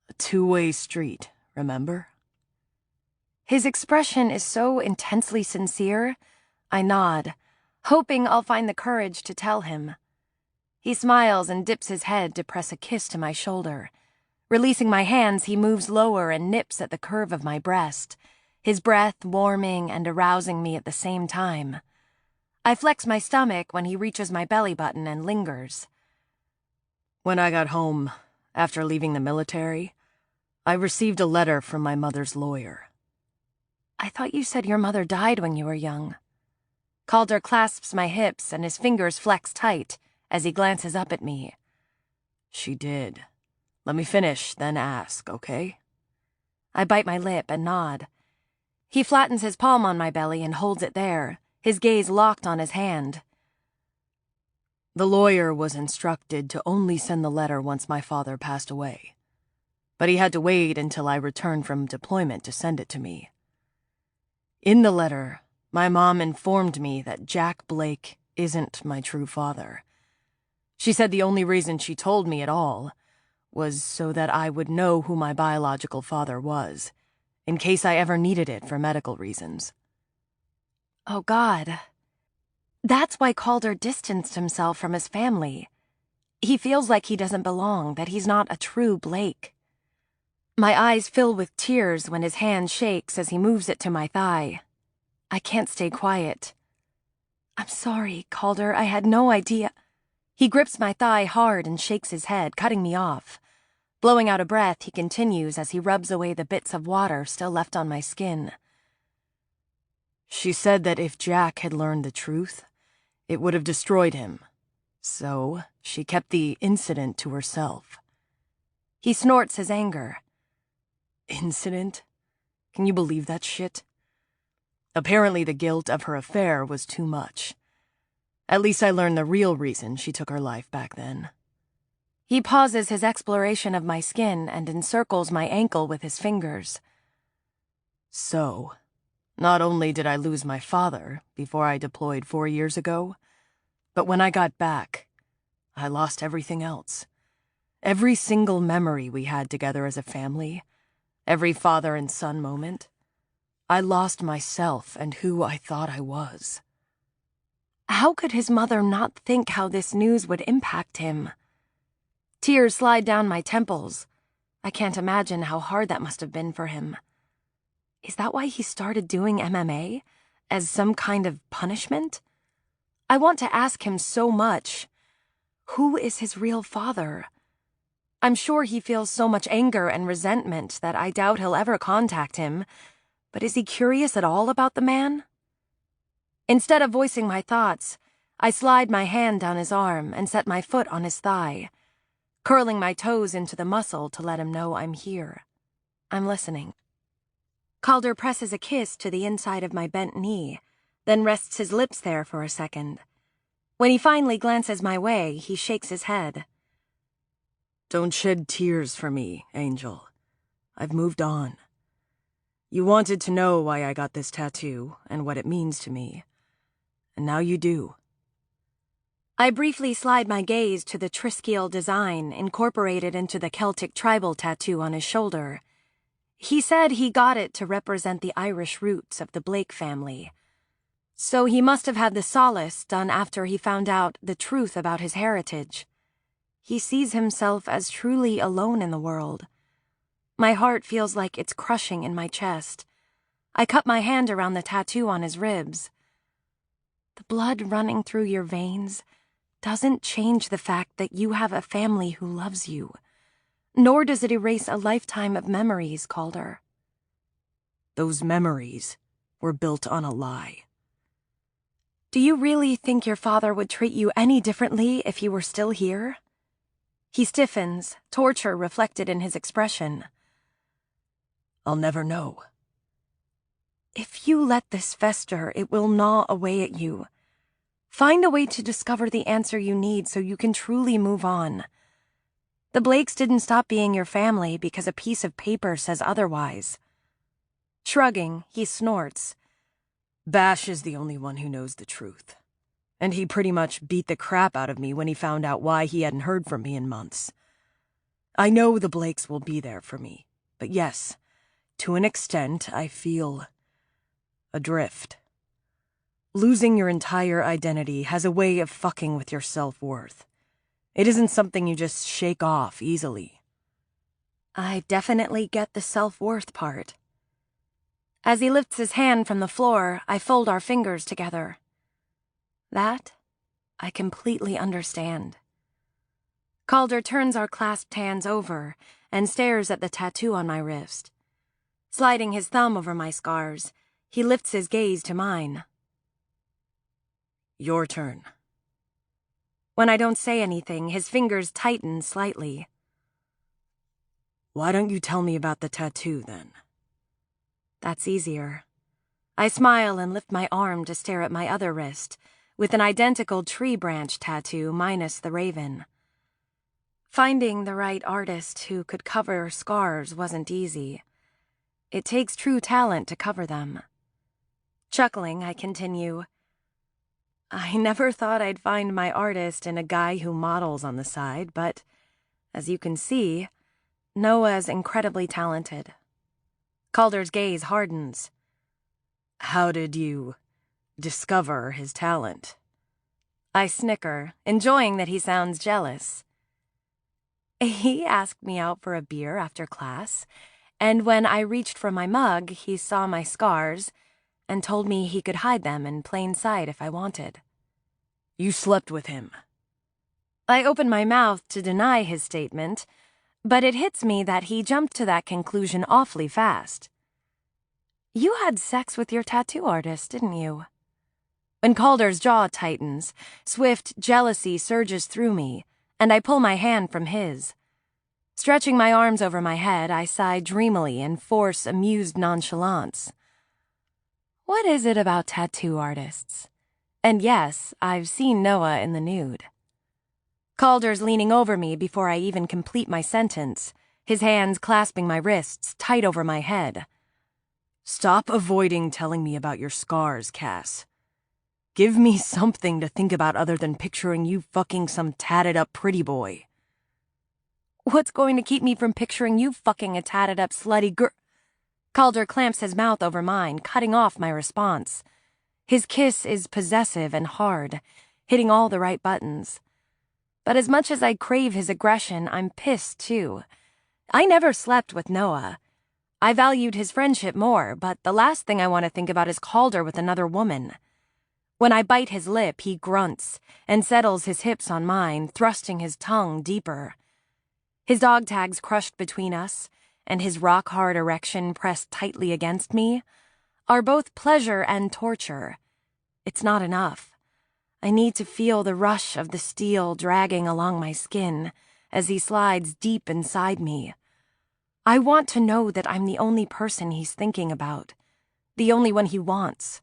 A two-way street, remember? His expression is so intensely sincere, I nod, hoping I'll find the courage to tell him. He smiles and dips his head to press a kiss to my shoulder. Releasing my hands, he moves lower and nips at the curve of my breast, his breath warming and arousing me at the same time. I flex my stomach when he reaches my belly button and lingers. When I got home, after leaving the military, I received a letter from my mother's lawyer. I thought you said your mother died when you were young. Calder clasps my hips and his fingers flex tight as he glances up at me. She did. Let me finish, then ask, okay? I bite my lip and nod. He flattens his palm on my belly and holds it there, his gaze locked on his hand. The lawyer was instructed to only send the letter once my father passed away. But he had to wait until I returned from deployment to send it to me. In the letter, my mom informed me that Jack Blake isn't my true father. She said the only reason she told me at all was so that I would know who my biological father was, in case I ever needed it for medical reasons. Oh, God. That's why Calder distanced himself from his family. He feels like he doesn't belong, that he's not a true Blake. My eyes fill with tears when his hand shakes as he moves it to my thigh. I can't stay quiet. I'm sorry, Calder, I had no idea. He grips my thigh hard and shakes his head, cutting me off. Blowing out a breath, he continues as he rubs away the bits of water still left on my skin. She said that if Jack had learned the truth, it would have destroyed him. So, she kept the incident to herself. He snorts his anger. Incident? Can you believe that shit? Apparently the guilt of her affair was too much. At least I learned the real reason she took her life back then. He pauses his exploration of my skin and encircles my ankle with his fingers. So, not only did I lose my father before I deployed 4 years ago, but when I got back, I lost everything else. Every single memory we had together as a family, every father and son moment. I lost myself and who I thought I was. How could his mother not think how this news would impact him? Tears slide down my temples. I can't imagine how hard that must have been for him. Is that why he started doing MMA? As some kind of punishment? I want to ask him so much. Who is his real father? I'm sure he feels so much anger and resentment that I doubt he'll ever contact him. But is he curious at all about the man? Instead of voicing my thoughts, I slide my hand down his arm and set my foot on his thigh, curling my toes into the muscle to let him know I'm here. I'm listening. Calder presses a kiss to the inside of my bent knee, then rests his lips there for a second. When he finally glances my way, he shakes his head. Don't shed tears for me, Angel. I've moved on. You wanted to know why I got this tattoo and what it means to me. And now you do. I briefly slide my gaze to the Triskiel design incorporated into the Celtic tribal tattoo on his shoulder. He said he got it to represent the Irish roots of the Blake family. So he must have had the solace done after he found out the truth about his heritage. He sees himself as truly alone in the world. My heart feels like it's crushing in my chest. I cup my hand around the tattoo on his ribs. The blood running through your veins doesn't change the fact that you have a family who loves you. Nor does it erase a lifetime of memories, Calder. Those memories were built on a lie. Do you really think your father would treat you any differently if he were still here? He stiffens, torture reflected in his expression. I'll never know. If you let this fester, it will gnaw away at you. Find a way to discover the answer you need so you can truly move on. The Blakes didn't stop being your family because a piece of paper says otherwise. Shrugging, he snorts. Bash is the only one who knows the truth. And he pretty much beat the crap out of me when he found out why he hadn't heard from me in months. I know the Blakes will be there for me, but yes, to an extent, I feel adrift. Losing your entire identity has a way of fucking with your self-worth. It isn't something you just shake off easily. I definitely get the self-worth part. As he lifts his hand from the floor, I fold our fingers together. That, I completely understand. Calder turns our clasped hands over and stares at the tattoo on my wrist. Sliding his thumb over my scars, he lifts his gaze to mine. Your turn. When I don't say anything, his fingers tighten slightly. Why don't you tell me about the tattoo, then? That's easier. I smile and lift my arm to stare at my other wrist, with an identical tree branch tattoo minus the raven. Finding the right artist who could cover scars wasn't easy. It takes true talent to cover them. Chuckling, I continue. I never thought I'd find my artist in a guy who models on the side, but, as you can see, Noah's incredibly talented. Calder's gaze hardens. How did you discover his talent? I snicker, enjoying that he sounds jealous. He asked me out for a beer after class, and when I reached for my mug, he saw my scars and told me he could hide them in plain sight if I wanted. You slept with him. I open my mouth to deny his statement, but it hits me that he jumped to that conclusion awfully fast. You had sex with your tattoo artist, didn't you? When Calder's jaw tightens, swift jealousy surges through me, and I pull my hand from his. Stretching my arms over my head, I sigh dreamily and force amused nonchalance. What is it about tattoo artists? And yes, I've seen Noah in the nude. Calder's leaning over me before I even complete my sentence, his hands clasping my wrists tight over my head. Stop avoiding telling me about your scars, Cass. Give me something to think about other than picturing you fucking some tatted-up pretty boy. What's going to keep me from picturing you fucking a tatted-up slutty girl? Calder clamps his mouth over mine, cutting off my response. His kiss is possessive and hard, hitting all the right buttons. But as much as I crave his aggression, I'm pissed, too. I never slept with Noah. I valued his friendship more, but the last thing I want to think about is Calder with another woman. When I bite his lip, he grunts and settles his hips on mine, thrusting his tongue deeper. His dog tags crushed between us, and his rock-hard erection pressed tightly against me, are both pleasure and torture. It's not enough. I need to feel the rush of the steel dragging along my skin as he slides deep inside me. I want to know that I'm the only person he's thinking about, the only one he wants.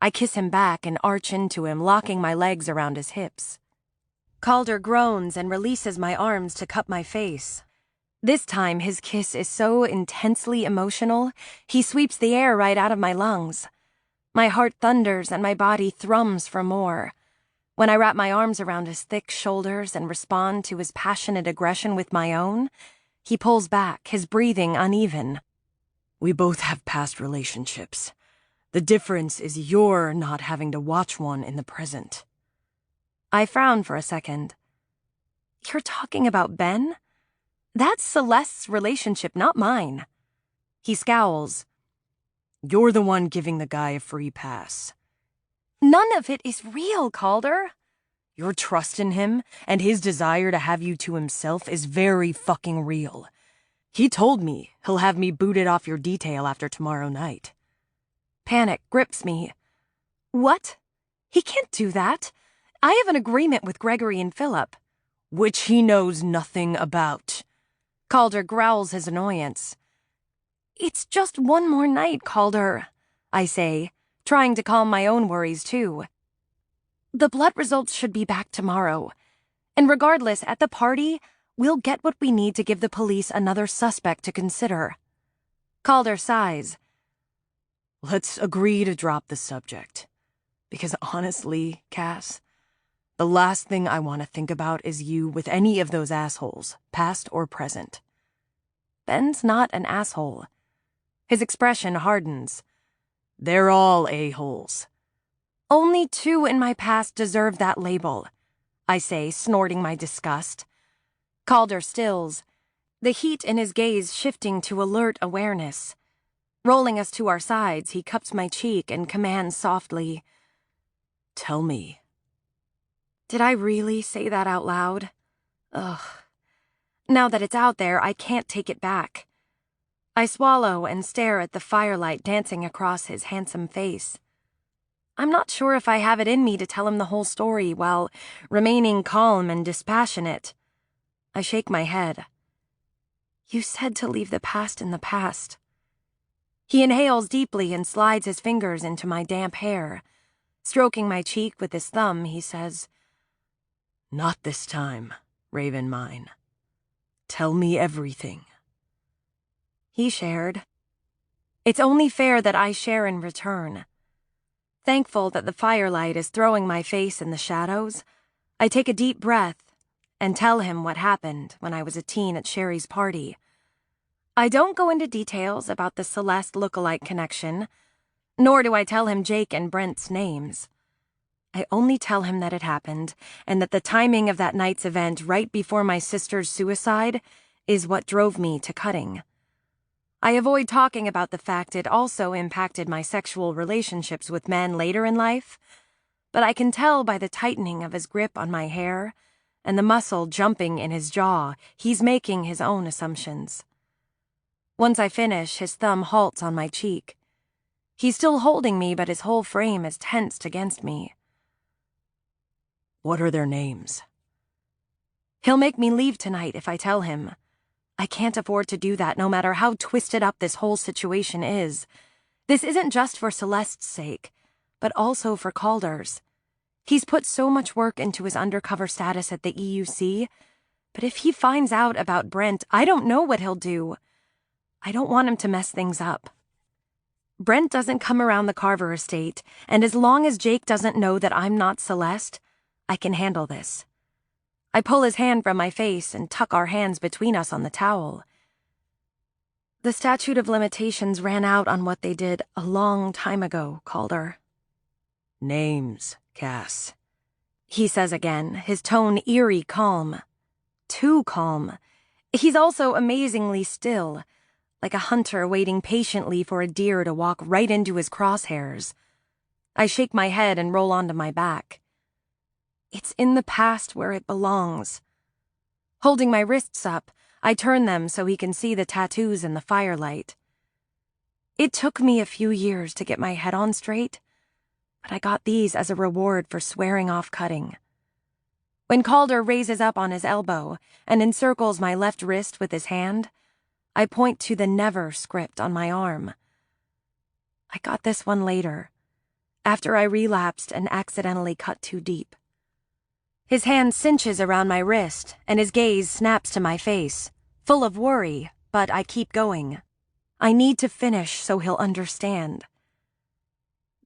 I kiss him back and arch into him, locking my legs around his hips. Calder groans and releases my arms to cup my face. This time, his kiss is so intensely emotional, he sweeps the air right out of my lungs. My heart thunders and my body thrums for more. When I wrap my arms around his thick shoulders and respond to his passionate aggression with my own, he pulls back, his breathing uneven. We both have past relationships. The difference is you're not having to watch one in the present. I frown for a second. You're talking about Ben? That's Celeste's relationship, not mine. He scowls. You're the one giving the guy a free pass. None of it is real, Calder. Your trust in him and his desire to have you to himself is very fucking real. He told me he'll have me booted off your detail after tomorrow night. Panic grips me. What? He can't do that. I have an agreement with Gregory and Philip. Which he knows nothing about. Calder growls his annoyance. It's just one more night, Calder, I say, trying to calm my own worries too. The blood results should be back tomorrow. And regardless, at the party, we'll get what we need to give the police another suspect to consider. Calder sighs. Let's agree to drop the subject. Because honestly, Cass, the last thing I want to think about is you with any of those assholes, past or present. Ben's not an asshole. His expression hardens. They're all a-holes. Only 2 in my past deserve that label, I say, snorting my disgust. Calder stills, the heat in his gaze shifting to alert awareness. Rolling us to our sides, he cups my cheek and commands softly, Tell me. Did I really say that out loud? Ugh. Now that it's out there, I can't take it back. I swallow and stare at the firelight dancing across his handsome face. I'm not sure if I have it in me to tell him the whole story while remaining calm and dispassionate. I shake my head. You said to leave the past in the past. He inhales deeply and slides his fingers into my damp hair. Stroking my cheek with his thumb, he says, "Not this time, Raven mine. Tell me everything." He shared. It's only fair that I share in return. Thankful that the firelight is throwing my face in the shadows, I take a deep breath and tell him what happened when I was a teen at Sherry's party. I don't go into details about the Celeste look-alike connection, nor do I tell him Jake and Brent's names. I only tell him that it happened, and that the timing of that night's event right before my sister's suicide is what drove me to cutting. I avoid talking about the fact it also impacted my sexual relationships with men later in life, but I can tell by the tightening of his grip on my hair and the muscle jumping in his jaw he's making his own assumptions. Once I finish, his thumb halts on my cheek. He's still holding me, but his whole frame is tensed against me. What are their names? He'll make me leave tonight if I tell him. I can't afford to do that no matter how twisted up this whole situation is. This isn't just for Celeste's sake, but also for Calder's. He's put so much work into his undercover status at the EUC, but if he finds out about Brent, I don't know what he'll do. I don't want him to mess things up. Brent doesn't come around the Carver estate, and as long as Jake doesn't know that I'm not Celeste, I can handle this. I pull his hand from my face and tuck our hands between us on the towel. The statute of limitations ran out on what they did a long time ago, Calder. Names, Cass. He says again, his tone eerie calm. Too calm. He's also amazingly still, like a hunter waiting patiently for a deer to walk right into his crosshairs. I shake my head and roll onto my back. It's in the past where it belongs. Holding my wrists up, I turn them so he can see the tattoos in the firelight. It took me a few years to get my head on straight, but I got these as a reward for swearing off cutting. When Calder raises up on his elbow and encircles my left wrist with his hand, I point to the never script on my arm. I got this one later, after I relapsed and accidentally cut too deep. His hand cinches around my wrist, and his gaze snaps to my face, full of worry, but I keep going. I need to finish so he'll understand.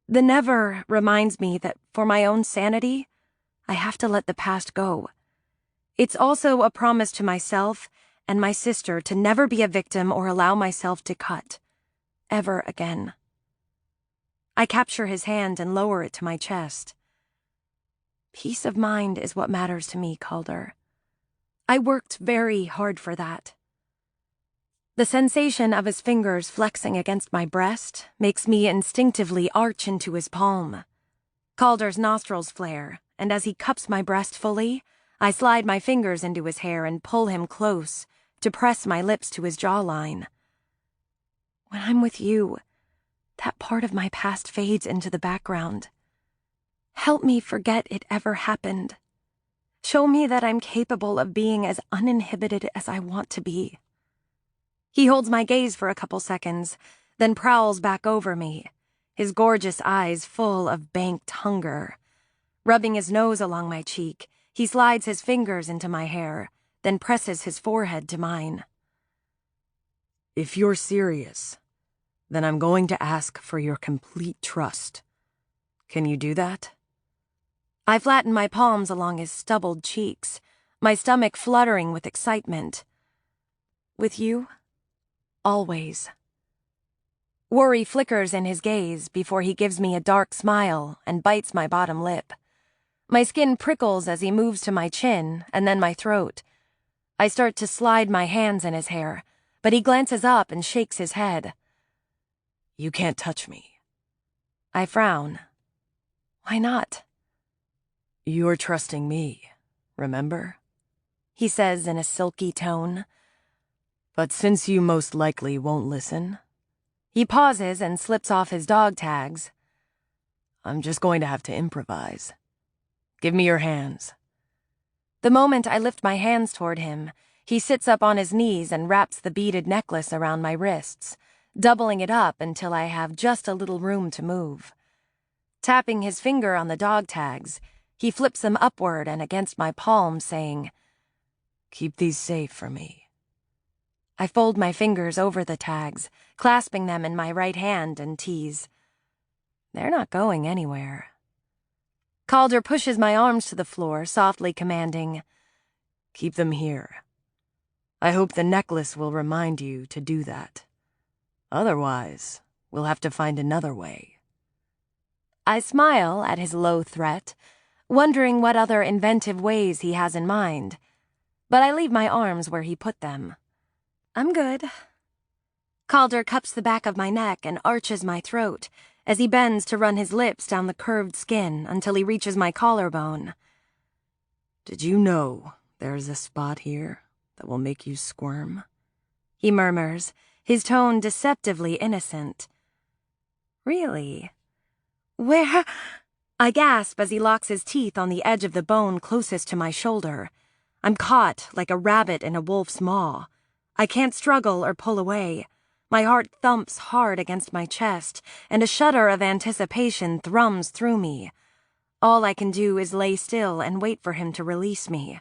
The never reminds me that for my own sanity, I have to let the past go. It's also a promise to myself and my sister to never be a victim or allow myself to cut. Ever again. I capture his hand and lower it to my chest. Peace of mind is what matters to me, Calder. I worked very hard for that. The sensation of his fingers flexing against my breast makes me instinctively arch into his palm. Calder's nostrils flare, and as he cups my breast fully, I slide my fingers into his hair and pull him close to press my lips to his jawline. When I'm with you, that part of my past fades into the background. Help me forget it ever happened. Show me that I'm capable of being as uninhibited as I want to be. He holds my gaze for a couple seconds, then prowls back over me, his gorgeous eyes full of banked hunger. Rubbing his nose along my cheek, he slides his fingers into my hair, then presses his forehead to mine. If you're serious, then I'm going to ask for your complete trust. Can you do that? I flatten my palms along his stubbled cheeks, my stomach fluttering with excitement. With you, always. Worry flickers in his gaze before he gives me a dark smile and bites my bottom lip. My skin prickles as he moves to my chin and then my throat. I start to slide my hands in his hair, but he glances up and shakes his head. You can't touch me. I frown. Why not? You're trusting me, remember? He says in a silky tone. But since you most likely won't listen... He pauses and slips off his dog tags. I'm just going to have to improvise. Give me your hands. The moment I lift my hands toward him, he sits up on his knees and wraps the beaded necklace around my wrists, doubling it up until I have just a little room to move. Tapping his finger on the dog tags, he flips them upward and against my palm, saying, "Keep these safe for me." I fold my fingers over the tags, clasping them in my right hand, and tease, "They're not going anywhere." Calder pushes my arms to the floor, softly commanding, "Keep them here. I hope the necklace will remind you to do that. Otherwise, we'll have to find another way." I smile at his low threat, wondering what other inventive ways he has in mind, but I leave my arms where he put them. "I'm good." Calder cups the back of my neck and arches my throat as he bends to run his lips down the curved skin until he reaches my collarbone. "Did you know there's a spot here that will make you squirm?" He murmurs, his tone deceptively innocent. "Really? Where?" I gasp as he locks his teeth on the edge of the bone closest to my shoulder. I'm caught like a rabbit in a wolf's maw. I can't struggle or pull away. My heart thumps hard against my chest, and a shudder of anticipation thrums through me. All I can do is lay still and wait for him to release me.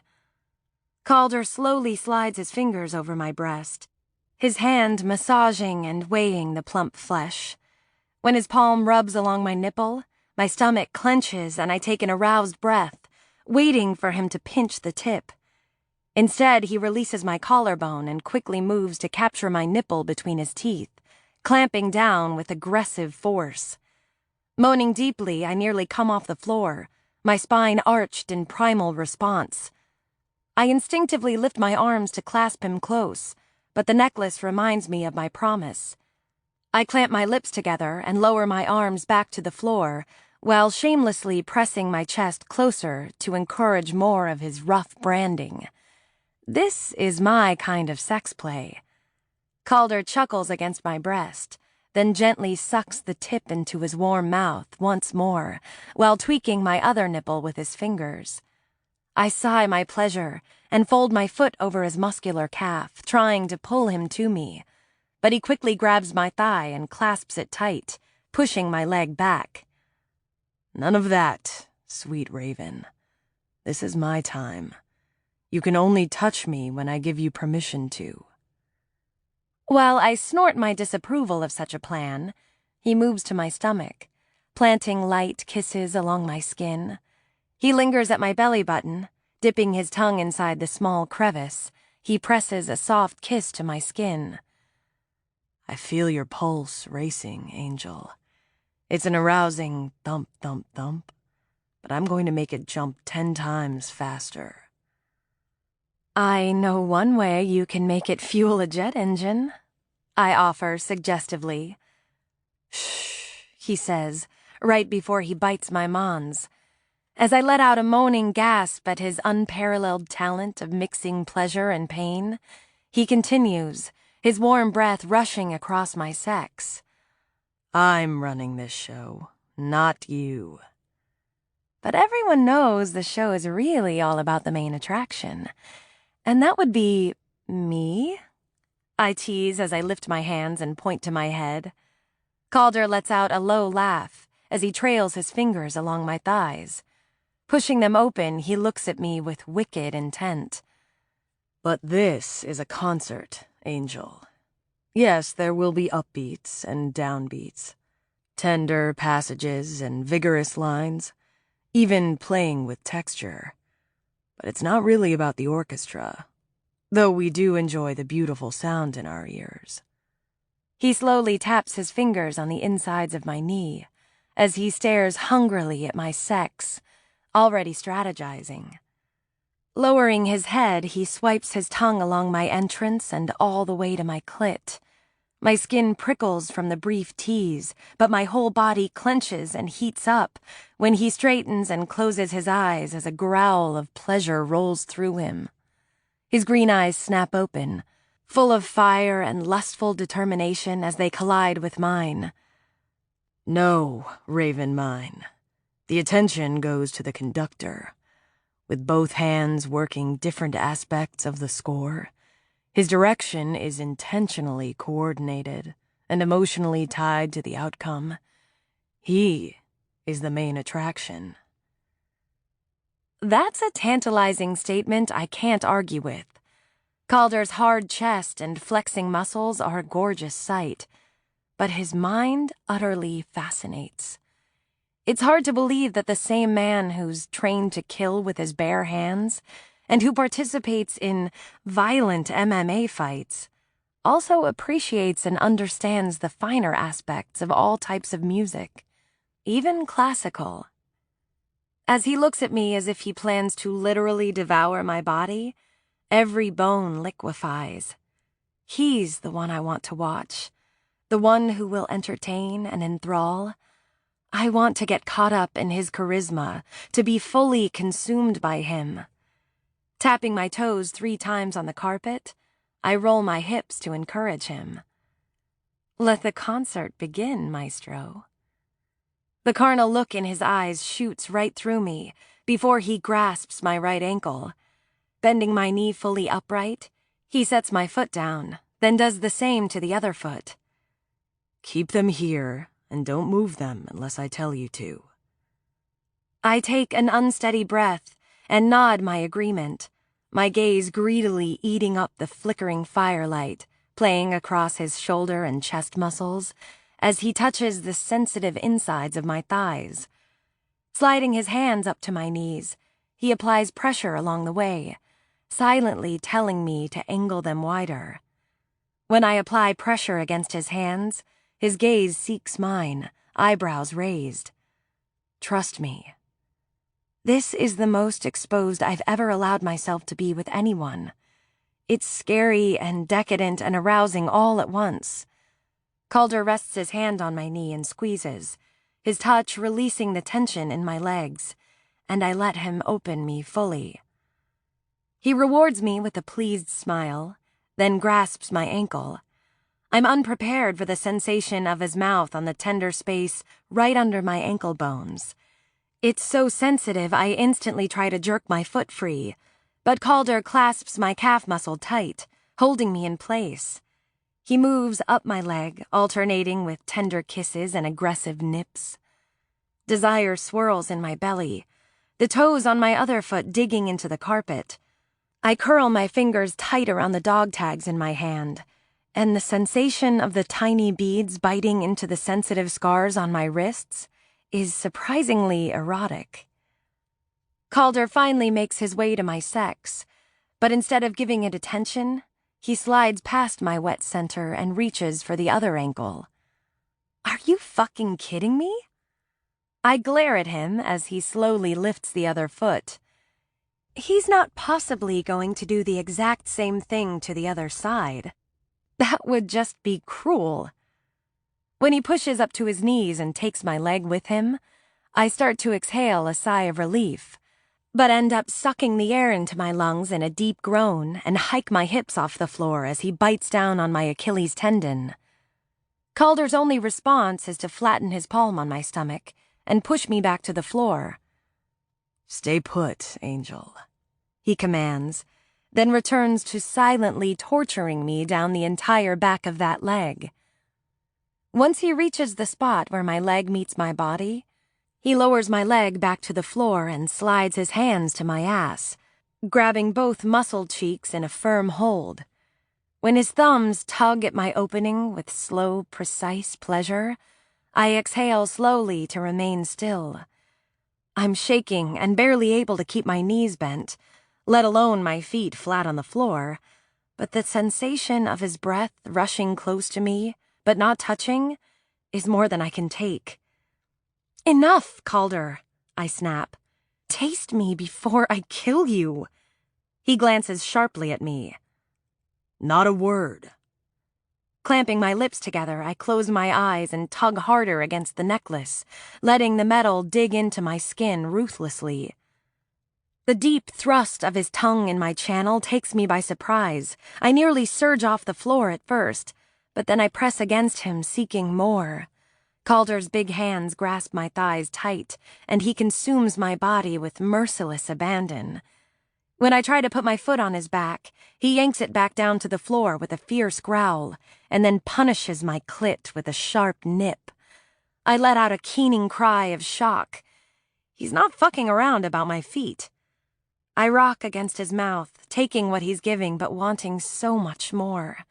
Calder slowly slides his fingers over my breast, his hand massaging and weighing the plump flesh. When his palm rubs along my nipple, my stomach clenches and I take an aroused breath, waiting for him to pinch the tip. Instead, he releases my collarbone and quickly moves to capture my nipple between his teeth, clamping down with aggressive force. Moaning deeply, I nearly come off the floor, my spine arched in primal response. I instinctively lift my arms to clasp him close, but the necklace reminds me of my promise. I clamp my lips together and lower my arms back to the floor, while shamelessly pressing my chest closer to encourage more of his rough branding. This is my kind of sex play. Calder chuckles against my breast, then gently sucks the tip into his warm mouth once more, while tweaking my other nipple with his fingers. I sigh my pleasure and fold my foot over his muscular calf, trying to pull him to me, but he quickly grabs my thigh and clasps it tight, pushing my leg back. "None of that, sweet raven. This is my time. You can only touch me when I give you permission to." While I snort my disapproval of such a plan, he moves to my stomach, planting light kisses along my skin. He lingers at my belly button, dipping his tongue inside the small crevice. He presses a soft kiss to my skin. "I feel your pulse racing, Angel. It's an arousing thump, thump, thump, but I'm going to make it jump 10 times faster." "I know one way you can make it fuel a jet engine," I offer suggestively. "Shh," he says, right before he bites my mons. As I let out a moaning gasp at his unparalleled talent of mixing pleasure and pain, he continues, his warm breath rushing across my sex. "I'm running this show, not you." But everyone knows the show is really all about the main attraction. And that would be me? I tease as I lift my hands and point to my head. Calder lets out a low laugh as he trails his fingers along my thighs. Pushing them open, he looks at me with wicked intent. "But this is a concert, Angel. Yes, there will be upbeats and downbeats, tender passages and vigorous lines, even playing with texture. But it's not really about the orchestra, though we do enjoy the beautiful sound in our ears." He slowly taps his fingers on the insides of my knee as he stares hungrily at my sex, already strategizing. Lowering his head, he swipes his tongue along my entrance and all the way to my clit. My skin prickles from the brief tease, but my whole body clenches and heats up when he straightens and closes his eyes as a growl of pleasure rolls through him. His green eyes snap open, full of fire and lustful determination as they collide with mine. "No, raven mine, The attention goes to the conductor. With both hands working different aspects of the score, his direction is intentionally coordinated and emotionally tied to the outcome. He is the main attraction. That's a tantalizing statement I can't argue with. Calder's hard chest and flexing muscles are a gorgeous sight, but his mind utterly fascinates. It's hard to believe that the same man who's trained to kill with his bare hands and who participates in violent MMA fights also appreciates and understands the finer aspects of all types of music, even classical. As he looks at me as if he plans to literally devour my body, every bone liquefies. He's the one I want to watch, the one who will entertain and enthrall. I want to get caught up in his charisma, to be fully consumed by him. Tapping my toes 3 times on the carpet, I roll my hips to encourage him. Let the concert begin, maestro. The carnal look in his eyes shoots right through me before he grasps my right ankle. Bending my knee fully upright, he sets my foot down, then does the same to the other foot. Keep them here, and don't move them unless I tell you to. I take an unsteady breath and nod my agreement, my gaze greedily eating up the flickering firelight, playing across his shoulder and chest muscles as he touches the sensitive insides of my thighs. Sliding his hands up to my knees, he applies pressure along the way, silently telling me to angle them wider. When I apply pressure against his hands, his gaze seeks mine, eyebrows raised. Trust me. This is the most exposed I've ever allowed myself to be with anyone. It's scary and decadent and arousing all at once. Calder rests his hand on my knee and squeezes, his touch releasing the tension in my legs, and I let him open me fully. He rewards me with a pleased smile, then grasps my ankle. I'm unprepared for the sensation of his mouth on the tender space right under my ankle bones. It's so sensitive I instantly try to jerk my foot free, but Calder clasps my calf muscle tight, holding me in place. He moves up my leg, alternating with tender kisses and aggressive nips. Desire swirls in my belly, the toes on my other foot digging into the carpet. I curl my fingers tight around the dog tags in my hand, and the sensation of the tiny beads biting into the sensitive scars on my wrists is surprisingly erotic. Calder finally makes his way to my sex, but instead of giving it attention, he slides past my wet center and reaches for the other ankle. Are you fucking kidding me? I glare at him as he slowly lifts the other foot. He's not possibly going to do the exact same thing to the other side. That would just be cruel. When he pushes up to his knees and takes my leg with him, I start to exhale a sigh of relief, but end up sucking the air into my lungs in a deep groan and hike my hips off the floor as he bites down on my Achilles tendon. Calder's only response is to flatten his palm on my stomach and push me back to the floor. Stay put, Angel, he commands, then returns to silently torturing me down the entire back of that leg. Once he reaches the spot where my leg meets my body, he lowers my leg back to the floor and slides his hands to my ass, grabbing both muscled cheeks in a firm hold. When his thumbs tug at my opening with slow, precise pleasure, I exhale slowly to remain still. I'm shaking and barely able to keep my knees bent, let alone my feet flat on the floor, but the sensation of his breath rushing close to me, but not touching, is more than I can take. Enough, Calder, I snap. Taste me before I kill you. He glances sharply at me. Not a word. Clamping my lips together, I close my eyes and tug harder against the necklace, letting the metal dig into my skin ruthlessly. The deep thrust of his tongue in my channel takes me by surprise. I nearly surge off the floor at first, but then I press against him, seeking more. Calder's big hands grasp my thighs tight, and he consumes my body with merciless abandon. When I try to put my foot on his back, he yanks it back down to the floor with a fierce growl, and then punishes my clit with a sharp nip. I let out a keening cry of shock. He's not fucking around about my feet. I rock against his mouth, taking what he's giving but wanting so much more.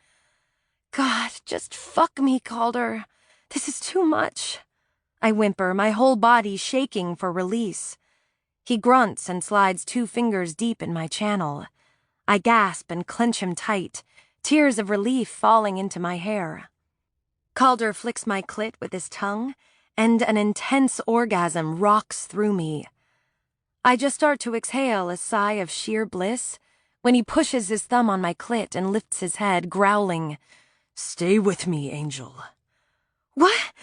God, just fuck me, Calder. This is too much. I whimper, my whole body shaking for release. He grunts and slides 2 fingers deep in my channel. I gasp and clench him tight, tears of relief falling into my hair. Calder flicks my clit with his tongue, and an intense orgasm rocks through me. I just start to exhale a sigh of sheer bliss when he pushes his thumb on my clit and lifts his head, growling, "Stay with me, Angel." "What?"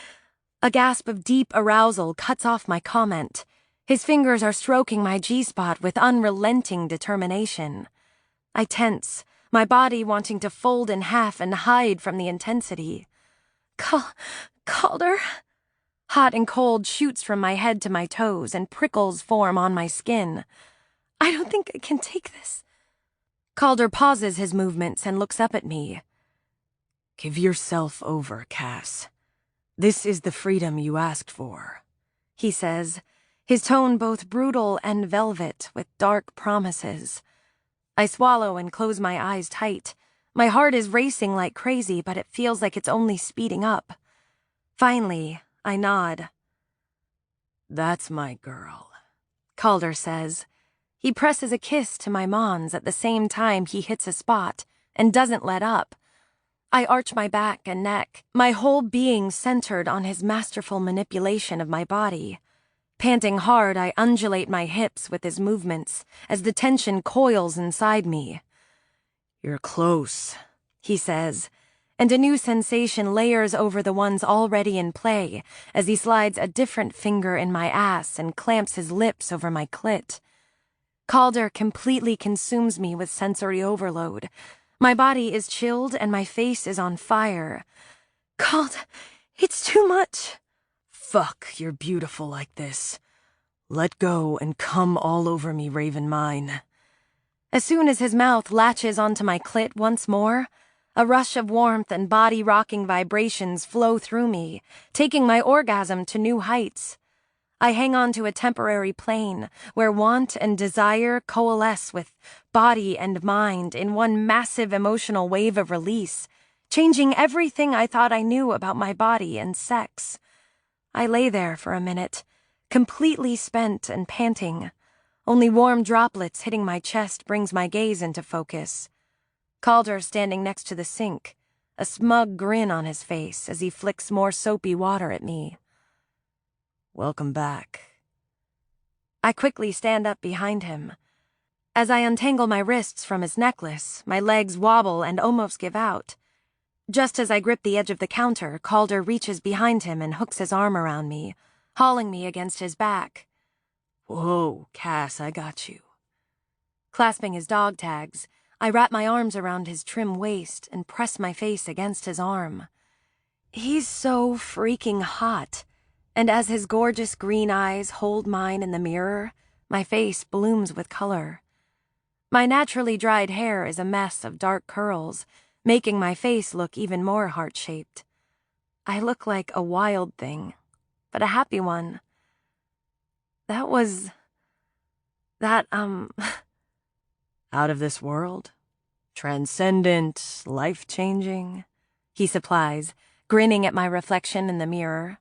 A gasp of deep arousal cuts off my comment. His fingers are stroking my G-spot with unrelenting determination. I tense, my body wanting to fold in half and hide from the intensity. Calder? Hot and cold shoots from my head to my toes and prickles form on my skin. I don't think I can take this. Calder pauses his movements and looks up at me. "Give yourself over, Cass. This is the freedom you asked for," he says, his tone both brutal and velvet with dark promises. I swallow and close my eyes tight. My heart is racing like crazy, but it feels like it's only speeding up. Finally, I nod. "That's my girl," Calder says. He presses a kiss to my mons at the same time he hits a spot and doesn't let up. I arch my back and neck, my whole being centered on his masterful manipulation of my body. Panting hard, I undulate my hips with his movements as the tension coils inside me. "You're close," he says, and a new sensation layers over the ones already in play as he slides a different finger in my ass and clamps his lips over my clit. Calder completely consumes me with sensory overload. My body is chilled and my face is on fire. Calder, it's too much. "Fuck, you're beautiful like this. Let go and come all over me, Raven mine." As soon as his mouth latches onto my clit once more, a rush of warmth and body-rocking vibrations flow through me, taking my orgasm to new heights. I hang on to a temporary plane where want and desire coalesce with body and mind in one massive emotional wave of release, changing everything I thought I knew about my body and sex. I lay there for a minute, completely spent and panting. Only warm droplets hitting my chest brings my gaze into focus. Calder standing next to the sink, a smug grin on his face as he flicks more soapy water at me. "Welcome back." I quickly stand up behind him. As I untangle my wrists from his necklace, my legs wobble and almost give out. Just as I grip the edge of the counter, Calder reaches behind him and hooks his arm around me, hauling me against his back. "Whoa, Cass, I got you." Clasping his dog tags, I wrap my arms around his trim waist and press my face against his arm. He's so freaking hot, and as his gorgeous green eyes hold mine in the mirror, my face blooms with color. My naturally dried hair is a mess of dark curls, making my face look even more heart-shaped. I look like a wild thing, but a happy one. "Out of this world? Transcendent, life-changing?" he supplies, grinning at my reflection in the mirror.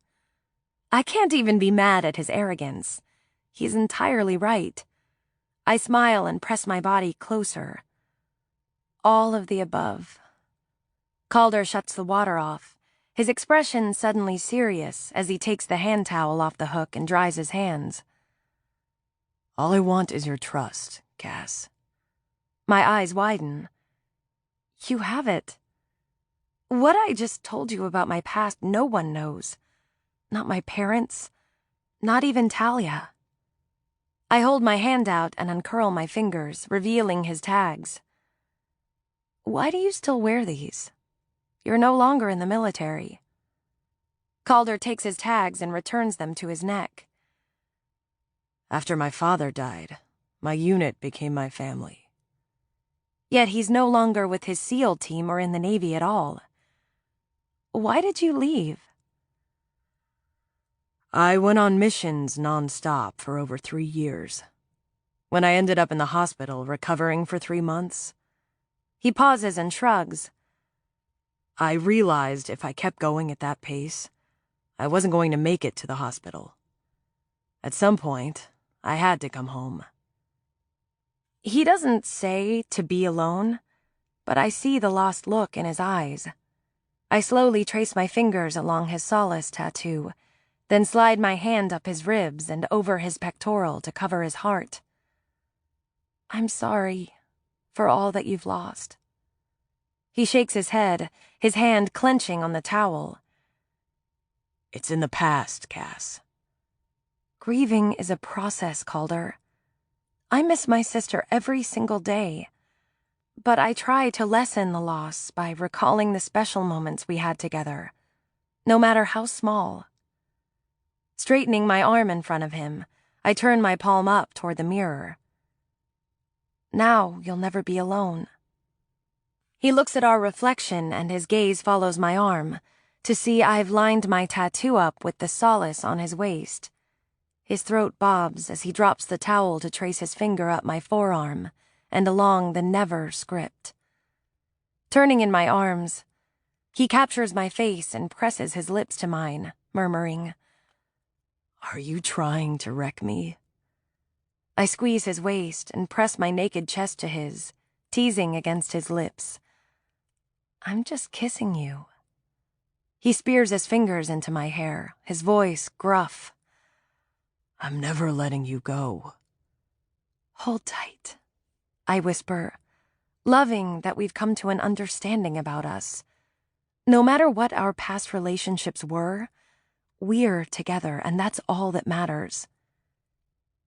I can't even be mad at his arrogance. He's entirely right. I smile and press my body closer. All of the above. Calder shuts the water off, his expression suddenly serious as he takes the hand towel off the hook and dries his hands. "All I want is your trust, Cass." My eyes widen. You have it. What I just told you about my past, no one knows. Not my parents, not even Talia. I hold my hand out and uncurl my fingers, revealing his tags. Why do you still wear these? You're no longer in the military. Calder takes his tags and returns them to his neck. After my father died, my unit became my family. Yet he's no longer with his SEAL team or in the Navy at all. Why did you leave? I went on missions non-stop for over 3 years. When I ended up in the hospital recovering for 3 months, He pauses and shrugs. I realized if I kept going at that pace, I wasn't going to make it to the hospital. At some point, I had to come home. He doesn't say to be alone, but I see the lost look in his eyes. I slowly trace my fingers along his solace tattoo, then slide my hand up his ribs and over his pectoral to cover his heart. I'm sorry for all that you've lost. He shakes his head, his hand clenching on the towel. It's in the past, Cass. Grieving is a process, Calder. I miss my sister every single day, but I try to lessen the loss by recalling the special moments we had together, no matter how small. Straightening my arm in front of him, I turn my palm up toward the mirror. Now you'll never be alone. He looks at our reflection and his gaze follows my arm to see I've lined my tattoo up with the solace on his waist. His throat bobs as he drops the towel to trace his finger up my forearm and along the never script. Turning in my arms, he captures my face and presses his lips to mine, murmuring, Are you trying to wreck me? I squeeze his waist and press my naked chest to his, teasing against his lips. I'm just kissing you. He spears his fingers into my hair, his voice gruff. I'm never letting you go. Hold tight, I whisper, loving that we've come to an understanding about us. No matter what our past relationships were, we're together, and that's all that matters.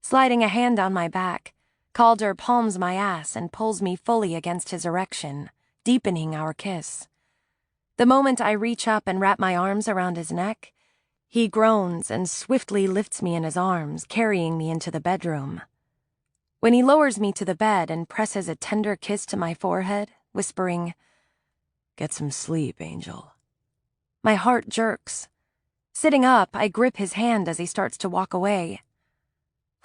Sliding a hand on my back, Calder palms my ass and pulls me fully against his erection, deepening our kiss. The moment I reach up and wrap my arms around his neck, he groans and swiftly lifts me in his arms, carrying me into the bedroom. When he lowers me to the bed and presses a tender kiss to my forehead, whispering, Get some sleep, Angel. My heart jerks. Sitting up, I grip his hand as he starts to walk away.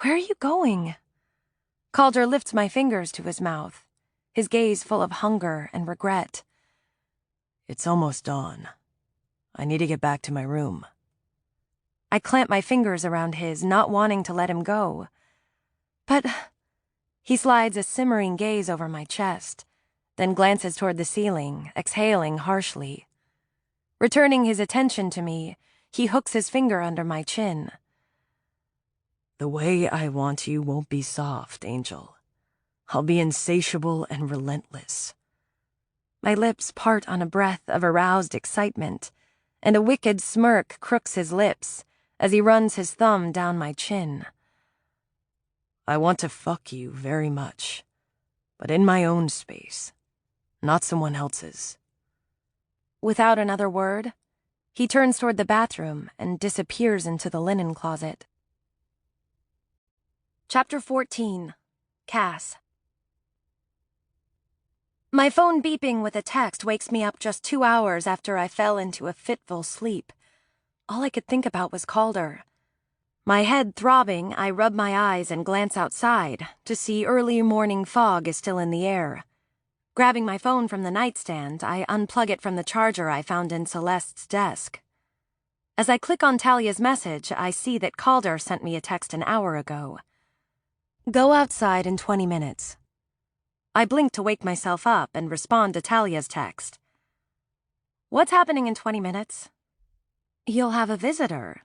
Where are you going? Calder lifts my fingers to his mouth, his gaze full of hunger and regret. It's almost dawn. I need to get back to my room. I clamp my fingers around his, not wanting to let him go. But he slides a simmering gaze over my chest, then glances toward the ceiling, exhaling harshly. Returning his attention to me, he hooks his finger under my chin. The way I want you won't be soft, Angel. I'll be insatiable and relentless. My lips part on a breath of aroused excitement, and a wicked smirk crooks his lips as he runs his thumb down my chin. I want to fuck you very much, but in my own space, not someone else's. Without another word, he turns toward the bathroom and disappears into the linen closet. Chapter 14. Cass. My phone beeping with a text wakes me up just 2 hours after I fell into a fitful sleep. All I could think about was Calder. My head throbbing, I rub my eyes and glance outside to see early morning fog is still in the air. Grabbing my phone from the nightstand, I unplug it from the charger I found in Celeste's desk. As I click on Talia's message, I see that Calder sent me a text an hour ago. Go outside in 20 minutes. I blink to wake myself up and respond to Talia's text. What's happening in 20 minutes? You'll have a visitor.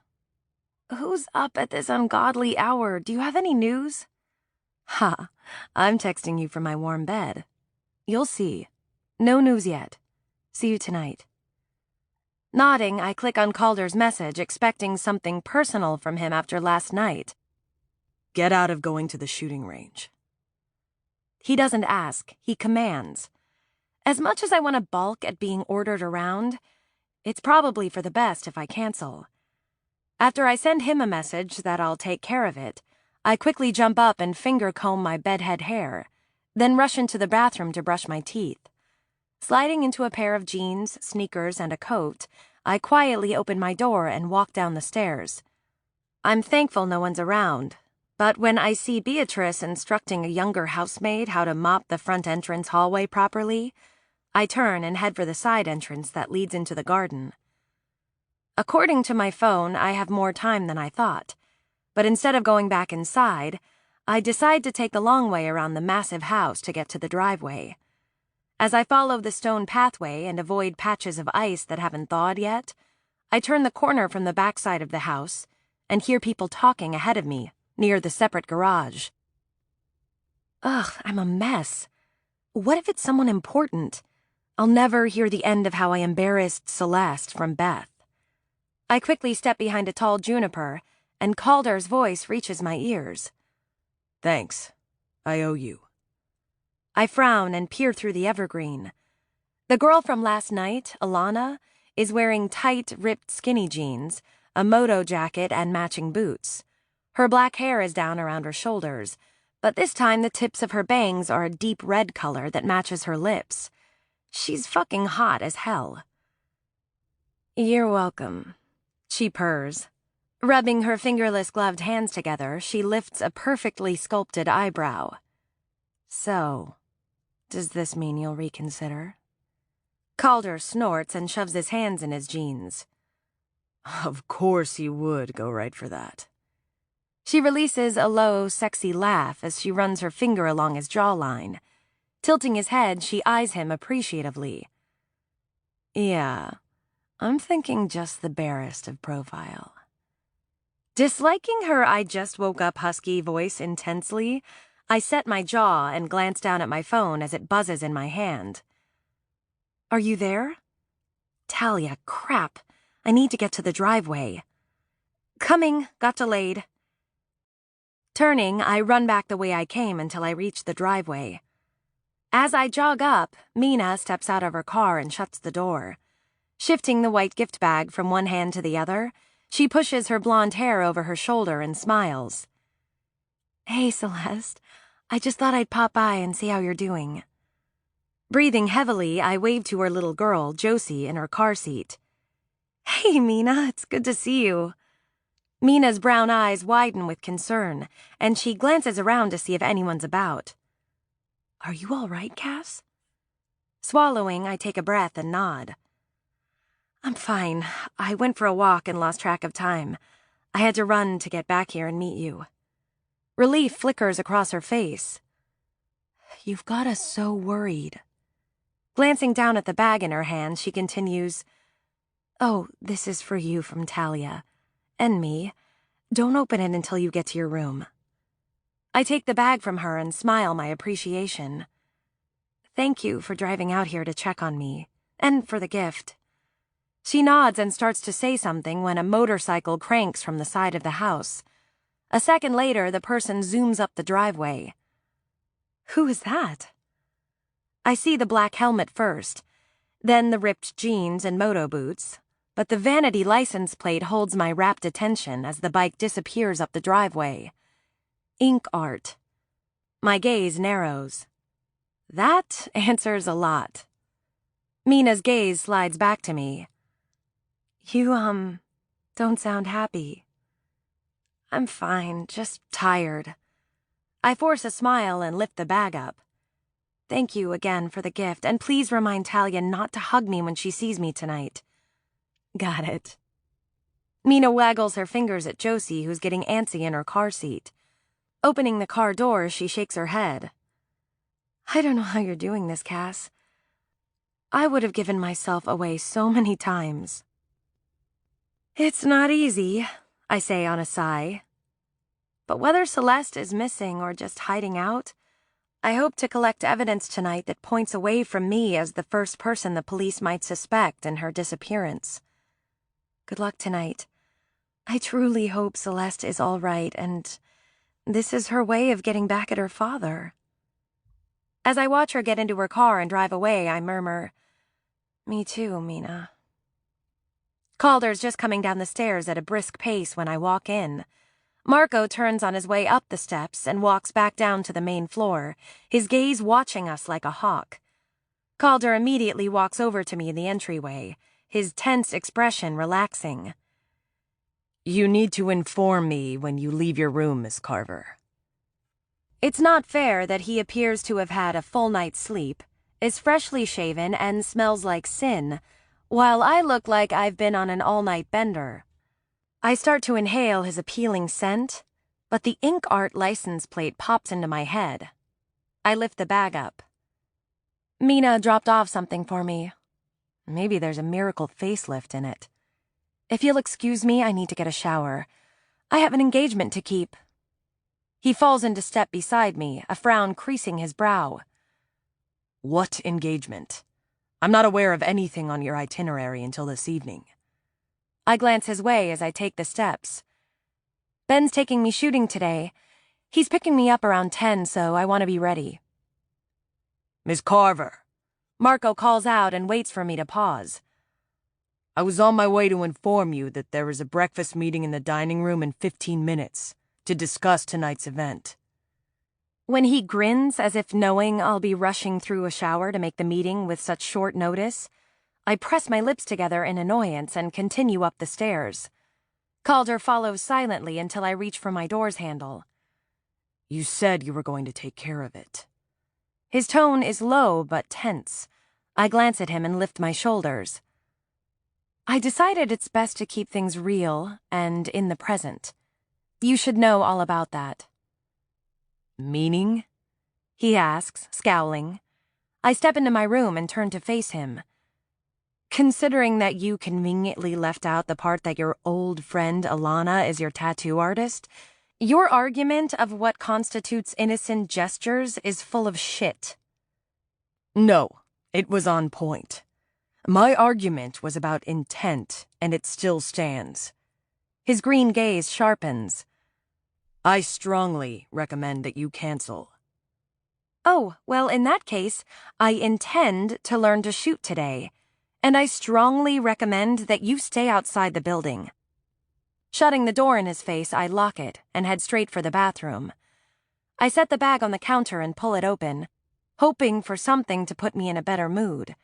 Who's up at this ungodly hour? Do you have any news? Ha, I'm texting you from my warm bed. You'll see. No news yet. See you tonight. Nodding, I click on Calder's message, expecting something personal from him after last night. Get out of going to the shooting range. He doesn't ask, he commands. As much as I want to balk at being ordered around, It's probably for the best if I cancel. After I send him a message that I'll take care of it, I quickly jump up and finger comb my bedhead hair, then rush into the bathroom to brush my teeth. Sliding into a pair of jeans, sneakers, and a coat, I quietly open my door and walk down the stairs. I'm thankful no one's around, but when I see Beatrice instructing a younger housemaid how to mop the front entrance hallway properly, I turn and head for the side entrance that leads into the garden. According to my phone, I have more time than I thought, but instead of going back inside, I decide to take the long way around the massive house to get to the driveway. As I follow the stone pathway and avoid patches of ice that haven't thawed yet, I turn the corner from the backside of the house and hear people talking ahead of me, near the separate garage. Ugh, I'm a mess. What if it's someone important? I'll never hear the end of how I embarrassed Celeste from Beth. I quickly step behind a tall juniper, and Calder's voice reaches my ears. Thanks. I owe you. I frown and peer through the evergreen. The girl from last night, Alana, is wearing tight, ripped skinny jeans, a moto jacket, and matching boots. Her black hair is down around her shoulders, but this time the tips of her bangs are a deep red color that matches her lips. She's fucking hot as hell. You're welcome, she purrs. Rubbing her fingerless gloved hands together, she lifts a perfectly sculpted eyebrow. So, does this mean you'll reconsider? Calder snorts and shoves his hands in his jeans. Of course you would go right for that. She releases a low, sexy laugh as she runs her finger along his jawline. Tilting his head, she eyes him appreciatively. Yeah, I'm thinking just the barest of profile. Disliking her I just woke up husky voice intensely, I set my jaw and glance down at my phone as it buzzes in my hand. Are you there? Talia, crap. I need to get to the driveway. Coming, got delayed. Turning, I run back the way I came until I reach the driveway. As I jog up, Mina steps out of her car and shuts the door. Shifting the white gift bag from one hand to the other, she pushes her blonde hair over her shoulder and smiles. Hey, Celeste. I just thought I'd pop by and see how you're doing. Breathing heavily, I wave to her little girl, Josie, in her car seat. Hey, Mina, it's good to see you. Mina's brown eyes widen with concern, and she glances around to see if anyone's about. Are you all right, Cass? Swallowing, I take a breath and nod. I'm fine. I went for a walk and lost track of time. I had to run to get back here and meet you. Relief flickers across her face. You've got us so worried. Glancing down at the bag in her hand, she continues, Oh, this is for you from Talia. And me. Don't open it until you get to your room. I take the bag from her and smile my appreciation. Thank you for driving out here to check on me, and for the gift. She nods and starts to say something when a motorcycle cranks from the side of the house. A second later, the person zooms up the driveway. Who is that? I see the black helmet first, then the ripped jeans and moto boots, but the vanity license plate holds my rapt attention as the bike disappears up the driveway. Ink art. My gaze narrows. That answers a lot. Mina's gaze slides back to me. You, don't sound happy. I'm fine, just tired. I force a smile and lift the bag up. Thank you again for the gift, and please remind Talia not to hug me when she sees me tonight. Got it. Mina waggles her fingers at Josie, who's getting antsy in her car seat. Opening the car door, she shakes her head. I don't know how you're doing this, Cass. I would have given myself away so many times. It's not easy, I say on a sigh. But whether Celeste is missing or just hiding out, I hope to collect evidence tonight that points away from me as the first person the police might suspect in her disappearance. Good luck tonight. I truly hope Celeste is all right, and this is her way of getting back at her father. As I watch her get into her car and drive away, I murmur, Me too, Mina. Calder's just coming down the stairs at a brisk pace when I walk in. Marco turns on his way up the steps and walks back down to the main floor, his gaze watching us like a hawk. Calder immediately walks over to me in the entryway, his tense expression relaxing. You need to inform me when you leave your room, Miss Carver. It's not fair that he appears to have had a full night's sleep, is freshly shaven, and smells like sin, while I look like I've been on an all-night bender. I start to inhale his appealing scent, but the ink art license plate pops into my head. I lift the bag up. Mina dropped off something for me. Maybe there's a miracle facelift in it. If you'll excuse me, I need to get a shower. I have an engagement to keep. He falls into step beside me, a frown creasing his brow. What engagement? I'm not aware of anything on your itinerary until this evening. I glance his way as I take the steps. Ben's taking me shooting today. He's picking me up around 10, so I want to be ready. Miss Carver. Marco calls out and waits for me to pause. I was on my way to inform you that there is a breakfast meeting in the dining room in 15 minutes to discuss tonight's event. When he grins as if knowing I'll be rushing through a shower to make the meeting with such short notice, I press my lips together in annoyance and continue up the stairs. Calder follows silently until I reach for my door's handle. You said you were going to take care of it. His tone is low but tense. I glance at him and lift my shoulders. I decided it's best to keep things real and in the present. You should know all about that. Meaning? He asks, scowling. I step into my room and turn to face him. Considering that you conveniently left out the part that your old friend Alana is your tattoo artist, your argument of what constitutes innocent gestures is full of shit. No, it was on point. My argument was about intent, and it still stands. His green gaze sharpens. I strongly recommend that you cancel. Oh, well, in that case, I intend to learn to shoot today, and I strongly recommend that you stay outside the building. Shutting the door in his face, I lock it and head straight for the bathroom. I set the bag on the counter and pull it open, hoping for something to put me in a better mood.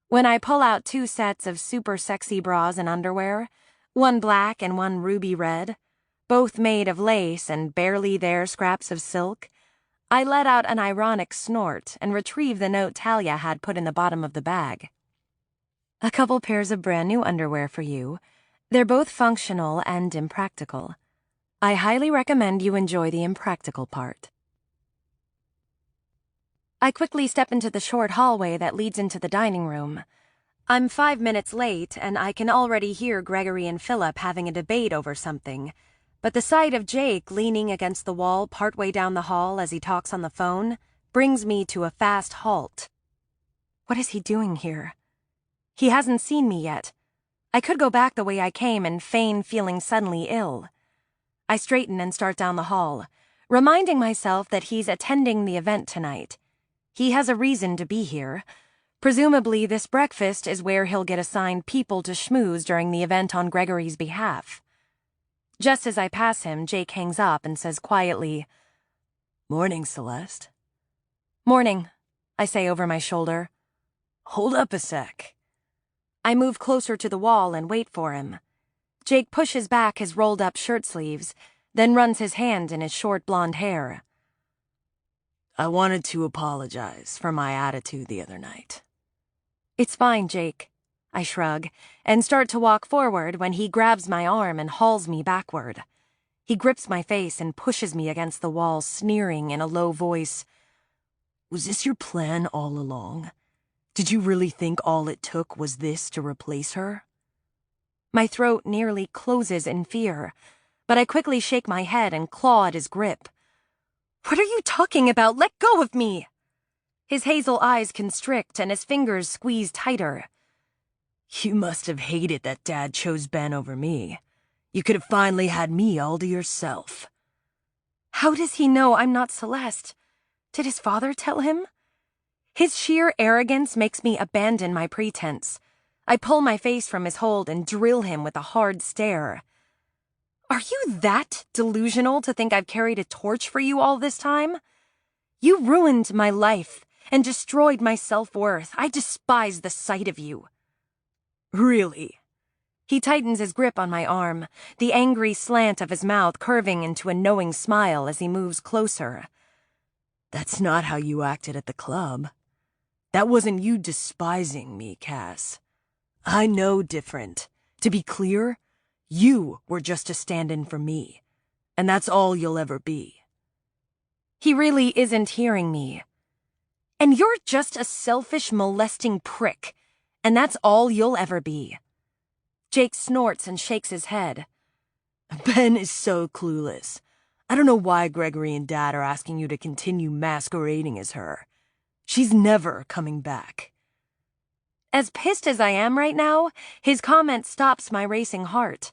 When I pull out 2 sets of super sexy bras and underwear, one black and one ruby red, both made of lace and barely there scraps of silk, I let out an ironic snort and retrieve the note Talia had put in the bottom of the bag. A couple pairs of brand new underwear for you. They're both functional and impractical. I highly recommend you enjoy the impractical part. I quickly step into the short hallway that leads into the dining room. I'm 5 minutes late, and I can already hear Gregory and Philip having a debate over something. But the sight of Jake leaning against the wall partway down the hall as he talks on the phone brings me to a fast halt. What is he doing here? He hasn't seen me yet. I could go back the way I came and feign feeling suddenly ill. I straighten and start down the hall, reminding myself that he's attending the event tonight. He has a reason to be here. Presumably this breakfast is where he'll get assigned people to schmooze during the event on Gregory's behalf. Just as I pass him, Jake hangs up and says quietly, Morning, Celeste. Morning, I say over my shoulder. Hold up a sec. I move closer to the wall and wait for him. Jake pushes back his rolled-up shirt sleeves, then runs his hand in his short blonde hair. I wanted to apologize for my attitude the other night. It's fine, Jake. I shrug, and start to walk forward when he grabs my arm and hauls me backward. He grips my face and pushes me against the wall, sneering in a low voice. Was this your plan all along? Did you really think all it took was this to replace her? My throat nearly closes in fear, but I quickly shake my head and claw at his grip. What are you talking about? Let go of me! His hazel eyes constrict and his fingers squeeze tighter. You must have hated that Dad chose Ben over me. You could have finally had me all to yourself. How does he know I'm not Celeste? Did his father tell him? His sheer arrogance makes me abandon my pretense. I pull my face from his hold and drill him with a hard stare. Are you that delusional to think I've carried a torch for you all this time? You ruined my life and destroyed my self-worth. I despise the sight of you. Really? He tightens his grip on my arm, the angry slant of his mouth curving into a knowing smile as he moves closer. That's not how you acted at the club. That wasn't you despising me, Cass. I know different. To be clear, you were just a stand-in for me, and that's all you'll ever be. He really isn't hearing me. And you're just a selfish, molesting prick, and that's all you'll ever be. Jake snorts and shakes his head. Ben is so clueless. I don't know why Gregory and Dad are asking you to continue masquerading as her. She's never coming back. As pissed as I am right now, his comment stops my racing heart.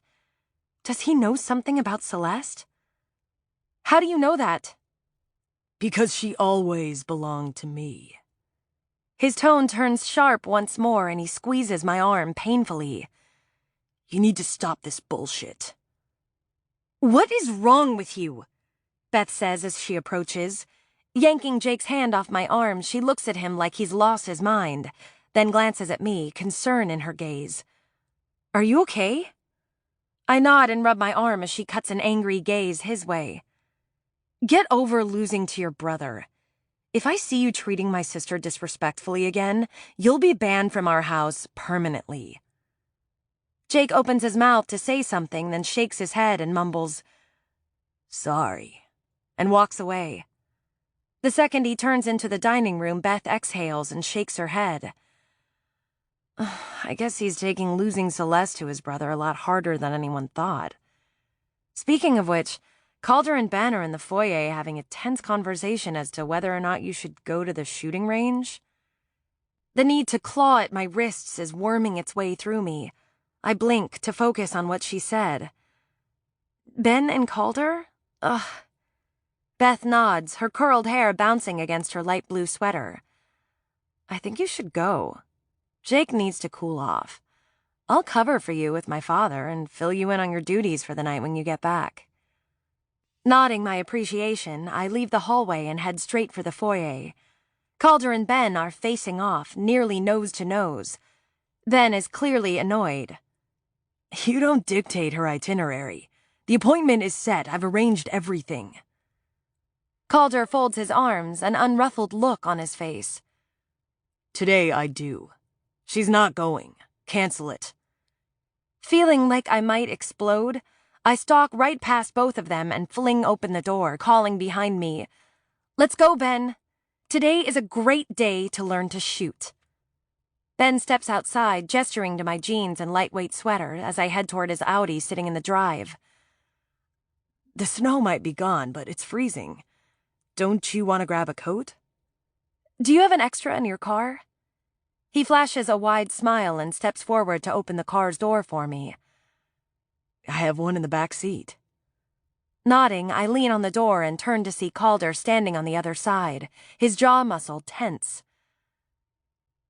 Does he know something about Celeste? How do you know that? Because she always belonged to me. His tone turns sharp once more and he squeezes my arm painfully. You need to stop this bullshit. What is wrong with you? Beth says as she approaches. Yanking Jake's hand off my arm, she looks at him like he's lost his mind, then glances at me, concern in her gaze. Are you okay? I nod and rub my arm as she cuts an angry gaze his way. Get over losing to your brother. If I see you treating my sister disrespectfully again, you'll be banned from our house permanently. Jake opens his mouth to say something, then shakes his head and mumbles, "Sorry," and walks away. The second he turns into the dining room, Beth exhales and shakes her head. I guess he's taking losing Celeste to his brother a lot harder than anyone thought. Speaking of which, Calder and Ben are in the foyer having a tense conversation as to whether or not you should go to the shooting range. The need to claw at my wrists is worming its way through me. I blink to focus on what she said. Ben and Calder? Ugh. Beth nods, her curled hair bouncing against her light blue sweater. I think you should go. Jake needs to cool off. I'll cover for you with my father and fill you in on your duties for the night when you get back. Nodding my appreciation, I leave the hallway and head straight for the foyer. Calder and Ben are facing off, nearly nose to nose. Ben is clearly annoyed. You don't dictate her itinerary. The appointment is set. I've arranged everything. Calder folds his arms, an unruffled look on his face. Today I do. She's not going. Cancel it. Feeling like I might explode, I stalk right past both of them and fling open the door, calling behind me, "Let's go, Ben. Today is a great day to learn to shoot." Ben steps outside, gesturing to my jeans and lightweight sweater as I head toward his Audi sitting in the drive. The snow might be gone, but it's freezing. Don't you want to grab a coat? Do you have an extra in your car? He flashes a wide smile and steps forward to open the car's door for me. I have one in the back seat. Nodding, I lean on the door and turn to see Calder standing on the other side, his jaw muscle tense.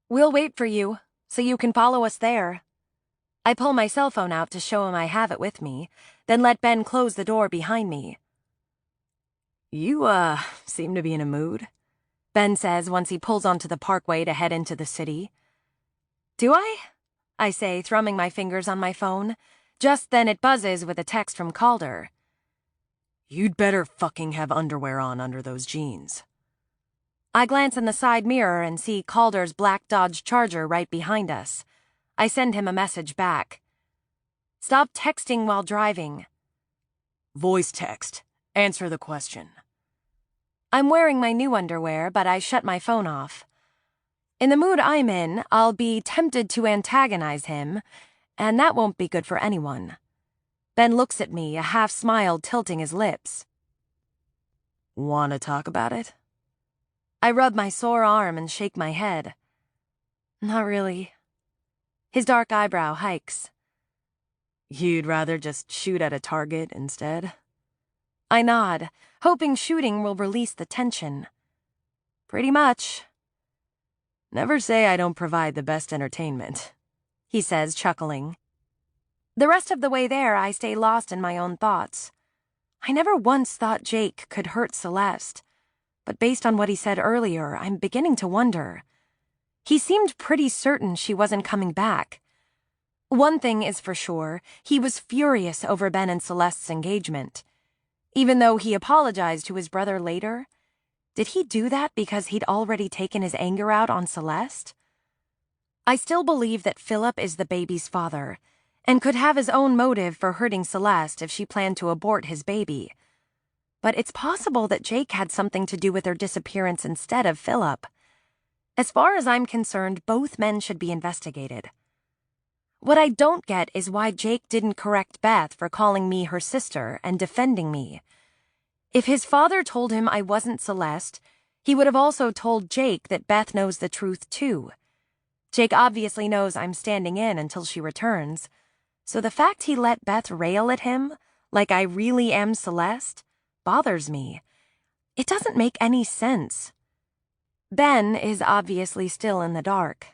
We'll wait for you, so you can follow us there. I pull my cell phone out to show him I have it with me, then let Ben close the door behind me. You, seem to be in a mood, Ben says once he pulls onto the parkway to head into the city. Do I say, thrumming my fingers on my phone. Just then it buzzes with a text from Calder. You'd better fucking have underwear on under those jeans. I glance in the side mirror and see Calder's black Dodge Charger right behind us. I send him a message back. Stop texting while driving. Voice text. Answer the question. I'm wearing my new underwear, but I shut my phone off. In the mood I'm in, I'll be tempted to antagonize him, and that won't be good for anyone. Ben looks at me, a half smile tilting his lips. Want to talk about it? I rub my sore arm and shake my head. Not really. His dark eyebrow hikes. You'd rather just shoot at a target instead? I nod, hoping shooting will release the tension. Pretty much. Never say I don't provide the best entertainment. he says, chuckling. The rest of the way there, I stay lost in my own thoughts. I never once thought Jake could hurt Celeste, but based on what he said earlier, I'm beginning to wonder. He seemed pretty certain she wasn't coming back. One thing is for sure, he was furious over Ben and Celeste's engagement. Even though he apologized to his brother later, did he do that because he'd already taken his anger out on Celeste? I still believe that Philip is the baby's father, and could have his own motive for hurting Celeste if she planned to abort his baby. But it's possible that Jake had something to do with her disappearance instead of Philip. As far as I'm concerned, both men should be investigated. What I don't get is why Jake didn't correct Beth for calling me her sister and defending me. If his father told him I wasn't Celeste, he would have also told Jake that Beth knows the truth too. Jake obviously knows I'm standing in until she returns, so the fact he let Beth rail at him, like I really am Celeste, bothers me. It doesn't make any sense. Ben is obviously still in the dark.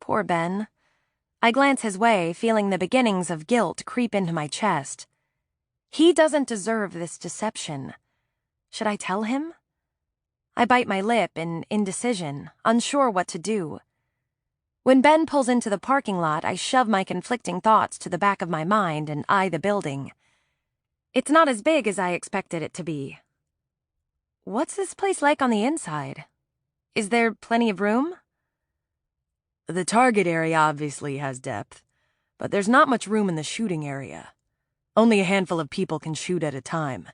Poor Ben. I glance his way, feeling the beginnings of guilt creep into my chest. He doesn't deserve this deception. Should I tell him? I bite my lip in indecision, unsure what to do. When Ben pulls into the parking lot, I shove my conflicting thoughts to the back of my mind and eye the building. It's not as big as I expected it to be. What's this place like on the inside? Is there plenty of room? The target area obviously has depth, but there's not much room in the shooting area. Only a handful of people can shoot at a time.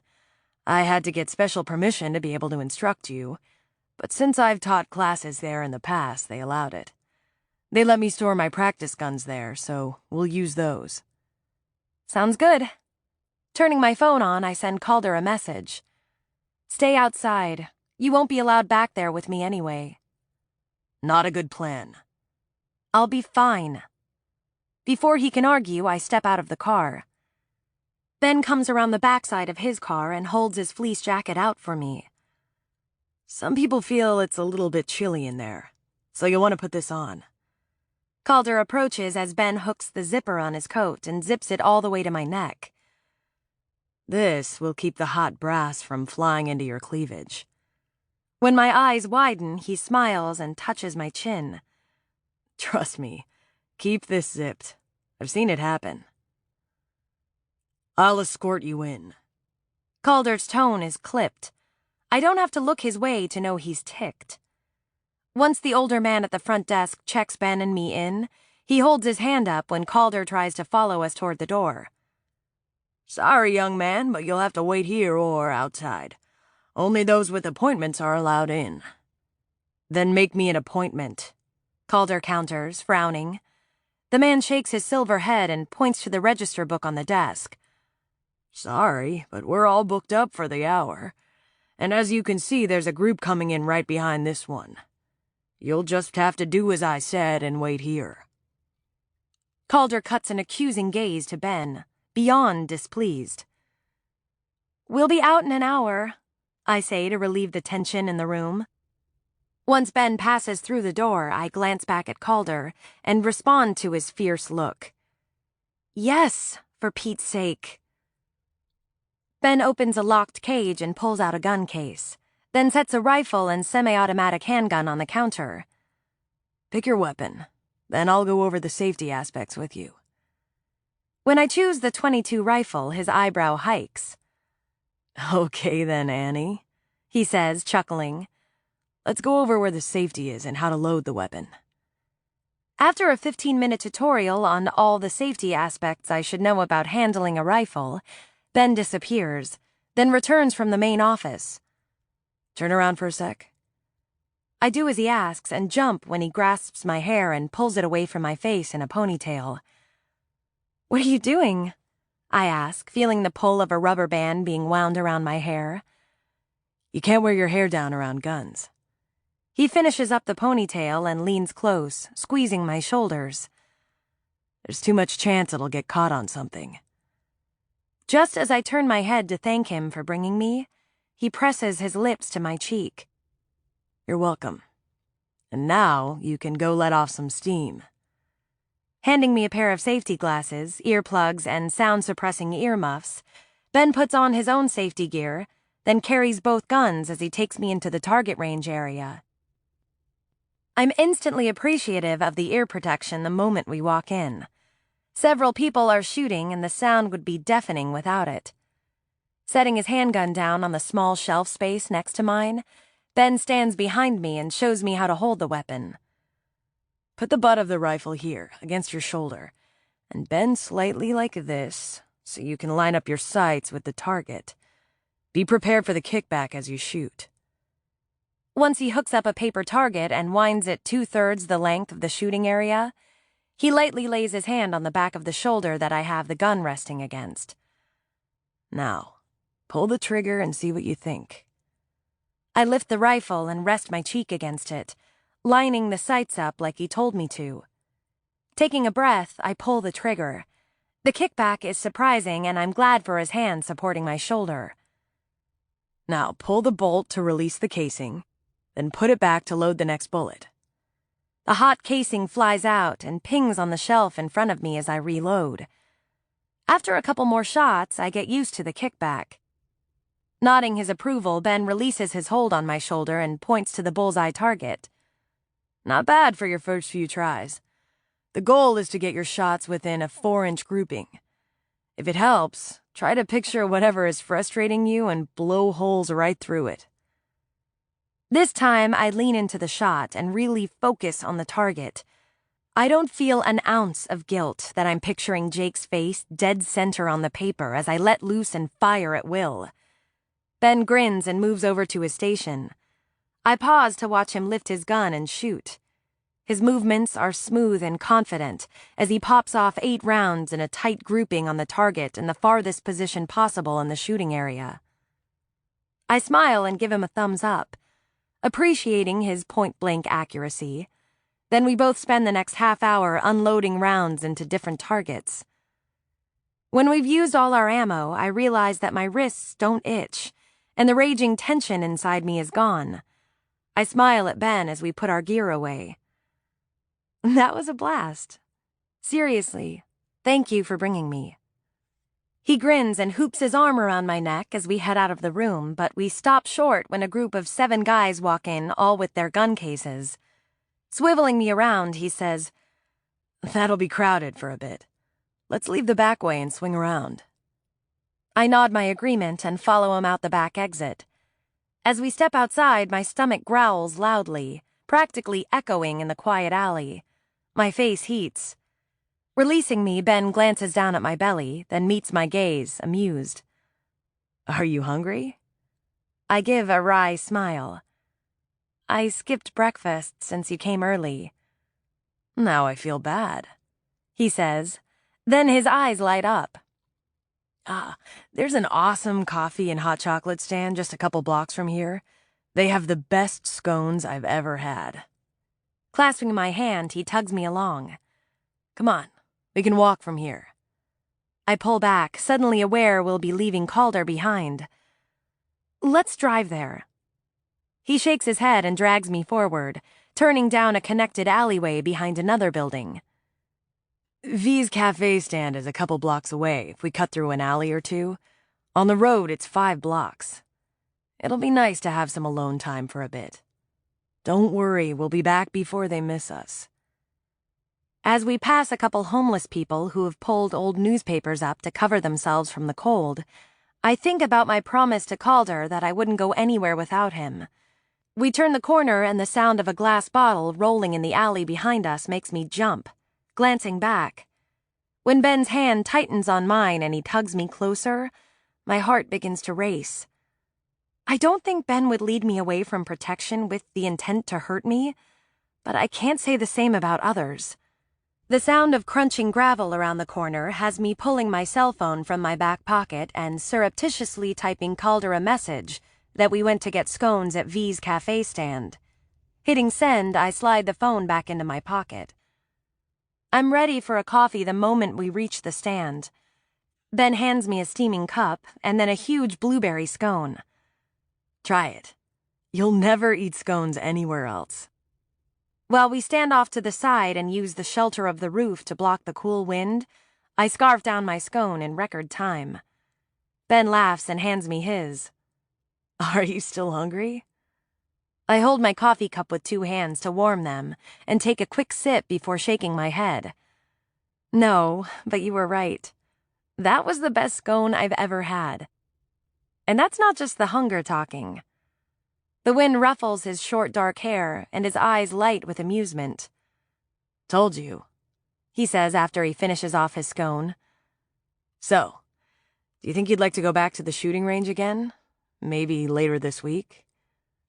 I had to get special permission to be able to instruct you, but since I've taught classes there in the past, they allowed it. They let me store my practice guns there, so we'll use those. Sounds good. Turning my phone on, I send Calder a message. Stay outside. You won't be allowed back there with me anyway. Not a good plan. I'll be fine. Before he can argue, I step out of the car. Ben comes around the backside of his car and holds his fleece jacket out for me. Some people feel it's a little bit chilly in there, so you'll want to put this on. Calder approaches as Ben hooks the zipper on his coat and zips it all the way to my neck. This will keep the hot brass from flying into your cleavage. When my eyes widen, he smiles and touches my chin. Trust me, keep this zipped. I've seen it happen. I'll escort you in. Calder's tone is clipped. I don't have to look his way to know he's ticked. Once the older man at the front desk checks Ben and me in, he holds his hand up when Calder tries to follow us toward the door. Sorry, young man, but you'll have to wait here or outside. Only those with appointments are allowed in. Then make me an appointment, Calder counters, frowning. The man shakes his silver head and points to the register book on the desk. Sorry, but we're all booked up for the hour. And as you can see, there's a group coming in right behind this one. You'll just have to do as I said and wait here. Calder cuts an accusing gaze to Ben, beyond displeased. We'll be out in an hour, I say to relieve the tension in the room. Once Ben passes through the door, I glance back at Calder and respond to his fierce look. Yes, for Pete's sake. Ben opens a locked cage and pulls out a gun case, then sets a rifle and semi-automatic handgun on the counter. Pick your weapon, then I'll go over the safety aspects with you. When I choose the .22 rifle, his eyebrow hikes. Okay then, Annie, he says, chuckling. Let's go over where the safety is and how to load the weapon. After a 15-minute tutorial on all the safety aspects I should know about handling a rifle, Ben disappears, then returns from the main office. Turn around for a sec. I do as he asks and jump when he grasps my hair and pulls it away from my face in a ponytail. What are you doing? I ask, feeling the pull of a rubber band being wound around my hair. You can't wear your hair down around guns. He finishes up the ponytail and leans close, squeezing my shoulders. There's too much chance it'll get caught on something. Just as I turn my head to thank him for bringing me, he presses his lips to my cheek. You're welcome. And now you can go let off some steam. Handing me a pair of safety glasses, earplugs, and sound-suppressing earmuffs, Ben puts on his own safety gear, then carries both guns as he takes me into the target range area. I'm instantly appreciative of the ear protection the moment we walk in. Several people are shooting, and the sound would be deafening without it. Setting his handgun down on the small shelf space next to mine, Ben stands behind me and shows me how to hold the weapon. Put the butt of the rifle here, against your shoulder, and bend slightly like this, so you can line up your sights with the target. Be prepared for the kickback as you shoot. Once he hooks up a paper target and winds it 2/3 the length of the shooting area, he lightly lays his hand on the back of the shoulder that I have the gun resting against. Now, pull the trigger and see what you think. I lift the rifle and rest my cheek against it, lining the sights up like he told me to. Taking a breath, I pull the trigger. The kickback is surprising, and I'm glad for his hand supporting my shoulder. Now, pull the bolt to release the casing, then put it back to load the next bullet. The hot casing flies out and pings on the shelf in front of me as I reload. After a couple more shots, I get used to the kickback. Nodding his approval, Ben releases his hold on my shoulder and points to the bullseye target. Not bad for your first few tries. The goal is to get your shots within a 4-inch grouping. If it helps, try to picture whatever is frustrating you and blow holes right through it. This time, I lean into the shot and really focus on the target. I don't feel an ounce of guilt that I'm picturing Jake's face dead center on the paper as I let loose and fire at will. Ben grins and moves over to his station. I pause to watch him lift his gun and shoot. His movements are smooth and confident as he pops off 8 rounds in a tight grouping on the target in the farthest position possible in the shooting area. I smile and give him a thumbs up, appreciating his point-blank accuracy. Then we both spend the next half hour unloading rounds into different targets. When we've used all our ammo, I realize that my wrists don't itch, and the raging tension inside me is gone. I smile at Ben as we put our gear away. That was a blast. Seriously, thank you for bringing me. He grins and hoops his arm around my neck as we head out of the room, but we stop short when a group of 7 guys walk in, all with their gun cases. Swiveling me around, he says, "That'll be crowded for a bit. Let's leave the back way and swing around." I nod my agreement and follow him out the back exit. As we step outside, my stomach growls loudly, practically echoing in the quiet alley. My face heats. Releasing me, Ben glances down at my belly, then meets my gaze, amused. "Are you hungry?" I give a wry smile. "I skipped breakfast since you came early." "Now I feel bad," he says. Then his eyes light up. There's an awesome coffee and hot chocolate stand just a couple blocks from here. They have the best scones I've ever had." Clasping my hand, he tugs me along. "Come on, we can walk from here." I pull back, suddenly aware we'll be leaving Calder behind. "Let's drive there." He shakes his head and drags me forward, turning down a connected alleyway behind another building. V's cafe stand is a couple blocks away if we cut through an alley or two. On the road, it's 5 blocks. It'll be nice to have some alone time for a bit. Don't worry, we'll be back before they miss us. As we pass a couple homeless people who have pulled old newspapers up to cover themselves from the cold, I think about my promise to Calder that I wouldn't go anywhere without him. We turn the corner and the sound of a glass bottle rolling in the alley behind us makes me jump, glancing back. When Ben's hand tightens on mine and he tugs me closer, my heart begins to race. I don't think Ben would lead me away from protection with the intent to hurt me, but I can't say the same about others. The sound of crunching gravel around the corner has me pulling my cell phone from my back pocket and surreptitiously typing Calder a message that we went to get scones at V's cafe stand. Hitting send, I slide the phone back into my pocket. I'm ready for a coffee the moment we reach the stand. Ben hands me a steaming cup and then a huge blueberry scone. Try it. You'll never eat scones anywhere else. While we stand off to the side and use the shelter of the roof to block the cool wind, I scarf down my scone in record time. Ben laughs and hands me his. Are you still hungry? I hold my coffee cup with 2 hands to warm them and take a quick sip before shaking my head. No, but you were right. That was the best scone I've ever had. And that's not just the hunger talking. The wind ruffles his short dark hair and his eyes light with amusement. Told you, he says after he finishes off his scone. So, do you think you'd like to go back to the shooting range again? Maybe later this week?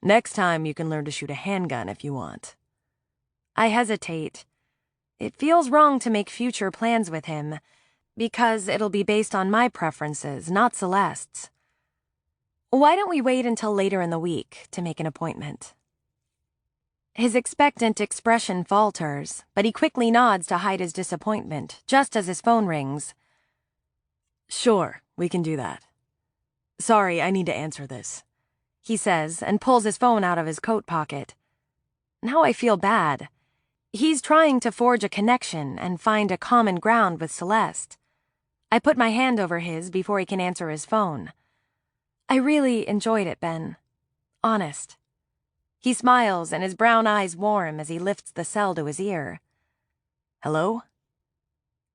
Next time you can learn to shoot a handgun if you want. I hesitate. It feels wrong to make future plans with him, because it'll be based on my preferences, not Celeste's. Why don't we wait until later in the week to make an appointment? His expectant expression falters, but he quickly nods to hide his disappointment, just as his phone rings. Sure, we can do that. Sorry, I need to answer this, he says, and pulls his phone out of his coat pocket. Now I feel bad. He's trying to forge a connection and find a common ground with Celeste. I put my hand over his before he can answer his phone. I really enjoyed it, Ben. Honest. He smiles and his brown eyes warm as he lifts the cell to his ear. Hello?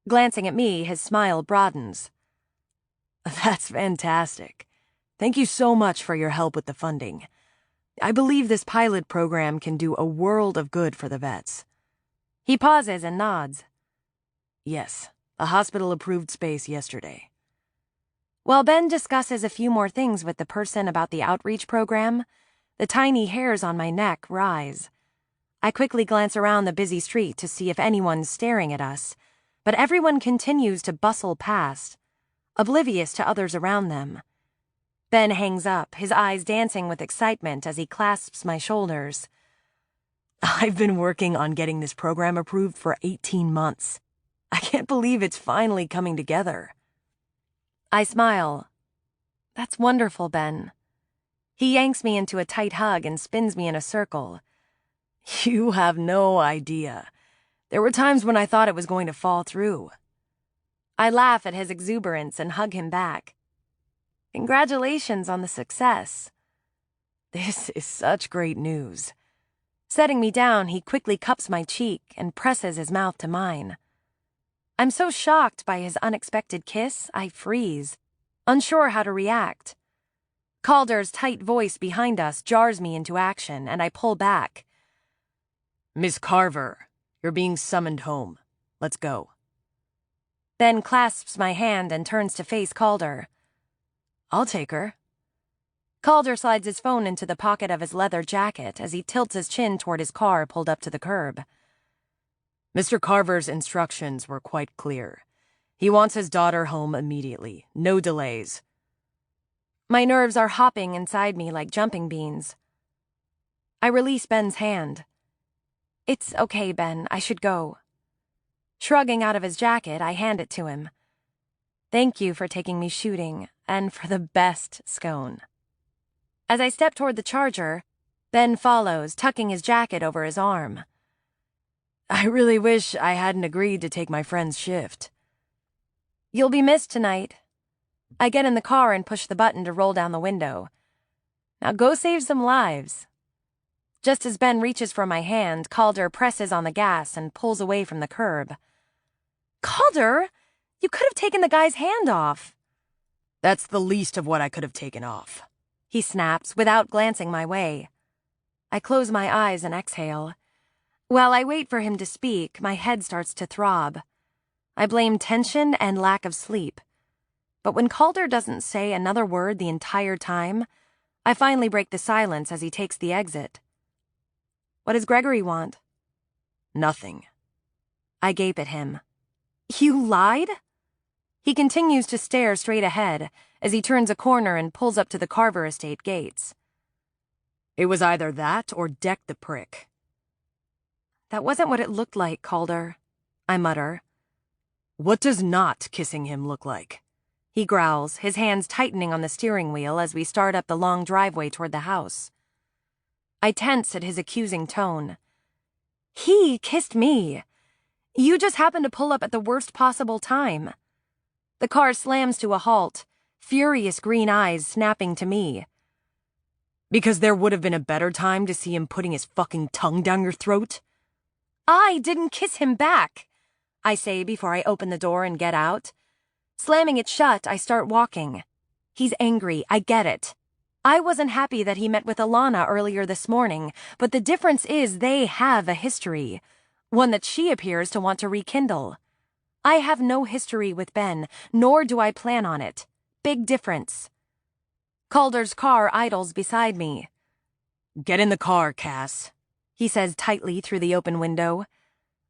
Glancing at me, his smile broadens. That's fantastic. Thank you so much for your help with the funding. I believe this pilot program can do a world of good for the vets. He pauses and nods. Yes, a hospital-approved space yesterday. While Ben discusses a few more things with the person about the outreach program, the tiny hairs on my neck rise. I quickly glance around the busy street to see if anyone's staring at us, but everyone continues to bustle past, oblivious to others around them. Ben hangs up, his eyes dancing with excitement as he clasps my shoulders. I've been working on getting this program approved for 18 months. I can't believe it's finally coming together. I smile. That's wonderful, Ben. He yanks me into a tight hug and spins me in a circle. You have no idea. There were times when I thought it was going to fall through. I laugh at his exuberance and hug him back. Congratulations on the success. This is such great news. Setting me down, he quickly cups my cheek and presses his mouth to mine. I'm so shocked by his unexpected kiss, I freeze, unsure how to react. Calder's tight voice behind us jars me into action, and I pull back. Miss Carver, you're being summoned home. Let's go. Ben clasps my hand and turns to face Calder. I'll take her. Calder slides his phone into the pocket of his leather jacket as he tilts his chin toward his car pulled up to the curb. Mr. Carver's instructions were quite clear. He wants his daughter home immediately, no delays. My nerves are hopping inside me like jumping beans. I release Ben's hand. It's okay, Ben, I should go. Shrugging out of his jacket, I hand it to him. Thank you for taking me shooting, and for the best scone. As I step toward the charger, Ben follows, tucking his jacket over his arm. I really wish I hadn't agreed to take my friend's shift. You'll be missed tonight. I get in the car and push the button to roll down the window. Now go save some lives. Just as Ben reaches for my hand, Calder presses on the gas and pulls away from the curb. Calder, you could have taken the guy's hand off. That's the least of what I could have taken off, he snaps without glancing my way. I close my eyes and exhale. While I wait for him to speak, my head starts to throb. I blame tension and lack of sleep. But when Calder doesn't say another word the entire time, I finally break the silence as he takes the exit. What does Gregory want? Nothing. I gape at him. You lied? He continues to stare straight ahead as he turns a corner and pulls up to the Carver estate gates. It was either that or deck the prick. That wasn't what it looked like, Calder, I mutter. What does not kissing him look like? He growls, his hands tightening on the steering wheel as we start up the long driveway toward the house. I tense at his accusing tone. He kissed me. You just happened to pull up at the worst possible time. The car slams to a halt, furious green eyes snapping to me. Because there would have been a better time to see him putting his fucking tongue down your throat? I didn't kiss him back, I say before I open the door and get out. Slamming it shut, I start walking. He's angry, I get it. I wasn't happy that he met with Alana earlier this morning, but the difference is they have a history, one that she appears to want to rekindle. I have no history with Ben, nor do I plan on it. Big difference. Calder's car idles beside me. Get in the car, Cass, he says tightly through the open window.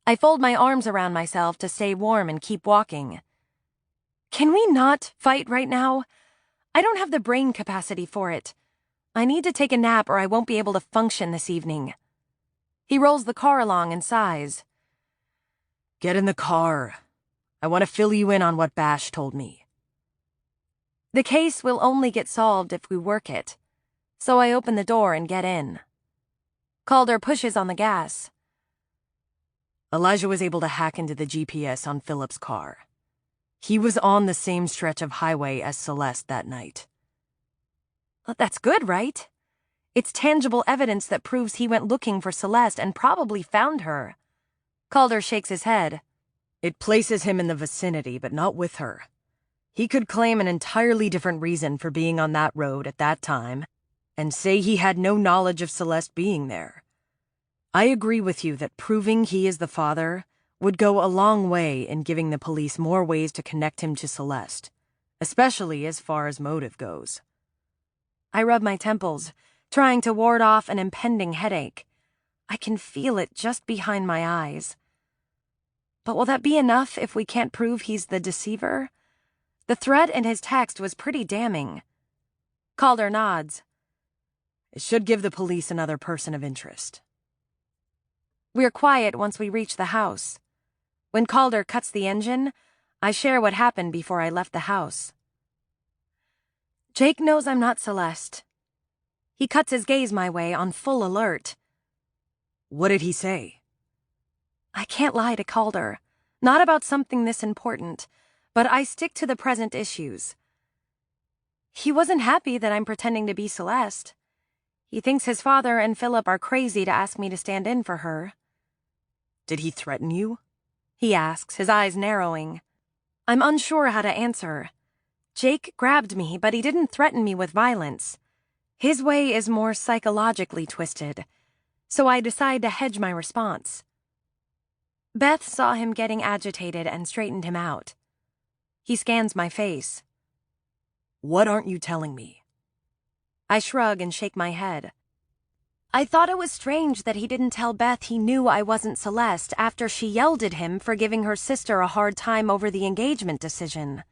I fold my arms around myself to stay warm and keep walking. Can we not fight right now? I don't have the brain capacity for it. I need to take a nap or I won't be able to function this evening. He rolls the car along and sighs. Get in the car. I want to fill you in on what Bash told me. The case will only get solved if we work it, so I open the door and get in. Calder pushes on the gas. Elijah was able to hack into the GPS on Philip's car. He was on the same stretch of highway as Celeste that night. That's good, right? It's tangible evidence that proves he went looking for Celeste and probably found her. Calder shakes his head. It places him in the vicinity, but not with her. He could claim an entirely different reason for being on that road at that time, and say he had no knowledge of Celeste being there. I agree with you that proving he is the father would go a long way in giving the police more ways to connect him to Celeste, especially as far as motive goes. I rub my temples, trying to ward off an impending headache. I can feel it just behind my eyes. But will that be enough if we can't prove he's the deceiver? The threat in his text was pretty damning. Calder nods. It should give the police another person of interest. We're quiet once we reach the house. When Calder cuts the engine, I share what happened before I left the house. Jake knows I'm not Celeste. He cuts his gaze my way on full alert. What did he say? I can't lie to Calder. Not about something this important, but I stick to the present issues. He wasn't happy that I'm pretending to be Celeste. He thinks his father and Philip are crazy to ask me to stand in for her. Did he threaten you? He asks, his eyes narrowing. I'm unsure how to answer. Jake grabbed me, but he didn't threaten me with violence. His way is more psychologically twisted, so I decide to hedge my response. Beth saw him getting agitated and straightened him out. He scans my face. What aren't you telling me? I shrug and shake my head. I thought it was strange that he didn't tell Beth he knew I wasn't Celeste after she yelled at him for giving her sister a hard time over the engagement decision.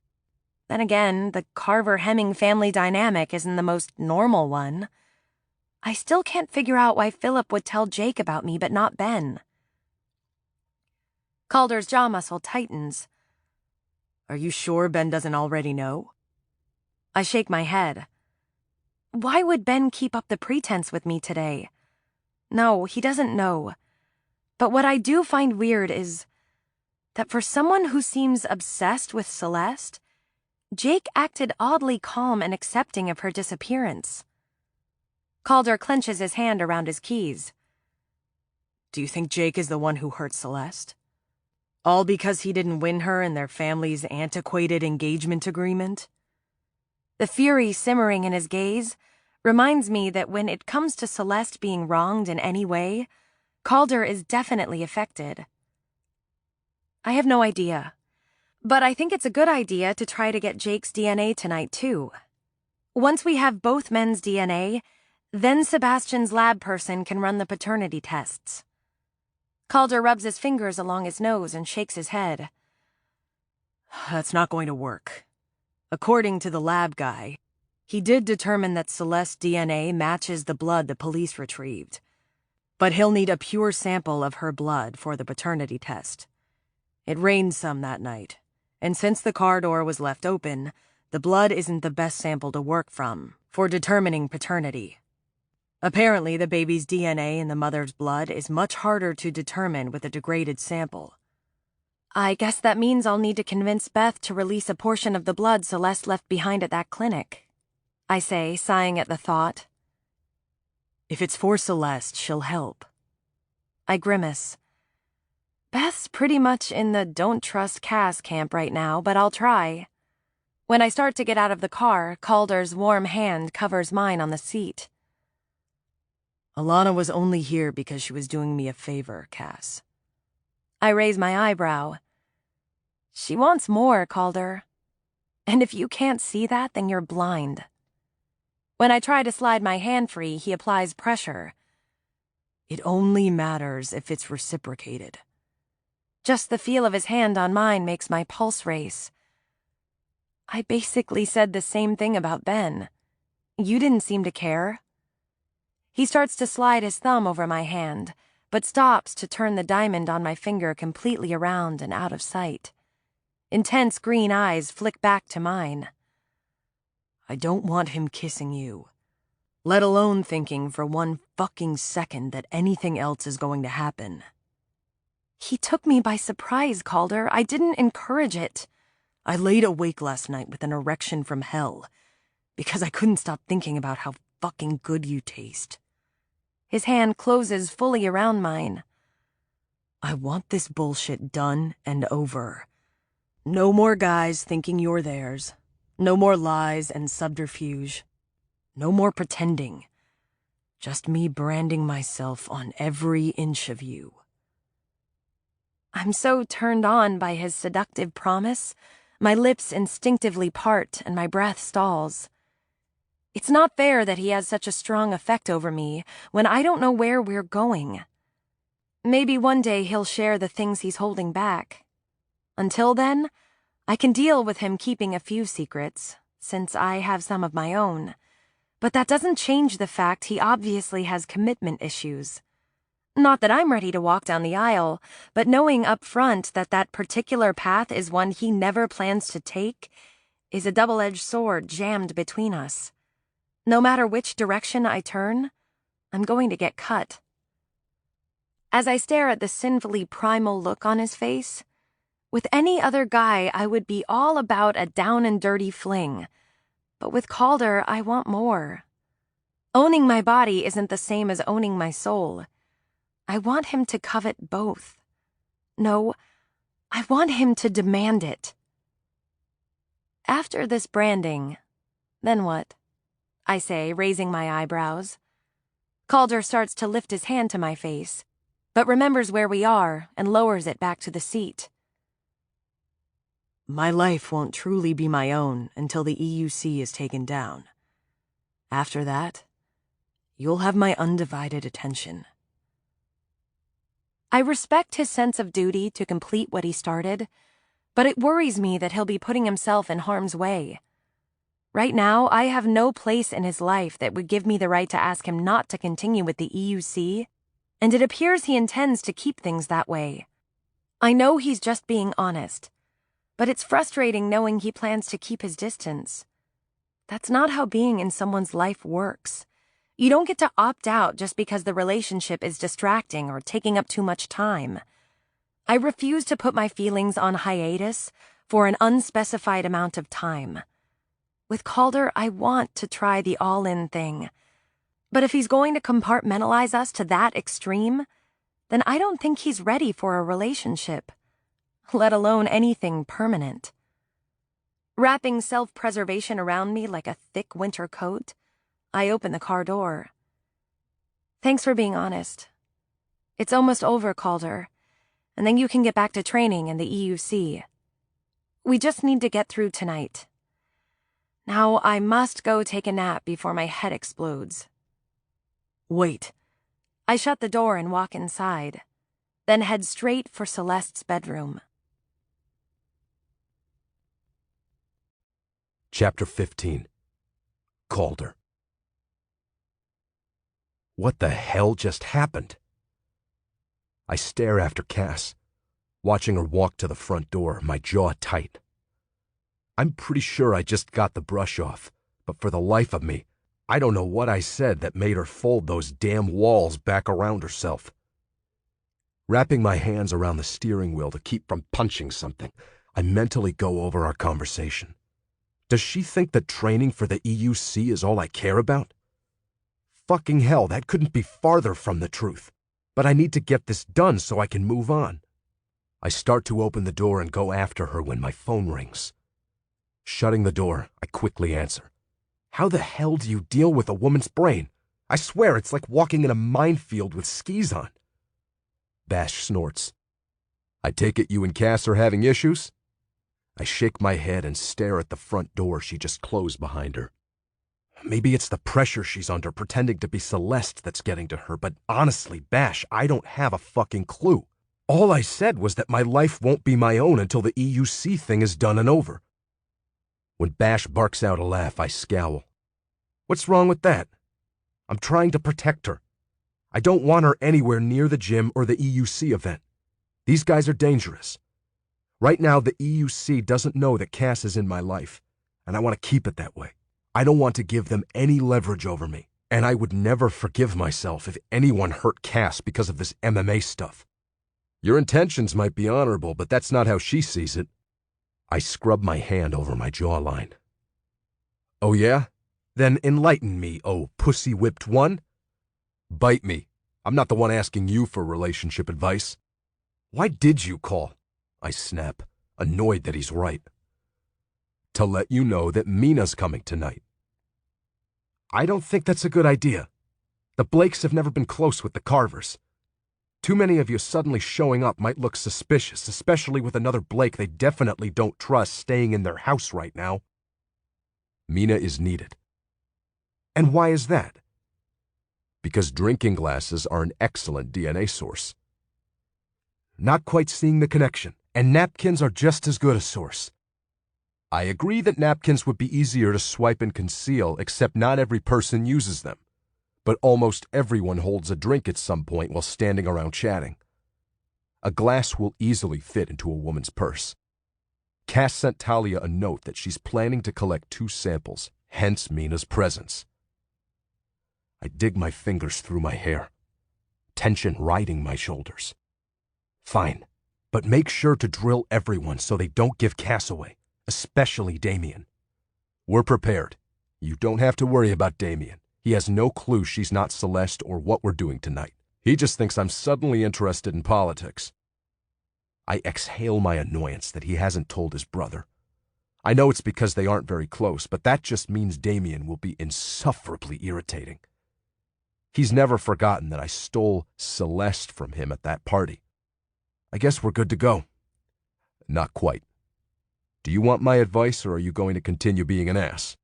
Then again, the Carver-Hemming family dynamic isn't the most normal one. I still can't figure out why Philip would tell Jake about me but not Ben. Calder's jaw muscle tightens. Are you sure Ben doesn't already know? I shake my head. Why would Ben keep up the pretense with me today? No, he doesn't know. But what I do find weird is that for someone who seems obsessed with Celeste, Jake acted oddly calm and accepting of her disappearance. Calder clenches his hand around his keys. Do you think Jake is the one who hurt Celeste? All because he didn't win her in their family's antiquated engagement agreement? The fury simmering in his gaze reminds me that when it comes to Celeste being wronged in any way, Calder is definitely affected. I have no idea, but I think it's a good idea to try to get Jake's DNA tonight, too. Once we have both men's DNA, then Sebastian's lab person can run the paternity tests. Calder rubs his fingers along his nose and shakes his head. That's not going to work. According to the lab guy, he did determine that Celeste's DNA matches the blood the police retrieved. But he'll need a pure sample of her blood for the paternity test. It rained some that night, and since the car door was left open, the blood isn't the best sample to work from for determining paternity. Apparently, the baby's DNA in the mother's blood is much harder to determine with a degraded sample. I guess that means I'll need to convince Beth to release a portion of the blood Celeste left behind at that clinic, I say, sighing at the thought. If it's for Celeste, she'll help. I grimace. Beth's pretty much in the don't trust Cass camp right now, but I'll try. When I start to get out of the car, Calder's warm hand covers mine on the seat. Alana was only here because she was doing me a favor, Cass. I raise my eyebrow. She wants more, Calder. And if you can't see that, then you're blind. When I try to slide my hand free, he applies pressure. It only matters if it's reciprocated. Just the feel of his hand on mine makes my pulse race. I basically said the same thing about Ben. You didn't seem to care. He starts to slide his thumb over my hand, but stops to turn the diamond on my finger completely around and out of sight. Intense green eyes flick back to mine. I don't want him kissing you, let alone thinking for one fucking second that anything else is going to happen. He took me by surprise, Calder. I didn't encourage it. I laid awake last night with an erection from hell because I couldn't stop thinking about how fucking good you taste. His hand closes fully around mine. I want this bullshit done and over. No more guys thinking you're theirs. No more lies and subterfuge. No more pretending. Just me branding myself on every inch of you. I'm so turned on by his seductive promise, my lips instinctively part and my breath stalls. It's not fair that he has such a strong effect over me when I don't know where we're going. Maybe one day he'll share the things he's holding back. Until then, I can deal with him keeping a few secrets, since I have some of my own. But that doesn't change the fact he obviously has commitment issues. Not that I'm ready to walk down the aisle, but knowing up front that that particular path is one he never plans to take is a double-edged sword jammed between us. No matter which direction I turn, I'm going to get cut. As I stare at the sinfully primal look on his face, with any other guy I would be all about a down-and-dirty fling, but with Calder I want more. Owning my body isn't the same as owning my soul. I want him to covet both. No, I want him to demand it. After this branding, then what? I say, raising my eyebrows. Calder starts to lift his hand to my face, but remembers where we are and lowers it back to the seat. My life won't truly be my own until the EUC is taken down. After that, you'll have my undivided attention. I respect his sense of duty to complete what he started, but it worries me that he'll be putting himself in harm's way. Right now, I have no place in his life that would give me the right to ask him not to continue with the EUC, and it appears he intends to keep things that way. I know he's just being honest, but it's frustrating knowing he plans to keep his distance. That's not how being in someone's life works. You don't get to opt out just because the relationship is distracting or taking up too much time. I refuse to put my feelings on hiatus for an unspecified amount of time. With Calder, I want to try the all-in thing. But if he's going to compartmentalize us to that extreme, then I don't think he's ready for a relationship, let alone anything permanent. Wrapping self-preservation around me like a thick winter coat, I open the car door. Thanks for being honest. It's almost over, Calder, and then you can get back to training in the EUC. We just need to get through tonight. Now I must go take a nap before my head explodes. Wait. I shut the door and walk inside, then head straight for Celeste's bedroom. Chapter 15. Calder. What the hell just happened? I stare after Cass, watching her walk to the front door, my jaw tight. I'm pretty sure I just got the brush off, but for the life of me, I don't know what I said that made her fold those damn walls back around herself. Wrapping my hands around the steering wheel to keep from punching something, I mentally go over our conversation. Does she think that training for the EUC is all I care about? Fucking hell, that couldn't be farther from the truth. But I need to get this done so I can move on. I start to open the door and go after her when my phone rings. Shutting the door, I quickly answer. How the hell do you deal with a woman's brain? I swear it's like walking in a minefield with skis on. Bash snorts. I take it you and Cass are having issues? I shake my head and stare at the front door she just closed behind her. Maybe it's the pressure she's under pretending to be Celeste that's getting to her, but honestly, Bash, I don't have a fucking clue. All I said was that my life won't be my own until the EUC thing is done and over. When Bash barks out a laugh, I scowl. What's wrong with that? I'm trying to protect her. I don't want her anywhere near the gym or the EUC event. These guys are dangerous. Right now, the EUC doesn't know that Cass is in my life, and I want to keep it that way. I don't want to give them any leverage over me, and I would never forgive myself if anyone hurt Cass because of this MMA stuff. Your intentions might be honorable, but that's not how she sees it. I scrub my hand over my jawline. Oh yeah? Then enlighten me, oh pussy-whipped one. Bite me. I'm not the one asking you for relationship advice. Why did you call? I snap, annoyed that he's right. To let you know that Mina's coming tonight. I don't think that's a good idea. The Blakes have never been close with the Carvers. Too many of you suddenly showing up might look suspicious, especially with another Blake they definitely don't trust staying in their house right now. Mina is needed. And why is that? Because drinking glasses are an excellent DNA source. Not quite seeing the connection, and napkins are just as good a source. I agree that napkins would be easier to swipe and conceal, except not every person uses them. But almost everyone holds a drink at some point while standing around chatting. A glass will easily fit into a woman's purse. Cass sent Talia a note that she's planning to collect 2 samples, hence Mina's presence. I dig my fingers through my hair, tension riding my shoulders. Fine, but make sure to drill everyone so they don't give Cass away, especially Damien. We're prepared. You don't have to worry about Damien. He has no clue she's not Celeste or what we're doing tonight. He just thinks I'm suddenly interested in politics. I exhale my annoyance that he hasn't told his brother. I know it's because they aren't very close, but that just means Damien will be insufferably irritating. He's never forgotten that I stole Celeste from him at that party. I guess we're good to go. Not quite. Do you want my advice, or are you going to continue being an ass?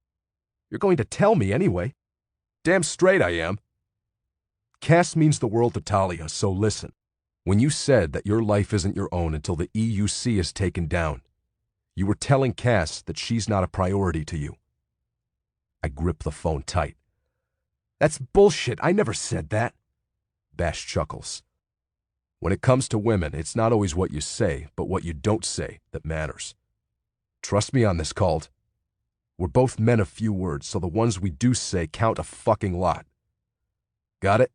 You're going to tell me anyway. Damn straight I am. Cass means the world to Talia, so listen. When you said that your life isn't your own until the EUC is taken down, you were telling Cass that she's not a priority to you. I grip the phone tight. That's bullshit. I never said that. Bash chuckles. When it comes to women, it's not always what you say, but what you don't say that matters. Trust me on this, Cald. We're both men of few words, so the ones we do say count a fucking lot. Got it?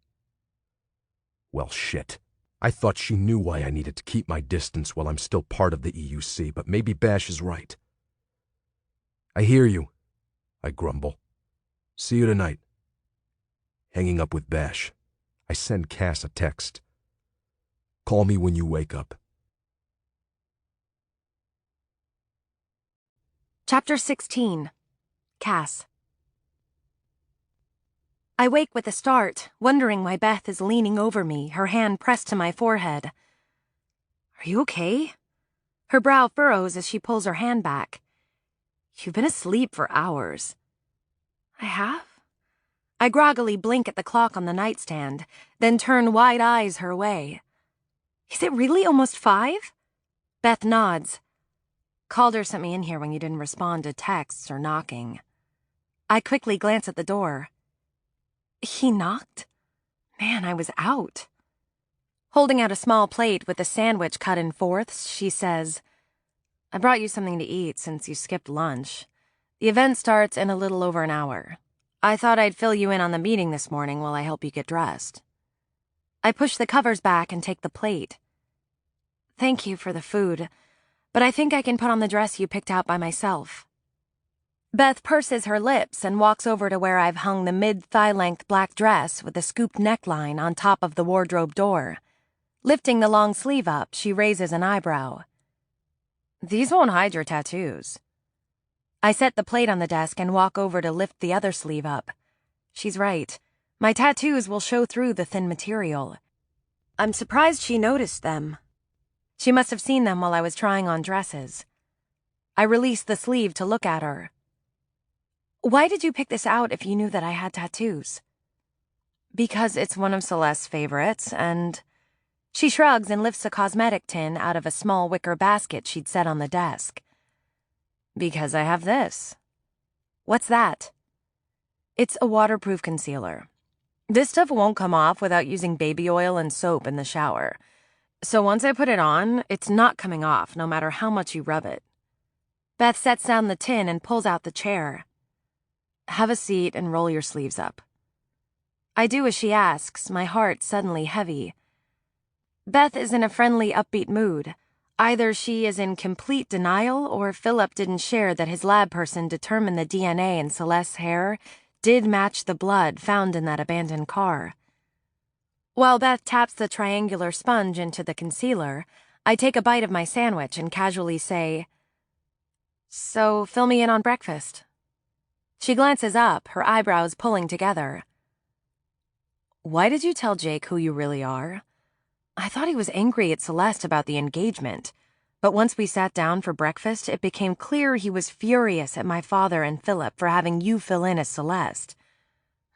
Well, shit. I thought she knew why I needed to keep my distance while I'm still part of the EUC, but maybe Bash is right. I hear you, I grumble. See you tonight. Hanging up with Bash, I send Cass a text. Call me when you wake up. Chapter 16. Cass. I wake with a start, wondering why Beth is leaning over me, her hand pressed to my forehead. Are you okay? Her brow furrows as she pulls her hand back. You've been asleep for hours. I have? I groggily blink at the clock on the nightstand, then turn wide eyes her way. Is it really almost 5? Beth nods. Calder sent me in here when you didn't respond to texts or knocking. I quickly glance at the door. He knocked? Man, I was out. Holding out a small plate with a sandwich cut in 4ths, she says, I brought you something to eat since you skipped lunch. The event starts in a little over an hour. I thought I'd fill you in on the meeting this morning while I help you get dressed. I push the covers back and take the plate. Thank you for the food, but I think I can put on the dress you picked out by myself. Beth purses her lips and walks over to where I've hung the mid-thigh-length black dress with a scooped neckline on top of the wardrobe door. Lifting the long sleeve up, she raises an eyebrow. These won't hide your tattoos. I set the plate on the desk and walk over to lift the other sleeve up. She's right. My tattoos will show through the thin material. I'm surprised she noticed them. She must have seen them while I was trying on dresses. I released the sleeve to look at her. Why did you pick this out if you knew that I had tattoos? Because it's one of Celeste's favorites, and... She shrugs and lifts a cosmetic tin out of a small wicker basket she'd set on the desk. Because I have this. What's that? It's a waterproof concealer. This stuff won't come off without using baby oil and soap in the shower. So once I put it on, it's not coming off no matter how much you rub it. Beth sets down the tin and pulls out the chair. Have a seat and roll your sleeves up. I do as she asks, my heart suddenly heavy. Beth is in a friendly, upbeat mood. Either she is in complete denial or Philip didn't share that his lab person determined the DNA in Celeste's hair did match the blood found in that abandoned car. While Beth taps the triangular sponge into the concealer, I take a bite of my sandwich and casually say, So, fill me in on breakfast. She glances up, her eyebrows pulling together. Why did you tell Jake who you really are? I thought he was angry at Celeste about the engagement, but once we sat down for breakfast, it became clear he was furious at my father and Philip for having you fill in as Celeste.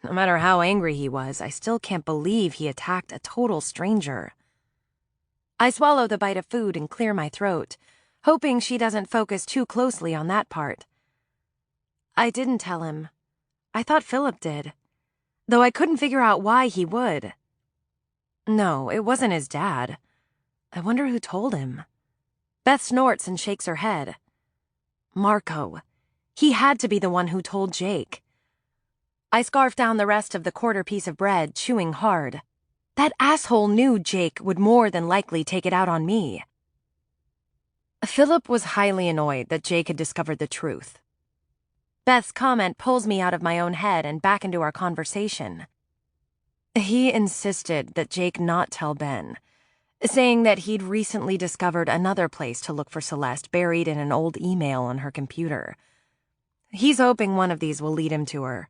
No matter how angry he was, I still can't believe he attacked a total stranger. I swallow the bite of food and clear my throat, hoping she doesn't focus too closely on that part. I didn't tell him. I thought Philip did, though I couldn't figure out why he would. No, it wasn't his dad. I wonder who told him. Beth snorts and shakes her head. Marco. He had to be the one who told Jake. I scarf down the rest of the quarter piece of bread, chewing hard. That asshole knew Jake would more than likely take it out on me. Philip was highly annoyed that Jake had discovered the truth. Beth's comment pulls me out of my own head and back into our conversation. He insisted that Jake not tell Ben, saying that he'd recently discovered another place to look for Celeste buried in an old email on her computer. He's hoping one of these will lead him to her.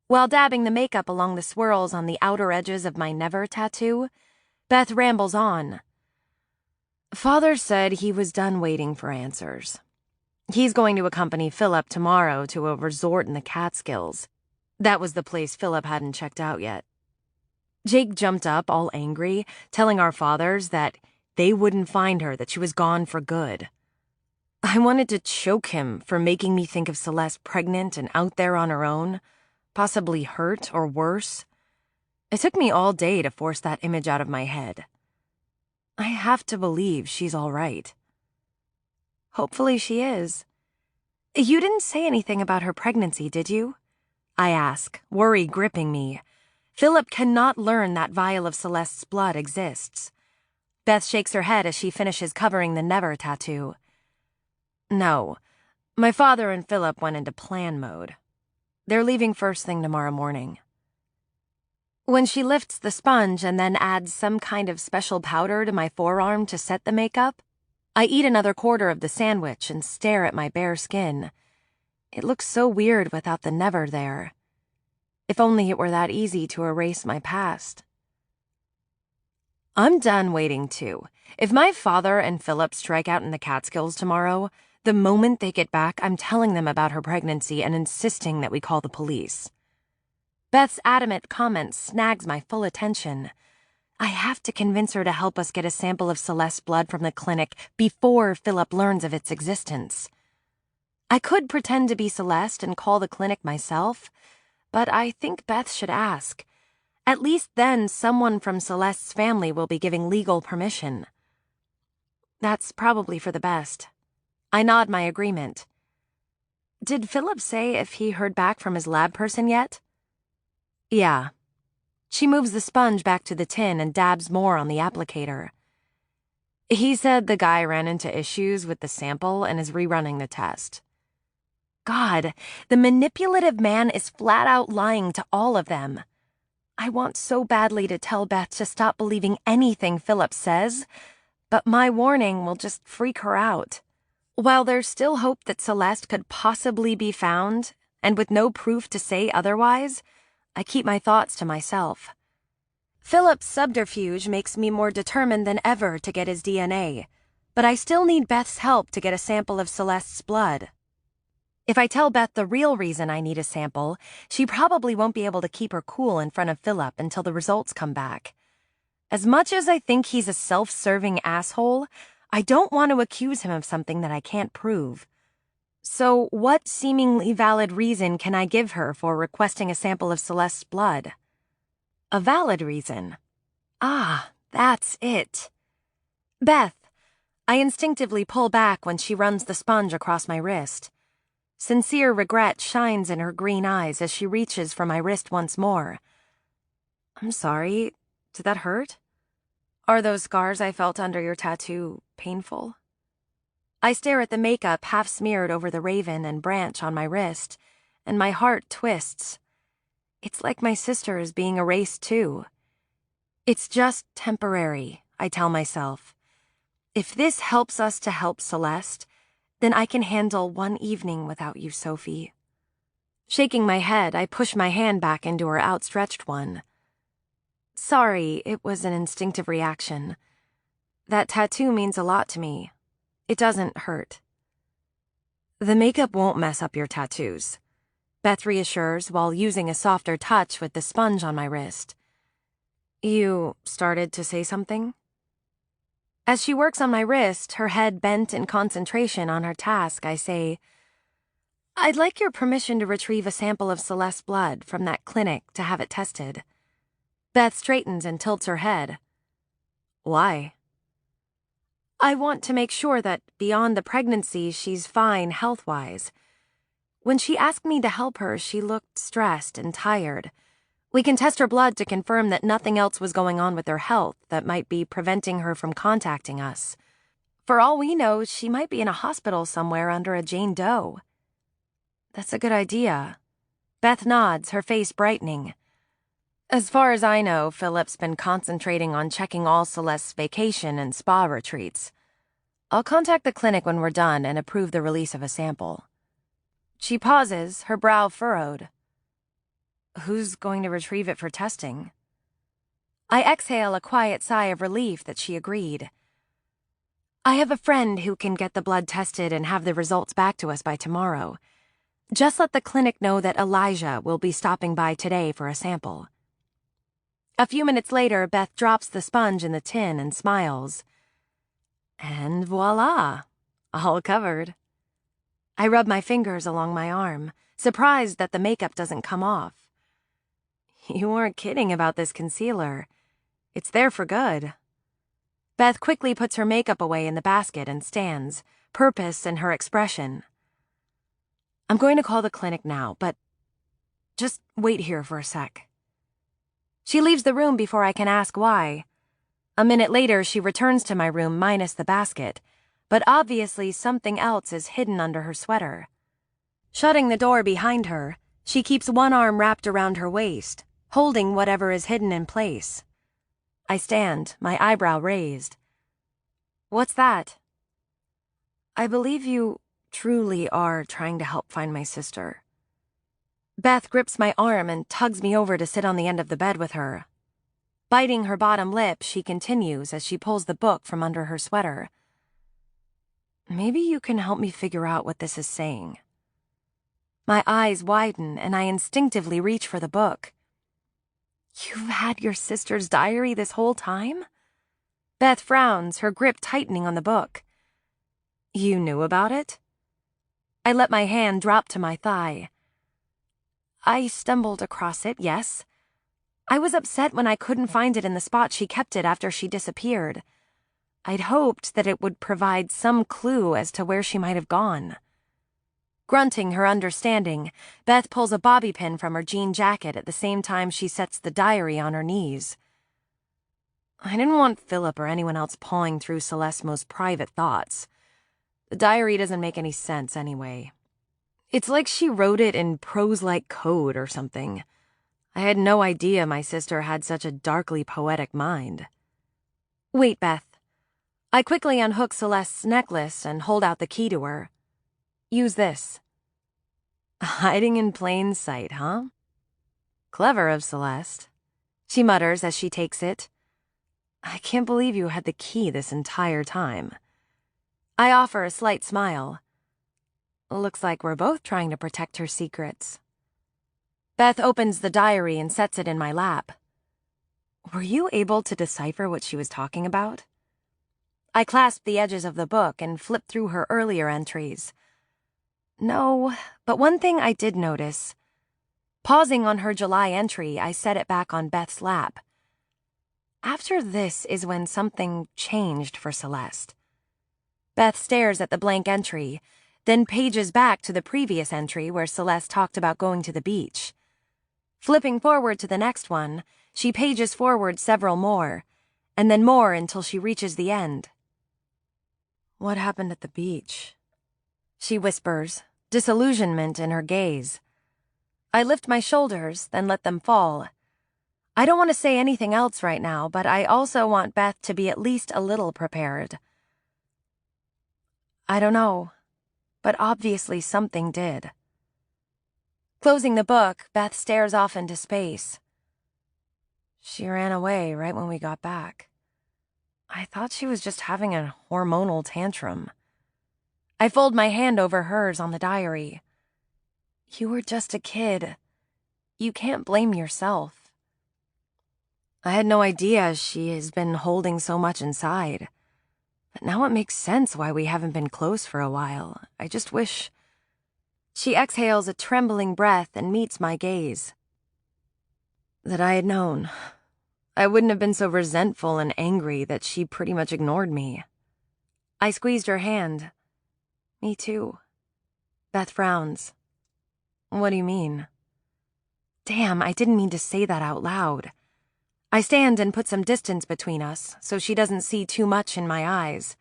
While dabbing the makeup along the swirls on the outer edges of my Never tattoo, Beth rambles on. Father said he was done waiting for answers. He's going to accompany Philip tomorrow to a resort in the Catskills. That was the place Philip hadn't checked out yet. Jake jumped up, all angry, telling our fathers that they wouldn't find her, that she was gone for good. I wanted to choke him for making me think of Celeste pregnant and out there on her own, possibly hurt or worse. It took me all day to force that image out of my head. I have to believe she's all right. Hopefully she is. You didn't say anything about her pregnancy, did you? I ask, worry gripping me. Philip cannot learn that vial of Celeste's blood exists. Beth shakes her head as she finishes covering the Never tattoo. No, my father and Philip went into plan mode. They're leaving first thing tomorrow morning. When she lifts the sponge and then adds some kind of special powder to my forearm to set the makeup, I eat another quarter of the sandwich and stare at my bare skin. It looks so weird without the Never there. If only it were that easy to erase my past. I'm done waiting too. If my father and Philip strike out in the Catskills tomorrow, the moment they get back, I'm telling them about her pregnancy and insisting that we call the police. Beth's adamant comment snags my full attention. I have to convince her to help us get a sample of Celeste's blood from the clinic before Philip learns of its existence. I could pretend to be Celeste and call the clinic myself, but I think Beth should ask. At least then someone from Celeste's family will be giving legal permission. That's probably for the best. I nod my agreement. Did Philip say if he heard back from his lab person yet? Yeah. She moves the sponge back to the tin and dabs more on the applicator. He said the guy ran into issues with the sample and is rerunning the test. God, the manipulative man is flat out lying to all of them. I want so badly to tell Beth to stop believing anything Philip says, but my warning will just freak her out. While there's still hope that Celeste could possibly be found, and with no proof to say otherwise, I keep my thoughts to myself. Philip's subterfuge makes me more determined than ever to get his DNA, but I still need Beth's help to get a sample of Celeste's blood. If I tell Beth the real reason I need a sample, she probably won't be able to keep her cool in front of Philip until the results come back. As much as I think he's a self-serving asshole, I don't want to accuse him of something that I can't prove. So what seemingly valid reason can I give her for requesting a sample of Celeste's blood? A valid reason. Ah, that's it. Beth. I instinctively pull back when she runs the sponge across my wrist. Sincere regret shines in her green eyes as she reaches for my wrist once more. I'm sorry. Did that hurt? Are those scars I felt under your tattoo painful? I stare at the makeup half smeared over the raven and branch on my wrist, and my heart twists. It's like my sister is being erased too. It's just temporary, I tell myself. If this helps us to help Celeste, then I can handle one evening without you, Sophie. Shaking my head, I push my hand back into her outstretched one. Sorry, it was an instinctive reaction. That tattoo means a lot to me. It doesn't hurt. The makeup won't mess up your tattoos, Beth reassures while using a softer touch with the sponge on my wrist. You started to say something? As she works on my wrist, her head bent in concentration on her task, I say, I'd like your permission to retrieve a sample of Celeste's blood from that clinic to have it tested. Beth straightens and tilts her head. Why? I want to make sure that, beyond the pregnancy, she's fine health-wise. When she asked me to help her, she looked stressed and tired. We can test her blood to confirm that nothing else was going on with her health that might be preventing her from contacting us. For all we know, she might be in a hospital somewhere under a Jane Doe. That's a good idea. Beth nods, her face brightening. As far as I know, Philip's been concentrating on checking all Celeste's vacation and spa retreats. I'll contact the clinic when we're done and approve the release of a sample. She pauses, her brow furrowed. Who's going to retrieve it for testing? I exhale a quiet sigh of relief that she agreed. I have a friend who can get the blood tested and have the results back to us by tomorrow. Just let the clinic know that Elijah will be stopping by today for a sample. A few minutes later, Beth drops the sponge in the tin and smiles. And voila, all covered. I rub my fingers along my arm, surprised that the makeup doesn't come off. You weren't kidding about this concealer. It's there for good. Beth quickly puts her makeup away in the basket and stands, purpose in her expression. I'm going to call the clinic now, but just wait here for a sec. She leaves the room before I can ask why. A minute later, she returns to my room minus the basket, but obviously something else is hidden under her sweater. Shutting the door behind her, she keeps one arm wrapped around her waist, holding whatever is hidden in place. I stand, my eyebrow raised. What's that? I believe you truly are trying to help find my sister. Beth grips my arm and tugs me over to sit on the end of the bed with her. Biting her bottom lip, she continues as she pulls the book from under her sweater. Maybe you can help me figure out what this is saying. My eyes widen and I instinctively reach for the book. You've had your sister's diary this whole time? Beth frowns, her grip tightening on the book. You knew about it? I let my hand drop to my thigh. I stumbled across it, yes. I was upset when I couldn't find it in the spot she kept it after she disappeared. I'd hoped that it would provide some clue as to where she might have gone. Grunting her understanding, Beth pulls a bobby pin from her jean jacket at the same time she sets the diary on her knees. I didn't want Philip or anyone else pawing through Celeste's most private thoughts. The diary doesn't make any sense anyway. It's like she wrote it in prose-like code or something. I had no idea my sister had such a darkly poetic mind. Wait, Beth. I quickly unhook Celeste's necklace and hold out the key to her. Use this. Hiding in plain sight, huh? Clever of Celeste, she mutters as she takes it. I can't believe you had the key this entire time. I offer a slight smile. Looks like we're both trying to protect her secrets. Beth opens the diary and sets it in my lap. Were you able to decipher what she was talking about? I clasped the edges of the book and flipped through her earlier entries. No, but one thing I did notice. Pausing on her July entry, I set it back on Beth's lap. After this is when something changed for Celeste. Beth stares at the blank entry, then pages back to the previous entry where Celeste talked about going to the beach. Flipping forward to the next one, she pages forward several more, and then more until she reaches the end. What happened at the beach? She whispers, disillusionment in her gaze. I lift my shoulders, then let them fall. I don't want to say anything else right now, but I also want Beth to be at least a little prepared. I don't know, but obviously something did. Closing the book, Beth stares off into space. She ran away right when we got back. I thought she was just having a hormonal tantrum. I fold my hand over hers on the diary. You were just a kid. You can't blame yourself. I had no idea she has been holding so much inside. But now it makes sense why we haven't been close for a while. I just wish... She exhales a trembling breath and meets my gaze. That I had known. I wouldn't have been so resentful and angry that she pretty much ignored me. I squeezed her hand. Me too. Beth frowns. What do you mean? Damn, I didn't mean to say that out loud. I stand and put some distance between us, so she doesn't see too much in my eyes.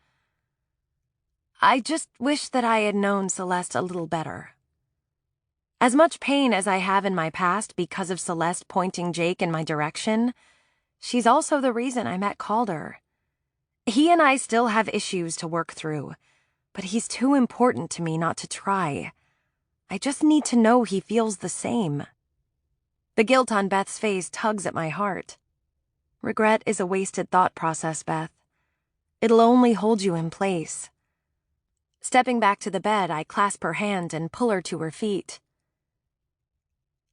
I just wish that I had known Celeste a little better. As much pain as I have in my past because of Celeste pointing Jake in my direction, she's also the reason I met Calder. He and I still have issues to work through, but he's too important to me not to try. I just need to know he feels the same. The guilt on Beth's face tugs at my heart. Regret is a wasted thought process, Beth. It'll only hold you in place. Stepping back to the bed, I clasp her hand and pull her to her feet.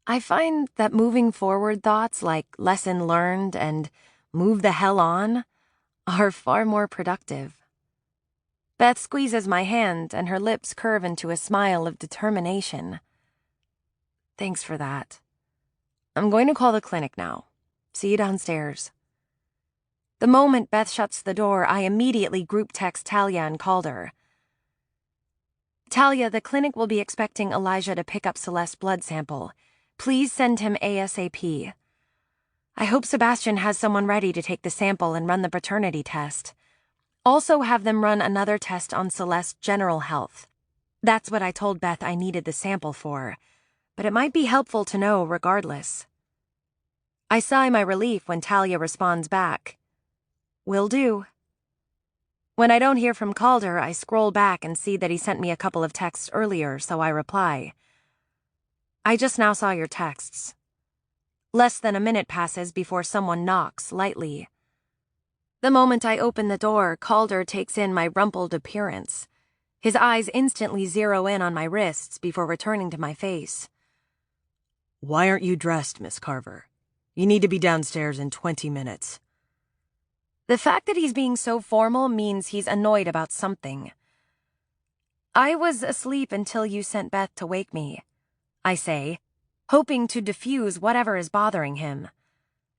I find that moving forward thoughts like lesson learned and move the hell on are far more productive. Beth squeezes my hand and her lips curve into a smile of determination. Thanks for that. I'm going to call the clinic now. See you downstairs. The moment Beth shuts the door, I immediately group text Talia and Calder. Talia, the clinic will be expecting Elijah to pick up Celeste's blood sample. Please send him ASAP. I hope Sebastian has someone ready to take the sample and run the paternity test. Also have them run another test on Celeste's general health. That's what I told Beth I needed the sample for, but it might be helpful to know regardless. I sigh my relief when Talia responds back. Will do. When I don't hear from Calder, I scroll back and see that he sent me a couple of texts earlier, so I reply. I just now saw your texts. Less than a minute passes before someone knocks lightly. The moment I open the door, Calder takes in my rumpled appearance. His eyes instantly zero in on my wrists before returning to my face. Why aren't you dressed, Miss Carver? You need to be downstairs in 20 minutes. The fact that he's being so formal means he's annoyed about something. I was asleep until you sent Beth to wake me, I say, hoping to diffuse whatever is bothering him.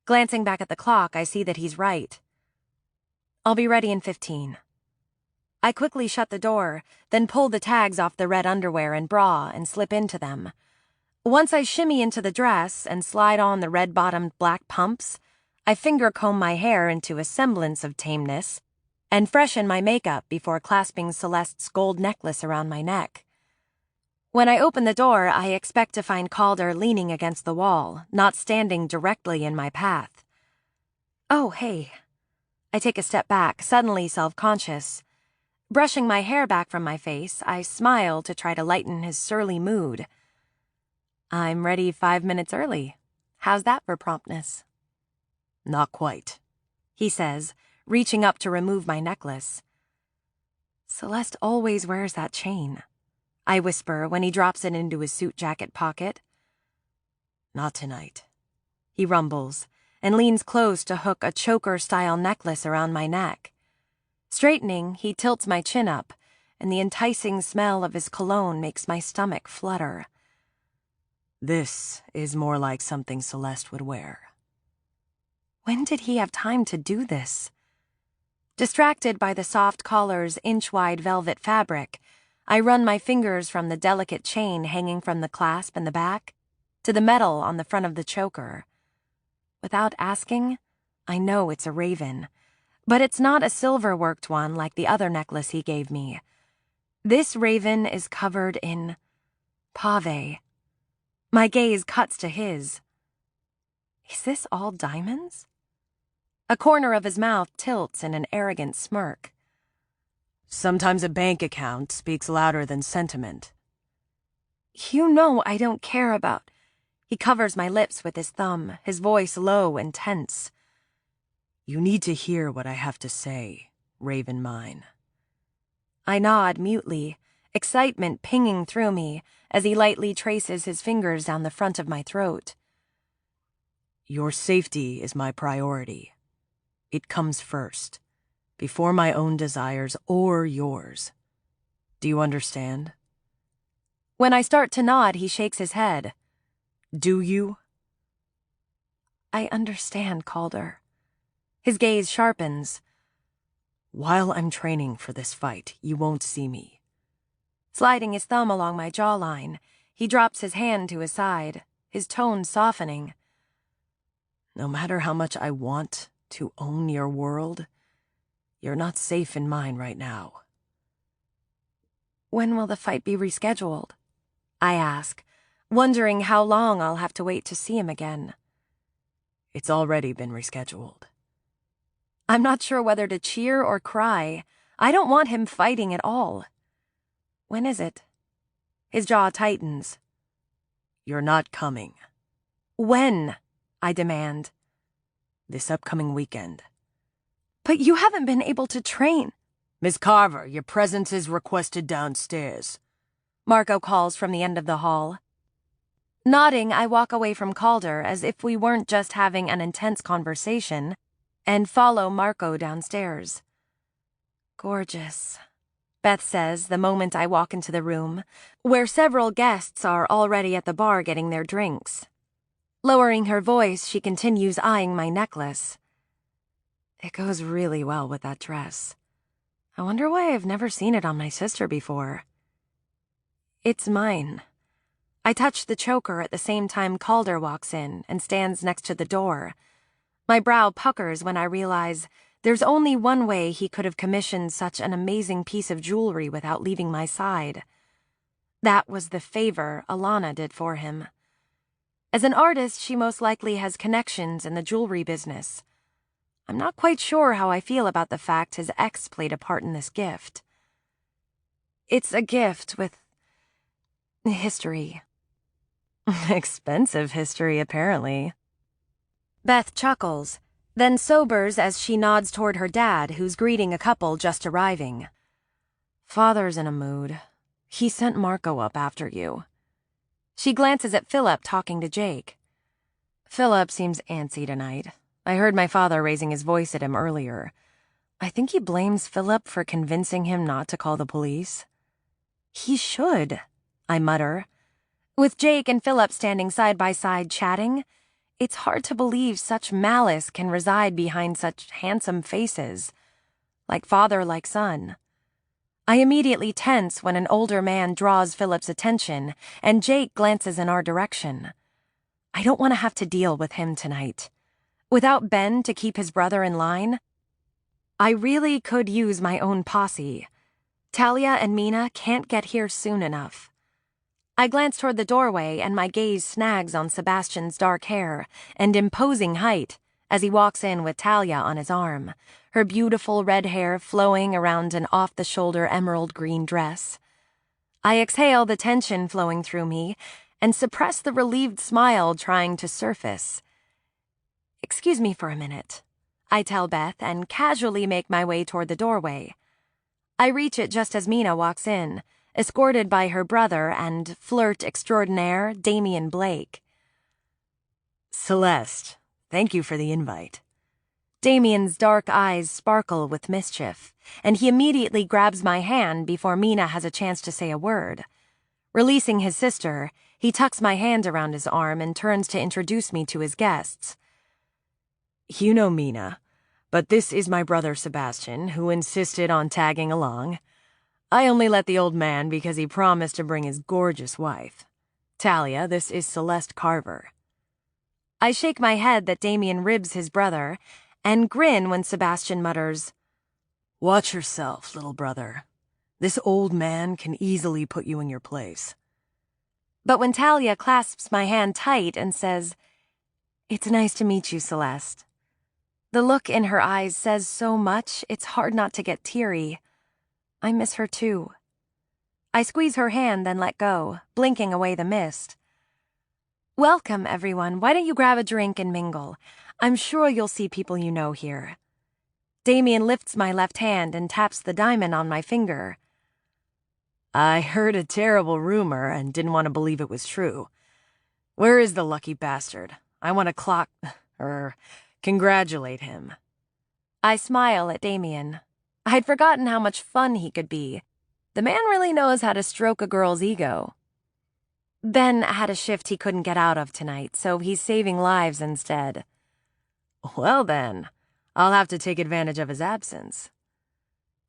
Glancing back at the clock, I see that he's right. I'll be ready in 15. I quickly shut the door, then pull the tags off the red underwear and bra and slip into them. Once I shimmy into the dress and slide on the red-bottomed black pumps, I finger-comb my hair into a semblance of tameness and freshen my makeup before clasping Celeste's gold necklace around my neck. When I open the door, I expect to find Calder leaning against the wall, not standing directly in my path. Oh, hey. I take a step back, suddenly self-conscious. Brushing my hair back from my face, I smile to try to lighten his surly mood. I'm ready 5 minutes early. How's that for promptness? Not quite, he says, reaching up to remove my necklace. Celeste always wears that chain, I whisper when he drops it into his suit jacket pocket. Not tonight, he rumbles, and leans close to hook a choker-style necklace around my neck. Straightening, he tilts my chin up, and the enticing smell of his cologne makes my stomach flutter. This is more like something Celeste would wear. When did he have time to do this? Distracted by the soft collar's inch-wide velvet fabric, I run my fingers from the delicate chain hanging from the clasp in the back to the metal on the front of the choker. Without asking, I know it's a raven, but it's not a silver-worked one like the other necklace he gave me. This raven is covered in pave. My gaze cuts to his. Is this all diamonds? A corner of his mouth tilts in an arrogant smirk. Sometimes a bank account speaks louder than sentiment. You know I don't care about... He covers my lips with his thumb, his voice low and tense. You need to hear what I have to say, raven mine. I nod mutely, excitement pinging through me as he lightly traces his fingers down the front of my throat. Your safety is my priority. It comes first, before my own desires or yours. Do you understand? When I start to nod, he shakes his head. Do you? I understand, Calder. His gaze sharpens. While I'm training for this fight, you won't see me. Sliding his thumb along my jawline, he drops his hand to his side, his tone softening. No matter how much I want to own your world, you're not safe in mine right now. When will the fight be rescheduled? I ask, wondering how long I'll have to wait to see him again. It's already been rescheduled. I'm not sure whether to cheer or cry. I don't want him fighting at all. When is it? His jaw tightens. You're not coming. When? I demand. This upcoming weekend. But you haven't been able to train. Miss Carver, your presence is requested downstairs. Marco calls from the end of the hall. Nodding, I walk away from Calder as if we weren't just having an intense conversation, and follow Marco downstairs. Gorgeous, Beth says the moment I walk into the room, where several guests are already at the bar getting their drinks. Lowering her voice, she continues eyeing my necklace. It goes really well with that dress. I wonder why I've never seen it on my sister before. It's mine. I touch the choker at the same time Calder walks in and stands next to the door. My brow puckers when I realize there's only one way he could have commissioned such an amazing piece of jewelry without leaving my side. That was the favor Alana did for him. As an artist, she most likely has connections in the jewelry business. I'm not quite sure how I feel about the fact his ex played a part in this gift. It's a gift with history. Expensive history, apparently. Beth chuckles, then sobers as she nods toward her dad, who's greeting a couple just arriving. Father's in a mood. He sent Marco up after you. She glances at Philip talking to Jake. Philip seems antsy tonight. I heard my father raising his voice at him earlier. I think he blames Philip for convincing him not to call the police. He should, I mutter. With Jake and Philip standing side by side chatting, it's hard to believe such malice can reside behind such handsome faces. Like father, like son. I immediately tense when an older man draws Philip's attention and Jake glances in our direction. I don't want to have to deal with him tonight. Without Ben to keep his brother in line, I really could use my own posse. Talia and Mina can't get here soon enough. I glance toward the doorway and my gaze snags on Sebastian's dark hair and imposing height as he walks in with Talia on his arm, her beautiful red hair flowing around an off-the-shoulder emerald green dress. I exhale the tension flowing through me and suppress the relieved smile trying to surface. "Excuse me for a minute," I tell Beth and casually make my way toward the doorway. I reach it just as Mina walks in, escorted by her brother and flirt extraordinaire, Damian Blake. Celeste, thank you for the invite. Damian's dark eyes sparkle with mischief, and he immediately grabs my hand before Mina has a chance to say a word. Releasing his sister, he tucks my hand around his arm and turns to introduce me to his guests. You know Mina, but this is my brother Sebastian, who insisted on tagging along. I only let the old man because he promised to bring his gorgeous wife. Talia, this is Celeste Carver. I shake my head that Damian ribs his brother, and grin when Sebastian mutters, "Watch yourself, little brother. This old man can easily put you in your place." But when Talia clasps my hand tight and says, "It's nice to meet you, Celeste," the look in her eyes says so much it's hard not to get teary. I miss her too. I squeeze her hand, then let go, blinking away the mist. "Welcome, everyone. Why don't you grab a drink and mingle? I'm sure you'll see people you know here." Damian lifts my left hand and taps the diamond on my finger. I heard a terrible rumor and didn't want to believe it was true. Where is the lucky bastard? I want to congratulate him. I smile at Damian. I'd forgotten how much fun he could be. The man really knows how to stroke a girl's ego. Ben had a shift he couldn't get out of tonight, so he's saving lives instead. Well then, I'll have to take advantage of his absence.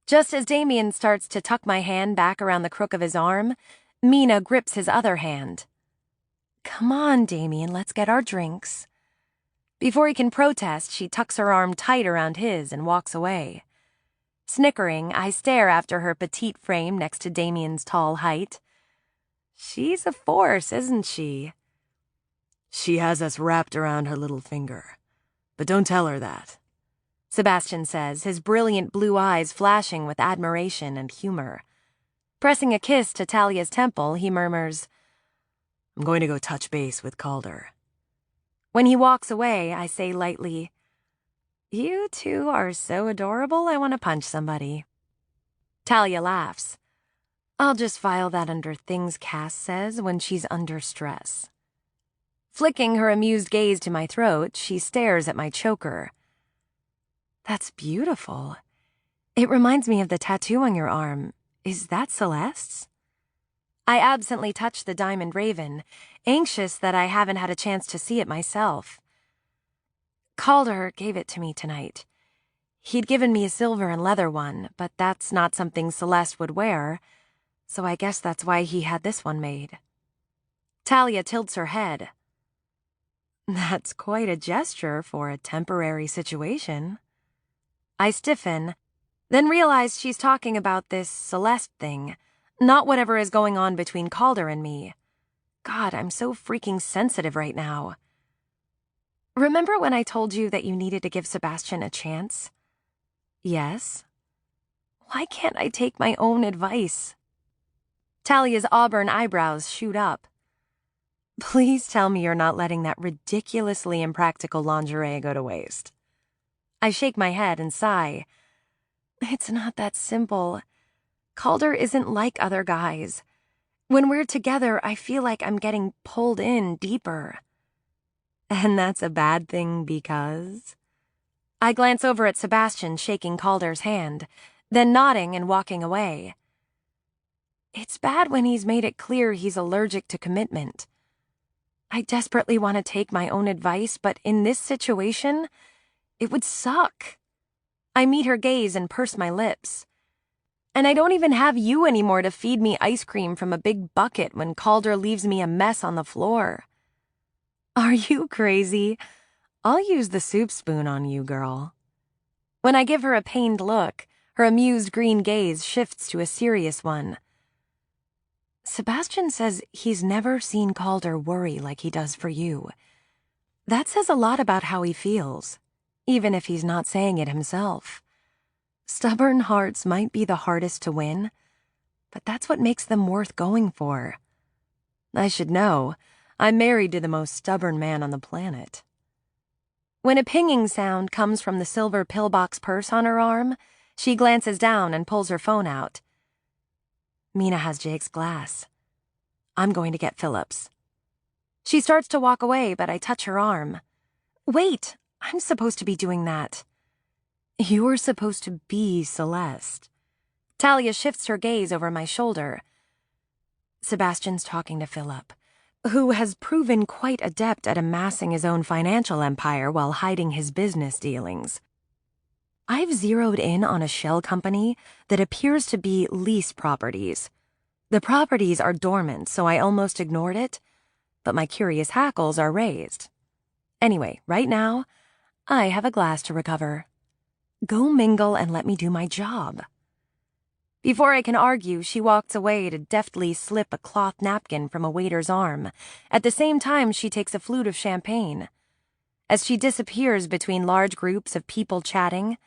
Just as Damian starts to tuck my hand back around the crook of his arm, Mina grips his other hand. "Come on, Damian, let's get our drinks." Before he can protest, she tucks her arm tight around his and walks away. Snickering, I stare after her petite frame next to Damian's tall height. She's a force, isn't she? She has us wrapped around her little finger. But don't tell her that, Sebastian says, his brilliant blue eyes flashing with admiration and humor. Pressing a kiss to Talia's temple, he murmurs, "I'm going to go touch base with Calder." When he walks away, I say lightly, "You two are so adorable, I want to punch somebody." Talia laughs. "I'll just file that under things Cass says when she's under stress." Flicking her amused gaze to my throat, she stares at my choker. "That's beautiful. It reminds me of the tattoo on your arm. Is that Celeste's?" I absently touch the diamond raven, anxious that I haven't had a chance to see it myself. "Calder gave it to me tonight. He'd given me a silver and leather one, but that's not something Celeste would wear, so I guess that's why he had this one made." Talia tilts her head. "That's quite a gesture for a temporary situation." I stiffen, then realize she's talking about this Celeste thing, not whatever is going on between Calder and me. God, I'm so freaking sensitive right now. "Remember when I told you that you needed to give Sebastian a chance?" "Yes." "Why can't I take my own advice?" Talia's auburn eyebrows shoot up. "Please tell me you're not letting that ridiculously impractical lingerie go to waste." I shake my head and sigh. It's not that simple. Calder isn't like other guys. When we're together, I feel like I'm getting pulled in deeper. And that's a bad thing because... I glance over at Sebastian shaking Calder's hand, then nodding and walking away. It's bad when he's made it clear he's allergic to commitment. I desperately want to take my own advice, but in this situation, it would suck. I meet her gaze and purse my lips. And I don't even have you anymore to feed me ice cream from a big bucket when Calder leaves me a mess on the floor. Are you crazy? I'll use the soup spoon on you, girl. When I give her a pained look, her amused green gaze shifts to a serious one. Sebastian says he's never seen Calder worry like he does for you. That says a lot about how he feels, even if he's not saying it himself. Stubborn hearts might be the hardest to win, but that's what makes them worth going for. I should know. I'm married to the most stubborn man on the planet. When a pinging sound comes from the silver pillbox purse on her arm, she glances down and pulls her phone out. Mina has Jake's glass. I'm going to get Phillips. She starts to walk away, but I touch her arm. Wait, I'm supposed to be doing that. You're supposed to be Celeste. Talia shifts her gaze over my shoulder. Sebastian's talking to Philip, who has proven quite adept at amassing his own financial empire while hiding his business dealings. I've zeroed in on a shell company that appears to be lease properties. The properties are dormant, so I almost ignored it, but my curious hackles are raised. Anyway, right now, I have a glass to recover. Go mingle and let me do my job. Before I can argue, she walks away to deftly slip a cloth napkin from a waiter's arm. At the same time, she takes a flute of champagne. As she disappears between large groups of people chatting,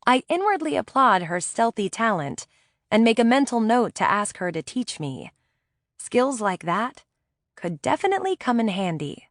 I inwardly applaud her stealthy talent and make a mental note to ask her to teach me. Skills like that could definitely come in handy.